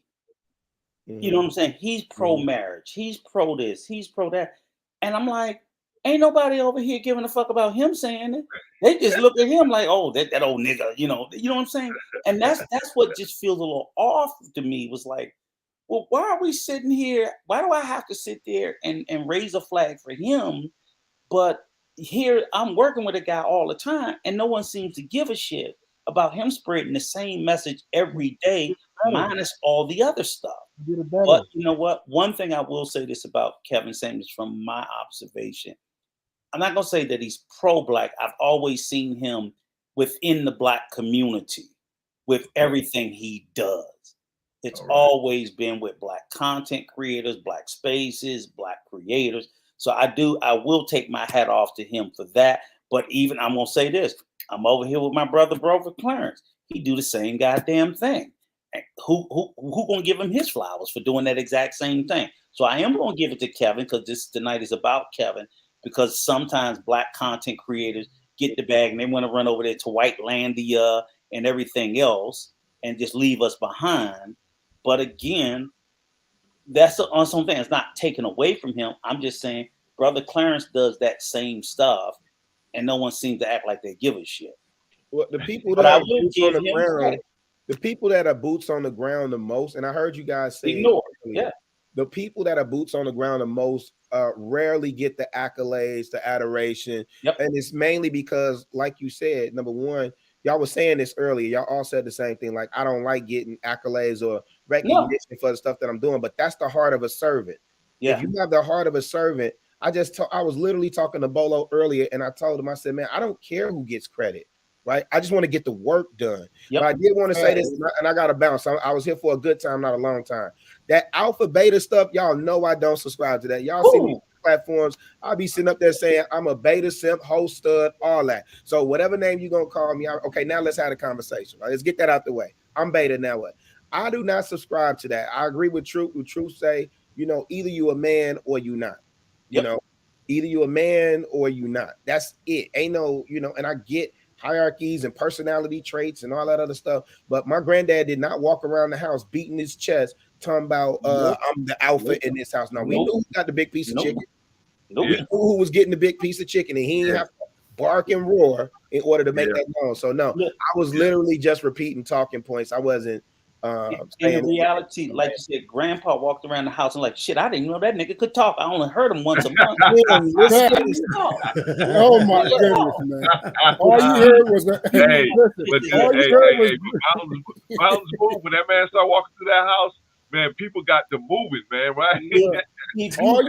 You know what I'm saying? He's pro-marriage. He's pro this. He's pro that. And I'm like, ain't nobody over here giving a fuck about him saying it. They just look at him like, oh, that old nigga, you know what I'm saying? And that's what just feels a little off to me. Was like, well, why are we sitting here? Why do I have to sit there and raise a flag for him? But here I'm working with a guy all the time, and no one seems to give a shit about him spreading the same message every day, minus all the other stuff. But you know what? One thing I will say this about Kevin Samuels from my observation. I'm not going to say that he's pro-Black. I've always seen him within the Black community with everything he does. It's always been with Black content creators, Black spaces, Black creators. So I will take my hat off to him for that. But even I'm gonna say this: I'm over here with my brother Clarence. He do the same goddamn thing. And who gonna give him his flowers for doing that exact same thing? So I am gonna give it to Kevin because this tonight is about Kevin. Because sometimes Black content creators get the bag and they want to run over there to Whitelandia and everything else and just leave us behind. But again, that's on something. It's not taken away from him. I'm just saying, Brother Clarence does that same stuff, and no one seems to act like they give a shit.
Well, the people that are boots on the ground, the people that are boots on the ground the most, and I heard you guys say, the people that are boots on the ground the most rarely get the accolades, the adoration, and it's mainly because, like you said, number one, y'all was saying this earlier. Y'all all said the same thing. Like, I don't like getting accolades or recognition for the stuff that I'm doing, but that's the heart of a servant. If you have the heart of a servant, I was literally talking to Bolo earlier, and I told him, I said, man, I don't care who gets credit, right? I just want to get the work done. But I did want to say this, and I got to bounce. I was here for a good time, not a long time. That alpha beta stuff, y'all know I don't subscribe to that. Y'all see me platforms, I'll be sitting up there saying I'm a beta simp, host stud, all that. So whatever name you're gonna call me, okay, now let's have a conversation. Right? Let's get that out the way. I'm beta now. What? I do not subscribe to that. I agree with Truth. With Truth say, either you a man or you not. Either you a man or you not. That's it. Ain't no, and I get hierarchies and personality traits and all that other stuff. But my granddad did not walk around the house beating his chest talking about I'm the alpha in this house. Now we knew who got the big piece of chicken. We knew who was getting the big piece of chicken, and he didn't have to bark and roar in order to make that known. So no, I was literally just repeating talking points. I wasn't
in reality, like you said, Grandpa walked around the house and like, shit, I didn't know that nigga could talk. I only heard him once a month.
Oh my goodness, man! All you heard was
Miles moved when that man started walking through that house. Man, people got to moving, man, right?
All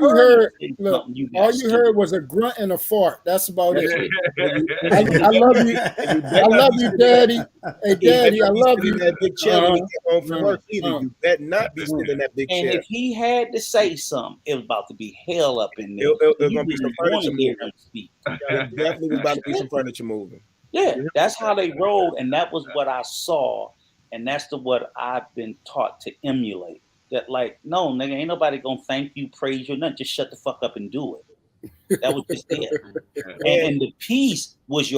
you heard was a grunt and a fart. That's about it. I love you. I love you, Daddy. Hey, Daddy, I love you.
That big chair when you get home from work either. You better not be sitting in that big chair.
And if he had to say something, it was about to be hell up in there.
It was going to be some furniture moving. It definitely was about to be some furniture moving.
Yeah, that's how they rolled, and that was what I saw. And that's what I've been taught to emulate. That like, no, nigga, ain't nobody gonna thank you, praise you, nothing. Just shut the fuck up and do it. That was just it. And the peace was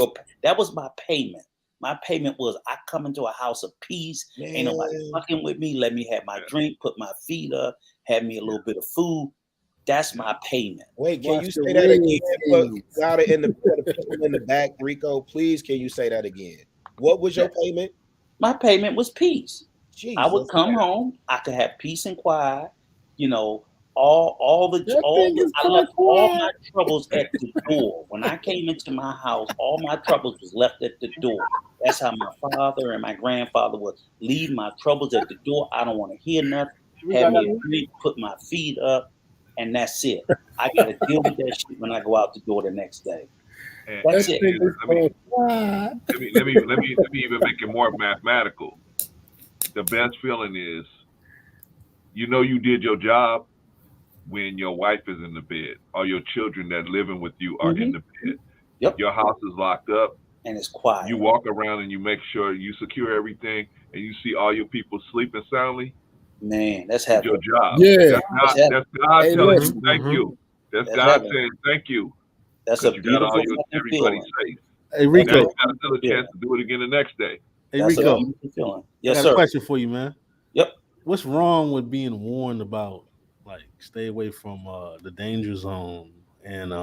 that was my payment. My payment was I come into a house of peace. Man. Ain't nobody fucking with me. Let me have my drink, put my feet up, have me a little bit of food. That's my payment.
Wait, can you say that again? Louder in the people in the back, Rico. Please, can you say that again? What was your payment?
My payment was peace.
Jesus,
I would come home. I could have peace and quiet. I left all my troubles at the door. When I came into my house, all my troubles was left at the door. That's how my father and my grandfather would leave my troubles at the door. I don't want to hear nothing. Have me a drink, put my feet up, and that's it. I got to deal with that shit when I go out the door the next day. That's it.
Let me even make it more mathematical. The best feeling is, you did your job when your wife is in the bed, or your children that living with you are in the bed.
Yep.
Your house is locked up
and it's quiet.
You walk around and you make sure you secure everything, and you see all your people sleeping soundly.
Man, that's happy.
Your job.
Yeah,
that's God telling you thank you. That's God saying thank you.
That's a beautiful
everybody safe.
Hey Rico,
you got another chance to do it again the next day.
Hey Rico,
yes,
I got a question for you, man.
Yep.
What's wrong with being warned about, like, stay away from the danger zone and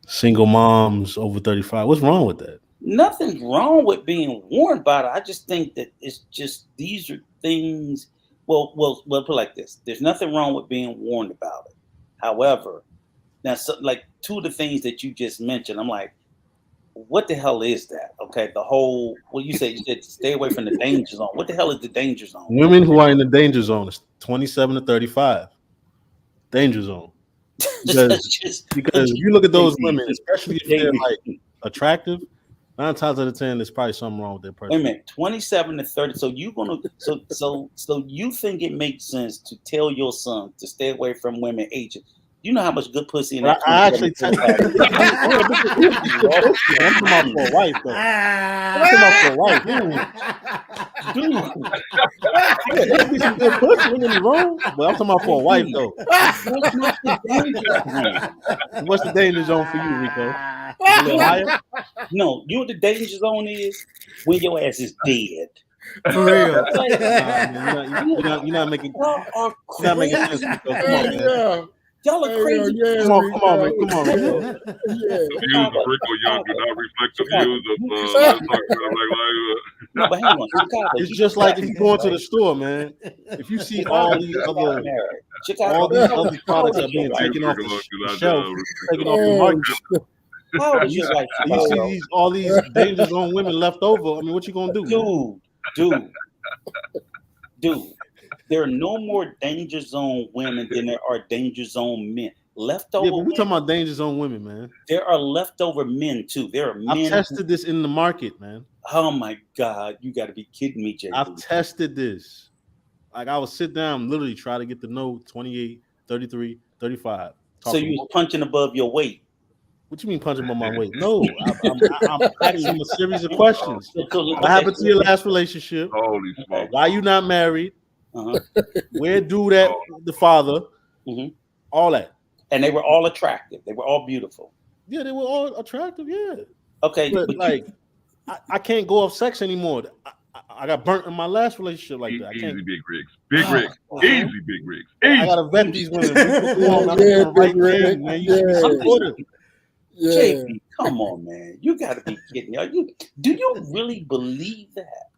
single moms over 35? What's wrong with that?
Nothing's wrong with being warned about it. I just think that it's just these are things. Well, put it like this: there's nothing wrong with being warned about it. However, now, like two of the things that you just mentioned, I'm like, what the hell is that? Okay, the whole you said stay away from the danger zone. What the hell is the danger zone?
Women who are in the danger zone is 27 to 35. Danger zone. Because if you look at those women, especially if they're like attractive, 9 times out of 10, there's probably something wrong with that person.
Wait a minute, 27 to 30. So so you think it makes sense to tell your son to stay away from women aging? You know how much good pussy in that?
I actually I'm talking about for a wife, though. I'm talking about for a wife. Dude. Yeah, there'll be some good pussy, don't get me wrong, but I'm talking about for a wife, though. What's the danger zone for you, Rico? A little higher?
No, you know what the danger zone is? When your ass is dead.
For real.
You're not making sense, Rico. Come on, man.
Y'all are crazy.
Come on, man. Come on, Rico.
The views of Rico Young do not reflect the views of
No, but hang on. Chicago,
it's just like if you go into the store, man. If you see all these other products are being taken off the shelf, taken off the market.
How is your wife?
You see all these danger zone women left over. I mean, what you gonna do?
Dude. There are no more danger zone women than there are danger zone men. Leftover.
Yeah, but we're talking about danger zone women, man.
There are leftover men too. There are men.
I've tested this in the market, man.
Oh my God, you got to be kidding me, Jay.
I've tested this. Like I would sit down, literally try to get to know 28, 33, 35.
So you was punching above your weight.
What you mean punching above my weight? No, I'm asking him a series of questions. What happened to your last relationship?
Holy smoke.
Why you not married? Where do that the father? All that.
And they were all attractive. They were all beautiful.
Yeah, they were all attractive. Yeah.
Okay,
but like I can't go off sex anymore. I got burnt in my last relationship like that. I can't.
Easy, Big Rigs. Big Rigs. Easy, Big Rigs.
I gotta vet these women.
JP, come on, man. You gotta be kidding me. Do you really believe that?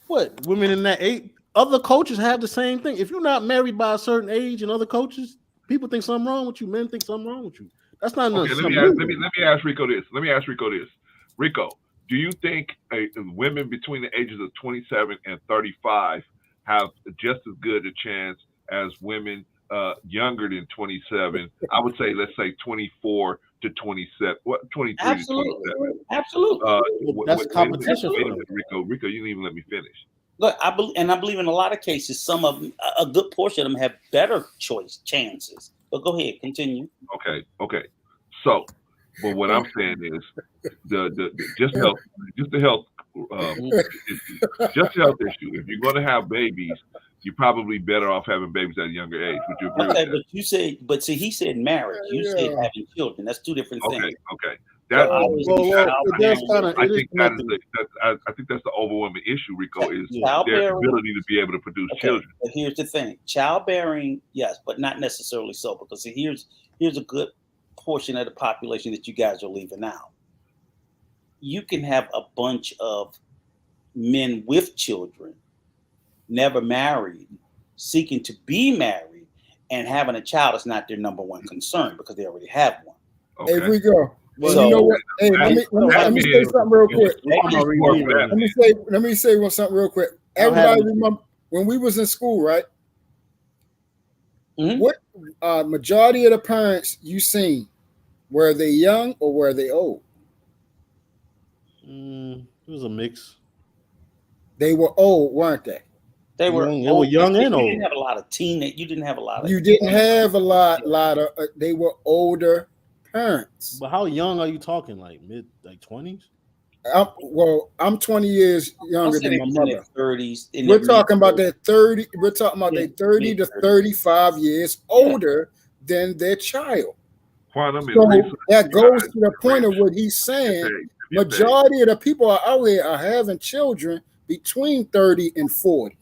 What? Women in that age? Other coaches have the same thing. If you're not married by a certain age and other coaches, people think something wrong with you. Men think something wrong with you. That's not enough.
Okay, let me ask Rico this. Rico, do you think women between the ages of 27 and 35 have just as good a chance as women younger than 27? I would say, let's say 24 to 27. What 23
Absolutely.
to 27?
Absolutely.
That's competition.
Rico, you didn't even let me finish.
Look, I believe in a lot of cases, some of them, a good portion of them have better chances. But go ahead, continue.
Okay. So, but what I'm saying is just health issue. If you're going to have babies, you're probably better off having babies at a younger age. Would you agree with that?
But you said, he said marriage. You said having children. That's two different things.
Okay.
I
think that's the overwhelming issue, Rico, is their ability to be able to produce children.
But here's the thing: childbearing, yes, but not necessarily so. Because here's a good portion of the population that you guys are leaving out. You can have a bunch of men with children, never married, seeking to be married, and having a child is not their number one concern because they already have one.
Okay. Here we go. Well, you know what? Hey, let me say something real quick. Let me say something real quick. Everybody remember when we was in school, right? What majority of the parents you seen, were they young or were they old?
It was a mix.
They were old, weren't they?
They were
young and old.
You didn't have a lot of You didn't have a lot of.
You didn't have a lot of. They were older parents.
But how young are you talking? Like mid, like 20s?
I'm 20 years younger than my mother.
30s.
We're talking about that 30. We're talking about they 30 to 35 years older than their child. So that goes to the point of what he's saying. Majority of the people out here are having children between 30 and 40.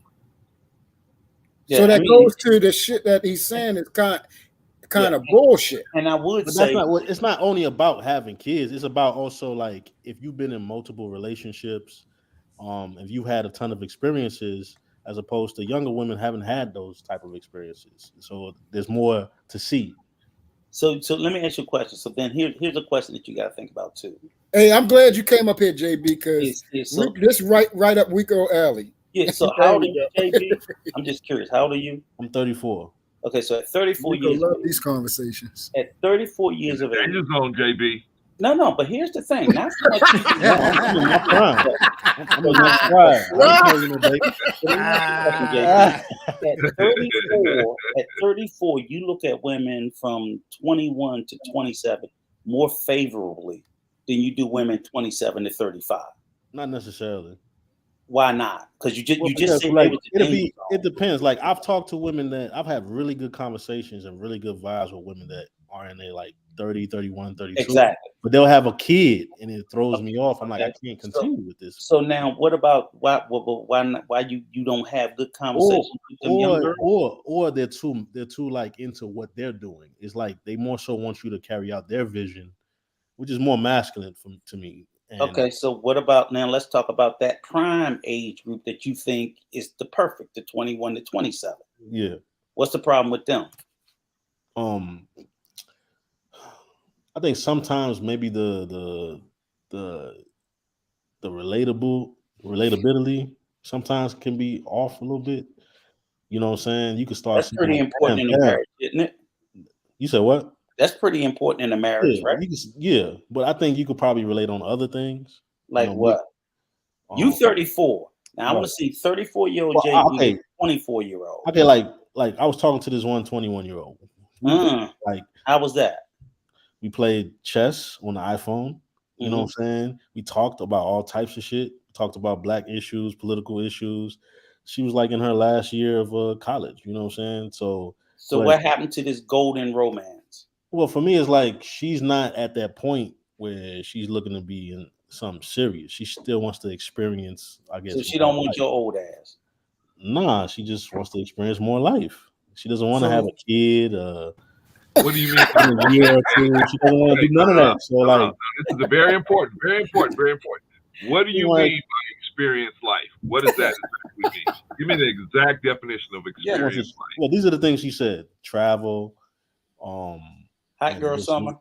Yeah, so that goes to the shit that he's saying is kind of bullshit.
And I would say
it's not only about having kids, it's about also like if you've been in multiple relationships, if you had a ton of experiences, as opposed to younger women haven't had those type of experiences. So there's more to see.
So let me ask you a question. So then here's a question that you got to think about too.
Hey, I'm glad you came up here, JB, because this right up Rico alley.
Yeah. So how old are you, JB? I'm just curious. How old are you?
I'm 34.
Okay, so at 34 years,
love these conversations.
At 34 years of age,
danger zone, JB.
No, but here's the thing. Not so much.
I'm in my prime. I'm in my prime.
At 34, you look at women from 21 to 27 more favorably than you do women 27 to 35.
Not necessarily.
Why not? Because you just said
like it depends. Like I've talked to women that I've had really good conversations and really good vibes with women that are in their like 30, 31, 32.
Exactly.
But they'll have a kid and it throws me off. I'm like, I can't continue with this.
So now what about why you don't have good conversations with them young girls?
Or they're too like into what they're doing. It's like they more so want you to carry out their vision, which is more masculine to me. And
okay, so what about now? Let's talk about that prime age group that you think is the perfect, the 21 to 27.
Yeah.
What's the problem with them?
I think sometimes maybe the relatability sometimes can be off a little bit. You know what I'm saying? You can start.
That's pretty important in a marriage, isn't it?
You said what?
That's pretty important in a marriage, right?
But I think you could probably relate on other things.
Like what? You 34. Now I want to see 34-year-old JB, 24-year-old.
Okay, like I was talking to this 21-year-old.
Like, how was that?
We played chess on the iPhone. You know what I'm saying? We talked about all types of shit. We talked about black issues, political issues. She was like in her last year of college. You know what I'm saying? So
what happened to this golden romance?
Well, for me, it's like she's not at that point where she's looking to be in something serious. She still wants to experience, I guess.
So she don't want your old ass.
Nah, she just wants to experience more life. She doesn't want to have a kid.
What do you mean?
A year or two. She doesn't want to do none of that. So like,
this is a very important. What do you mean by experience life? What does that exactly mean? Give me the exact definition of experience life.
Well, these are the things she said: travel,
hot girl summer.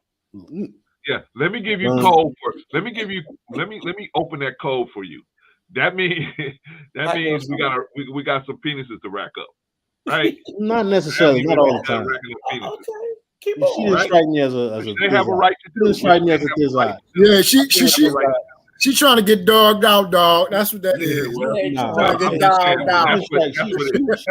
Yeah, let me give you code for. Let me open that code for you. That means we got some penises to rack up, right?
Not necessarily, not all the time.
Okay,
keep on. She didn't strike me as a.
They have a right to do.
She didn't strike me as a desire.
Yeah, she trying to get dogged out, dog. That's what that is.
Trying to get dogged out. That's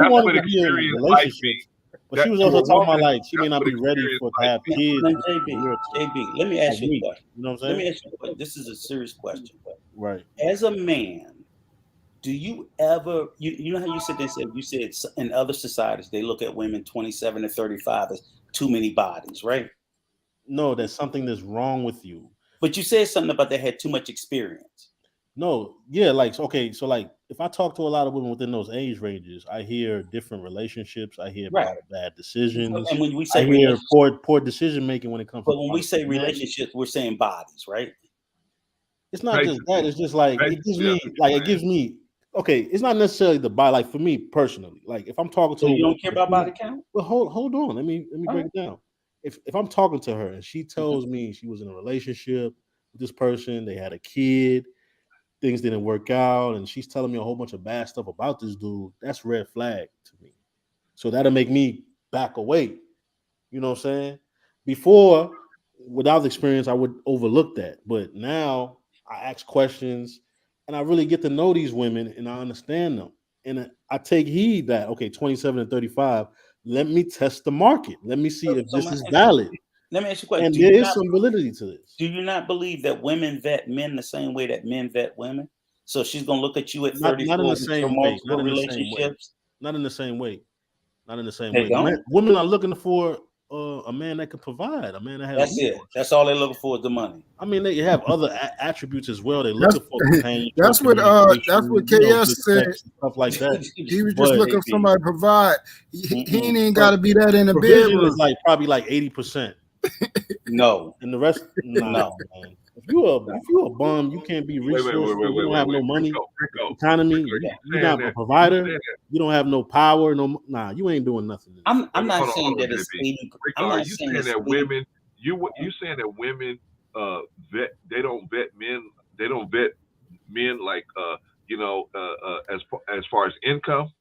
what experience life means.
But she was also talking about like she may not be ready to have kids.
JB, let me ask you a question.
You know what I'm saying?
Let me ask you a question. This is a serious question.
Right.
As a man, do you ever you know how you said this? You said in other societies they look at women 27 to 35 as too many bodies, right?
No, there's something that's wrong with you.
But you said something about they had too much experience.
No, yeah, like okay, so like if I talk to a lot of women within those age ranges, I hear different relationships. I hear about bad decisions.
And when we say
I hear poor decision making when it comes.
But when we say relationships, we're saying bodies, right?
It's not just that. It's just like it gives me. Okay, it's not necessarily the body. Like for me personally, like if I'm talking to,
you don't care about body count.
Well, hold on. Let me break it down. If I'm talking to her and she tells me she was in a relationship with this person, they had a kid, things didn't work out, and she's telling me a whole bunch of bad stuff about this dude, that's red flag to me. So that'll make me back away. You know what I'm saying? Before, without experience, I would overlook that. But now I ask questions and I really get to know these women and I understand them. And I take heed that, okay, 27 and 35, let me test the market. Let me see if this is valid.
Let me ask you a question.
And there is some validity to this.
Do you not believe that women vet men the same way that men vet women? So she's going to look at you at 34
not in the same way.
Not in relationships?
Not in the same way. Not in the same way. Women are looking for a man that can provide, a man that has.
That's it. That's all they're looking for is the money.
I mean, they have other attributes as well. They're looking for companionship.
That's what KS said.
Stuff like that.
He was just looking for somebody to provide. He ain't got to be that in the bedroom.
Is like probably like 80%.
No,
and the rest, no. Man. If you a bum, you can't be resourceful. You don't have no money. Economy. You're not a provider. You don't have no power. You ain't doing nothing.
I'm not saying that it's 80.
Are you saying that women? You saying that women vet? They don't vet men. They don't vet men like as far as income.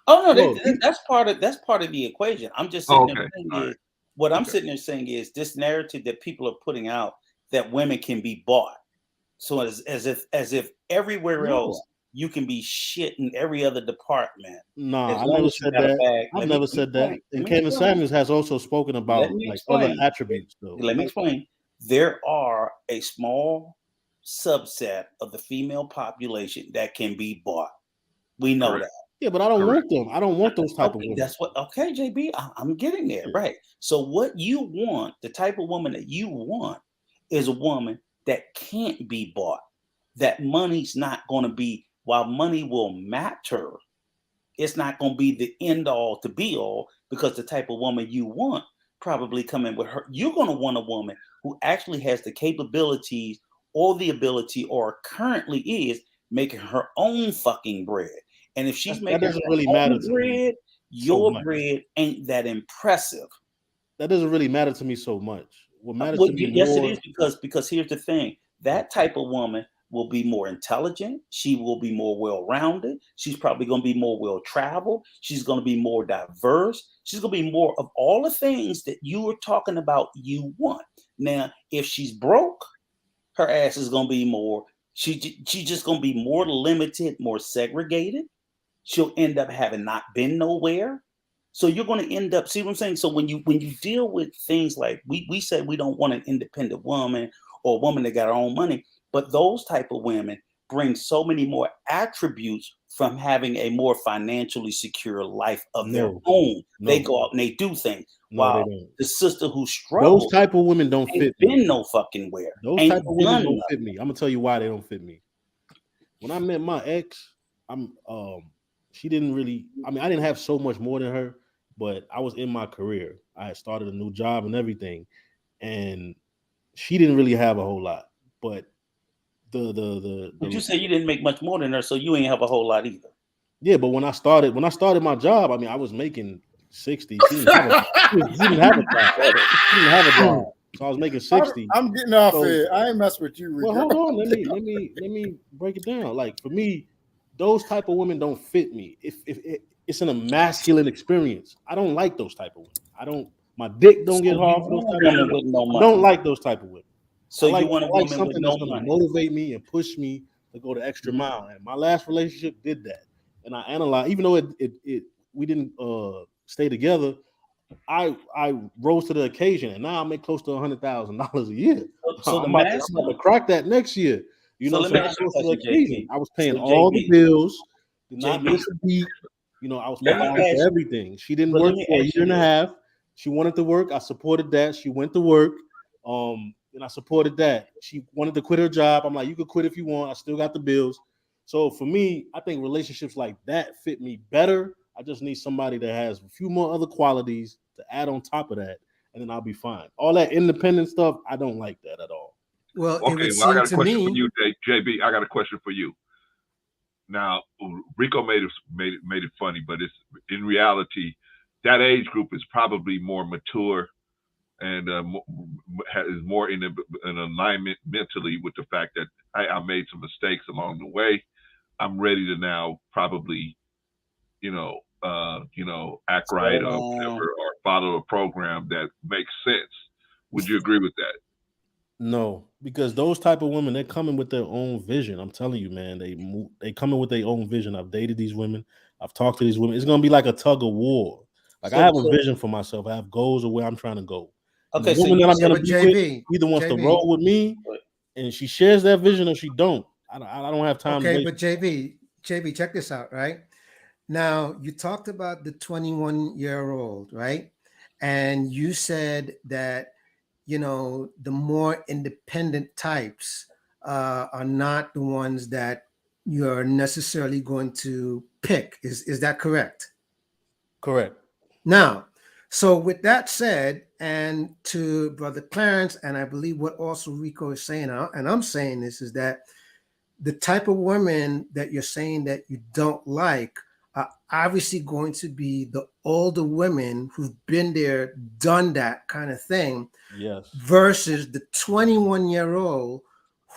Oh no, that's part of the equation. I'm just sitting there saying what I'm sitting there saying is this narrative that people are putting out that women can be bought. So as if everywhere else you can be shit in every other department.
Nah, I never said that. I've never said that. And Candace Samuels has also spoken about like other attributes, though.
Let me explain. There are a small subset of the female population that can be bought. We know that.
Yeah, but I don't want them. I don't want those type of women.
That's what. Okay, JB, I'm getting there. Right. So what you want, the type of woman that you want, is a woman that can't be bought. That money's not going to be. While money will matter, it's not going to be the end all to be all, because the type of woman you want probably come in with her. You're going to want a woman who actually has the capabilities or the ability, or currently is making her own fucking bread. And if she's making
doesn't really matter to
bread, your bread ain't that impressive.
That doesn't really matter to me so much. What matters to me
yes,
more,
it is, because here's the thing: that type of woman will be more intelligent. She will be more well-rounded. She's probably going to be more well-traveled. She's going to be more diverse. She's going to be more of all the things that you were talking about you want. Now, if she's broke, her ass is going to be more, she's just going to be more limited, more segregated. She'll end up having not been nowhere. So you're going to end up, see what I'm saying? So when you deal with things like, we said we don't want an independent woman or a woman that got her own money, but those type of women bring so many more attributes from having a more financially secure life of their own. They go out and they do things. While the sister who struggles,
those type of women don't fit me.
Been no fucking where.
Those type of women don't fit me. I'm gonna tell you why they don't fit me. When I met my ex, she didn't really. I mean, I didn't have so much more than her, but I was in my career. I had started a new job and everything, and she didn't really have a whole lot. But
But you said you didn't make much more than her, so you ain't have a whole lot either.
Yeah, but when I started my job, I mean, I was making 60. She didn't have a job. So I was making 60.
I'm getting off it. I ain't mess with you.
Well, hold on. Let me break it down. Like, for me, those type of women don't fit me. If it's an masculine experience, I don't like those type of women. My dick don't get hard for those type of women. I don't like those type of women.
So you want a woman
something
with no
that's going to
money,
motivate me and push me to go the extra mile. And my last relationship did that. And I analyzed, even though we didn't stay together, I rose to the occasion, and now I make close to $100,000 a year.
So
I'm about to crack that next year. You know,
let me ask you a question, JP.
I was paying all the bills, did not miss a beat. You know, I was paying for everything. She didn't work for a year and a half. She wanted to work. I supported that. She went to work. And I supported that. She wanted to quit her job. I'm like, you could quit if you want. I still got the bills. So for me, I think relationships like that fit me better. I just need somebody that has a few more other qualities to add on top of that, and then I'll be fine. All that independent stuff, I don't like that at all.
Well,
okay, I got a question for you, JB. I got a question for you. Now, Rico made it funny, but it's in reality, that age group is probably more mature and is more in alignment mentally with the fact that I made some mistakes along the way. I'm ready to now probably, act right or whatever, or follow a program that makes sense. Would you agree with that?
No, because those type of women, they're coming with their own vision. I'm telling you, man, they coming with their own vision. I've dated these women. I've talked to these women. It's gonna be like a tug of war. Like, I have a vision for myself. I have goals of where I'm trying to go.
Okay,
the woman that I'm gonna be with either wants to roll with me, and she shares that vision, or she don't. I don't have time.
Okay, but JB, check this out, right? Now, you talked about the 21-year-old, right? And you said that, the more independent types are not the ones that you're necessarily going to pick. Is that correct?
Correct.
Now, so with that said, and to Brother Clarence, and I believe what also Rico is saying, and I'm saying this, is that the type of women that you're saying that you don't like are obviously going to be the older women who've been there, done that kind of thing.
Yes.
Versus the 21-year-old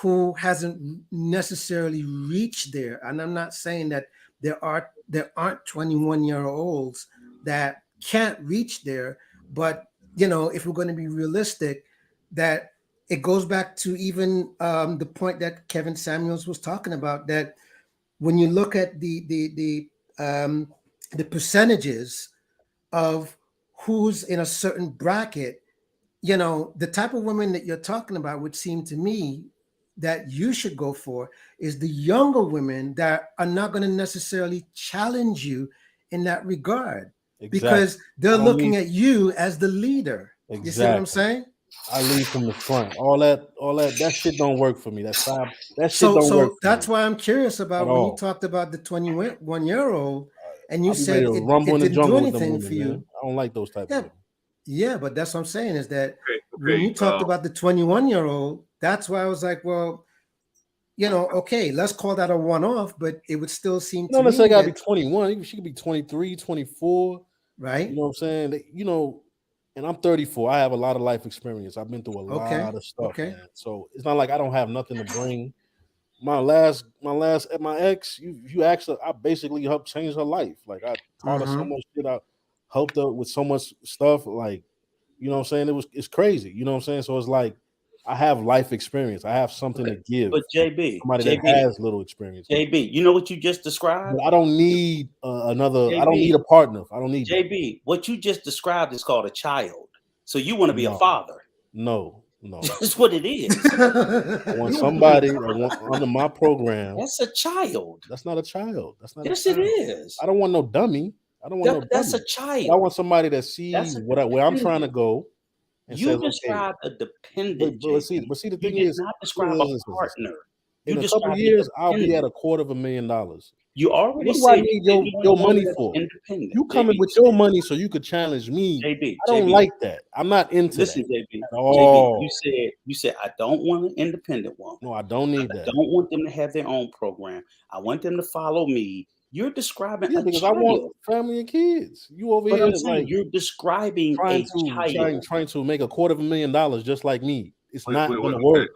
who hasn't necessarily reached there. And I'm not saying that there aren't 21-year-olds that can't reach there, but if we're going to be realistic, that it goes back to even the point that Kevin Samuels was talking about, that when you look at the percentages of who's in a certain bracket, you know, the type of women that you're talking about would seem to me that you should go for is the younger women that are not going to necessarily challenge you in that regard, because they're looking at you as the leader.
Exactly.
You see what I'm saying?
I lead from the front. All that shit don't work for me. That shit don't work.
So that's why I'm curious about when you
all.
talked about the 21-year-old, and you
I'll be
said
ready to
it
rumble in the
didn't do
jungle with them
anything
women,
for you.
man. I don't like those type of women.
Yeah, but that's what I'm saying is that
Okay,
when you talked about the 21-year-old, that's why I was like, well, you know, okay, let's call that a one-off, but it would still seem to me
Let's say
that
gotta be 21. She could be 23, 24.
Right.
You know what I'm saying? You know, and I'm 34. I have a lot of life experience. I've been through a lot of stuff, man. So it's not like I don't have nothing to bring. My ex, you actually, I basically helped change her life. Like I taught her so much shit. I helped her with so much stuff. Like, you know what I'm saying? It's crazy. You know what I'm saying? So it's like I have life experience. I have something to give.
But JB,
somebody that has little experience.
JB, you know what you just described?
But I don't need another.
JB,
I don't need a partner. I don't need
JB.
that.
What you just described is called a child. So you want to be a father?
No.
That's what it is.
I want somebody under my program.
That's a child.
That's not a child. That's not.
Yes,
a child.
it is.
I don't want no dummy. I don't want no dummy.
That's a child.
But I want somebody that sees where I'm trying to go. And
you
says,
describe a dependent.
But see, the thing
you
is,
did not describe a partner.
In a couple of years, I'll be at $250,000.
You already
what do
said
I need your money for? You coming with your money so you could challenge me.
JB,
I don't like that. I'm not into
listen,
that.
JB,
at all.
JB, you said I don't want an independent woman.
No, I don't need that.
I don't want them to have their own program. I want them to follow me. You're describing a
because
child.
I want family and kids. You over
but
here
I'm saying
like
you're describing
trying to make $250,000 just like me. It's not gonna work.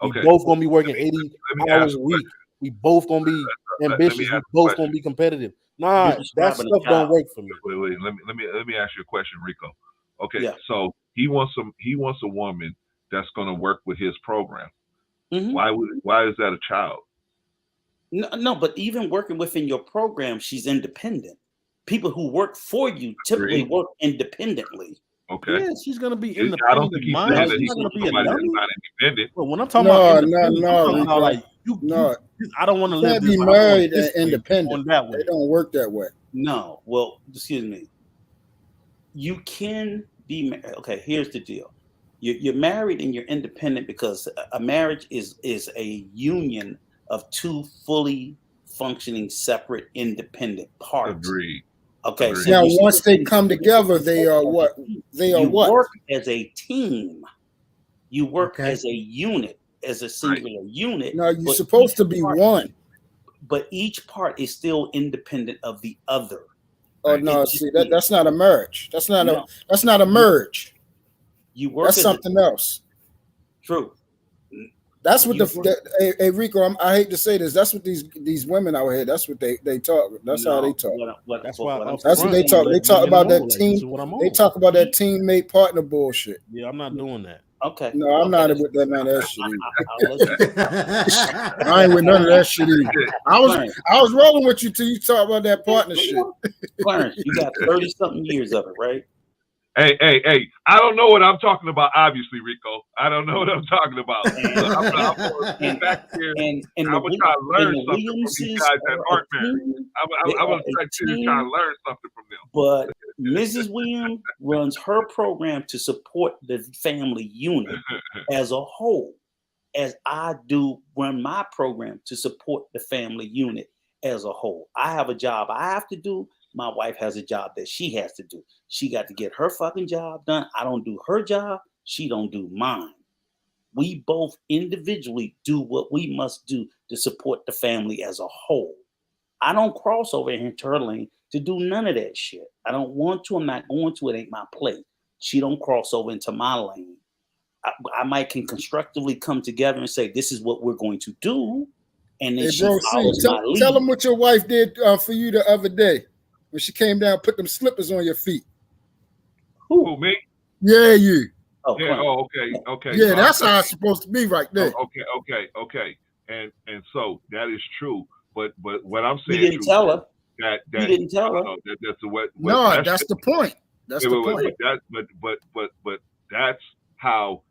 We both gonna be working 80 hours a week. We both gonna be ambitious. We both gonna be competitive. Nah, that stuff don't work for me.
Wait. Let me ask you a question, Rico. Okay, so he wants a woman that's gonna work with his program.
Mm-hmm.
Why is that a child?
No, but even working within your program, she's independent. People who work for you typically work independently.
Okay.
Yeah, she's gonna be independent.
I don't think he's saying that he's somebody that's not independent.
But when I'm talking about independent, I'm talking about like I don't want to live.
Can't be married and independent.
That way.
They don't work that way.
No, well, excuse me. You can be married. Okay, here's the deal. You're married and you're independent because a marriage is a union of two fully functioning, separate, independent parts.
Agreed.
Okay.
Agreed.
So
now, once they come together, they are what? They are what?
You work as a team. You work as a unit, as a singular unit.
No, you're supposed to be one.
But each part is still independent of the other.
Oh no! See, that's not a merge. That's not a merge.
You work.
That's something else.
True.
That's what hey Rico, I hate to say this. That's what these women out here. That's what they talk. That's how they talk.
That's what
they talk. They talk about that team. They talk about that teammate partner bullshit.
Yeah, I'm not doing that.
Okay.
No, I'm not with that none of that shit. I ain't with none of that shit either. I was rolling with you till you talk about that partnership.
Clarence, you got 30-something years of it, right?
Hey! I don't know what I'm talking about. Obviously, Rico, I don't know what I'm talking about. I'm going back here. I'm gonna try to learn something from these guys that aren't married. I'm gonna try to learn something from them.
But Mrs. Williams runs her program to support the family unit as a whole, as I do run my program to support the family unit as a whole. I have a job I have to do. My wife has a job that she has to do. She got to get her fucking job done. I don't do her job. She don't do mine. We both individually do what we must do to support the family as a whole. I don't cross over into her lane to do none of that shit. I don't want to. I'm not going to. It ain't my plate. She don't cross over into my lane. I might can constructively come together and say, this is what we're going to do. And then she follows my lead.
Tell them what your wife did for you the other day. When she came down, put them slippers on your feet.
Who, me?
Yeah, you.
Oh,
Yeah. Oh, okay.
Yeah,
So
that's how it's supposed to be right there.
Okay. And so that is true. But what I'm
You
saying,
didn't tell her.
that
You didn't tell her.
that's what
No, that's the point. That's the point.
But that's how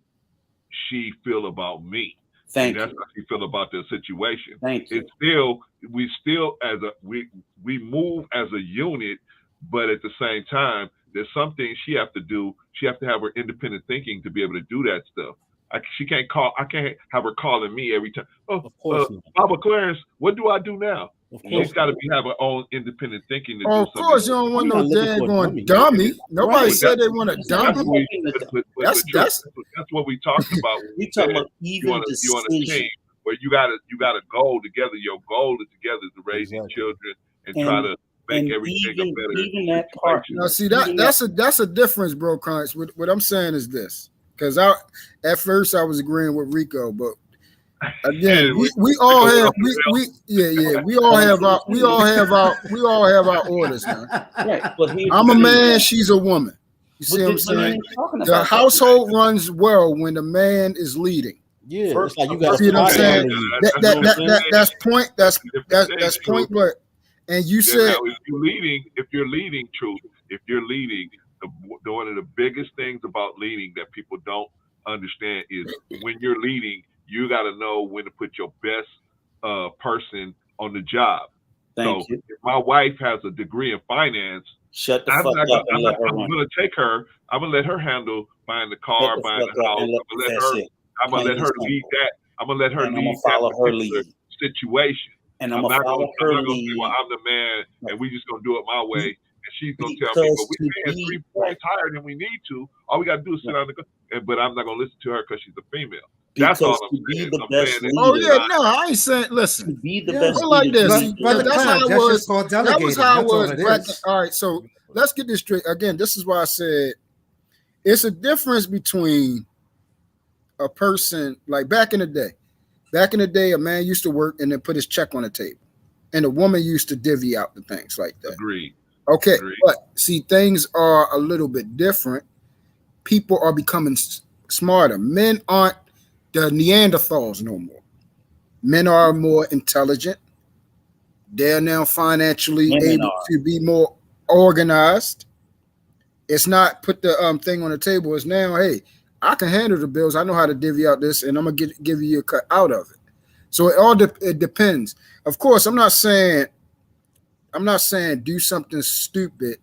she feel about me.
Thank
That's
you.
how she feel about the situation.
Thank you.
It's still we move as a unit, but at the same time, there's some things she have to do. She have to have her independent thinking to be able to do that stuff. I can't have her calling me every time. Oh,
Of course not.
Papa Clarence, what do I do now?
Of course
She's got to have her own independent thinking to do
Of
something.
course, you don't want
I'm
no
not looking for a
daggone
dummy.
dummy. Nobody
Right.
said they want a
That's
dummy. That's
what we talked about.
We talking about
you
even
on a
decision.
team where you got a goal together. Your goal is together to raise these
Exactly.
children and
And-
try to make
and
everything
even-
a better
even that part-
situation.
Now, see that's a difference, bro. Cons. What I'm saying is this, because at first I was agreeing with Rico, but again, we all have we all have our orders, man.
Right. But here's
I'm
the
a
thing.
man, she's a woman. You see what I'm
But then
saying?
ain't talking
The
about that.
household runs well when the man is leading.
Yeah,
First-
it's like you got
See what I'm saying? That's point. That's point. But and you said
now, if you're leading, truth, if you're leading, one of the biggest things about leading that people don't understand is when you're leading, you got to know when to put your best person on the job.
Thank you.
If my wife has a degree in finance,
Shut the
I'm
fuck up and let her
going
run.
to take her. I'm going to let her handle buying the car,
Shut the
buying
fuck
the
up
house.
and
I'm going to let her
Plain and
lead
simple.
that. I'm going to let her
And I'ma
lead that
follow her
particular
lead.
situation.
And
I'm
I'm gonna
not
follow
going
her
to say,
lead.
well, I'm the man, and we just going to do it my way. And she's going to tell me,
Because
but we're
to
paying
be
3 points higher than we need to. All we got to do is sit on the. But I'm not going to listen to her because she's a female. That's all
Because
I'm
to be
saying.
the
I'm
best
saying
oh
leader,
yeah, no, I ain't saying.
to
Listen,
be the
Yeah.
best
put it like
leader,
this.
you
See,
need
Brother
to-
that's how
Clarence,
it
that's
was.
just called
That was
delegating.
how it
That's all
was
it
back.
is.
All right, so let's get this straight. Again, this is why I said it's a difference between a person like back in the day. Back in the day, a man used to work and then put his check on the table, and a woman used to divvy out the things like that.
Agreed.
Okay,
Agreed.
but see, things are a little bit different. People are becoming smarter. Men aren't the Neanderthals no more. Men are more intelligent. They're now financially
Women
able
are.
to be more organized. It's not put the thing on the table. It's now, hey, I can handle the bills. I know how to divvy out this, and I'm gonna give you a cut out of it. So it all it depends. Of course, I'm not saying do something stupid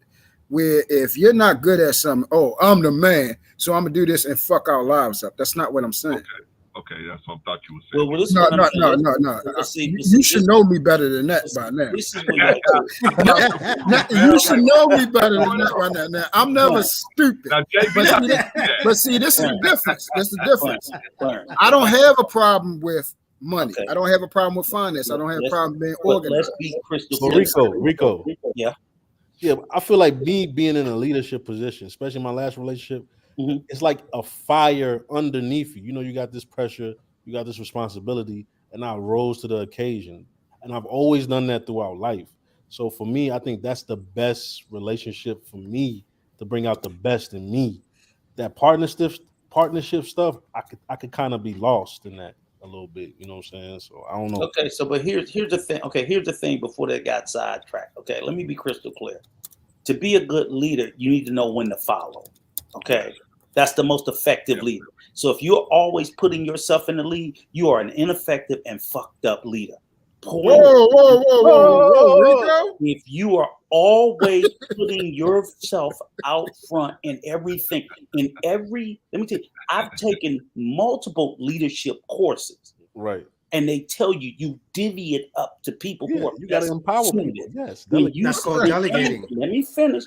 where if you're not good at something, oh, I'm the man, so I'm gonna do this and fuck our lives up. That's not what I'm saying.
Okay, that's what I thought you were saying.
Well, this is
No,
what I'm
no,
saying.
no, no, no.
Let's see,
You should know me better than that by now.
This is when you
You should know me better than that by now. Now, I'm never stupid.
Now, JB,
But see, this is the difference. That's the difference.
Clarence.
I don't have a problem with money.
Okay.
I don't have a problem with finance. I don't have a problem being
But
organized.
let's be crystal
But
clear.
Rico,
Yeah.
yeah, I feel like me being in a leadership position, especially my last relationship,
Mhm.
it's like a fire underneath you. You know, you got this pressure, you got this responsibility, and I rose to the occasion. And I've always done that throughout life. So for me, I think that's the best relationship for me to bring out the best in me. That partnership stuff, I could kind of be lost in that a little bit. You know what I'm saying? So I don't know.
Okay, so but here's the thing. Okay, here's the thing before they got sidetracked. Okay, let me be crystal clear. To be a good leader, you need to know when to follow. Okay. That's the most effective leader. So if you're always putting yourself in the lead, you are an ineffective and fucked up leader. Point.
Whoa, Rico.
If you are always putting yourself out front in everything, let me tell you, I've taken multiple leadership courses.
Right.
And they tell you, you divvy it up to people who are
You got to
best
empower
suited.
people. Yes.
When you
That's called
say-
delegating.
Let me finish.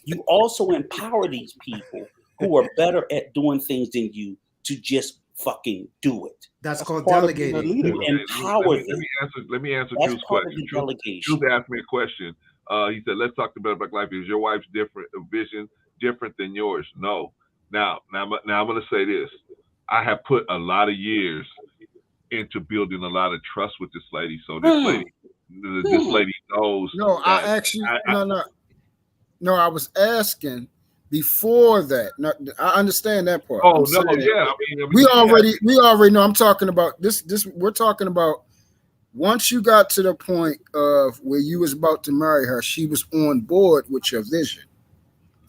You also empower these people who are better at doing things than you to just fucking do it.
That's called
part of being a
delegating.
leader.
You empower them.
Let me answer
That's
Drew's
part of
question.
the delegation.
Drew asked me a question. He said, "Let's talk about Black life. Is your wife's vision different than yours?" No. Now I'm going to say this. I have put a lot of years into building a lot of trust with this lady. So this lady knows.
No,
that
I actually no. I was asking before that. No, I understand that part.
Oh no, yeah. I mean,
we already know. I'm talking about this. We're talking about once you got to the point of where you was about to marry her, she was on board with your vision,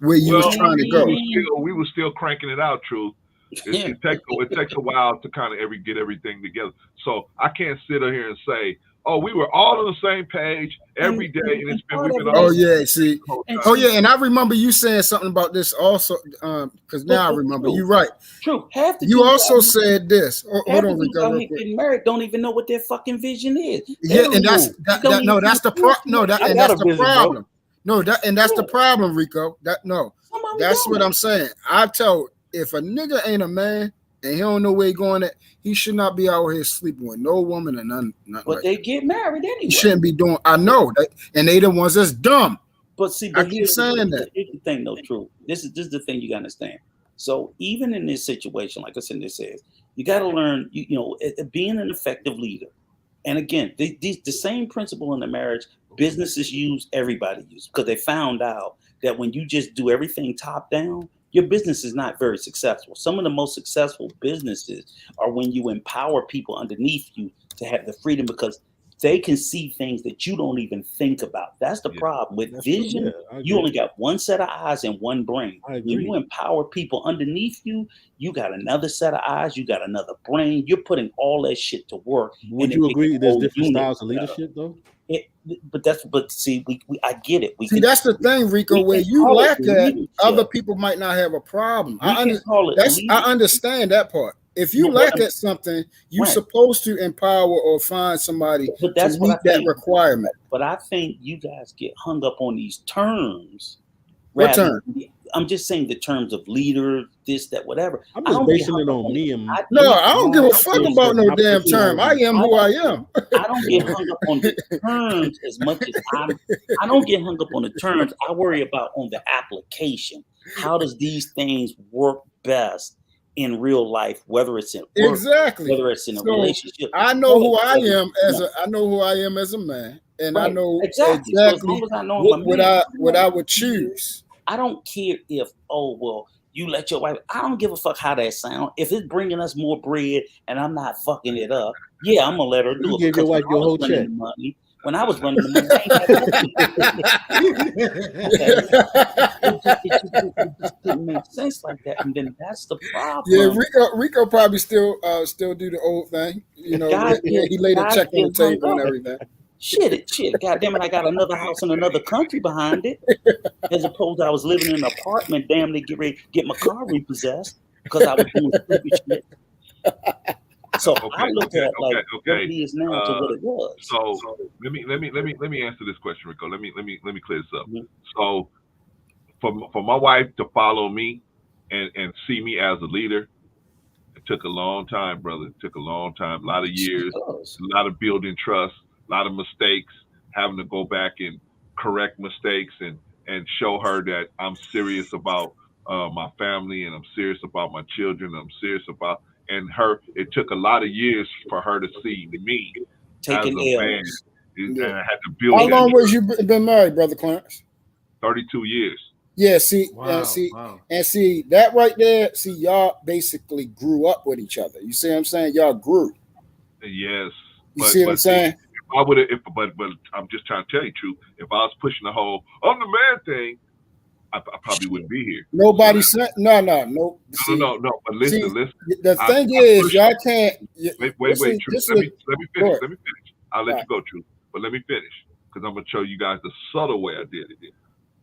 where you was trying to go.
We were still cranking it out, Truth. It takes a while to kind of get everything together. So I can't sit here and say, oh, we were all on the same page every day, and it's been we've been.
Oh yeah, see. Oh yeah, and I remember you saying something about this also, because now I remember. You're right.
True.
You also said this. Hold on, Rico.
Getting married don't even know what their fucking vision is.
Yeah, and that's the problem. No, that's the problem, Rico. That's what I'm saying. I tell if a nigga ain't a man and he don't know where he going at, he should not be out here sleeping with no woman and nothing.
But they get married anyway.
He shouldn't be doing. I know that, and they the ones that's dumb.
But see, I keep saying that. Here's the thing, though, True. This is the thing you gotta understand. So even in this situation, like I said, this says you got to learn. Being an effective leader. And again, the same principle in the marriage businesses use, everybody use, because they found out that when you just do everything top down, your business is not very successful. Some of the most successful businesses are when you empower people underneath you to have the freedom, because they can see things that you don't even think about. That's the problem with vision. You only got one set of eyes and one brain. When you empower people underneath you, you got another set of eyes, you got another brain. You're putting all that shit to work.
Would you agree there's different styles of leadership though?
But see, I get it.
That's the thing, Rico, where you lack at, other people might not have a problem. I understand that part. If you lack at something, you're supposed to empower or find somebody to meet that requirement.
But I think you guys get hung up on these terms.
What term?
I'm just saying the terms of leader, this, that, whatever.
I'm just basing it on me.
I don't give a fuck about no damn term. I am who I am.
I don't get hung up on the terms as much as I don't get hung up on the terms. I worry about on the application. How does these things work best in real life, whether it's in work, whether it's in a relationship?
I know who I am as a man, and I know exactly
so as long as I know
what I would choose.
I don't care if you let your wife. I don't give a fuck how that sound. If it's bringing us more bread and I'm not fucking it up, yeah, I'm gonna let her do it.
Give your wife your whole check.
When I was running the money, it just didn't make sense like that, and then that's the problem.
Yeah, Rico probably still do the old thing. He laid a check on the table and everything.
Shit, goddamn it! I got another house in another country behind it, as opposed to I was living in an apartment. Damn, they get my car repossessed because I was doing stupid shit. So I look at what it is now to what it was.
So let me answer this question, Rico. Let me clear this up. Mm-hmm. So for my wife to follow me and see me as a leader, it took a long time, brother. It took a long time, a lot of years, a lot of building trust, a lot of mistakes, having to go back and correct mistakes and show her that I'm serious about my family and I'm serious about my children. I'm serious about. And it took a lot of years for her to see me
taking
as a man. And I had to build.
How long was you been married, Brother Clarence?
32 years.
Yeah, see, see that right there. See, y'all basically grew up with each other. You see what I'm saying? Y'all grew.
Yes.
You see what I'm saying?
I would have, but I'm just trying to tell you the truth. If I was pushing the whole "I'm the man" thing, I probably wouldn't be here.
Nobody said no.
See, no. But listen.
The thing is, y'all can't.
Wait. Truth. Let me finish. I'll let you go, Truth. But let me finish because I'm gonna show you guys the subtle way I did it.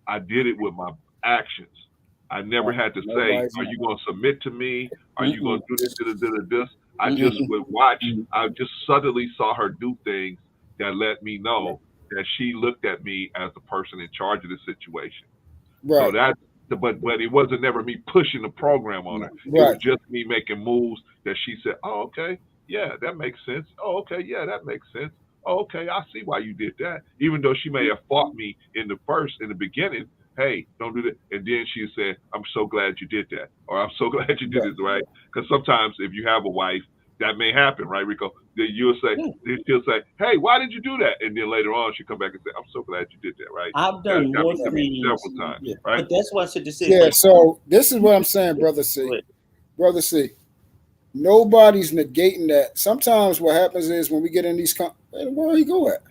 I did it with my actions. I never had to say, "Are you gonna submit to me? Are you gonna do this?" I just would watch. I just subtly saw her do things that let me know that she looked at me as the person in charge of the situation.
Right.
So but it wasn't never me pushing the program on her. Right. It was just me making moves that she said, "Oh, okay, yeah, that makes sense. Oh, okay, yeah, that makes sense. Oh, okay, I see why you did that." Even though she may have fought me in the beginning, hey, don't do that. And then she said, "I'm so glad you did that," or "I'm so glad you did this," right? Because sometimes if you have a wife that may happen, right, Rico? You'll say, she'll say, hey, why did you do that? And then later on, she'll come back and say, I'm so glad you did that, right?
I've done more things
several times, right?
But that's why I said this is.
Yeah, so this is what I'm saying, Brother C. Brother C. Nobody's negating that. Sometimes what happens is when we get in these, where he go at?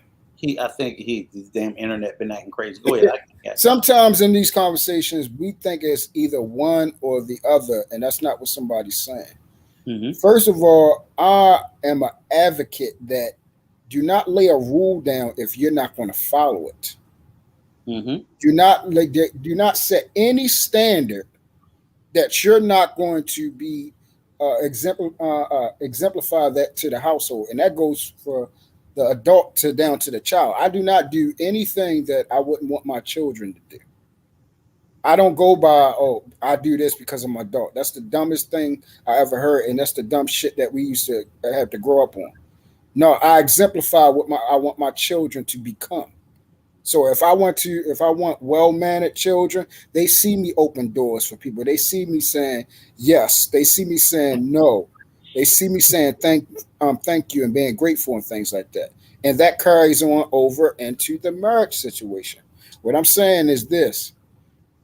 I think his damn internet been acting crazy. Go ahead.
Sometimes in these conversations, we think it's either one or the other, and that's not what somebody's saying. Mm-hmm. First of all, I am an advocate that do not lay a rule down if you're not going to follow it. Mm-hmm. Do not set any standard that you're not going to be exemplify that to the household, and that goes for the adult to down to the child. I do not do anything that I wouldn't want my children to do. I don't go by, I do this because I'm an adult. That's the dumbest thing I ever heard, and that's the dumb shit that we used to have to grow up on. No, I exemplify what I want my children to become. So if I want well-mannered children, they see me open doors for people. They see me saying yes. They see me saying no. They see me saying thank you and being grateful and things like that. And that carries on over into the marriage situation. What I'm saying is this.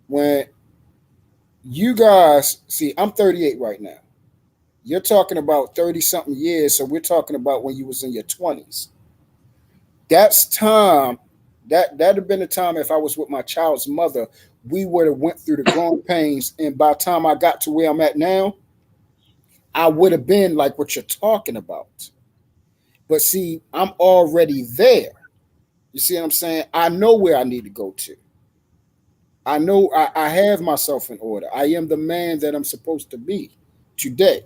When you guys see, I'm 38 right now. You're talking about 30-something years, so we're talking about when you was in your 20s. That's time. That'd have been the time if I was with my child's mother, we would have went through the growing pains, and by the time I got to where I'm at now, I would have been like what you're talking about. But see, I'm already there. You see what I'm saying? I know where I need to go to. I know I have myself in order. I am the man that I'm supposed to be today.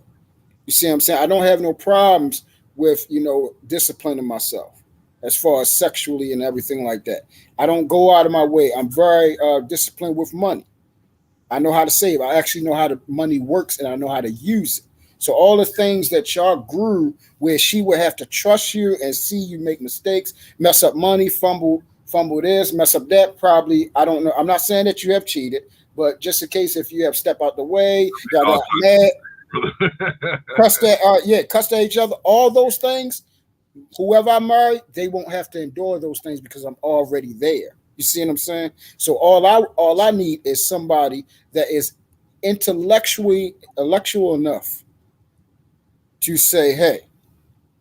You see what I'm saying? I don't have no problems with, disciplining myself as far as sexually and everything like that. I don't go out of my way. I'm very disciplined with money. I know how to save. I actually know how the money works, and I know how to use it. So all the things that y'all grew where she would have to trust you and see you make mistakes, mess up money, fumble this, mess up that, probably, I don't know. I'm not saying that you have cheated, but just in case if you have stepped out the way, y'all got mad, cussed at each other, all those things, whoever I marry, they won't have to endure those things because I'm already there. You see what I'm saying? So all I need is somebody that is intellectual enough to say, hey,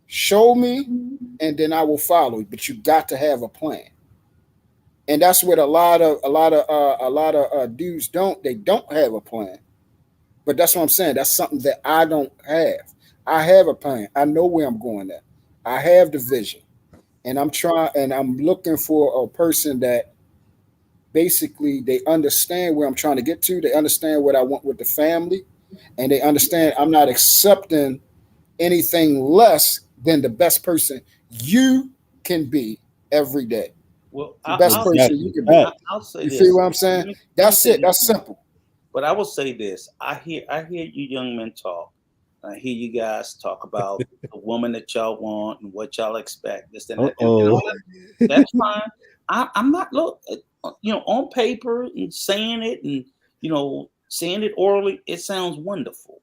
show me, and then I will follow. But you got to have a plan. And that's what a lot of dudes don't. They don't have a plan. But that's what I'm saying. That's something that I don't have. I have a plan. I know where I'm going at. I have the vision. And I'm looking for a person that basically they understand where I'm trying to get to. They understand what I want with the family. And they understand I'm not accepting anything less than the best person you can be every day.
Well,
the best person you can be.
I'll say
you
this.
See what I'm saying? That's it. That's simple.
But I will say this. I hear you young men talk. I hear you guys talk about the woman that y'all want and what y'all expect. This and that. And that's fine. I'm not on paper and saying it and saying it orally. It sounds wonderful,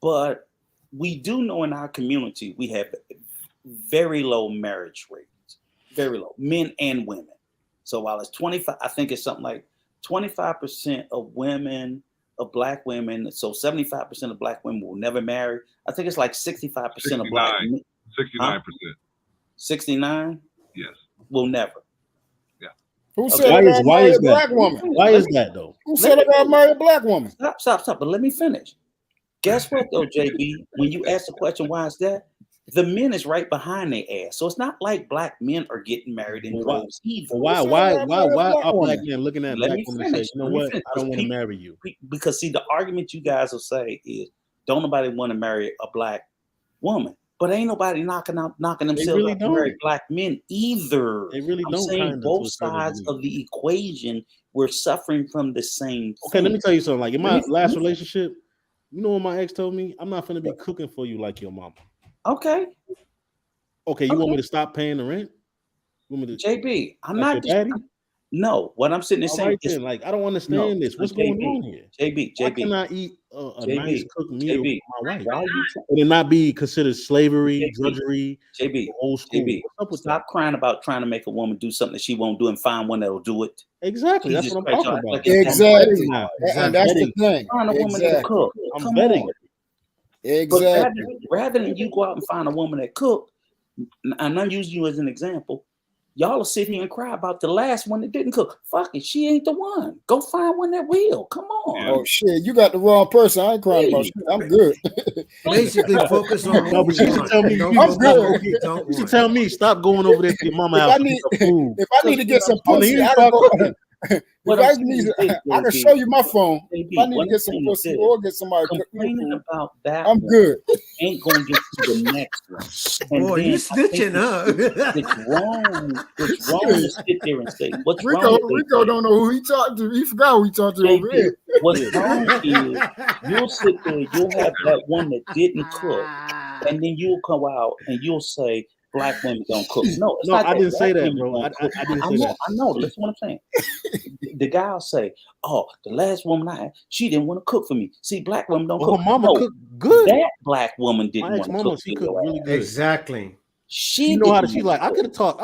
but we do know in our community we have very low marriage rates, very low, men and women. So while it's 25, I think it's something like 25% of women, of black women. So 75% of black women will never marry. I think it's like 65% of black men.
69%.
69?
Yes.
Will never.
Yeah.
Who said I gotta marry a black woman?
Why is that though?
Who said I gotta marry a black woman?
Stop. But let me finish. Guess what though, JB? When you ask the question, why is that? The men is right behind their ass. So it's not like black men are getting married in droves either.
Why are black men looking at black women and say, you know what? I don't want to marry you?
Because see, the argument you guys will say is, don't nobody want to marry a black woman. But ain't nobody knocking themselves
really
out to marry black men either.
They really
I'm
don't.
saying both sides of the equation, we're suffering from the same thing.
Okay, let me tell you something. Like in my last relationship, you know what my ex told me? I'm not going to be cooking for you like your mama.
Okay.
You want me to stop paying the rent?
JB, I'm
like
not. No, what I'm sitting there
All
saying
right,
is,
then, like I don't understand this. What's going on here? Why can I eat a nice cooked meal with my wife and it not be considered slavery, drudgery, old school? What's up with
stop crying about trying to make a woman do something that she won't do and find one that'll do it.
Exactly. That's
Jesus
what I'm
Christ,
talking
y'all
about.
act like it's
Exactly.
gonna be
And that's the thing.
find a woman that'll cook.
I'm
Come
betting.
on.
Exactly.
But rather than you go out and find a woman that cook, and I'm using you as an example, y'all will sit here and cry about the last one that didn't cook. Fuck it, she ain't the one. Go find one that will. Come on.
Oh shit, you got the wrong person. I ain't crying about shit. I'm good.
Basically, focus on
No,
what
but
you
you should
want.
tell me.
Don't
I'm
focus
good.
on what you don't
You should
want.
tell me stop going over there to your mama house.
If I need to get some
When
pussy,
you
I
start
can go.
cooking.
I can show you my phone. If I need to get some pussy or get somebody to cook me
Complaining
food,
about that
I'm good.
ain't gonna get to the next one. And
Boy, you snitching, huh?
It's wrong. It's wrong to sit there and say, what's
Rico
wrong?
don't know who he talked to. He forgot who he talked to over here.
What's wrong is you'll sit there, you'll have that one that didn't cook, and then you'll come out and you'll say black women don't cook. No, it's not
I
that
didn't say
black
that,
women
bro.
don't
I
cook.
didn't say that.
I know. Listen what I'm saying. The guy will say, "Oh, the last woman I had, she didn't want to cook for me." See, black women don't cook.
Her mama
No,
cooked good.
that black woman didn't
My
want to
ex-mama,
cook.
she cooked really good.
Exactly.
She
know how to.
didn't
She
want
like.
to
I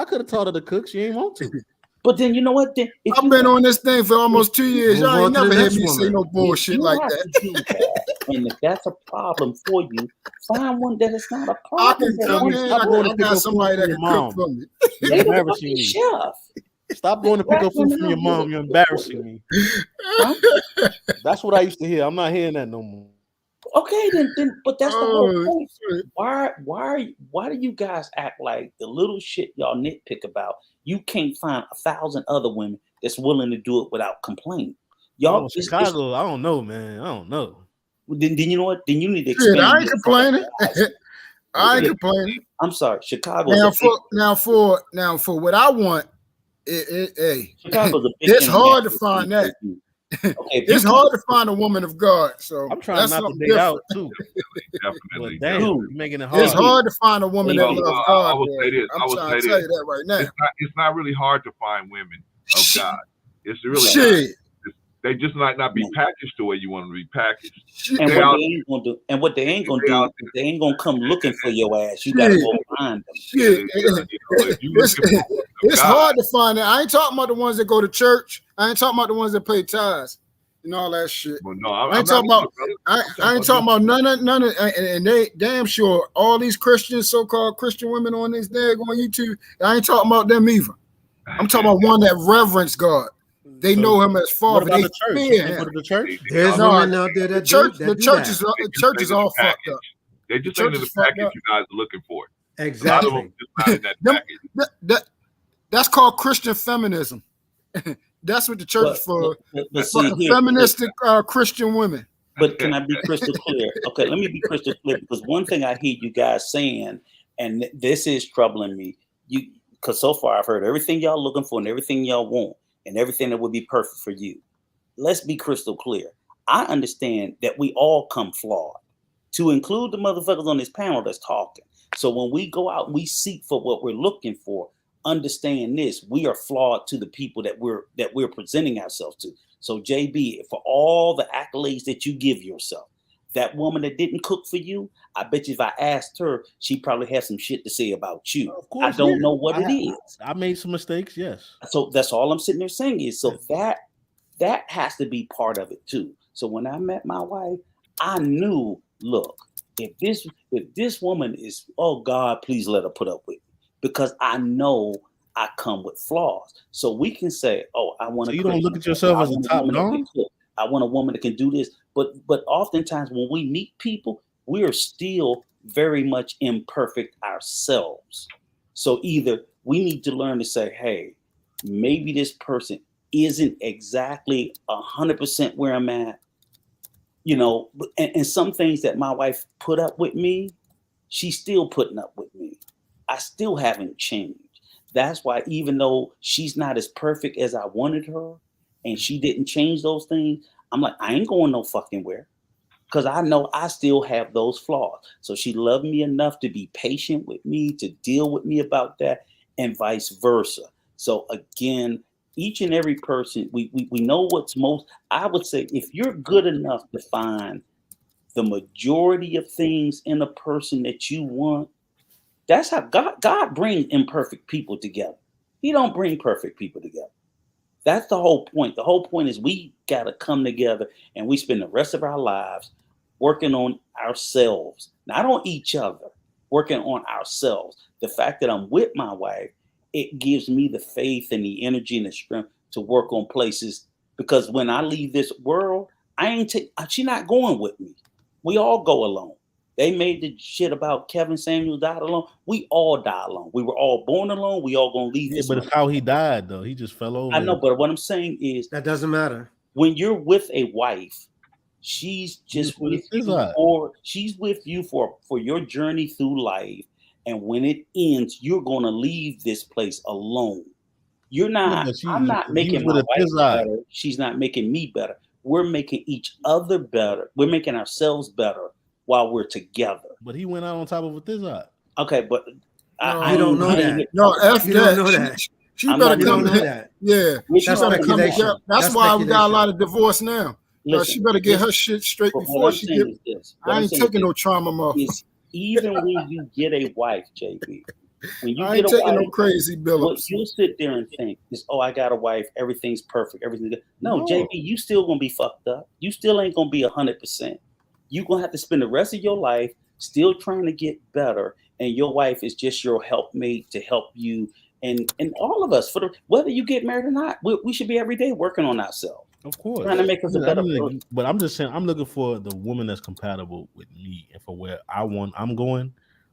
could have taught her to cook. She ain't want to.
But then you know what? Then if
I've
you
been on this thing for almost 2 years.
Move
Y'all ain't
on to the
never heard
next
me say
woman.
no bullshit
you
like
have
that.
to do that, and if that's a problem for you, find one that is not a
I
problem.
can cook, man. I got somebody that can cook for me.
They the
embarrassing
fucking
me.
chef.
Stop going to pick up food from your mom. You're embarrassing me. That's what I used to hear. I'm not hearing that no more.
Okay, then, but that's the whole point.
Shit.
Why do you guys act like the little shit y'all nitpick about? You can't find 1,000 other women that's willing to do it without complaint. Y'all,
Chicago, I don't know, man. I don't know.
Then you know what? Then you need to
Shit,
expand.
I ain't complaining. I ain't complaining.
I'm sorry, Chicago.
Now for what I want,
Chicago's a big
it's hard to find that.
Okay,
it's hard to find a woman of God. So
I'm trying not to date out too. Well, damn, you're making it hard.
It's hard to find a woman that loves God.
I will say this.
I'm trying to tell you that right now.
It's not really hard to find women of God. It's really
shit.
They just might not be packaged the way you want them to be packaged.
And what they ain't gonna do, they ain't gonna come looking for your ass. You gotta go find them.
Shit. It's hard to find that. I ain't talking about the ones that go to church. I ain't talking about the ones that pay tithes and all that shit.
Well, no,
I ain't talking about. I ain't talking about none of. And they damn sure all these Christians, so-called Christian women on this dag on YouTube. I ain't talking about them either. I'm talking about one that reverence God. They know him as Father. They fear him.
The church?
There's women out there that
the church is all fucked up.
They just ain't in the package you guys are looking for.
Exactly.
That's called Christian feminism. That's what the church is for. Feministic Christian women.
But can I be crystal clear? Okay, let me be crystal clear, because one thing I hear you guys saying, and this is troubling me, because so far I've heard everything y'all looking for and everything y'all want and everything that would be perfect for you. Let's be crystal clear. I understand that we all come flawed, to include the motherfuckers on this panel that's talking. So when we go out and we seek for what we're looking for, understand this: we are flawed to the people that we're presenting ourselves to. So JB, for all the accolades that you give yourself, that woman that didn't cook for you, I bet you if I asked her, she probably has some shit to say about you.
Of course,
I don't know what it is.
I made some mistakes, yes.
So that's all I'm sitting there saying is, so that has to be part of it too. So when I met my wife, I knew, look, if this woman is, oh God, please let her put up with me, because I know I come with flaws. So we can say, oh, I want to.
So you don't look at yourself as a top dog?
I want a woman that can do this. But oftentimes when we meet people, we are still very much imperfect ourselves. So either we need to learn to say, hey, maybe this person isn't exactly 100% where I'm at, and some things that my wife put up with me, she's still putting up with me. I still haven't changed. That's why, even though she's not as perfect as I wanted her and she didn't change those things, I'm like, I ain't going no fucking where, because I know I still have those flaws. So she loved me enough to be patient with me, to deal with me about that, and vice versa. So again, each and every person, we know what's most. I would say if you're good enough to find the majority of things in a person that you want, that's how God brings imperfect people together. He don't bring perfect people together. That's the whole point. The whole point is we got to come together and we spend the rest of our lives working on ourselves, not on each other, working on ourselves. The fact that I'm with my wife, it gives me the faith and the energy and the strength to work on places, because when I leave this world, she's not going with me. We all go alone. They made the shit about Kevin Samuel died alone. We all die alone. We were all born alone. We all gonna leave this.
But it's how he died, though. He just fell over.
I know, but what I'm saying is
that doesn't matter.
When you're with a wife, she's just with you, or she's with you for your journey through life. And when it ends, you're gonna leave this place alone. You're not. I'm not making my wife better. She's not making me better. We're making each other better. We're making ourselves better while we're together.
But he went out on top of a Thizot.
Okay, but
I don't know that.
No, after
you
that,
don't know that.
She better come
know that.
Yeah,
that's speculation.
That's why we got a lot of divorce now. Listen, she better get her shit straight before she get. I ain't taking no trauma, motherfucker.
Even when you get a wife, JB, when you
I ain't
get a
taking
wife,
no crazy billups.
You'll sit there and think, I got a wife, everything's perfect, everything's good. No, JB, you still gonna be fucked up. You still ain't gonna be 100%. You're gonna have to spend the rest of your life still trying to get better, and your wife is just your helpmate to help you. And all of us, whether you get married or not, we should be every day working on ourselves.
Of course,
trying to make us a better person.
But I'm just saying, I'm looking for the woman that's compatible with me and for where I'm going.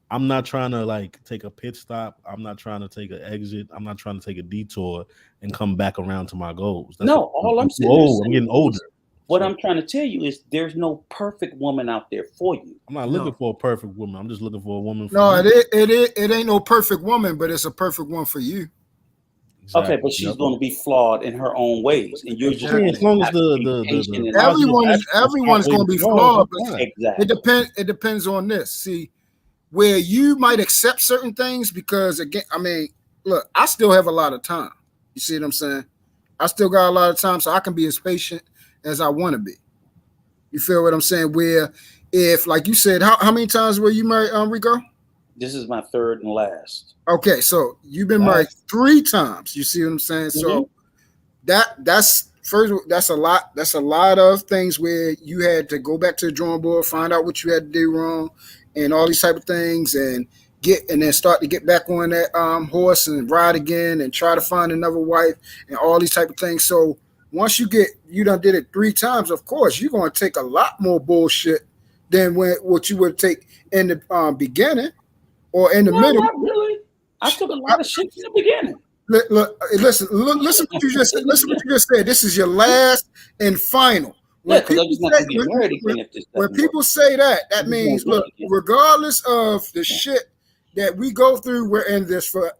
I'm not trying to take a pit stop. I'm not trying to take an exit. I'm not trying to take a detour and come back around to my goals.
I'm saying
I'm getting older.
What I'm trying to tell you is there's no perfect woman out there for you.
I'm not looking for a perfect woman. I'm just looking for a woman.
It ain't no perfect woman, but it's a perfect one for you.
Exactly. Okay, but she's going to be flawed in her own ways, and you're just
as long as
everyone's going to be flawed. But
exactly.
It depends on this. See, where you might accept certain things because again, I mean, look, I still have a lot of time. You see what I'm saying? I still got a lot of time, so I can be as patient as I want to be. You feel what I'm saying? Where if, like you said, how many times were you married, Rico?
This is my third and last.
Okay, so you've been married 3 times. You see what I'm saying? Mm-hmm. So that's a lot. That's a lot of things where you had to go back to the drawing board, find out what you had to do wrong, and all these type of things, and then start to get back on that horse and ride again, and try to find another wife, and all these type of things. So once you done did it 3 times, of course, you're going to take a lot more bullshit than what you would take in the beginning or in the middle.
Not really. I took a lot of shit in the beginning.
Listen what you just said. Listen what you just said. This is your last and final. When people say that means, look, regardless of the shit that we go through, we're in this for.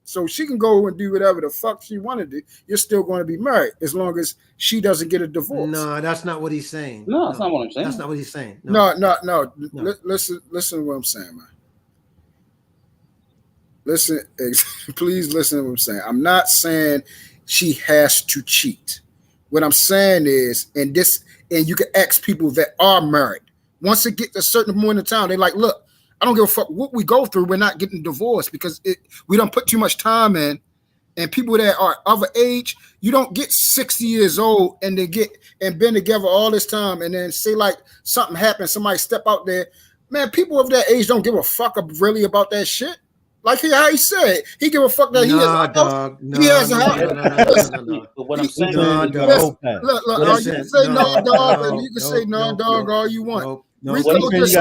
So she can go and do whatever the fuck she want to do. You're still going to be married as long as she doesn't get a divorce.
No, that's not what he's saying.
No, that's not what I'm saying.
That's not what he's saying.
No. Listen to what I'm saying, man. Listen, please listen to what I'm saying. I'm not saying she has to cheat. What I'm saying is, and you can ask people that are married. Once it gets a certain point in time, they're like, look, I don't give a fuck what we go through. We're not getting divorced because we don't put too much time in. And people that are of age, you don't get 60 years old and they been together all this time and then say like something happened, somebody step out there. Man, people of that age don't give a fuck really about that shit. Like how he said, he give a fuck that he has a house. He has a house.
No. But what I'm saying,
look, you can say no, dog, and you can say no, dog, all you want. Rico just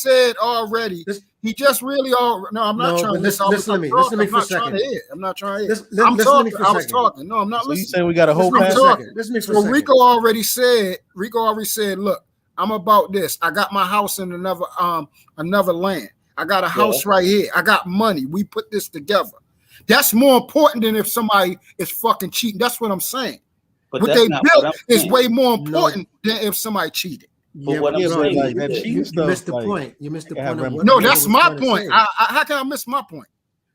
said already. He just really all. No, I'm not trying to listen. Listen to me. Listen to me for a second. I'm not trying to. I'm talking. I was talking. No, I'm not listening.
You saying we got a whole pass?
Listen to me for a second.
Rico already said, look, I'm about this. I got my house in another land. I got a house right here. I got money. We put this together. That's more important than if somebody is fucking cheating. That's what I'm saying.
But
what they built is way more important than if somebody cheated.
But what I'm saying,
you missed the point. You missed the point.
No, that's my point. How can I miss my point?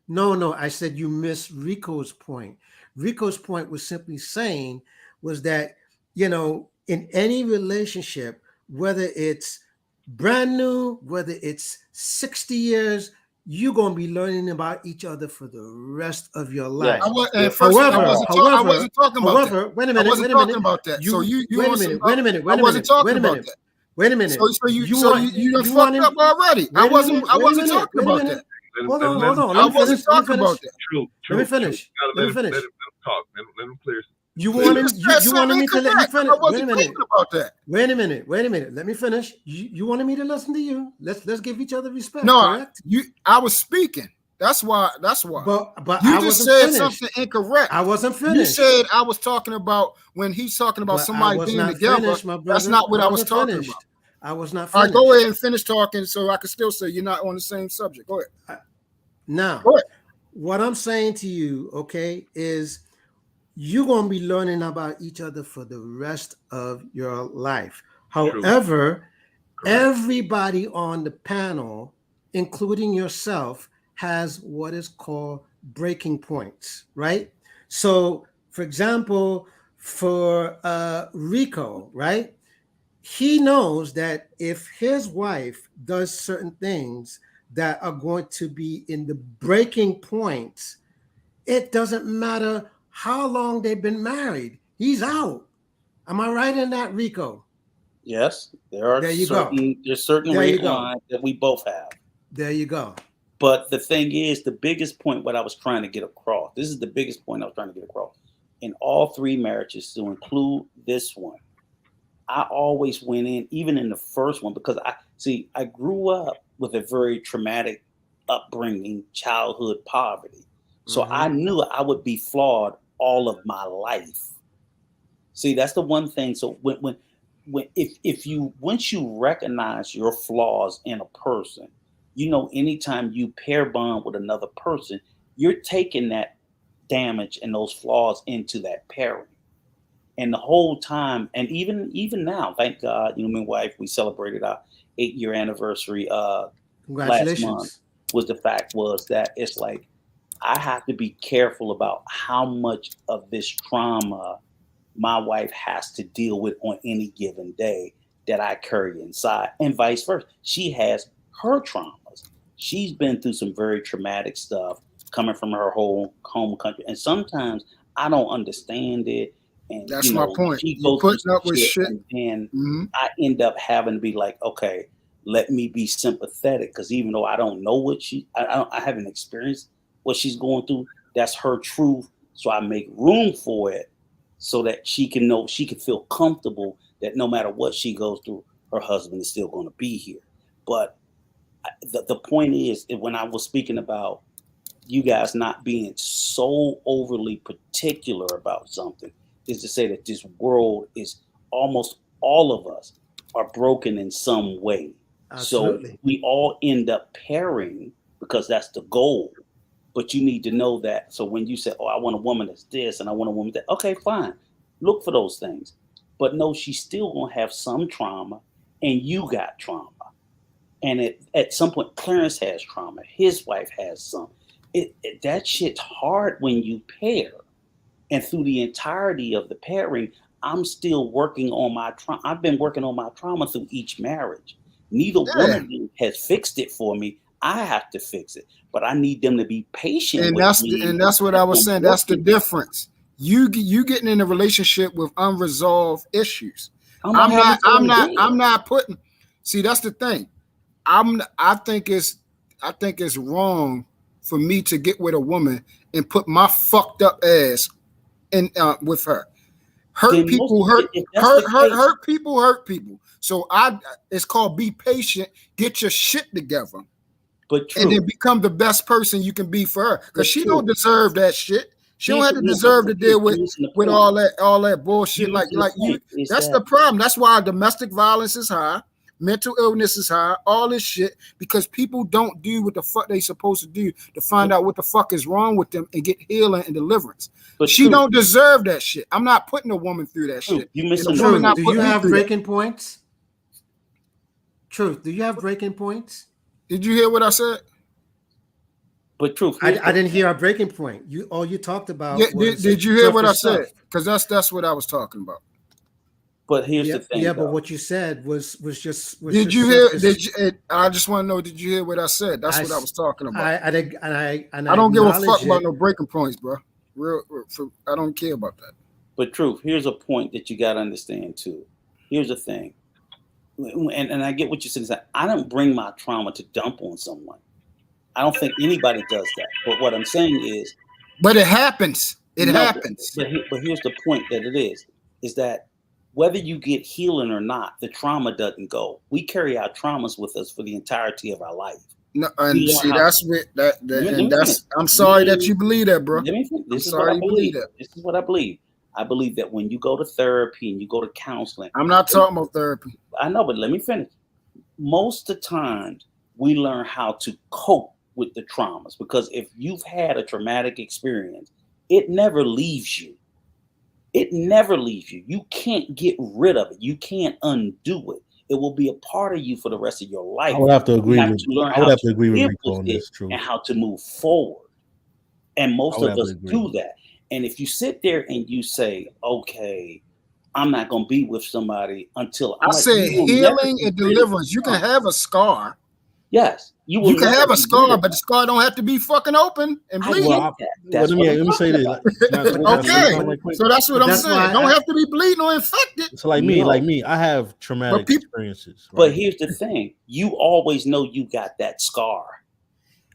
No, I said you missed Rico's point. Rico's point was simply saying was that, in any relationship, whether it's brand new, whether it's 60 years, you're going to be learning about each other for the rest of your life.
Yes.
And first, I wasn't talking about that.
Wait a minute.
I wasn't talking about that. So you
wait a minute. I wasn't
talking about that.
Wait a minute.
So you done fucked up already. I wasn't talking about that.
Hold on.
I wasn't talking about that.
True.
Let me finish.
Let him talk. Let him clear.
You wanted me to let you finish.
I wasn't thinking about that.
Wait a minute. Let me finish. You wanted me to listen to you. Let's give each other respect.
No,
correct?
I was speaking. That's why.
But
you
I
just
wasn't
said
finished.
something incorrect.
I wasn't finished.
You said I was talking about when he's talking about somebody being together.
Finished,
that's not what I was talking about.
I was not finished.
All right, go ahead and finish talking so I can still say you're not on the same subject. Go ahead.
Now, what I'm saying to you, okay, is you're going to be learning about each other for the rest of your life. However, everybody on the panel, including yourself, has what is called breaking points, right? So, for example, for Rico, right? He knows that if his wife does certain things that are going to be in the breaking points, it doesn't matter how long they've been married. He's out. Am I right in that, Rico?
Yes, there's certain red lines that we both have.
There you go.
But the thing is, the biggest point what I was trying to get across, this is the biggest point I was trying to get across, in all three marriages, to include this one, I always went in, even in the first one, because I grew up with a very traumatic upbringing, childhood poverty. So I knew I would be flawed all of my life. See, that's the one thing. So once you recognize your flaws in a person, anytime you pair bond with another person, you're taking that damage and those flaws into that pairing. And the whole time, and even now, thank God, my wife, we celebrated our 8-year anniversary last month. Was that it's like I have to be careful about how much of this trauma my wife has to deal with on any given day that I carry inside, and vice versa. She has her traumas. She's been through some very traumatic stuff coming from her whole home country, and sometimes I don't understand it. And
that's my point. You're putting up with shit,
and I end up having to be like, okay, let me be sympathetic, because even though I don't know what I haven't experienced what she's going through, that's her truth. So I make room for it so that she can know, she can feel comfortable that no matter what she goes through, her husband is still going to be here. But the point is, when I was speaking about you guys not being so overly particular about something, is to say that this world is almost all of us are broken in some way. Absolutely. So we all end up pairing because that's the goal. But you need to know that. So when you say, oh, I want a woman that's this and I want a woman that, okay, fine. Look for those things. But no, she's still going to have some trauma, and you got trauma. And at some point, Clarence has trauma. His wife has some. That shit's hard when you pair. And through the entirety of the pairing, I'm still working on my trauma. I've been working on my trauma through each marriage. Neither one of them has fixed it for me. I have to fix it, but I need them to be patient.
And that's what I was saying. That's the difference. You getting in a relationship with unresolved issues. I'm not putting. See, that's the thing. I think it's wrong for me to get with a woman and put my fucked up ass in with her. Hurt people hurt people. So it's called be patient, get your shit together.
But
and then become the best person you can be for her. Because she don't deserve that shit. She don't have to deserve to deal with all that bullshit. Like you. That's the problem. That's why domestic violence is high, mental illness is high, all this shit, because people don't do what the fuck they supposed to do to find out what the fuck is wrong with them and get healing and deliverance. But she don't deserve that shit. I'm not putting a woman through that shit.
You misunderstood. Do you have breaking points? Truth. Do you have breaking points?
Did you hear what I said?
But truth,
I didn't hear a breaking point. All you talked about.
Did you hear what I said? Because that's what I was talking about.
But here's the thing.
Yeah, but what you said was just.
Did you hear? I just want to know. Did you hear what I said? That's what I was talking about.
I
don't give a fuck about no breaking points, bro. I don't care about that.
But truth, here's a point that you got to understand too. Here's the thing, and I get what you're saying. I don't bring my trauma to dump on someone. I don't think anybody does that. But what I'm saying is,
but it happens. It happens.
But here's the point that it is that whether you get healing or not, the trauma doesn't go. We carry our traumas with us for the entirety of our life.
No, and see, that's what that's. I'm sorry that you believe that, bro.
This is what I believe. This is what I believe. I believe that when you go to therapy and you go to counseling,
I'm not talking about therapy.
I know, but let me finish. Most of the times, we learn how to cope with the traumas, because if you've had a traumatic experience, it never leaves you. It never leaves you. You can't get rid of it. You can't undo it. It will be a part of you for the rest of your life.
I would have to agree with Rico on this, true.
And how to move forward. And most of us do that. And if you sit there and you say, okay, I'm not going to be with somebody until
I said healing and deliverance. You can have a scar.
Yes.
You can have a scar, but the scar don't have to be fucking open and bleeding.
Let me say this.
Okay. So that's what I'm saying. Don't have to be bleeding or infected.
So like me, I have traumatic experiences.
Right? But here's the thing. You always know you got that scar.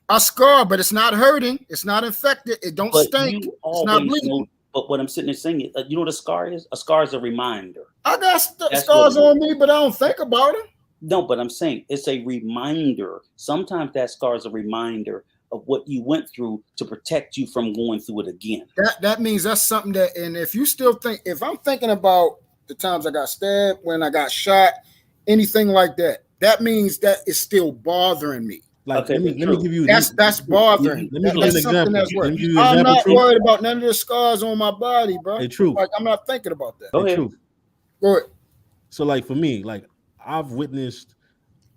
A scar, but it's not hurting. It's not infected. It don't stink. It's not bleeding.
But what I'm sitting there saying, you know what a scar is? A scar is a reminder.
I got scars on me, but I don't think about them.
No, but I'm saying it's a reminder. Sometimes that scar is a reminder of what you went through to protect you from going through it again.
That means that's something that, and if you still think, if I'm thinking about the times I got stabbed, when I got shot, anything like that, that means that is still bothering me.
Like, okay, let me give you
that's bothering.
Let me give you an example.
I'm not worried about none of the scars on my body, bro.
Hey, true.
Like, I'm not thinking about that.
Go ahead.
Go ahead.
So, like, for me, like, I've witnessed,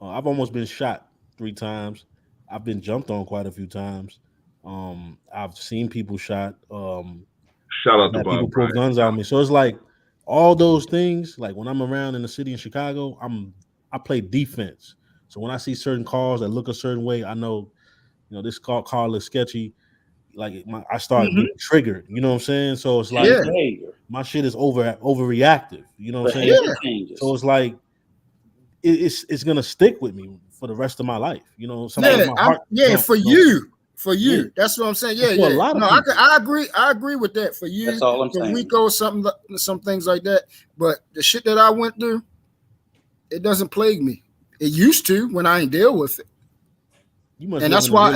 I've almost been shot 3 times. I've been jumped on quite a few times. I've seen people shot.
Shout out to Bob.
People pull guns on me. So it's like all those things. Like when I'm around in the city in Chicago, I play defense. So when I see certain cars that look a certain way, I know, this car looks sketchy. Like I start getting triggered. You know what I'm saying? So it's like my shit is overreactive. You know what I'm saying? So it's like it's gonna stick with me for the rest of my life.
For you. That's what I'm saying. Yeah.
A lot of
I agree with that. For you,
that's all I'm saying.
Rico, some things like that. But the shit that I went through, it doesn't plague me. It used to when I ain't deal with it. That's why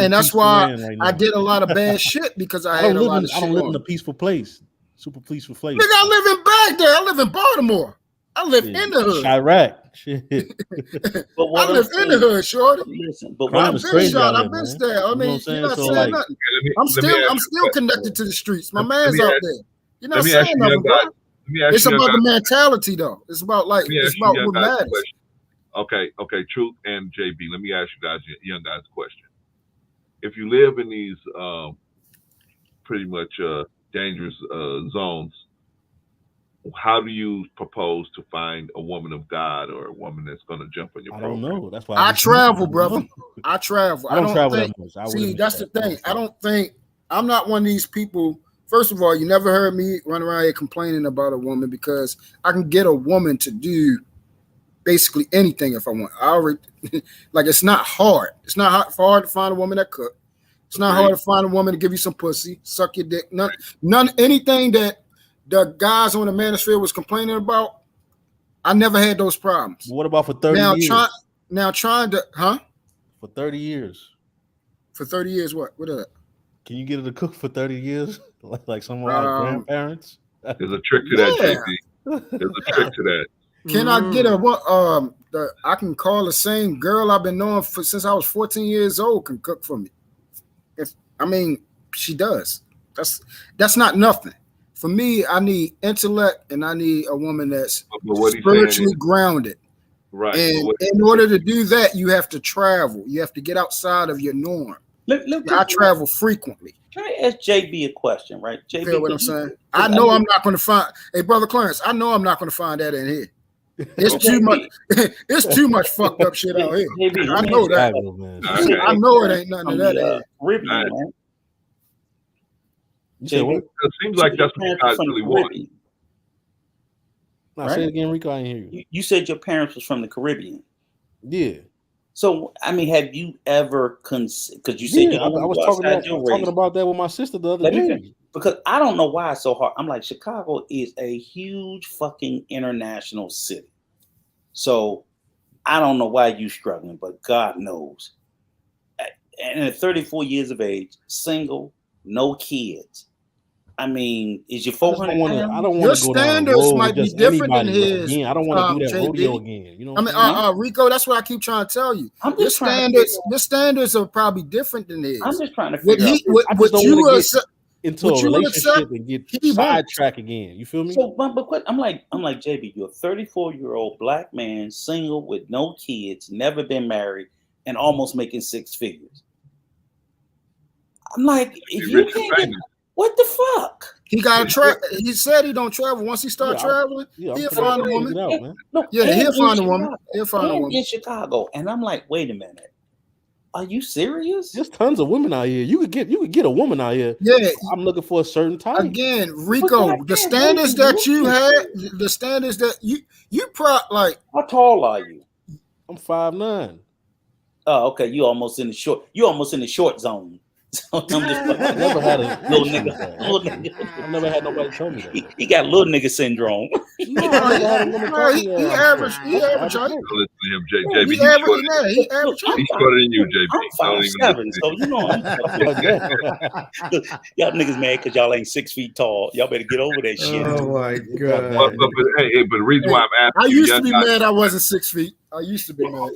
I did a lot of bad shit because I had a lot of shit.
I don't live in a peaceful place. Super peaceful place.
Nigga, I live in Baghdad. I live in Baltimore. I live in the hood.
Iraq. Shit.
I live in the hood, shorty.
Listen, but
I've been shot. I've been stabbed. I mean, you're not saying nothing. I'm still connected to the streets. My man's out there. You're not saying nothing, bro. It's about the mentality, though. It's about what matters.
Okay, Truth and JB. Let me ask you guys, young guys, a question. If you live in these pretty much dangerous zones, how do you propose to find a woman of God or a woman that's going to jump on your program?
I don't know. That's why
I travel, brother. I travel.
I don't travel that much.
See, that's the thing. I'm not one of these people. First of all, you never heard me run around here complaining about a woman because I can get a woman to do basically anything if I want. I already it's not hard. It's not hard to find a woman that cook. It's not hard to find a woman to give you some pussy, suck your dick. None anything that the guys on the manosphere was complaining about. I never had those problems.
What about for 30 years?
Trying to
For 30 years.
For 30 years, what? What is that?
Can you get her to cook for 30 years? like some of our grandparents?
There's a trick to that, JP. There's a trick to that.
Can I get I can call the same girl I've been knowing since I was 14 years old can cook for me. She does. That's not nothing. For me, I need intellect and I need a woman that's spiritually grounded.
Right.
And in order to do that, you have to travel. You have to get outside of your norm. I travel frequently.
Can I ask JB a question, right? JB,
You feel what I'm saying? I know I'm not going to find. Hey, brother Clarence, I know I'm not going to find that in here. It's too much. It's too much fucked up shit out here.
JB,
I know that. I know it ain't nothing of that.
Caribbean, man.
JB, it seems like that's what you guys really want.
No, say it again, Rico. I didn't hear you.
You said your parents was from the Caribbean.
Yeah.
So, I mean, have you ever because you said you
I was talking about that with my sister the other day.
Because I don't know why it's so hard. I'm like, Chicago is a huge fucking international city. So I don't know why you struggling, but God knows. And at 34 years of age, single, no kids. I mean, is your 400?
I don't want
your
to go
standards might be different than his.
Again. I don't want to do that
JB.
rodeo again. You know,
Rico, that's what I keep trying to tell you. Your standards are probably different than his.
I'm just trying to figure out.
What you into a relationship and get sidetracked again. You feel me?
So, but I'm like, JB, you're a 34-year-old black man, single with no kids, never been married, and almost making six figures. I'm like, if you can't get, what the fuck?
He got to he said he don't travel. Once he start traveling, he'll find a woman. He'll find a woman. He'll find a woman
in Chicago. And I'm like, wait a minute. Are you serious?
There's tons of women out here. You could get a woman out here.
Yeah,
I'm looking for a certain type.
Again, Rico, the standards that you had, the standards that you like.
How tall are you?
I'm 5'9".
Oh, okay. You almost in the short zone. So I'm just
I never had a
little nigga.
I never had nobody tell me that.
He got little nigga syndrome.
He average. He average.
Listen to him, JB.
He average.
He's shorter than you, JB.
I'm 5'7", so you know y'all niggas mad because y'all ain't 6 feet tall. Y'all better get over that shit.
Oh my god!
But the reason why I'm asking,
I used to be mad I wasn't 6 feet. I used to be mad.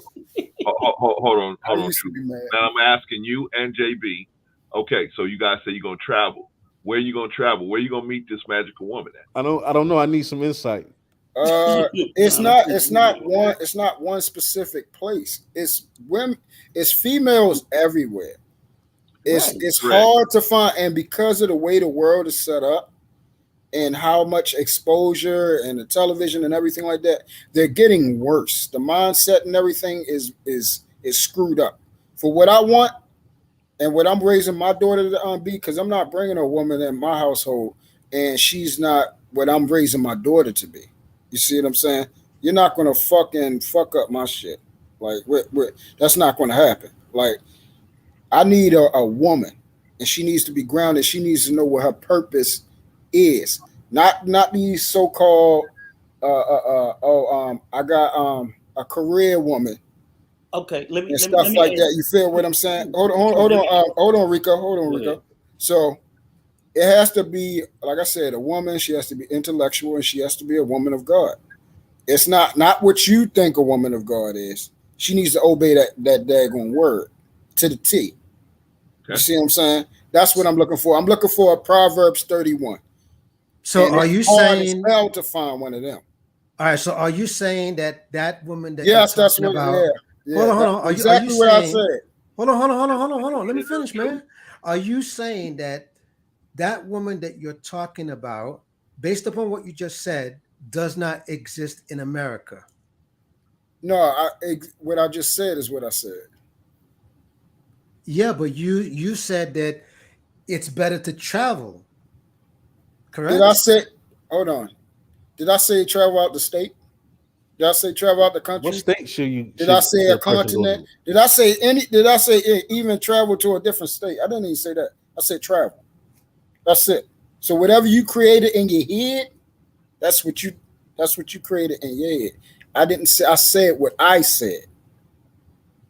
Hold on.
Now
I'm asking you and JB. Okay, so you guys say you're gonna travel. Where are you gonna travel? Where are you gonna meet this magical woman at?
I don't know. I need some insight.
It's not one specific place. It's women. It's females everywhere. It's hard to find, and because of the way the world is set up and how much exposure and the television and everything like that, they're getting worse. The mindset and everything is screwed up. For what I want and what I'm raising my daughter to be, because I'm not bringing a woman in my household and she's not what I'm raising my daughter to be. You see what I'm saying? You're not going to fucking fuck up my shit. Like, that's not going to happen. Like, I need a woman, and she needs to be grounded. She needs to know what her purpose is. Not these so-called, I got a career woman.
Okay, let me
that. You feel what I'm saying? Hold on, Rico. So it has to be, like I said, a woman. She has to be intellectual, and she has to be a woman of God. It's not what you think a woman of God is. She needs to obey that daggone word to the T. Okay. You see what I'm saying? That's what I'm looking for. I'm looking for a Proverbs 31.
So are you saying
to find one of them?
All right. So are you saying that woman that
that's what about? Yeah. Hold
on.
Exactly what I said.
Hold on. Let me finish, man. Are you saying that woman that you're talking about, based upon what you just said, does not exist in America?
No, what I just said is what I said.
Yeah, but you said that it's better to travel. Correct?
Did I say? Hold on. Did I say travel out the state? Did I say travel out the country?
What state should you?
Did I say a continent? Did I say Did I say even travel to a different state? I didn't even say that. I said travel. That's it. So whatever you created in your head, that's what you created in your head. I didn't say. I said what I said.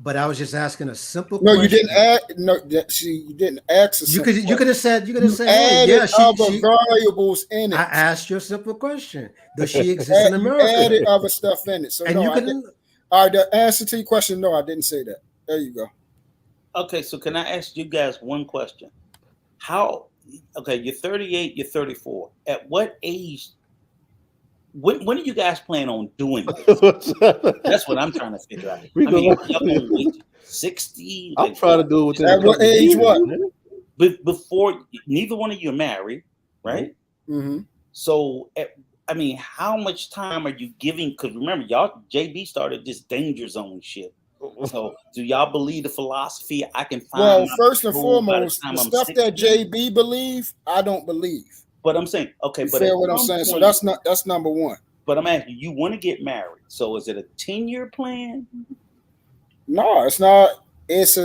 But I was just asking a simple question.
No, you didn't ask. No, you didn't ask.
You could have said.
Hey, yeah, other variables in it.
I asked you a simple question. Does she exist in America?
You added other stuff in it. So
and
no,
you couldn't.
All right, the answer to your question, no, I didn't say that. There you go.
Okay, so can I ask you guys one question? Okay, you're 38, you're 34. At what age when do you guys plan on doing this? That's what I'm trying to figure out. I mean, y'all gonna wait 60?
I'm trying to do it within
At what age? What?
But before neither one of you are married, right?
Mm-hmm.
So, I mean, how much time are you giving? Because remember, y'all, JB started this danger zone shit. So, do y'all believe the philosophy? I can find.
Well, first and foremost, the stuff that JB believe, I don't believe.
But I'm saying, okay,
you
but
feel what I'm saying? So that's number one.
But I'm asking, you want to get married? So, is it a 10-year plan?
No, it's not. It's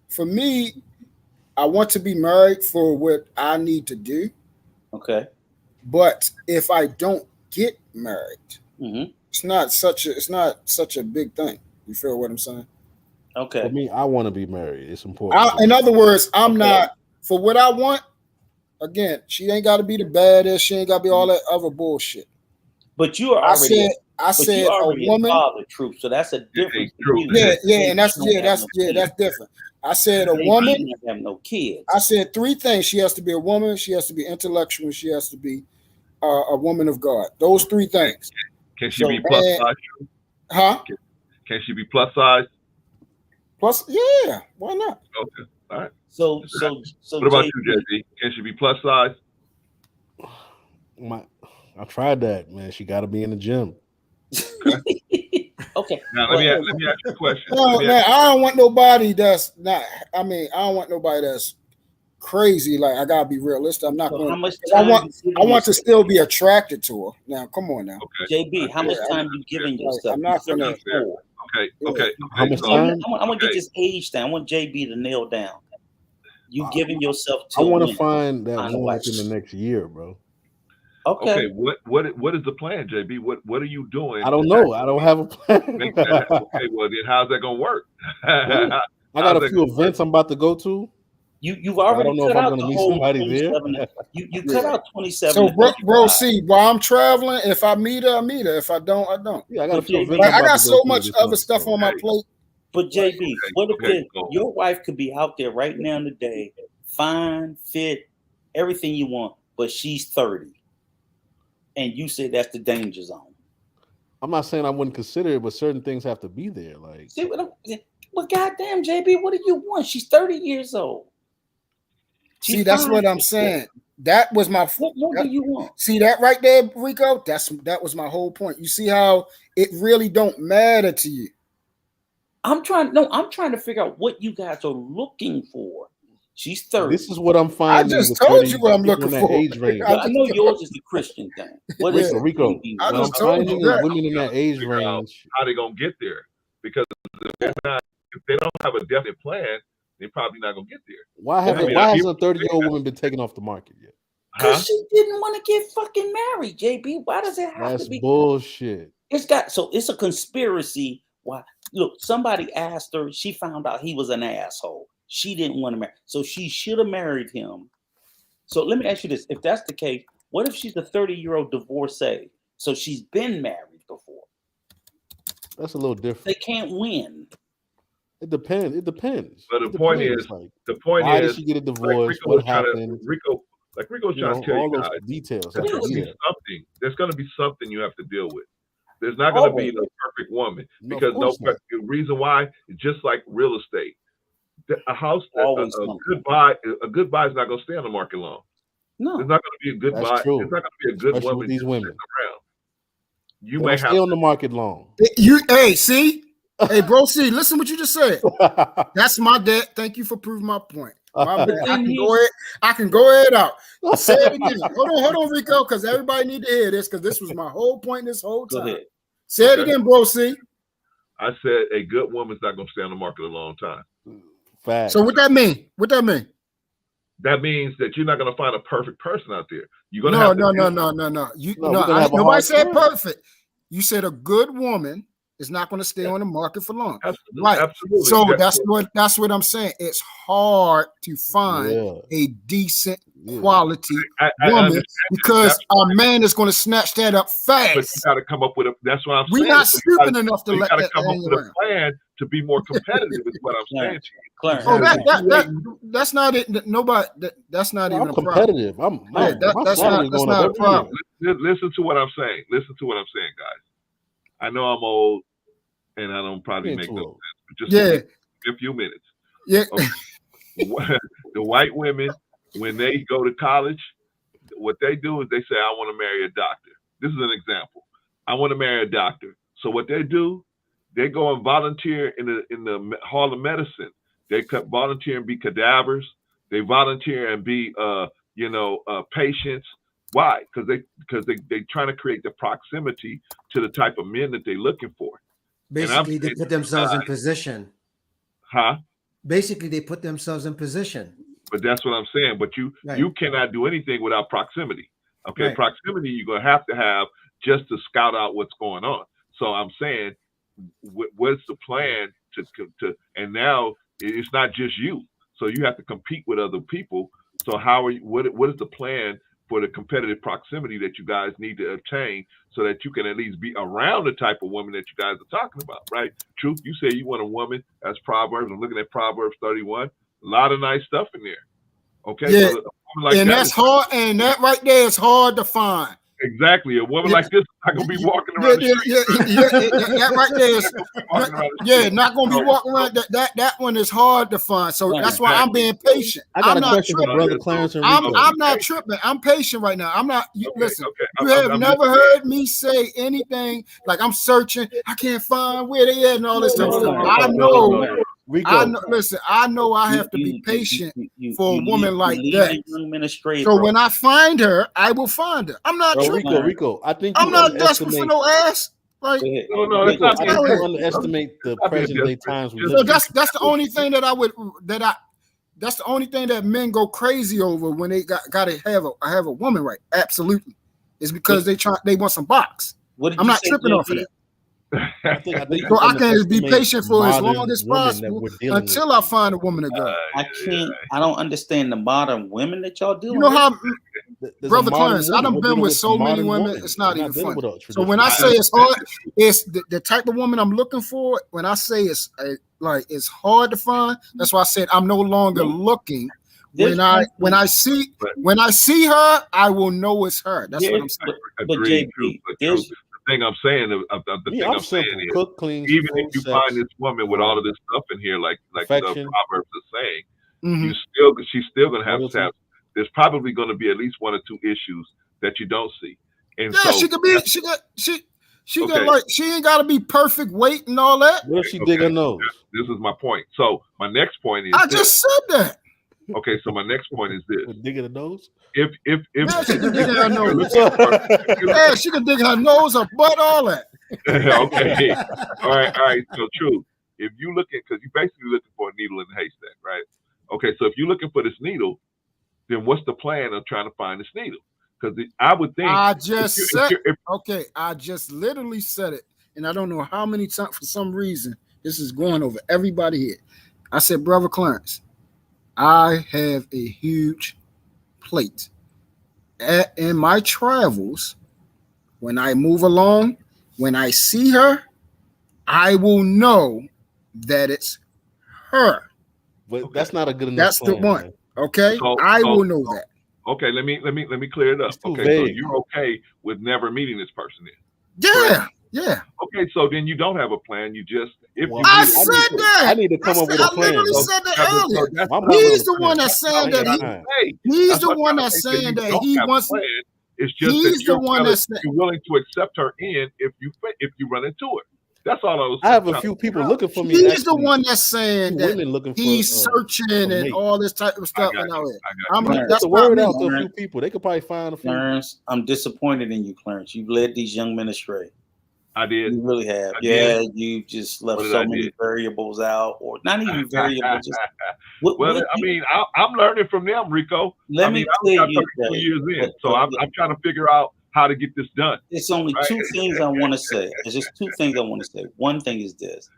for me. I want to be married for what I need to do.
Okay.
But if I don't get married, it's not such a big thing. You feel what I'm saying?
Okay.
For me, I want to be married. It's important.
In other words, I'm not for what I want. Again, she ain't got to be the baddest. She ain't got to be all that other bullshit.
But you are already.
I said a woman.
Truth. So that's a difference.
Yeah, and that's different. I said a woman.
Have no kids.
I said three things. She has to be a woman. She has to be intellectual. And she has to be a woman of God. Those three things.
Can she be plus size?
Huh?
Can she be plus size?
Plus, yeah. Why not?
Okay. All right.
So
what about you, JB? Can she be plus size?
I tried that, man. She got to be in the gym.
Okay.
Now let me ask you a question.
No, man, I don't want nobody that's not. I mean, I don't want nobody that's crazy. Like, I gotta be realistic. I'm not going.
How much time
I want to still be attracted to her. Now, come on now.
Okay. JB, how much time you giving yourself?
I'm not gonna.
Okay.
How much time?
I want to get this age down. I want JB to nail down. You giving yourself to.
I want to find that one within the next year, bro.
Okay.
What is the plan, JB? What are you doing?
I don't know. I don't have a plan.
Okay, well then how's that gonna work?
I got a few events I'm about to go to.
You've already.
I don't know if I'm gonna meet somebody there.
You cut out 27.
So bro, see, while I'm traveling, if I meet her, I meet her. If I don't, I don't.
Yeah, I got a few events.
Like, I got so much other stuff on my plate.
But JB, what if your wife could be out there right now today, fine, fit, everything you want, but she's 30. And you say that's the danger zone.
I'm not saying I wouldn't consider it, but certain things have to be there. Like,
see, well, goddamn, JB, what do you want? She's 30 years old.
See, that's what I'm saying. That was my.
What do you want?
See that right there, Rico? That was my whole point. You see how it really don't matter to you.
I'm trying to figure out what you guys are looking for. She's 30.
This is what I'm finding.
I just told you what I'm looking for.
Age range.
I know yours is the Christian thing. What is
Rico?
I just told you that.
Women in that age range.
How they gonna get there? Because if they don't have a definite plan, they're probably not gonna get there.
Why hasn't a 30-year-old woman been taken off the market yet?
Because she didn't want to get fucking married, JB. Why does it have to be?
That's bullshit.
It's a conspiracy. Why? Look, somebody asked her. She found out he was an asshole. She didn't want to marry, so she should have married him. So let me ask you this: if that's the case, what if she's a 30-year-old divorcee? So she's been married before.
That's a little different.
They can't win.
It depends.
But the point is,
why did she get a divorce?
Like
what happened?
Rico's trying to tell
all
you
those
guys,
details.
There's going to be something you have to deal with. There's not going to be the perfect woman because the reason why, just like real estate, a house, a good buy is not going to stay on the market long.
No,
there's not going to be a good buy.
True.
It's not going to be a good woman.
With these women
around. You
they
may have
stay on the market long.
See, hey, bro, see, listen what you just said. That's my dad. Thank you for proving my point. My bad. I can go ahead out. Say it again. Hold on, Rico, because everybody need to hear this, because this was my whole point this whole time. Say it again, bro. See,
I said a good woman's not going to stay on the market a long time.
Fact.
So what that mean?
That means that you're not going to find a perfect person out there. You're going
to No. Nobody said perfect. You said a good woman is not going to stay on the market for long.
Absolutely.
Right.
Absolutely.
So that's what I'm saying. It's hard to find a decent quality woman because our man is going to snatch that up fast.
But you got to come up with that's what I'm saying.
We're not stupid enough to let that
come up with a plan to be more competitive. Is what I'm saying to you.
That's not it. Nobody. That's not even a
competitive.
problem. That's not a problem.
Listen to what I'm saying. Listen to what I'm saying, guys. I know I'm old, and I don't probably make no sense. But just give me a few minutes.
Yeah.
Okay. The white women, when they go to college, what they do is they say, I want to marry a doctor. This is an example. I want to marry a doctor. So what they do, they go and volunteer in the Hall of Medicine. They volunteer and be cadavers. They volunteer and be patients. Why? Because they trying to create the proximity to the type of men that they're looking for.
Basically, they put themselves in position.
Huh?
Basically, they put themselves in position.
But that's what I'm saying. But you cannot do anything without proximity. Okay,
right.
Proximity you're gonna have to have just to scout out what's going on. So I'm saying, what's the plan to? And now it's not just you. So you have to compete with other people. So how are you? What is the plan for the competitive proximity that you guys need to obtain so that you can at least be around the type of woman that you guys are talking about, right? Truth, you say you want a woman that's Proverbs. I'm looking at Proverbs 31. A lot of nice stuff in there. Okay.
Yeah.
So like
and that's hard. And that right there is hard to find.
Exactly. A woman like this is not going to be walking around the street.
That right there is, not going to be walking around. That one is hard to find. So that's why I'm being patient.
I got a question for Brother Clarence and Rico.
I'm not tripping. I'm patient right now. I'm not. Listen, you have never heard me say anything like I'm searching. I can't find where they at and all this stuff. I know. Listen, I know I have to be patient for a woman like that. So when I find her, I will find her. I'm not tripping.
Rico, I think
I'm not desperate for no ass. Like,
no, it's not.
I think you underestimate the present day times.
So that's the only thing that that's the only thing that men go crazy over when they got to have a woman, right? Absolutely, it's because they want some box. I'm not tripping off of that. I can be patient for as long as possible until I find a woman to go.
I don't understand the modern women that y'all dealing
with.
You know
how, Brother Clarence, I done been with so many women, it's not even funny. So when I say it's hard, it's the type of woman I'm looking for. When I say it's hard to find, that's why I said I'm no longer looking. When I see her, I will know it's her. That's what I'm saying.
But JP,
thing I'm saying, I'm saying is, cook, clean, even if you find this woman with all of this stuff in here, like the Proverbs are saying, she's still gonna have to have. There's probably going to be at least one or two issues that you don't see. And
yeah, so, she ain't got to be perfect weight and all that.
Where she dig her nose?
This is my point. So my next point is
I just said that.
Okay, so my next point is this:
digging her nose.
If
she can dig her nose. Yeah, she can dig her nose, her butt, all that.
Okay, all right. So true. If you looking, because you're basically looking for a needle in the haystack, right? Okay, so if you're looking for this needle, then what's the plan of trying to find this needle? Because I would think
I just literally said it, and I don't know how many times. For some reason, this is going over everybody here. I said, Brother Clarence, I have a huge plate. In my travels, when I move along, when I see her, I will know that it's her.
But that's not a good enough.
That's
plan,
the one.
Man.
Okay, I will know that.
Okay, let me clear it up. Okay,
vague.
So you're okay with never meeting this person then?
Yeah. Yeah.
Okay, so then you don't have a plan. You just
I said that.
I need to come up with a plan.
I literally said that earlier. He's the one that's saying that he's the one that's saying that he wants.
It's just
he's
that
the one that's
you're willing to accept her in if you run into her. That's all I was.
I have a few people looking for me.
He's the one that's saying that he's searching and all this type of stuff.
That's the word out to a few people. They could probably find a few.
Clarence, I'm disappointed in you, Clarence. You've led these young men astray.
I did.
You really have. You just left so many variables out, or not even variables.
I'm learning from them, Rico.
Let me tell you,
2 years in, so I'm trying to figure out how to get this done.
It's only two things I want to say. It's just two things I want to say. One thing is this: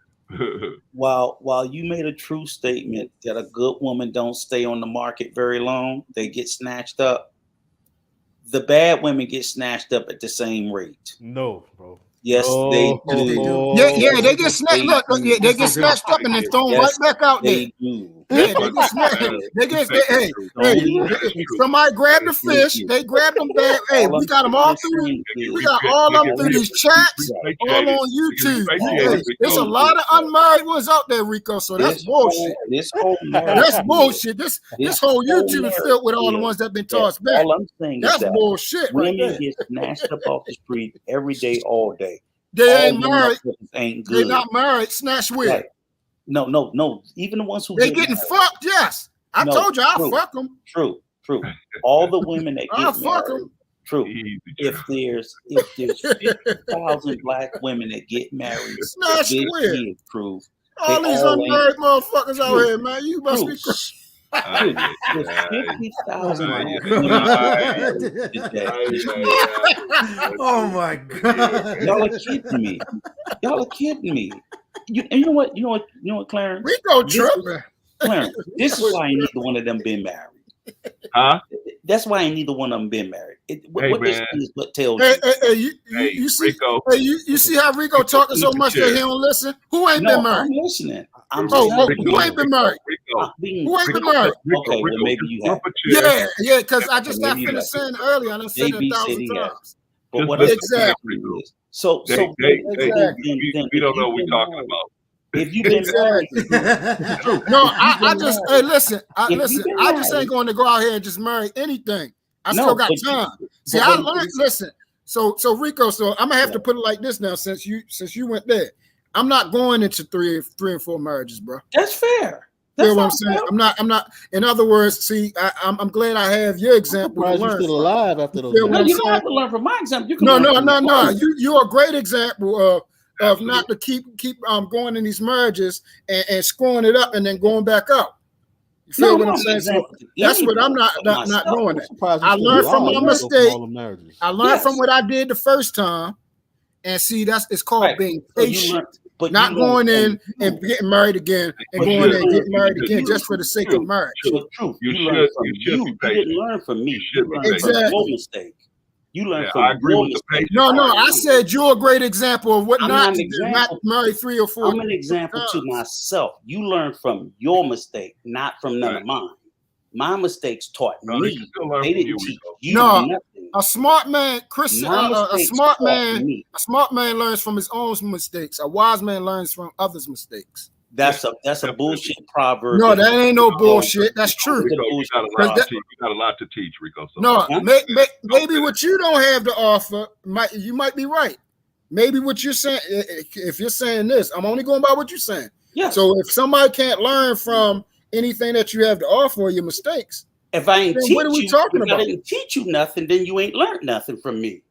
while you made a true statement that a good woman don't stay on the market very long, they get snatched up. The bad women get snatched up at the same rate.
No, bro.
Yes, they do.
Yeah, they get snatched. Look, they get snatched up and then thrown right back out there.
They do.
Yeah, they get smashed. Hey, somebody grab the fish. They grab them back. Hey, we got them all through. We got all of them through these chats, all on YouTube. Hey, there's a lot of unmarried ones out there, Rico. So that's bullshit. That's bullshit. This whole YouTube is filled with all the ones that been tossed back.
All I'm saying
that's
is that
bullshit.
Women get snatched up off the street every day, all day.
They ain't married.
Ain't good.
They're not married. Snatched with.
Right. No. Even the ones who
they getting fucked. Yes, I told you I'll fuck them.
True. All the women that
I'll
get
fuck
married.
them.
True. If there's 50,000 black women that get married,
snatched with.
True.
All these unmarried motherfuckers out here, man. You must be crazy.
There's 50,000
Oh my God!
Y'all are kidding me. You know what, Clarence?
We go tripping.
Clarence, this is why neither one of them been married.
Huh?
That's why neither one of them been married.
What
this is what tells
you. You see,
Rico.
You see how Rico talking so much that he don't listen? Who ain't been married?
I'm listening.
Who ain't been married? Who ain't been married?
Okay, well maybe you have.
Yeah, because I just got finished saying it earlier, and I said it 1,000 times.
But what
exactly.
So
we don't know what we're talking about.
If you've been married,
no, I just listen. I just ain't going to go out here and just marry anything. I still got time. See, I learned. Listen, so Rico, so I'm gonna have to put it like this now. Since you went there, I'm not going into three and four marriages, bro.
That's fair.
You know what I'm saying? I'm not. In other words, see, I'm glad I have your example.
You're still alive after those.
No, you don't have to learn from my example. You can
no. You're a great example of not to keep going in these marriages and screwing it up and then going back out. You feel what I'm saying? So that's what I'm not doing. I learned from my mistake. I learned from what I did the first time, and see, it's called being patient. But not going in and getting married again and going in and getting married again just for the sake of marriage.
True. You didn't learn from me. You learned from your mistake. You learned from.
I agree with the patient.
No. I said you're a great example of what not to do. Not marry 3 or 4.
I'm an example to myself. You learn from your mistake, not from none of mine. My mistakes taught me. They didn't teach you nothing.
A smart man, Christian, a smart man learns from his own mistakes. A wise man learns from others' mistakes.
That's a bullshit proverb.
No, that ain't no bullshit. That's true.
You got a lot to teach, Rico. So.
No, maybe what you don't have to offer, you might be right. Maybe what you're saying, if you're saying this, I'm only going by what you're saying.
Yeah.
So if somebody can't learn from anything that you have to offer or your mistakes,
if I ain't
what are we talking about?
I didn't teach you nothing, then you ain't learned nothing from me.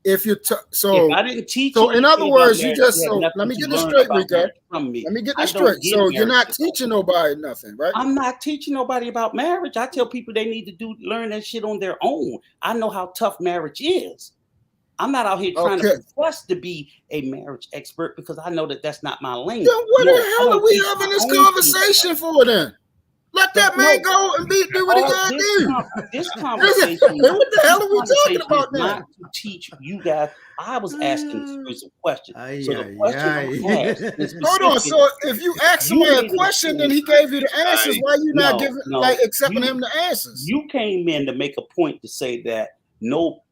If you
if I didn't teach
you, in other words,
let
me get this straight, Rico. Let me get this straight. So you're not teaching nobody nothing, right?
I'm not teaching nobody about marriage. I tell people they need to learn that shit on their own. I know how tough marriage is. I'm not out here trying to profess to be a marriage expert because I know that that's not my lane.
Then what the hell are we having this conversation for then? Let that man go and do what he gotta do.
This conversation.
What the hell are we talking about now?
Not to teach you guys. I was asking some questions. So the question is
hold on. So if you ask somebody a question, then he gave you the answers. Why you not accepting him the answers?
You came in to make a point to say that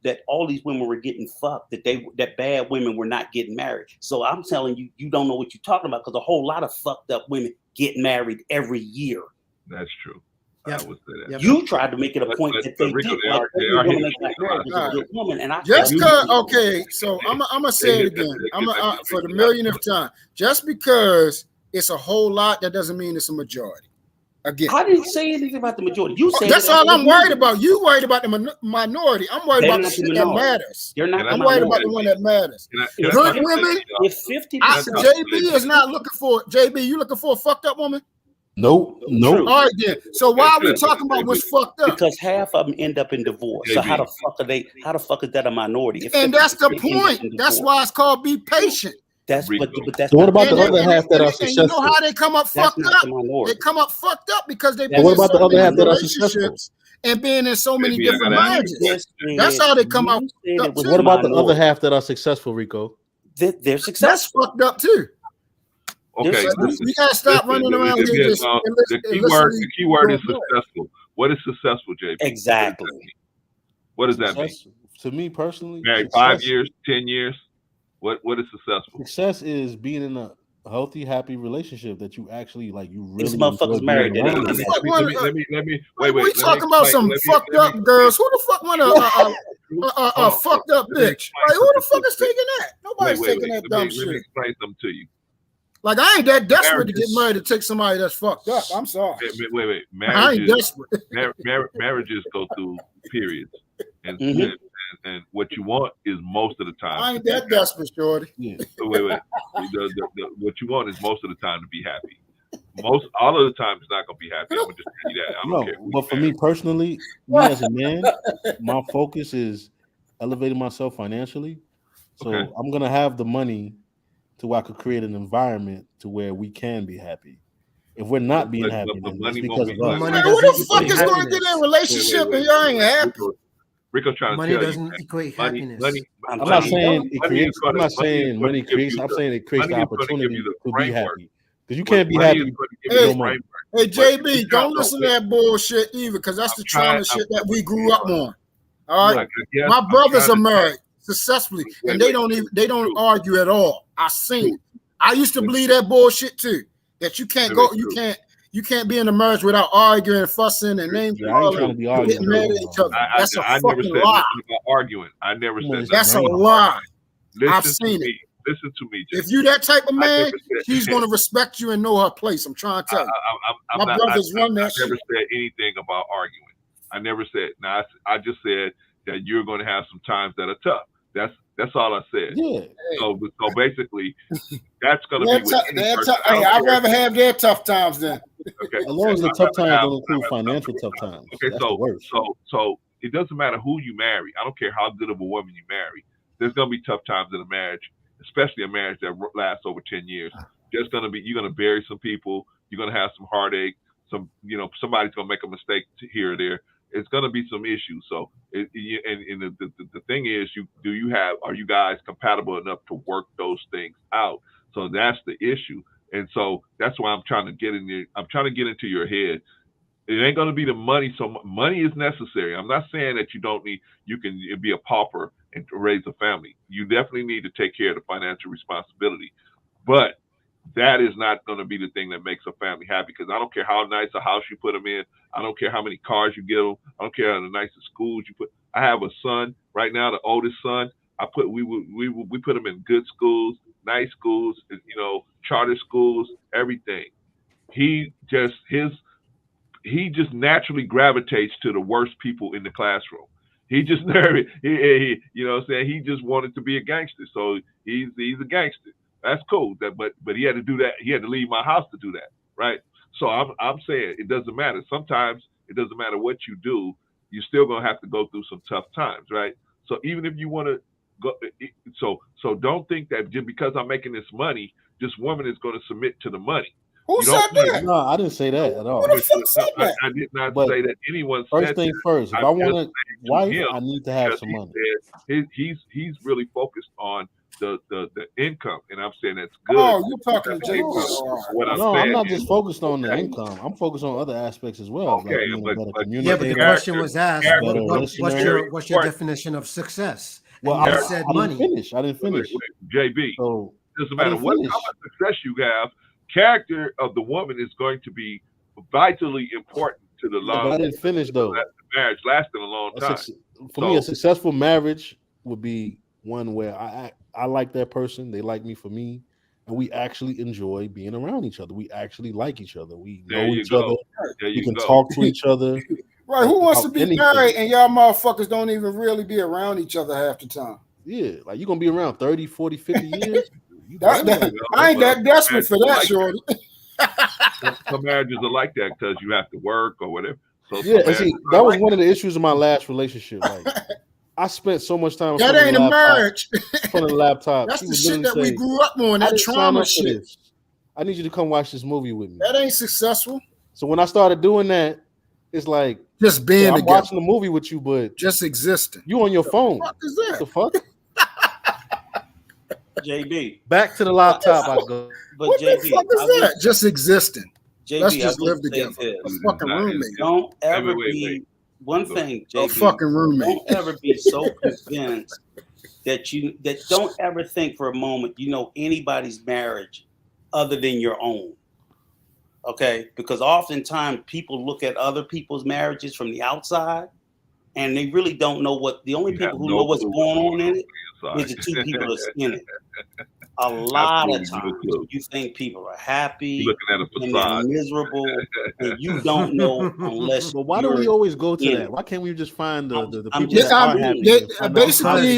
that all these women were getting fucked, that bad women were not getting married. So I'm telling you, you don't know what you're talking about because a whole lot of fucked up women get married every year.
That's true.
Yep. I would say that. You tried to make it a point that they did.
Just because, okay, so I'm gonna say it again. For the millionth time. Just because it's a whole lot, that doesn't mean it's a majority. Again,
I didn't say anything about the majority. You said
that's all I'm worried about. You worried about the minority. I'm worried about the shit that matters. I'm worried about the one that matters. Good women.
If 50%,
JB is not looking for JB. You looking for a fucked up woman?
Nope.
All right, then. So why are we talking about what's fucked up?
Because half of them end up in divorce. So how the fuck are they? How the fuck is that a minority?
And that's the point. That's why it's called be patient.
But that's
so what about the other half that are successful?
You know how they come up fucked up? They come up fucked up because they've been
what about the other half that are successful?
And being in so many different marriages. That's how they come up.
What about the other half that are successful, Rico?
They're successful.
That's fucked up too.
Okay,
You gotta stop running around here. Just
the keyword is successful. What is successful, JB?
Exactly.
What does that mean?
To me personally,
married 5 years, 10 years. What is successful?
Success is being in a healthy, happy relationship that you actually like. You really
These motherfuckers married.
Let me wait.
We talking about some fucked up girls. Who the fuck want a fucked up bitch? Like who the fuck is taking that? Nobody's taking that dumb shit.
Let me explain something to you.
Like I ain't that desperate to get married to take somebody that's fucked up. I'm sorry.
Wait.
I ain't desperate.
Marriages go through periods, and what you want is most of the time.
I ain't that desperate, shorty.
Yeah. Wait. What you want is most of the time to be happy. All of the time it's not gonna be happy. I'm gonna just tell you that. I don't care.
But for me personally, me as a man, my focus is elevating myself financially. So I'm gonna have the money to where I could create an environment to where we can be happy. If we're not being happy, then it's because of us.
Who the fuck is going to get in a relationship and y'all ain't happy?
Rico's trying to tell you.
Money doesn't equate happiness.
I'm
not saying it creates. I'm not saying money creates. I'm saying it creates the opportunity to be happy. Because you can't be happy.
Hey, JB, don't listen to that bullshit either, because that's the trauma shit that we grew up on. All right, my brothers are married successfully, and they don't argue at all. I seen it. I used to believe that bullshit too. That you can't be in a marriage without arguing, fussing, and names calling, getting mad at each other. That's a fucking lie.
Arguing. I never said that.
That's a lie. I've seen it.
Listen to me, Jay.
If you that type of man, she's going to respect you and know her place. I'm trying to tell you. My brothers run that shit.
I never said anything about arguing. I never said. Now I just said that you're going to have some times that are tough. That's all I said.
Yeah.
So basically, that's going to be.
Hey, I'd rather have their tough times then.
Okay.
As long as the tough times don't include financial tough times.
Okay,
that's the worst.
So it doesn't matter who you marry. I don't care how good of a woman you marry. There's going to be tough times in a marriage, especially a marriage that lasts over 10 years. You're going to bury some people. You're going to have some heartache. Somebody's going to make a mistake here or there. It's going to be some issues. So, the thing is, are you guys compatible enough to work those things out? So that's the issue. And so that's why I'm trying to get in there. I'm trying to get into your head. It ain't going to be the money. So money is necessary. I'm not saying that you can be a pauper and raise a family. You definitely need to take care of the financial responsibility, but that is not going to be the thing that makes a family happy. Because I don't care how nice a house you put them in. I don't care how many cars you give them. I don't care how the nicest schools you put. I have a son right now, the oldest son. We put him in good schools, nice schools, charter schools, everything. He just naturally gravitates to the worst people in the classroom. He just he just wanted to be a gangster, so he's a gangster. That's cool. But he had to do that. He had to leave my house to do that, right? So I'm saying it doesn't matter. Sometimes it doesn't matter what you do. You're still gonna have to go through some tough times, right? So even if you want to go, so don't think that just because I'm making this money, this woman is going to submit to the money.
Who said that?
No, I didn't say that at all.
Who the fuck said that?
I did not say that anyone said that.
First thing first, if I want a wife, I need to have some money.
He's really focused on the income, and I'm saying that's good.
Oh, you're talking to JB.
I'm not just focused on the income. I'm focused on other aspects as well.
Okay,
but
the question was asked, what's your definition of success?
Well, I didn't finish.
JB, so doesn't matter how much success you have. Character of the woman is going to be vitally important to the long.
But I didn't finish though.
Marriage lasting a long time.
For me, a successful marriage would be one where I like that person, they like me for me, and we actually enjoy being around each other. We actually like each other. We know each other. We can talk to each other.
Right? Who wants to be married and y'all motherfuckers don't even really be around each other half the time?
Yeah, like you're gonna be around 30, 40, 50 years.
I ain't that desperate for that, shorty.
Some marriages are like that because you have to work or whatever. So
that was one of the issues of my last relationship. Like, I spent so much time.
That ain't a marriage.
In front of the laptop.
That's the shit that we grew up on. That trauma shit.
I need you to come watch this movie with me.
That ain't successful.
So when I started doing that, it's like
just being
I'm watching the movie with you, but
just existing.
You on your phone.
What the fuck is that?
What the fuck?
JB.
Back to the laptop I go.
But
What
JB,
the fuck is that? Just existing.
JB,
Let's
I
just
will
live
say
together.
this.
A fucking roommate.
Don't ever
Wait.
be one thing,
A
JB.
fucking roommate.
Don't ever be so convinced that don't ever think for a moment you know anybody's marriage other than your own. Okay? Because oftentimes people look at other people's marriages from the outside and they really don't know the only people who know what's going on in it is the two people that's in it. A lot of times you think people are happy and they're miserable, and you don't know unless.
But why do we always go to that? Why can't we just find the people
that
are happy?
Basically,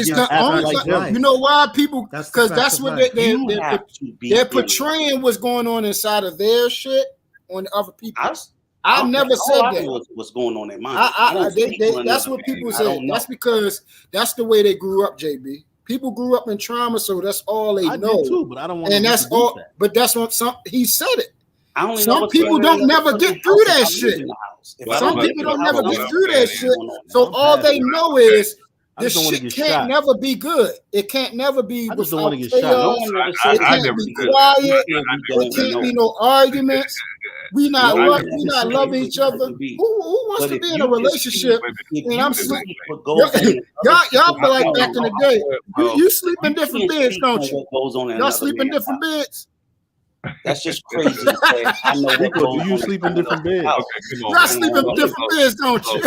you know why people? Because that's what they're portraying what's going on inside of their shit on other people. I never said that.
What's going on in mine?
That's what people say. That's because that's the way they grew up, JB. People grew up in trauma, so that's all they know.
Did too, but I don't want.
And that's all.
That.
But that's what he said it. Some people don't never get through that shit. Some people don't never get through that shit. So all they know is this shit can't never be good. It can't never be without chaos. It can't be quiet. It can't be no arguments. We not loving each other. Who wants to be in a relationship? And I'm sleeping. Y'all feel like back in the day. You sleep in different beds, don't you? Y'all sleep in different beds.
That's just crazy to say. I know what
do you sleep in different beds?
Y'all sleep in different beds, don't you?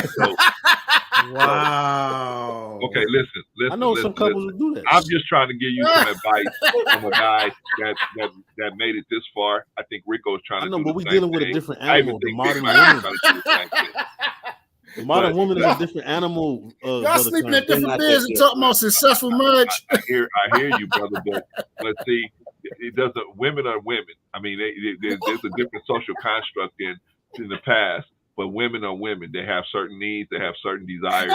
Wow. Okay, listen.
I know some couples who do that.
I'm just trying to give you some advice from a guy that made it this far. I think Rico's trying to do the same thing. I know, but we're dealing with a different animal, the modern woman. The modern woman is a different animal.
Y'all sleeping in different beds and talking about successful marriage.
I hear you, brother, but let's see. It doesn't. Women are women. I mean, there's a different social construct in the past, but women are women. They have certain needs. They have certain desires.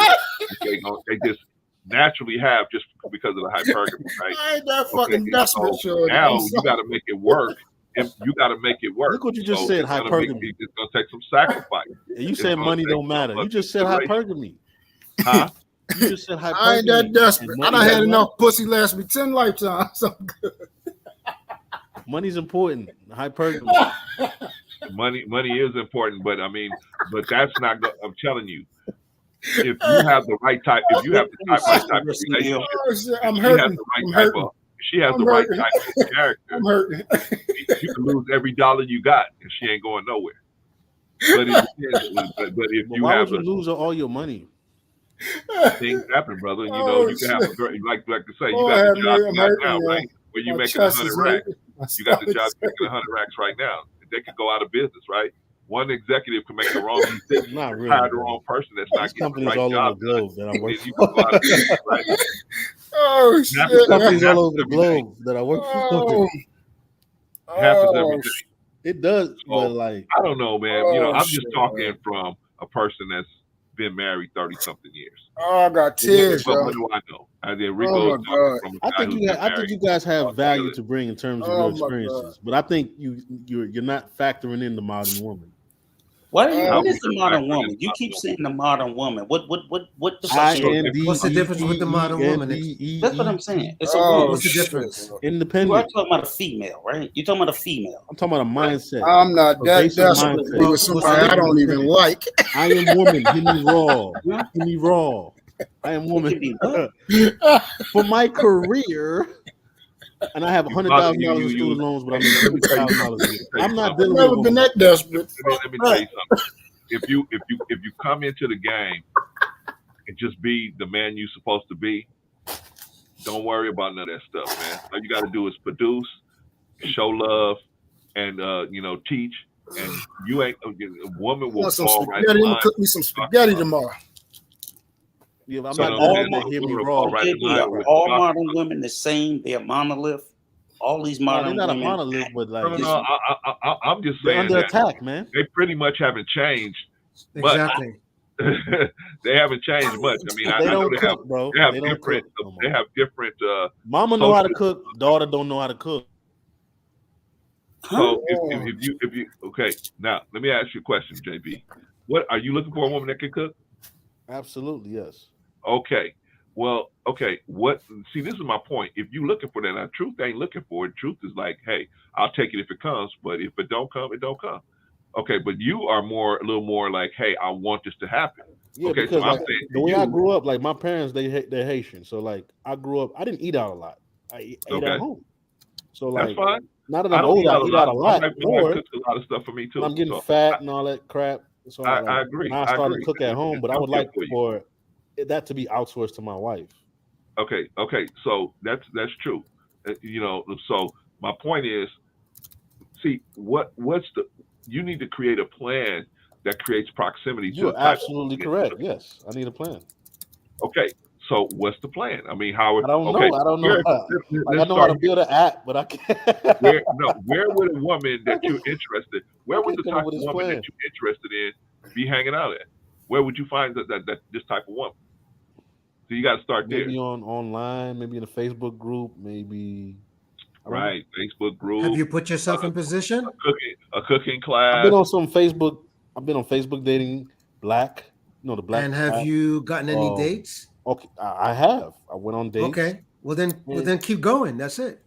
They just naturally have just because of the hypergamy, right?
I ain't that fucking desperate.
So now you got to make it work. You got to make it work.
Look what you just said. Hypergamy.
It's gonna take some sacrifice.
And you said money don't matter. You just said hypergamy.
Huh?
You just said hypergamy.
I ain't that desperate. I done had enough pussy last me 10 lifetimes. I'm good.
Money's important. Hypergamy.
Money is important, but that's not. I'm telling you, if you have the right type, if you have the right type of relationship, she has the right type of character.
I'm hurting.
You can lose every dollar you got, and she ain't going nowhere. But if you
why
have
would you lose all your money?
Things happen, brother. You know, you can have a very, like to say, you got the job you got now, right? Where you making 100 racks. You got the job making 100 racks right now. They could go out of business, right? One executive can make the wrong decision, hire the wrong person that's not getting the right
all
job.
Over the globe that I work
you can go out of business, right?
Oh shit!
Companies all over the globe that I work for.
Happens every day.
It does,
so,
but like
I don't know, man. I'm just talking from a person that's been married 30-something years.
Oh, I got tears.
What do I know? I did Rico.
I think you guys have value to bring in terms of your experiences, but I think you're not factoring in the modern woman.
What is the modern woman? You keep saying the modern woman. What the fuck?
What's the difference with the modern woman?
That's what I'm saying. It's
what's the difference?
Independent.
We're talking about a female, right? You're talking about a female.
I'm talking about a mindset.
I'm not that desperate to be with somebody I don't even like.
I am woman. Give me raw. Give me raw. I am woman. For my career. And I have $100,000 in student loans, but I'm making $50,000. I'm not dealing with.
I've never been that desperate.
Let me tell you something. If you come into the game and just be the man you're supposed to be, don't worry about none of that stuff, man. All you got to do is produce, show love, and teach. And you ain't a woman will fall right in line.
Cook me some spaghetti tomorrow.
Yeah, I'm not all hear me wrong.
All modern women the same. They're a monolith. All these modern
they're not
women.
a monolith, but like
no. I'm just saying
under attack, man.
They pretty much haven't changed.
Exactly.
They haven't changed much. I mean, I know they have, bro. They have different. They have different.
Mama know how to cook. Daughter don't know how to cook.
So if you okay, now let me ask you a question, JB. What are you looking for? A woman that can cook?
Absolutely, yes.
Okay. Well, okay. See, this is my point. If you looking for that, now truth ain't looking for it. Truth is like, hey, I'll take it if it comes, but if it don't come, it don't come. Okay, but you are a little more like, hey, I want this to happen.
Yeah,
okay,
because
so I'm
like
saying
the way I grew up, like my parents, they're Haitian, so like I grew up, I didn't eat out a lot. I ate at home. So
that's
like,
fine.
now that I'm older, I eat out a lot
My
more.
wife cooks a lot of stuff for me too.
I'm getting fat and all that crap. So
I agree.
Now I started to cook at home, but I would like
for
that to be outsourced to my wife.
Okay. So that's true. So my point is, see, you need to create a plan that creates proximity to
You're absolutely correct. Yes, I need a plan.
Okay. So what's the plan? I mean, how?
I don't know. I don't know. I know how to build an app, but I can't.
Where would a woman that you're interested? Where would the type of woman that you're interested in be hanging out at? Where would you find that this type of woman? So you got to start there.
Maybe online, maybe in a Facebook group, maybe.
Right, Facebook group.
Have you put yourself in position?
A cooking class.
I've been on Facebook. I've been on Facebook dating black. The black.
And have you gotten any dates?
Okay, I have. I went on dates.
Okay, well then keep going. That's it.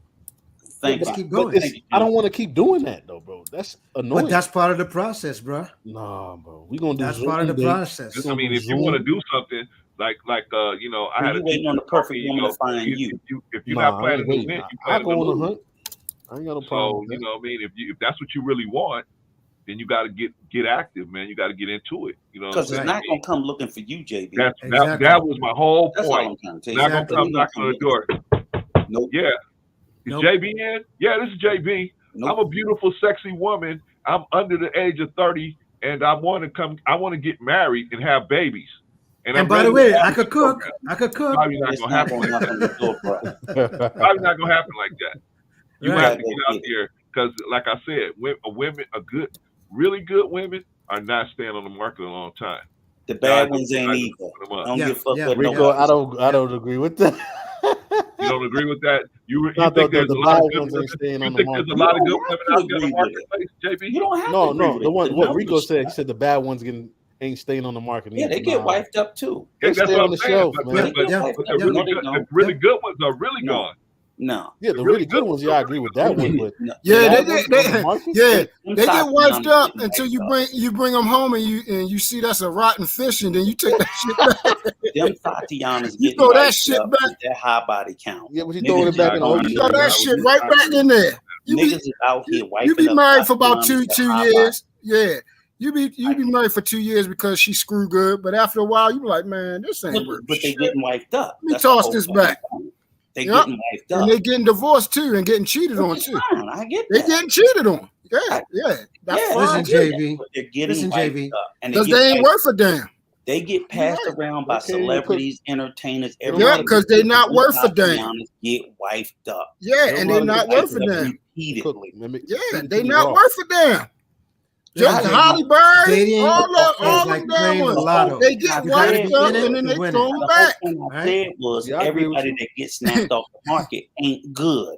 Thanks.
Keep going.
I don't want to keep doing that though, bro. That's annoying.
But that's part of the process, bro.
Nah, bro. We gonna do.
That's part of the process.
I mean, if you want to do something like I had
you waiting on the perfect woman to find you.
If you're not planning to win,
I go on a hunt. I ain't got no problem.
So you know what I mean. If that's what you really want, then you got to get active, man. You got to get into it.
Because it's not gonna come looking for you, JB.
That was my whole
That's
point.
all I'm trying to tell you.
Not gonna come knocking on the door.
Nope.
Yeah. Is JB in? Yeah, this is JB.
Nope.
I'm a beautiful, sexy woman. I'm under the age of 30, and I want to get married and have babies.
And by the way, I could cook.
Probably not gonna happen like that. Probably not gonna happen like that. You have to get out there because, like I said, really good women are not staying on the market a long time.
The bad ones ain't either. I don't give a fuck what
Rico, I don't agree with that.
You don't agree with that? You
think there's a lot of good women staying on the market?
There's a lot of good women out there in the marketplace, JB?
You don't have
no,
to
no. The one what Rico
numbers.
said, he said the bad ones ain't staying on the market.
Yeah, they get wiped up too.
That's
stay
what
on
I'm
the
saying.
shelf,
But
man.
the really good ones are really gone.
No.
Yeah, the really good ones. Yeah, I agree with that one. But
they get wiped up until you bring them home and you see that's a rotten fish and then you take that shit back.
Them Tatianas
you throw that shit back.
With their high body count.
Yeah, but you throwing it back in the ocean.
You throw that shit right back in there.
Niggas is out here wiping.
You be married for about two
Tatianas
years. Yeah. You be married for 2 years because she screw good, but after a while you be like, man, this ain't worth
But they getting wiped up.
Let me toss this back.
They getting wiped up.
And they getting divorced too and getting cheated on too.
Fine, I get
they
that.
getting cheated on. Yeah. That's fine.
Listen, JB.
They're getting
JB.
Because they ain't worth a damn.
They get passed around by celebrities, entertainers,
everybody. Because they're not worth a damn.
Get wiped up.
Yeah, and they're not worth a damn.
Repeatedly.
Yeah, they're not worth a damn. Just Holly Berry, all
like
of them
ones.
They get wiped up and then they throw them back.
What I said was everybody that gets snapped off the market ain't good.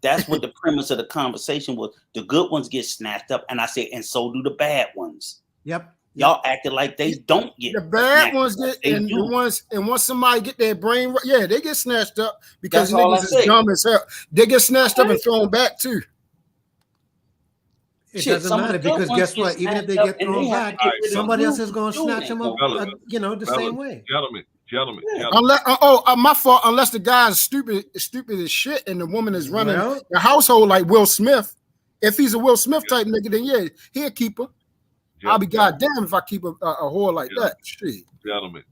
That's what the premise of the conversation was. The good ones get snatched up, and I said, and so do the bad ones.
Yep.
Y'all acted like they don't get
the bad ones get, and the ones, and once somebody get their brain, they get snatched up because niggas is dumb as hell. They get snatched up and thrown back too.
It doesn't matter because guess what? Even if they get thrown back, somebody else is going to snatch them up, the same way.
Gentlemen.
Unless, my fault. Unless the guy's stupid as shit, and the woman is running the household like Will Smith. If he's a Will Smith type nigga, then he'll keep her. I'll be goddamn if I keep a whore like that. Shit.
Gentlemen.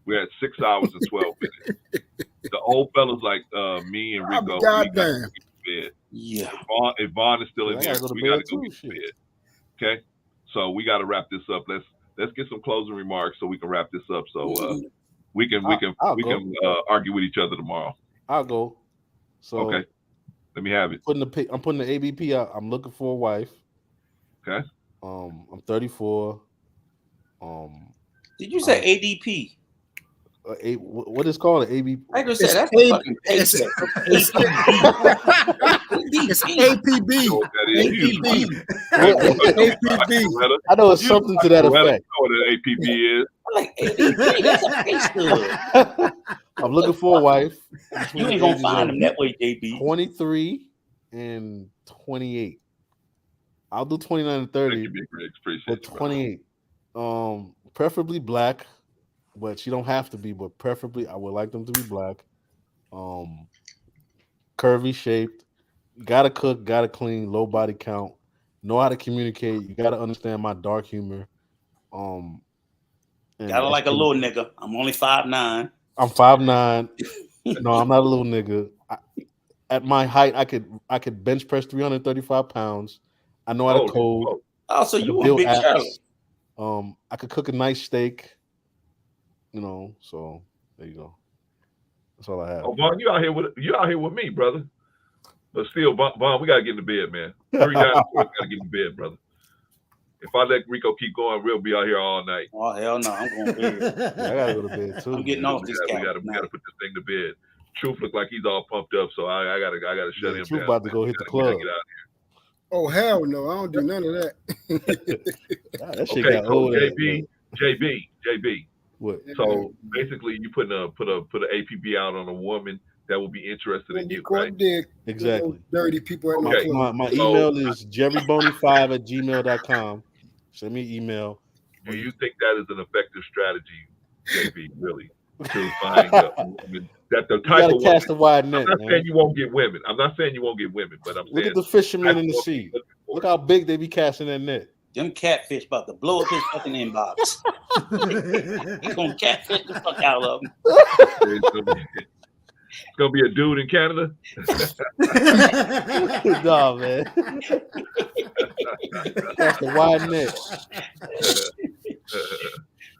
We're at 6 hours and 12 minutes. The old fellas like me and Rico.
Goddamn.
Yeah.
Yvonne is still in here. We gotta go get to bed. Okay, so we gotta wrap this up. Let's get some closing remarks so we can wrap this up. So we can argue with each other tomorrow.
I'll go. So
okay, let me have it.
I'm putting the ABP out. I'm looking for a wife.
Okay.
I'm 34.
Did you say ADP?
what is called an AB?
I just
It's
said that's
A-
a fucking
it's-
paycheck.
It's APB.
You know what that is?
APB. APB.
Loretta,
I know it's something to that
Loretta,
effect.
you know what an APB is?
Like ADP, that's a pay stub.
I'm looking for a wife.
You ain't gonna find them that way, JB.
23 and 28. I'll do 29 and
Thank
30,
you, Big Riggs. Appreciate
but
you, brother.
28. Preferably black, but she don't have to be. But preferably, I would like them to be black. Curvy shaped. Gotta cook. Gotta clean. Low body count. Know how to communicate. You gotta understand my dark humor. And
Gotta like a little nigga. I'm only 5'9".
I'm 5'9". No, I'm not a little nigga. At my height, I could bench press 335 pounds. I know how to code.
Oh, so you want Big Charlie?
I could cook a nice steak. You know, so there you go. That's all I have.
Oh, Vaughn, you out here with me, brother. But still, Vaughn, we gotta get in the bed, man. 3 guys gotta get in bed, brother. If I let Rico keep going, we'll be out here all night.
Oh hell no, I'm going to bed.
I gotta go to bed too.
I'm getting off this couch.
We gotta put this thing to bed. Truth look like he's all pumped up, so I gotta shut him
Truth
down.
about to go hit the club.
Get out here.
Oh hell no, I don't do none of that.
That shit
Okay,
got
so
old.
JB.
What?
So basically, you put an APB out on a woman that will be interested in you, right?
Exactly.
Dirty people at
Okay.
my club.
My email is jerrybony5@gmail.com. Send me an email.
Do you think that is an effective strategy, JB? Really, to find that the type of
cast a wide net.
I'm not saying you won't get women. I'm not saying you won't get women, but I'm saying
look at the fishermen in the sea. Look how big they be casting that net.
Them catfish about to blow up his fucking inbox. He's gonna catfish the fuck out of him.
It's gonna be a dude in Canada.
No, man. That's the wide net.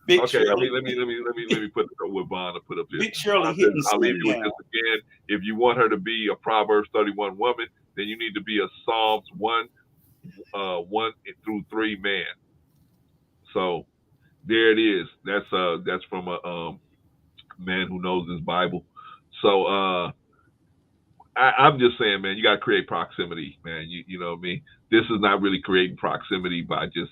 Big
Okay,
Shirley.
let me put it with Vaughn to put up this.
Big Shirley hitting
I'll leave you with
down.
this again. If you want her to be a Proverbs 31 woman, then you need to be a Psalms 1-3 man. So there it is. That's from a man who knows his Bible. So I'm just saying, man, you got to create proximity, man. You know what I mean? This is not really creating proximity by just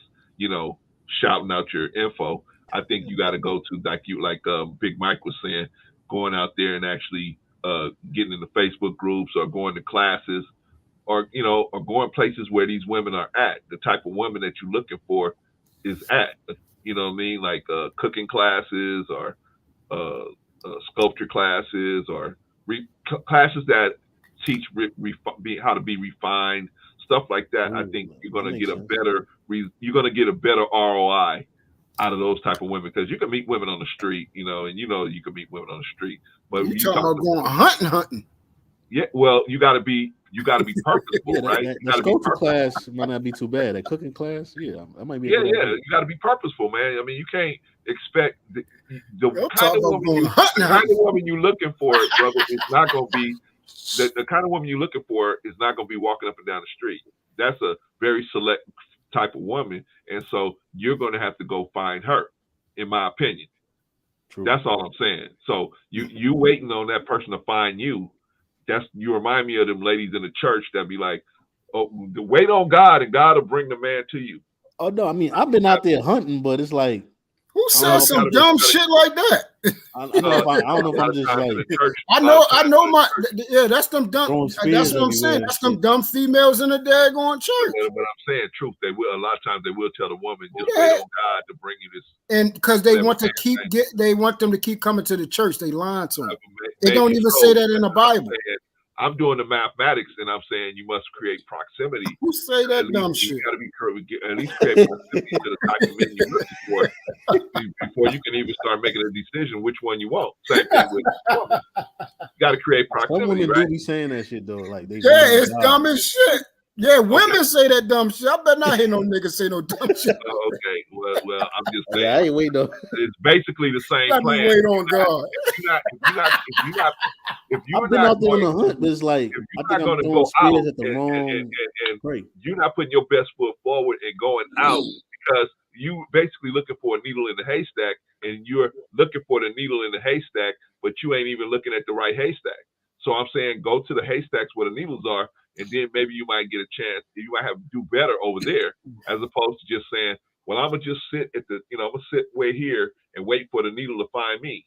shouting out your info. I think you got to go to like Big Mike was saying, going out there and actually getting in the Facebook groups or going to classes, or going places where these women are at. The type of women that you're looking for is at. You know what I mean? Like cooking classes or sculpture classes or classes that teach how to be refined, stuff like that. I think you're gonna get a better ROI out of those type of women, because you can meet women on the street, and you can meet women on the street. But
you talking about going hunting?
Yeah, well, you got to be purposeful, right?
That sculpture class might not be too bad. That cooking class, that might be.
Yeah. You got to be purposeful, man. I mean, you can't expect the kind of woman you're looking for, brother. It's not going to be the kind of woman you're looking for is not going to be walking up and down the street. That's a very select type of woman, and so you're going to have to go find her, in my opinion. True. That's all I'm saying. So you waiting on that person to find you. You remind me of them ladies in the church that be like, "Oh, wait on God, and God will bring the man to you."
Oh no, I mean I've been out there hunting, but it's like,
who says some dumb shit like that?
I don't know if I'm just like.
I know that's them dumb. That's what I'm saying. That's them dumb females in the daggone church.
But I'm saying, truth, they will. A lot of times they will tell the woman, just wait on God to bring you this.
And because they want to they want them to keep coming to the church. They lying to them. They don't even say that in the Bible.
I'm doing the mathematics, and I'm saying you must create proximity.
Who say that dumb shit?
You got to be at least create proximity to the type of men you're looking for before you can even start making a decision which one you want. Same thing with women. You got to create proximity.
Some women
right?
do be saying that shit though. Like
it's dumb as shit. Yeah, women say that dumb shit. I better not hear no nigga say no dumb shit.
Okay, well, I'm just saying.
I ain't waiting though.
It's basically the same plan.
Wait on God.
If you're
I've been out there on the hunt, but it's like I think I'm throwing spears at the wrong.
And you're not putting your best foot forward and going out because you basically looking for a needle in the haystack, and you're looking for the needle in the haystack, but you ain't even looking at the right haystack. So I'm saying go to the haystacks where the needles are, and then maybe you might get a chance. You might have to do better over there, as opposed to just saying, well, I'm gonna just sit at the, I'm gonna sit way here and wait for the needle to find me.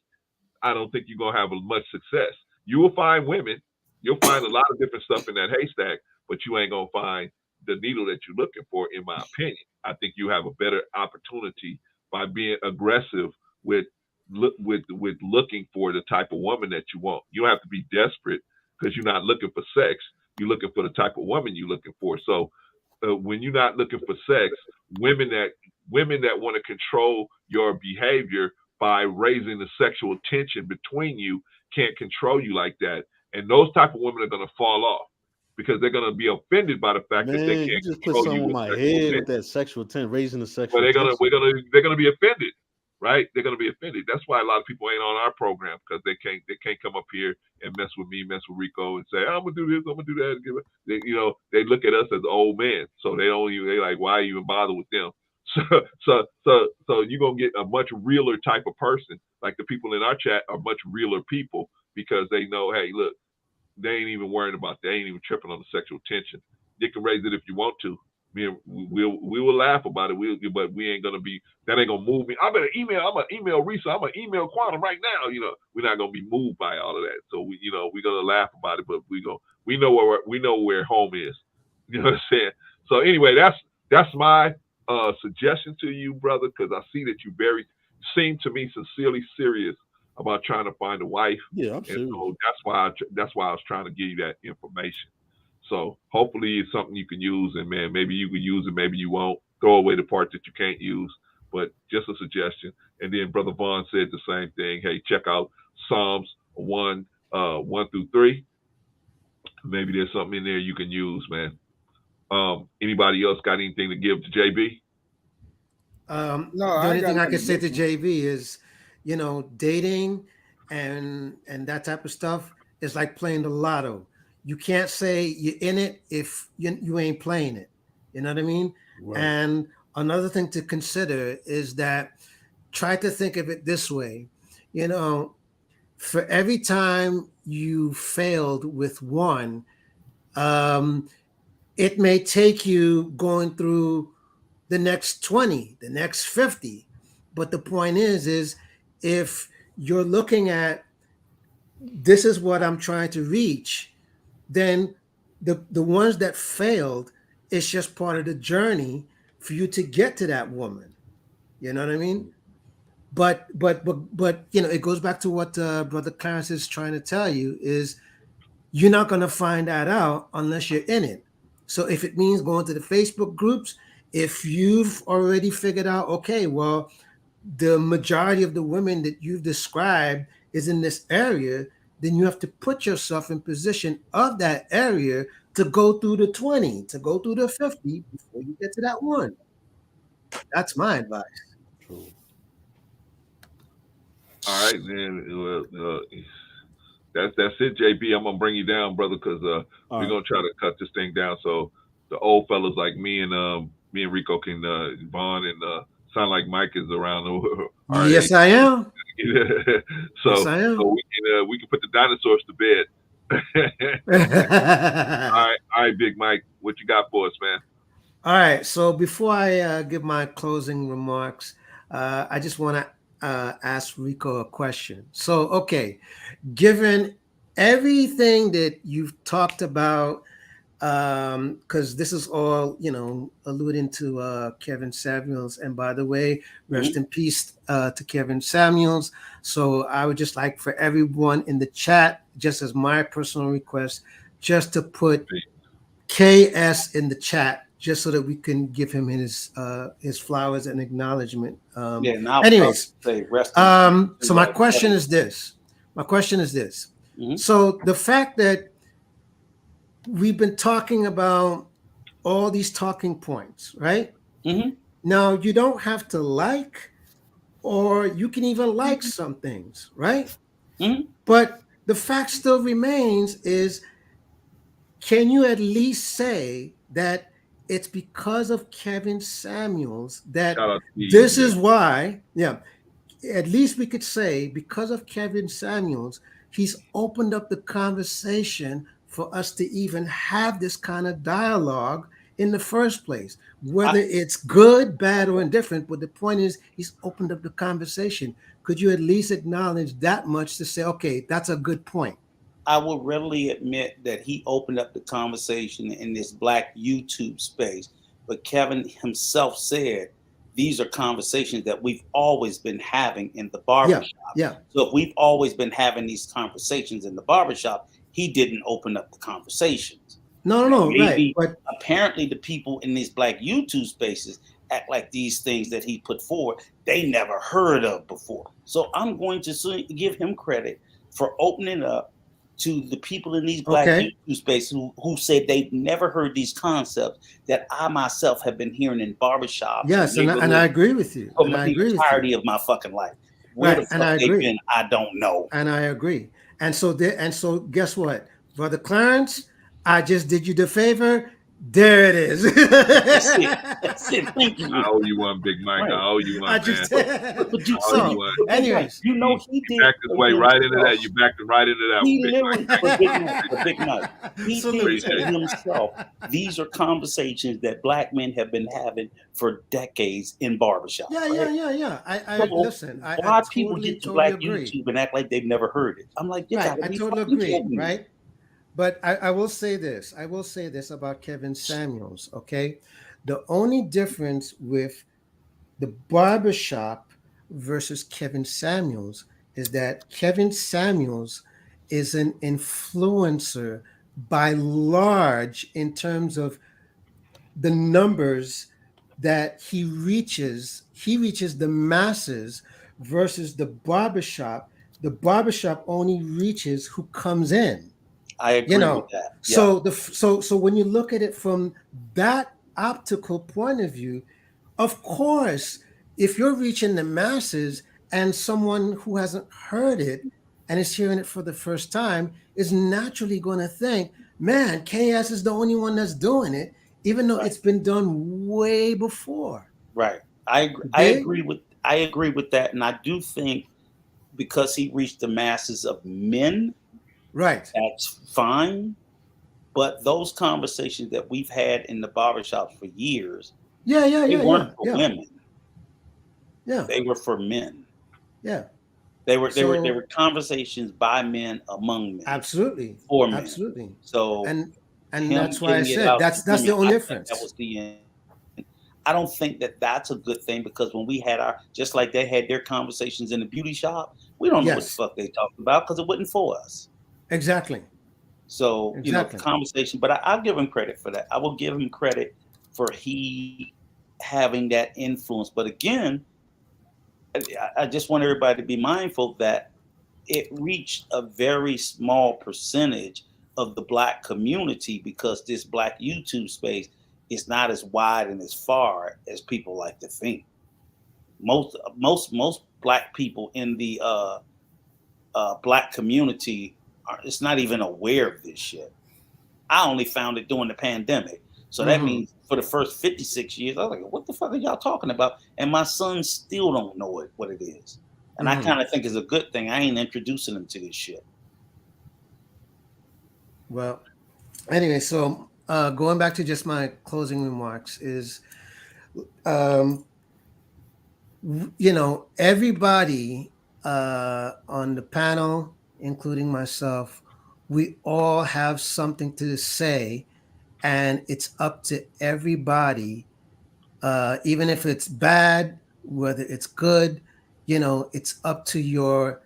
I don't think you're gonna have much success. You will find women, you'll find a lot of different stuff in that haystack, but you ain't gonna find the needle that you're looking for, in my opinion. I think you have a better opportunity by being aggressive with looking for the type of woman that you want. You don't have to be desperate because you're not looking for sex. You're looking for the type of woman you're looking for. So when you're not looking for sex, women that want to control your behavior by raising the sexual tension between you can't control you like that. And those type of women are going to fall off because they're going to be offended by the fact that they can't
you just put
control
something
you
on
with
my
sexual
head
tension.
with that sexual tension, raising the sexual
Well,
tension.
they're gonna be offended, right? They're gonna be offended. That's why a lot of people ain't on our program, because they can't come up here and mess with me, mess with Rico, and say, I'm gonna do this, I'm gonna do that. They look at us as old men, so they like, why even bother with them? So you're gonna get a much realer type of person. Like the people in our chat are much realer people because they know, hey, look, they ain't even worrying about, they ain't even tripping on the sexual tension. You can raise it if you want to. We will laugh about it. But we ain't gonna be. That ain't gonna move me. I'm gonna email Risa. I'm gonna email Quantum right now. We're not gonna be moved by all of that. So we're gonna laugh about it. But we know where home is. You know what I'm saying? So anyway, that's my suggestion to you, brother, because I see that you seem to me sincerely serious about trying to find a wife.
Yeah, I'm serious.
So that's why I was trying to give you that information. So hopefully it's something you can use, and man, maybe you can use it, maybe you won't. Throw away the part that you can't use, but just a suggestion. And then Brother Vaughn said the same thing. Hey, check out Psalms 1-3. Maybe there's something in there you can use, man. Anybody else got anything to give to JB?
No,
the
I
only
ain't got
thing I
nothing
can
to
say
give
to
him.
JV is, dating and that type of stuff is like playing the lotto. You can't say you're in it if you ain't playing it. You know what I mean?
Right.
And another thing to consider is that try to think of it this way. For every time you failed with one, it may take you going through the next 20, the next 50. But the point is if you're looking at this is what I'm trying to reach, then the ones that failed, it's just part of the journey for you to get to that woman. You know what I mean? But it goes back to what Brother Clarence is trying to tell you is you're not going to find that out unless you're in it. So if it means going to the Facebook groups, if you've already figured out, okay, well, the majority of the women that you've described is in this area, then you have to put yourself in position of that area to go through the 20, to go through the 50 before you get to that one. That's my advice.
True.
All right, man. That's it, JB. I'm gonna bring you down, brother, because we're gonna try to cut this thing down so the old fellas like me and Rico can Vaughn and sound like Mike is around. All right.
Yes, I am.
So,
yes, I am.
So we can put the dinosaurs to bed. All right, Big Mike, what you got for us, man?
All right. So before I give my closing remarks, I just want to ask Rico a question. So, okay, given everything that you've talked about, because this is all alluding to Kevin Samuels, and by the way, rest in peace to Kevin Samuels. So I would just like for everyone in the chat, just as my personal request, just to put KS in the chat, just so that we can give him his flowers and acknowledgement. Anyways, so my question is this. So the fact that we've been talking about all these talking points, right? Now you don't have to like, or you can even like some things, right? But the fact still remains is, can you at least say that it's because of Kevin Samuels that this is why, at least we could say, because of Kevin Samuels, he's opened up the conversation for us to even have this kind of dialogue in the first place, whether it's good, bad, or indifferent. But the point is, he's opened up the conversation. Could you at least acknowledge that much to say, okay, that's a good point?
I will readily admit that he opened up the conversation in this Black YouTube space. But Kevin himself said these are conversations that we've always been having in the barbershop.
Yeah.
So if we've always been having these conversations in the barbershop, he didn't open up the conversations.
No,
Maybe,
right. But
apparently the people in these Black YouTube spaces act like these things that he put forward, they never heard of before. So I'm going to give him credit for opening up to the people in these Black YouTube spaces who said they've never heard these concepts that I myself have been hearing in barbershops.
Yes, and I agree with you.
For the entirety of my fucking life. Where the fuck they've been, I don't know.
And I agree. And so guess what? Brother Clarence, I just did you the favor. There it is.
That's it. Thank you.
I owe you one, Big Mike. Right. I owe you one, man.
Anyways,
you know he did.
Backed his way right into that. You backed him right into that.
He literally, Big Mike. He did to himself. These are conversations that Black men have been having for decades in barbershops.
Yeah. I listen.
Why people get to Black YouTube and act like they've never heard it? I'm like,
I totally agree. Right. But I will say this. I will say this about Kevin Samuels, okay? The only difference with the barbershop versus Kevin Samuels is that Kevin Samuels is an influencer by large in terms of the numbers that he reaches. He reaches the masses versus the barbershop. The barbershop only reaches who comes in.
I agree with that.
Yeah. So when you look at it from that optical point of view, of course, if you're reaching the masses and someone who hasn't heard it and is hearing it for the first time is naturally going to think, man, KS is the only one that's doing it, even though it's been done way before.
Right. I agree with that. And I do think because he reached the masses of men,
right,
that's fine. But those conversations that we've had in the barbershops for years, they weren't for women.
Yeah.
They were for men.
Yeah.
They were conversations by men among men.
Absolutely.
For men.
Absolutely.
So
and that's why I said that's the only difference.
That was the end. I don't think that that's a good thing because when we had just like they had their conversations in the beauty shop, we don't know what the fuck they talked about because it wasn't for us.
Exactly.
So, the conversation, but I'll give him credit for that. I will give him credit for he having that influence. But again, I just want everybody to be mindful that it reached a very small percentage of the Black community because this Black YouTube space is not as wide and as far as people like to think. Most Black people in the Black community it's not even aware of this shit. I only found it during the pandemic. So that means for the first 56 years, I was like, what the fuck are y'all talking about? And my sons still don't know what it is. And I kind of think it's a good thing. I ain't introducing them to this shit.
Well, anyway, so going back to just my closing remarks is, everybody on the panel, including myself, we all have something to say, and it's up to everybody, even if it's bad, whether it's good, it's up to your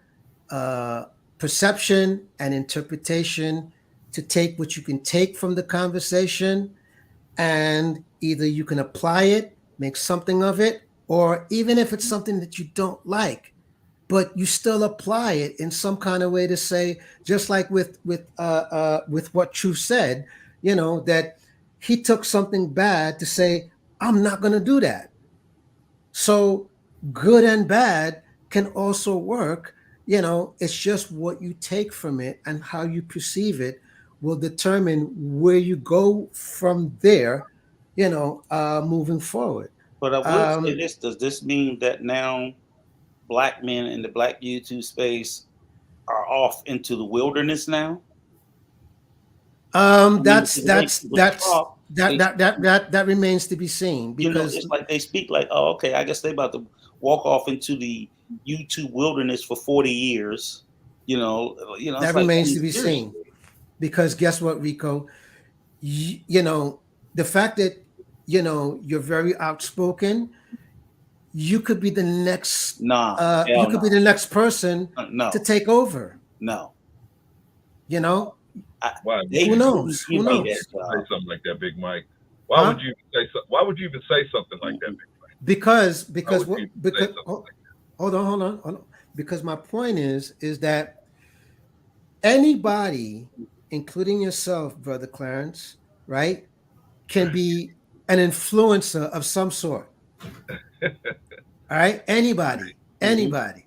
perception and interpretation to take what you can take from the conversation, and either you can apply it, make something of it, or even if it's something that you don't like, but you still apply it in some kind of way to say, just like with what Truth said, that he took something bad to say, I'm not going to do that. So good and bad can also work. It's just what you take from it and how you perceive it will determine where you go from there, moving forward.
But I will say this, does this mean that now black men in the black YouTube space are off into the wilderness now? I mean,
That's
the way people talk, they,
that remains to be seen because
it's like they speak like, oh, okay, I guess they about to walk off into the YouTube wilderness for 40 years.
that
It's like, I
remains
mean,
to be
seriously.
seen. Because guess what, Rico? The fact that you're very outspoken, you could be the next
Nah,
you
hell
could
no.
be the next person
No,
to take over.
no.
Why?
They
Who
couldn't
knows?
give
Who
me
Say
knows?
that job.
something like that, Big Mike. Why
Huh?
would you even say so? Why would you even say something like that, Big Mike?
Because
Why would you even say
because
something like
hold on. Because my point is that anybody, including yourself, brother Clarence, right, can be an influencer of some sort. All right, anybody,
Mhm.
anybody.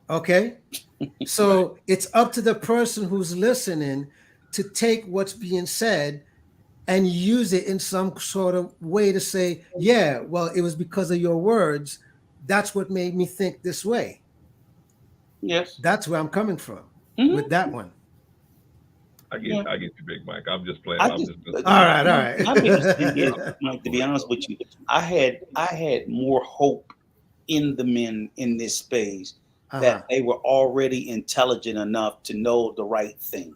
Okay, so it's up to the person who's listening to take what's being said and use it in some sort of way to say, yeah, well, it was because of your words. That's what made me think this way.
Yes.
That's where I'm coming from
Mhm.
with that one.
I
Yeah.
get you, Big Mike. I'm just playing.
I
I'm
just
just
All right, all
my biggest thing is,
right.
like, to be honest with you, I had more hope in the men in this space
Uh-huh.
that they were already intelligent enough to know the right thing.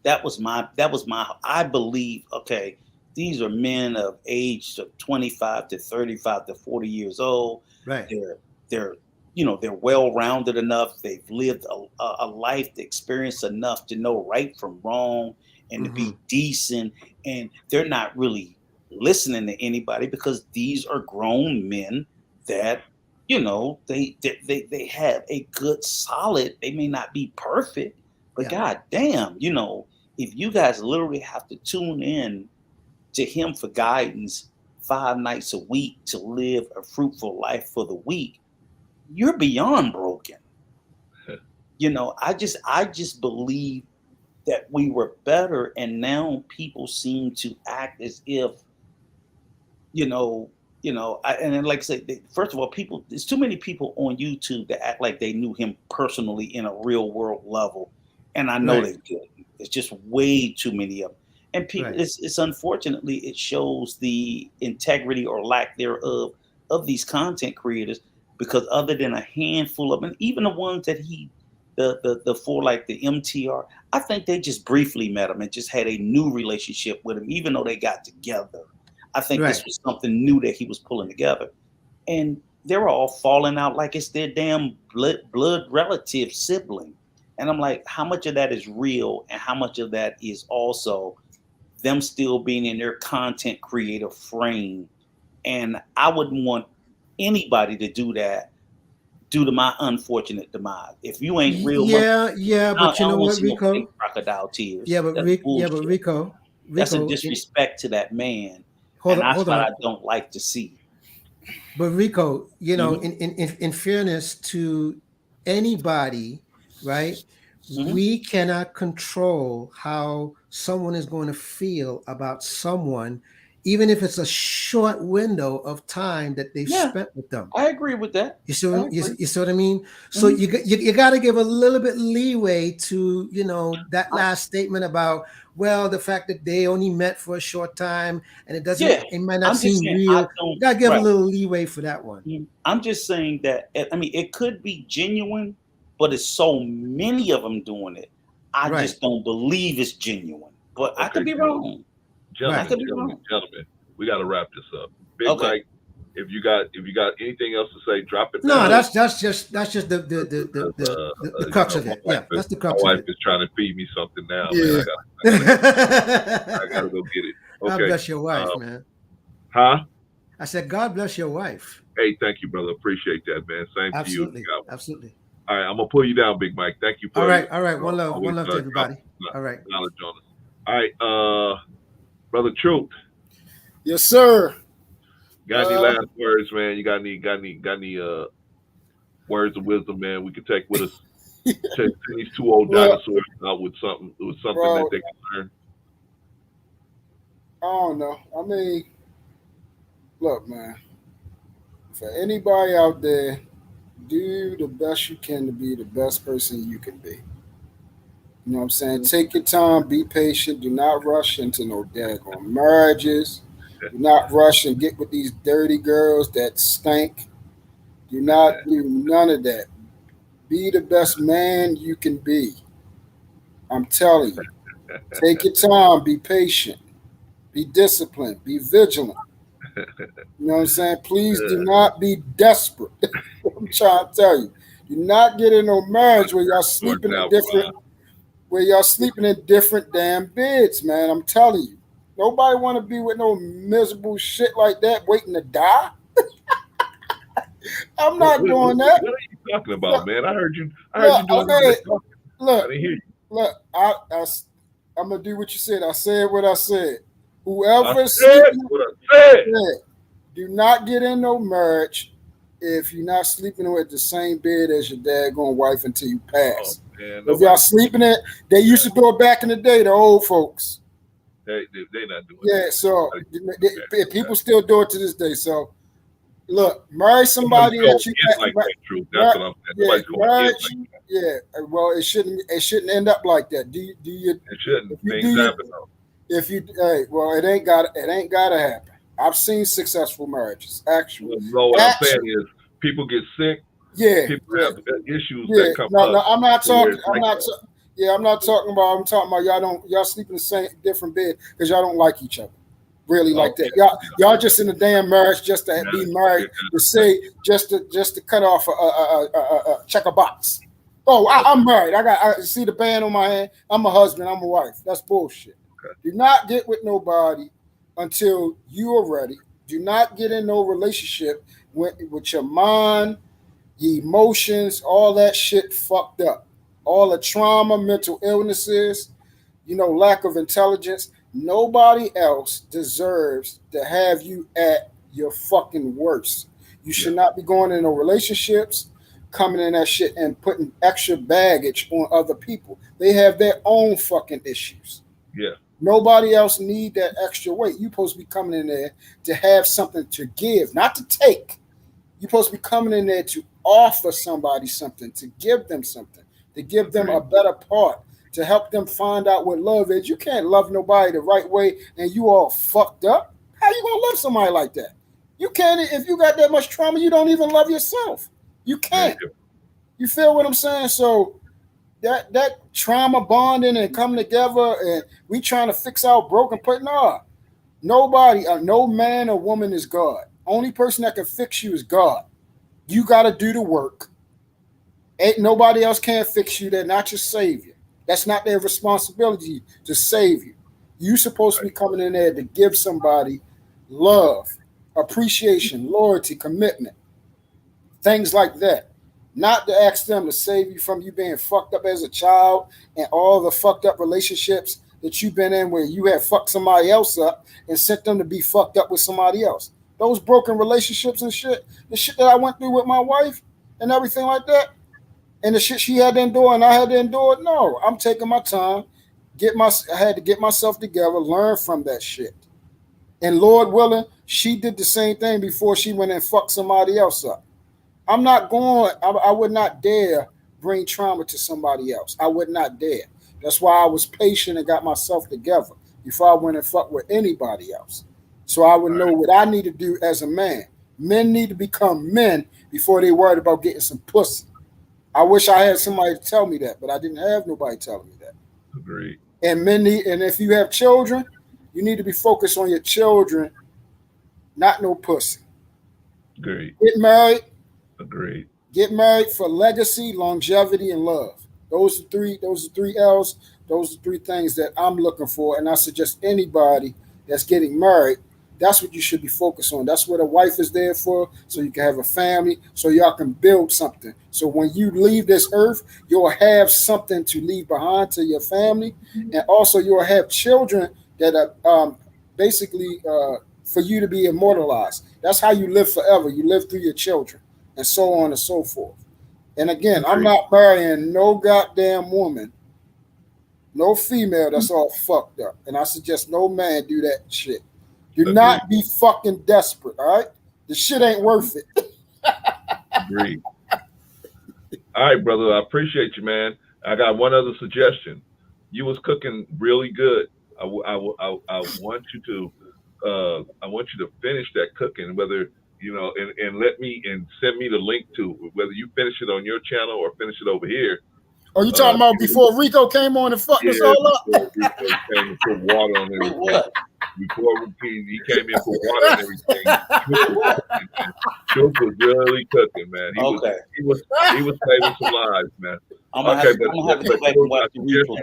That was my I believe, okay, these are men of age of 25 to 35 to 40 years old.
Right.
They're they're well-rounded enough. They've lived a life experience enough to know right from wrong and to
Mm-hmm.
be decent. And they're not really listening to anybody because these are grown men that they have a good solid. They may not be perfect, but
Yeah.
god damn, if you guys literally have to tune in to him for guidance 5 nights a week to live a fruitful life for the week, you're beyond broken. I just believe that we were better, and now people seem to act as if, you know, and then, like I said, first of all, there's too many people on YouTube that act like they knew him personally in a real world level, and I know
Right.
they didn't. It's just way too many of them, and people.
Right.
It's unfortunately it shows the integrity or lack thereof of these content creators, because other than a handful of them, even the ones that the for like the MTR, I think they just briefly met him and just had a new relationship with him, even though they got together. I think this
Right.
was something new that he was pulling together. And they're all falling out like it's their damn blood relative sibling. And I'm like, how much of that is real and how much of that is also them still being in their content creator frame? And I wouldn't want anybody to do that due to my unfortunate demise. If you ain't real,
Yeah,
I
but you
don't
know
want to
what,
see no fake
Rico?
crocodile tears. That's bullshit.
Rico,
That's a
Rico,
disrespect to that man,
hold
and
on,
that's
hold
what
on.
I don't like to see.
But Rico,
Mhm,
in fairness to anybody, right?
mhm.
We cannot control how someone is going to feel about someone, even if it's a short window of time that they've
Yeah,
spent with them.
I agree with that.
You see,
I
you,
agree.
you see what I mean? So
Mhm.
you got to give a little bit leeway to that
I,
last statement about, well, the fact that they only met for a short time and
yeah,
it might not
I'm just
seem
saying I
real.
don't.
You got to give a
Right.
little leeway for that one.
I'm just saying that. I mean, it could be genuine, but it's so many of them doing it. I
Right,
just don't believe it's genuine. But I could
okay,
be wrong. I
right.
could be wrong.
gentlemen, we got to wrap this up. Big
Okay.
Mike, if you got anything else to say, drop it
No,
down.
that's just
Because
the crux of
my
it. Yeah, that's the
my
crux of
wife
it.
is trying to feed me something now, man.
Yeah.
I gotta go get it.
God
Okay.
bless your wife, man.
Huh?
I said, God bless your wife.
Hey, thank you, brother. Appreciate that, man. Same to you.
Absolutely, absolutely.
All right, I'm gonna pull you down, Big Mike. Thank you
All
for
right, all right.
always
One love to everybody.
dropping
All right.
knowledge on us. All right, brother Truth.
Yes, sir.
Got any
Uh,
last words, man? You got any words of wisdom, man? We could take with us. Take these two old
well,
dinosaurs out with something that
bro,
they can learn.
I don't know. I mean, look, man. For anybody out there do the best you can to be the best person you can be. You know what I'm saying? Take your time, be patient. Do not rush into no daggone marriages. Do not rush and get with these dirty girls that stink. Do not do none of that. Be the best man you can be. I'm telling you. Take your time, be patient, be disciplined, be vigilant. You know what I'm saying? Please do not be desperate. I'm trying to tell you. Do not get in no marriage where y'all sleeping in different damn beds, man. I'm telling you. Nobody want to be with no miserable shit like that waiting to die. I'm not doing that.
What are you talking about, man? I heard you doing
okay,
look, I didn't hear you.
Look, I'm gonna do what you said. I said what I said. Whoever
I said what I said.
Do not get in no marriage if you're not sleeping with the same bed as your daggone wife until you pass.
Oh, man,
if y'all sleeping in, they used to do it back in the day, the old folks.
They not doing
Yeah, so people still do it to this day. So look, marry somebody that you
like that, true. That's what I'm saying.
Yeah, well, it shouldn't end up like that. Do you?
It shouldn't. Things happen though.
It ain't gotta happen. I've seen successful marriages, actually.
No, what I'm saying is people get sick.
Yeah,
people have issues that come up.
No, I'm not talking. I'm not talking about. I'm talking about y'all sleep in the same different bed because y'all don't like each other. Really like that. Y'all just in a damn marriage just to be married to say just to cut off a check a box. Oh, I'm married. I see the band on my hand. I'm a husband. I'm a wife. That's bullshit. Okay. Do not get with nobody until you are ready. Do not get in no relationship with your mind, your emotions, all that shit fucked up. All the trauma, mental illnesses, lack of intelligence. Nobody else deserves to have you at your fucking worst. You should not be going into relationships, coming in that shit and putting extra baggage on other people. They have their own fucking issues.
Yeah.
Nobody else need that extra weight. You're supposed to be coming in there to have something to give, not to take. You're supposed to be coming in there to offer somebody something, to give them something, to give them a better part, to help them find out what love is. You can't love nobody the right way and you all fucked up. How you gonna love somebody like that? You can't. If you got that much trauma, you don't even love yourself. You can't. You feel what I'm saying? So that trauma bonding and coming together and we trying to fix our broken part. Nobody, no man or woman is God. Only person that can fix you is God. You got to do the work. Ain't nobody else can fix you. They're not your savior. That's not their responsibility to save you. You're supposed to be coming in there to give somebody love, appreciation, loyalty, commitment, things like that. Not to ask them to save you from you being fucked up as a child and all the fucked up relationships that you've been in where you have fucked somebody else up and sent them to be fucked up with somebody else. Those broken relationships and shit, the shit that I went through with my wife and everything like that, and the shit she had to endure and I had to endure, no, I'm taking my time. I had to get myself together, learn from that shit. And Lord willing, she did the same thing before she went and fucked somebody else up. I'm not going, I would not dare bring trauma to somebody else. I would not dare. That's why I was patient and got myself together before I went and fucked with anybody else. So I would know what I need to do as a man. Men need to become men before they worried about getting some pussy. I wish I had somebody to tell me that, but I didn't have nobody telling me that.
Agreed.
And men need, and if you have children, you need to be focused on your children, not no pussy.
Agreed.
Get married.
Agreed.
Get married for legacy, longevity, and love. Those are three L's. Those are three things that I'm looking for. And I suggest anybody that's getting married, that's what you should be focused on. That's what a wife is there for, so you can have a family, so y'all can build something. So when you leave this earth, you'll have something to leave behind to your family. And also you'll have children that are basically for you to be immortalized. That's how you live forever. You live through your children. And so on and so forth. And again, I'm not marrying no goddamn woman, no female that's all fucked up. And I suggest no man do that shit. Do not be fucking desperate, all right? The shit ain't worth it.
Agreed. All right, brother. I appreciate you, man. I got one other suggestion. You was cooking really good. I want you to I want you to finish that cooking, whether and let me and send me the link to whether you finish it on your channel or finish it over here.
Are you talking about before Rico came on and fucked us all up?
Before Rico came and put water on everything. Before he came in, put water on everything. Truth was really cooking, man. He was saving some lives, man.
I'm gonna have to go back and watch the replay.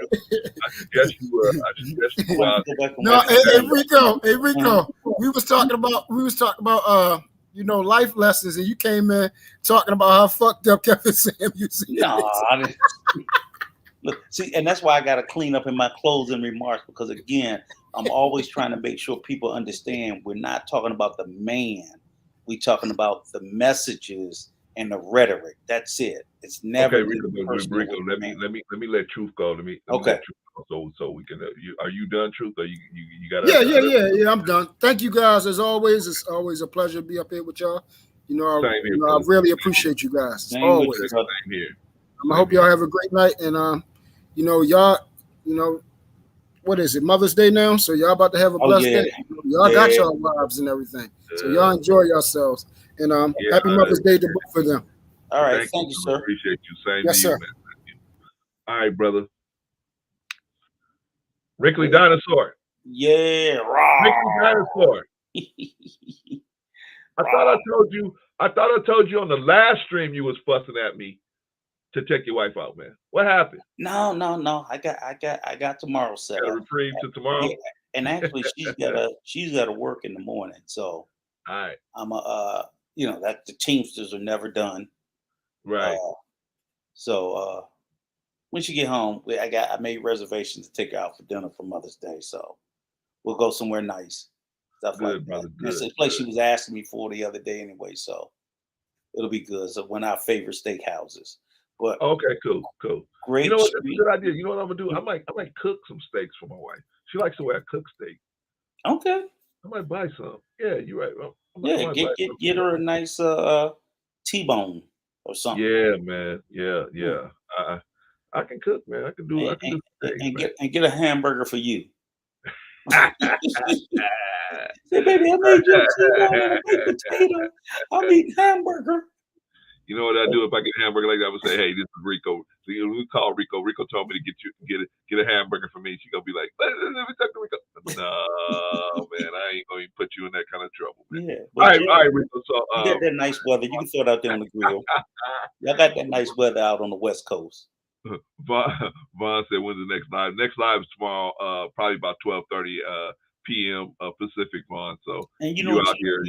I suggest you
No, hey Rico, we was talking about life lessons, and you came in talking about how fucked up Kevin Samuels is.
Nah, look, see, and that's why I got to clean up in my closing remarks, because again, I'm always trying to make sure people understand we're not talking about the man. We're talking about the messages and the rhetoric. That's it. It's never.
Okay, Rico, let me let Truth go. Let me let Truth go so we can. Are you done, Truth? Or you got?
Yeah. I'm done. Thank you guys as always. It's always a pleasure to be up here with y'all. I really appreciate you guys.
Same
always.
Same here.
I hope y'all have a great night, and y'all, what is it? Mother's Day now, so y'all about to have a blessed day. Y'all got y'all wives and everything, so y'all enjoy yourselves. And happy Mother's Day to both of them.
All right, thank you, sir.
Appreciate you. Same
yes,
to you,
sir.
Man. All right, brother. Wrinkly Dinosaur.
Yeah,
Wrinkly Dinosaur. I thought I told you on the last stream you was fussing at me to take your wife out, man. What happened?
No. I got tomorrow set up.
Got a reprieve to tomorrow.
Yeah. And actually, she's got to work in the morning, so
all right.
I'm that the Teamsters are never done.
Right.
So when she get home, I made reservations to take her out for dinner for Mother's Day, so we'll go somewhere nice. Stuff
good,
like
brother,
that. It's a place she was asking me for the other day anyway, so it'll be good. So one of our favorite steakhouses. But
okay, cool.
Great.
You know what? That's a good idea. You know what I'm gonna do? I might cook some steaks for my wife. She likes the way I cook steak.
Okay.
I might buy some. Yeah, you're right.
Get her a nice T-bone or something.
Yeah, man. Yeah. I can cook, man. I can do steaks,
and get a hamburger for you. Say, baby, I made you a T-bone and a baked potato. I'll eat hamburger.
You know what I do if I get a hamburger like that? I would say, "Hey, this is Rico." So we call Rico. Rico told me to get a hamburger for me. She gonna be like, "Let me talk to Rico." No, man, I ain't gonna even put you in that kind of trouble, man.
Yeah.
All right, Rico. So
you got that nice weather. You can throw it out there on the grill. Y'all got that nice weather out on the West Coast.
Vaughn said, "When's the next live?" Next live is tomorrow, probably about 12:30 p.m. Pacific, Vaughn. So
and you out
here.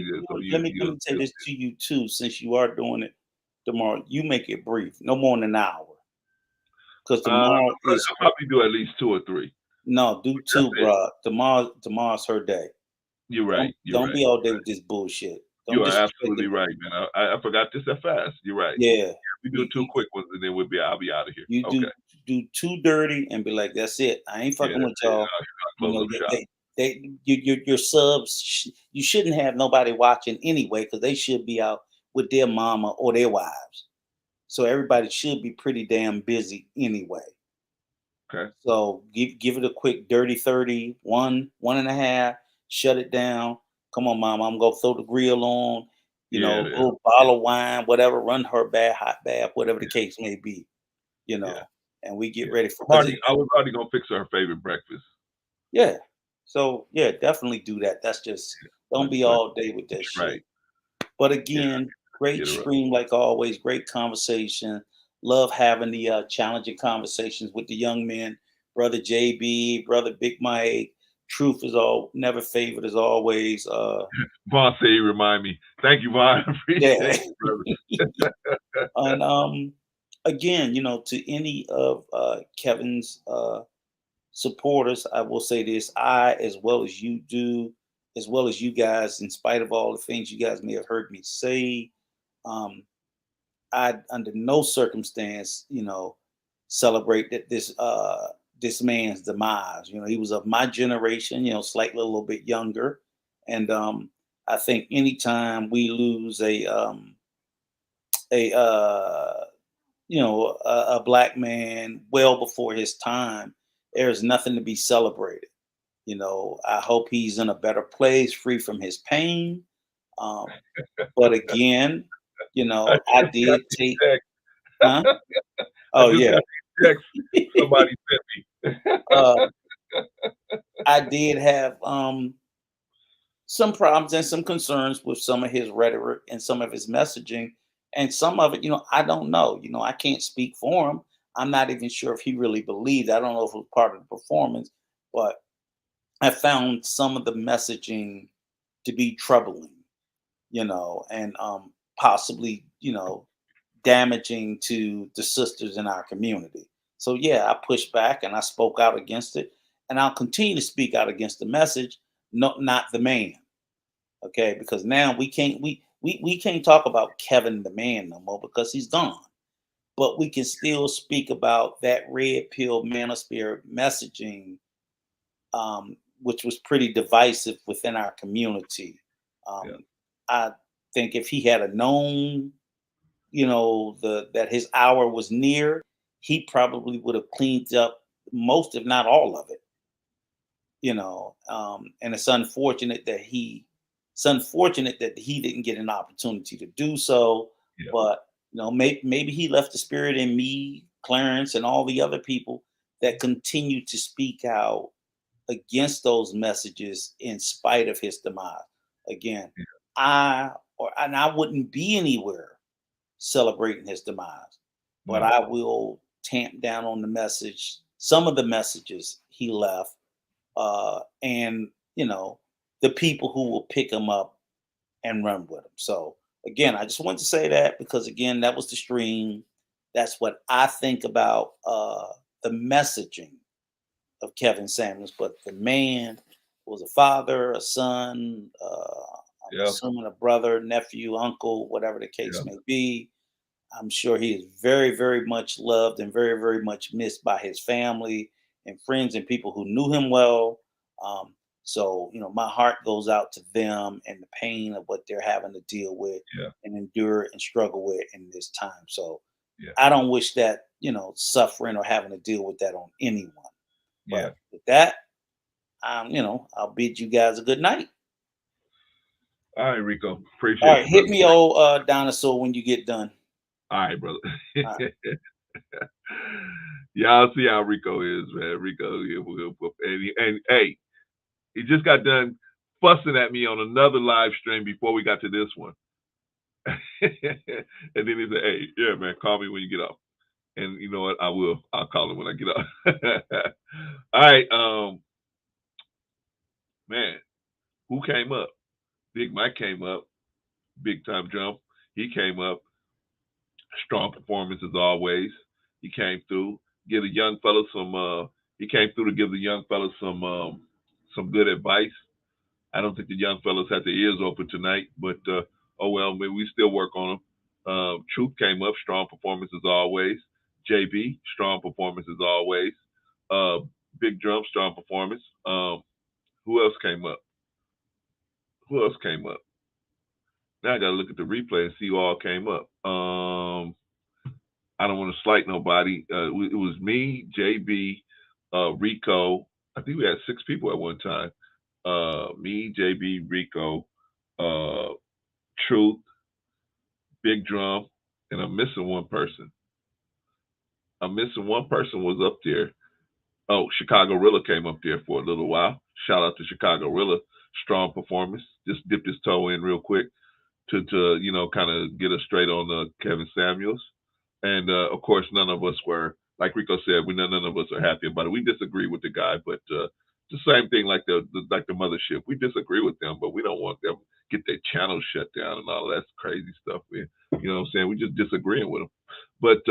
Let me say this to you too, since you are doing it tomorrow. You make it brief, no more than an hour, because tomorrow
I'll probably do at least 2 or 3.
No, do 2, bro. Tomorrow's her day.
You're right.
Don't be all day with this bullshit.
You are absolutely right, man. I forgot this that fast. You're right.
Yeah.
We do 2 quick ones and then I'll be out of here.
You do 2 dirty and be like, that's it. I ain't fucking with y'all. Your subs, you shouldn't have nobody watching anyway, because they should be out with their mama or their wives. So everybody should be pretty damn busy anyway.
Okay.
So give it a quick dirty 30, 1.5, shut it down. Come on, mama, I'm gonna throw the grill on, a little bottle of wine, whatever, run her bath, hot bath, whatever the case may be, and we get ready for
I was already gonna fix her favorite breakfast.
Yeah. So definitely do that. That's just don't be all day with that shit.
Right.
But again, great stream like always, great conversation. Love having the challenging conversations with the young men, brother JB, brother Big Mike. Truth is never favored as always.
Vaughn said he remind me. Thank you, Vaughn. Appreciate it, brother.
And again, to any of Kevin's supporters, I will say this: I, as well as you do, as well as you guys, in spite of all the things you guys may have heard me say, I, under no circumstance, celebrate that this man's demise. He was of my generation, slightly a little bit younger, and I think anytime we lose a a black man well before his time, there's nothing to be celebrated. I hope he's in a better place, free from his pain. But again, I did take, huh?
I
Oh
just
yeah.
got these texts somebody sent me.
I did have some problems and some concerns with some of his rhetoric and some of his messaging, and some of it, I don't know. I can't speak for him. I'm not even sure if he really believed. I don't know if it was part of the performance, but I found some of the messaging to be troubling, and possibly, damaging to the sisters in our community. So yeah, I pushed back and I spoke out against it, and I'll continue to speak out against the message, not the man. Okay, because now we can't talk about Kevin the man no more because he's gone. But we can still speak about that red pill manosphere messaging, which was pretty divisive within our community.
Yeah.
I think if he had a known, that his hour was near, he probably would have cleaned up most, if not all of it. And it's unfortunate that he didn't get an opportunity to do so.
Yeah.
But maybe he left the spirit in me, Clarence, and all the other people that continue to speak out against those messages in spite of his demise. Again,
Yeah.
I wouldn't be anywhere celebrating his demise, but
No.
I will tamp down on some of the messages he left, and the people who will pick him up and run with him. So again, I just want to say that because again, that was the stream. That's what I think about the messaging of Kevin Samuels, but the man was a father, a son, I'm
Yeah.
assuming a brother, nephew, uncle, whatever the case
Yeah.
may be. I'm sure he is very, very much loved and very, very much missed by his family and friends and people who knew him well. So, my heart goes out to them and the pain of what they're having to deal with
Yeah.
and endure and struggle with in this time. So,
Yeah.
I don't wish that, suffering or having to deal with that on anyone.
Yeah.
But with that, I'll bid you guys a good night.
All right, Rico. Appreciate
All right,
you,
hit me, old dinosaur, when you get done.
All right, brother.
All right.
Y'all see how Rico is, man. Rico, and hey, he just got done fussing at me on another live stream before we got to this one. And then he said, "Hey, yeah, man, call me when you get off." And you know what? I will. I'll call him when I get off. All right, man, who came up? Big Mike came up. Big time jump. He came up. Strong performance as always. He came through. Give the young fellas some. He came through to give the young fellas some good advice. I don't think the young fellas had their ears open tonight, but oh well, maybe we still work on them. Truth came up. Strong performance as always. JB, strong performance as always. Big Drum, strong performance. Who else came up? Who else came up? Now I gotta look at the replay and see who all came up. I don't want to slight nobody. It was me, JB, Rico. I think we had 6 people at one time. Me, JB, Rico, Truth, Big Drum, and I'm missing one person. Was up there. Oh, Chicago Rilla came up there for a little while. Shout out to Chicago Rilla. Strong performance. Just dipped his toe in real quick to kind of get us straight on Kevin Samuels. And of course, none of us were, like Rico said, none of us are happy about it. We disagree with the guy, but the same thing like the mothership. We disagree with them, but we don't want them to get their channel shut down and all that crazy stuff. You know what I'm saying? We just disagreeing with him. But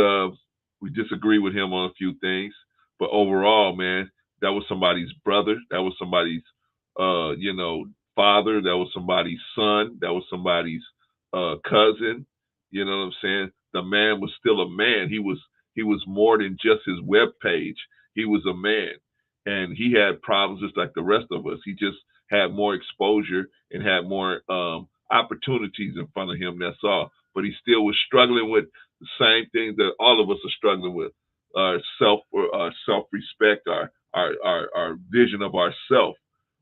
we disagree with him on a few things. But overall, man, that was somebody's brother. That was somebody's, father. That was somebody's son. That was somebody's cousin. You know what I'm saying? The man was still a man. He was more than just his web page. He was a man, and he had problems just like the rest of us. He just had more exposure and had more opportunities in front of him. That's all. But he still was struggling with the same things that all of us are struggling with. Self-respect, our vision of ourself,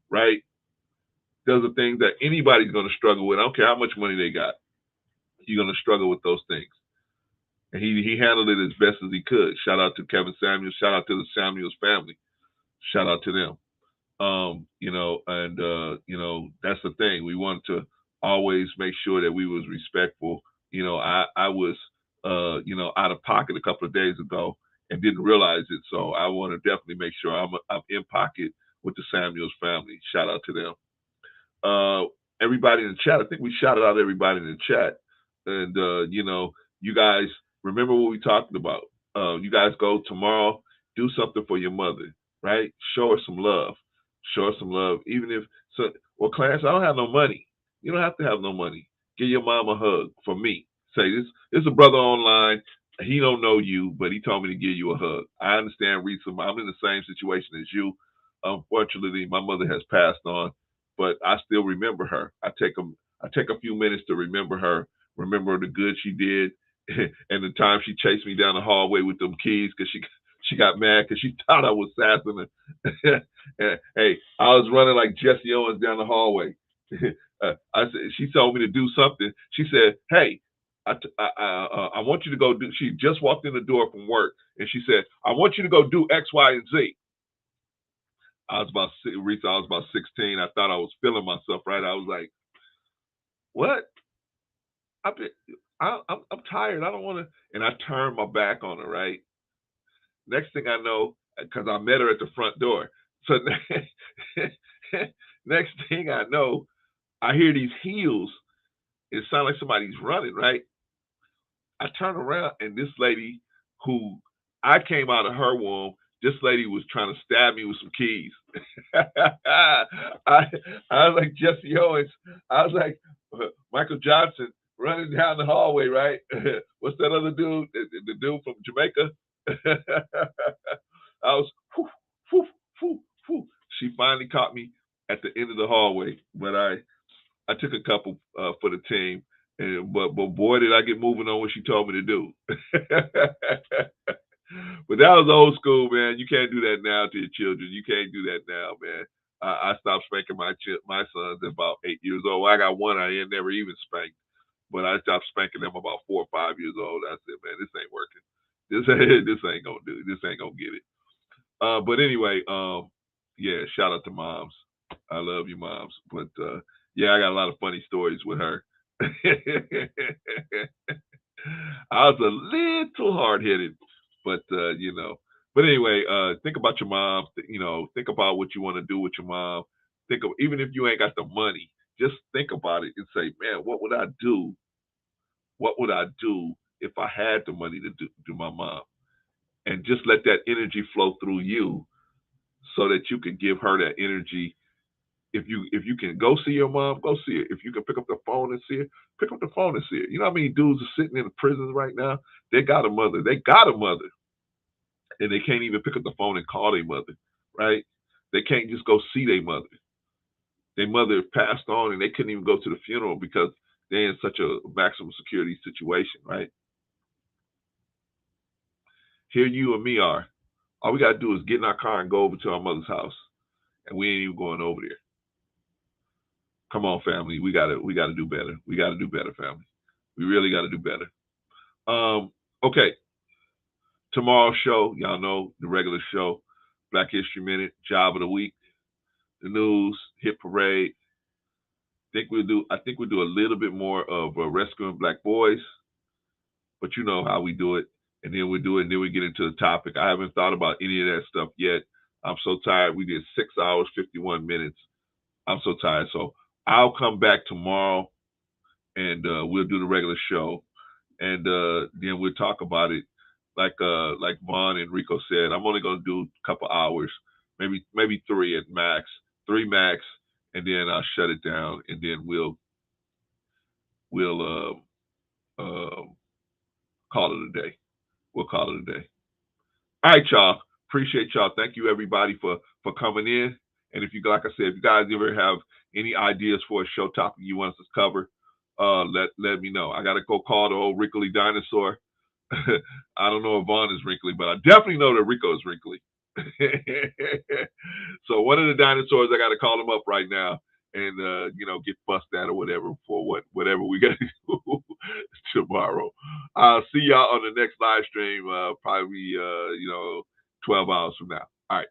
right? Those are things that anybody's going to struggle with. I don't care how much money they got. You're going to struggle with those things. And he handled it as best as he could. Shout out to Kevin Samuels. Shout out to the Samuels family. Shout out to them. That's the thing. We wanted to always make sure that we was respectful. I was, out of pocket a couple of days ago and didn't realize it. So I want to definitely make sure I'm in pocket with the Samuels family. Shout out to them. Everybody in the chat. I think we shouted out everybody in the chat. And, you guys remember what we talked about. You guys go tomorrow, do something for your mother, right? Show her some love. Show her some love. Even if, well, Clarence, I don't have no money. You don't have to have no money. Give your mom a hug for me. Say, this is a brother online. He don't know you, but he told me to give you a hug. I understand, Risa. I'm in the same situation as you. Unfortunately, my mother has passed on, but I still remember her. I take a few minutes to remember her, remember the good she did, and the time she chased me down the hallway with them keys because she got mad because she thought I was sassing her. Hey, I was running like Jesse Owens down the hallway. She told me to do something. She said, "Hey, I want you to go do." She just walked in the door from work, and she said, "I want you to go do X, Y, and Z." I was about 16. I thought I was feeling myself, right? I was like, "What? I'm tired. I don't want to." And I turned my back on her, right? Next thing I know, because I met her at the front door. So next thing I know, I hear these heels. It sounds like somebody's running, right? I turn around, and this lady who I came out of her womb, this lady was trying to stab me with some keys. I was like Jesse Owens. I was like Michael Johnson running down the hallway, right? What's that other dude? The dude from Jamaica? I was, whoo, whoo, whoo, whoo. She finally caught me at the end of the hallway, but I took a couple for the team. But boy, did I get moving on what she told me to do. But that was old school, man. You can't do that now to your children. You can't do that now, man. I stopped spanking my sons at about 8 years old. I got one I ain't never even spanked, but I stopped spanking them about 4 or 5 years old. I said, man, this ain't working. This ain't gonna do. This ain't gonna get it. But anyway, yeah, shout out to moms. I love you, moms. But yeah, I got a lot of funny stories with her. I was a little hard-headed, but But anyway, think about your mom. Think about what you want to do with your mom. Even if you ain't got the money, just think about it and say, man, what would I do? What would I do if I had the money to do my mom? And just let that energy flow through you, so that you can give her that energy. If you can go see your mom, go see her. If you can pick up the phone and see her, pick up the phone and see her. You know how many dudes are sitting in the prisons right now? They got a mother. And they can't even pick up the phone and call their mother, right? They can't just go see their mother. Their mother passed on, and they couldn't even go to the funeral because they're in such a maximum security situation, right? Here you and me are. All we got to do is get in our car and go over to our mother's house, and we ain't even going over there. Come on, family. We gotta do better. We gotta do better, family. We really gotta do better. Okay. Tomorrow's show, y'all know the regular show, Black History Minute, Job of the Week, the news, hit parade. I think we'll do a little bit more of rescuing Black boys, but you know how we do it. And then we do it, and then we get into the topic. I haven't thought about any of that stuff yet. I'm so tired. We did 6 hours, 51 minutes. I'm so tired. So I'll come back tomorrow, and we'll do the regular show, and then we'll talk about it. Like Vaughn and Rico said, I'm only going to do a couple hours, maybe 3 at max, 3 max, and then I'll shut it down, and then we'll call it a day. We'll call it a day. All right, y'all. Appreciate y'all. Thank you, everybody, for coming in. And if you, like I said, if you guys ever have any ideas for a show topic you want us to cover, let me know. I got to go call the old Wrinkly dinosaur. I don't know if Vaughn is wrinkly, but I definitely know that Rico is wrinkly. So one of the dinosaurs, I got to call him up right now and get fussed at or whatever for whatever we got to do tomorrow. I'll see y'all on the next live stream, probably 12 hours from now. All right.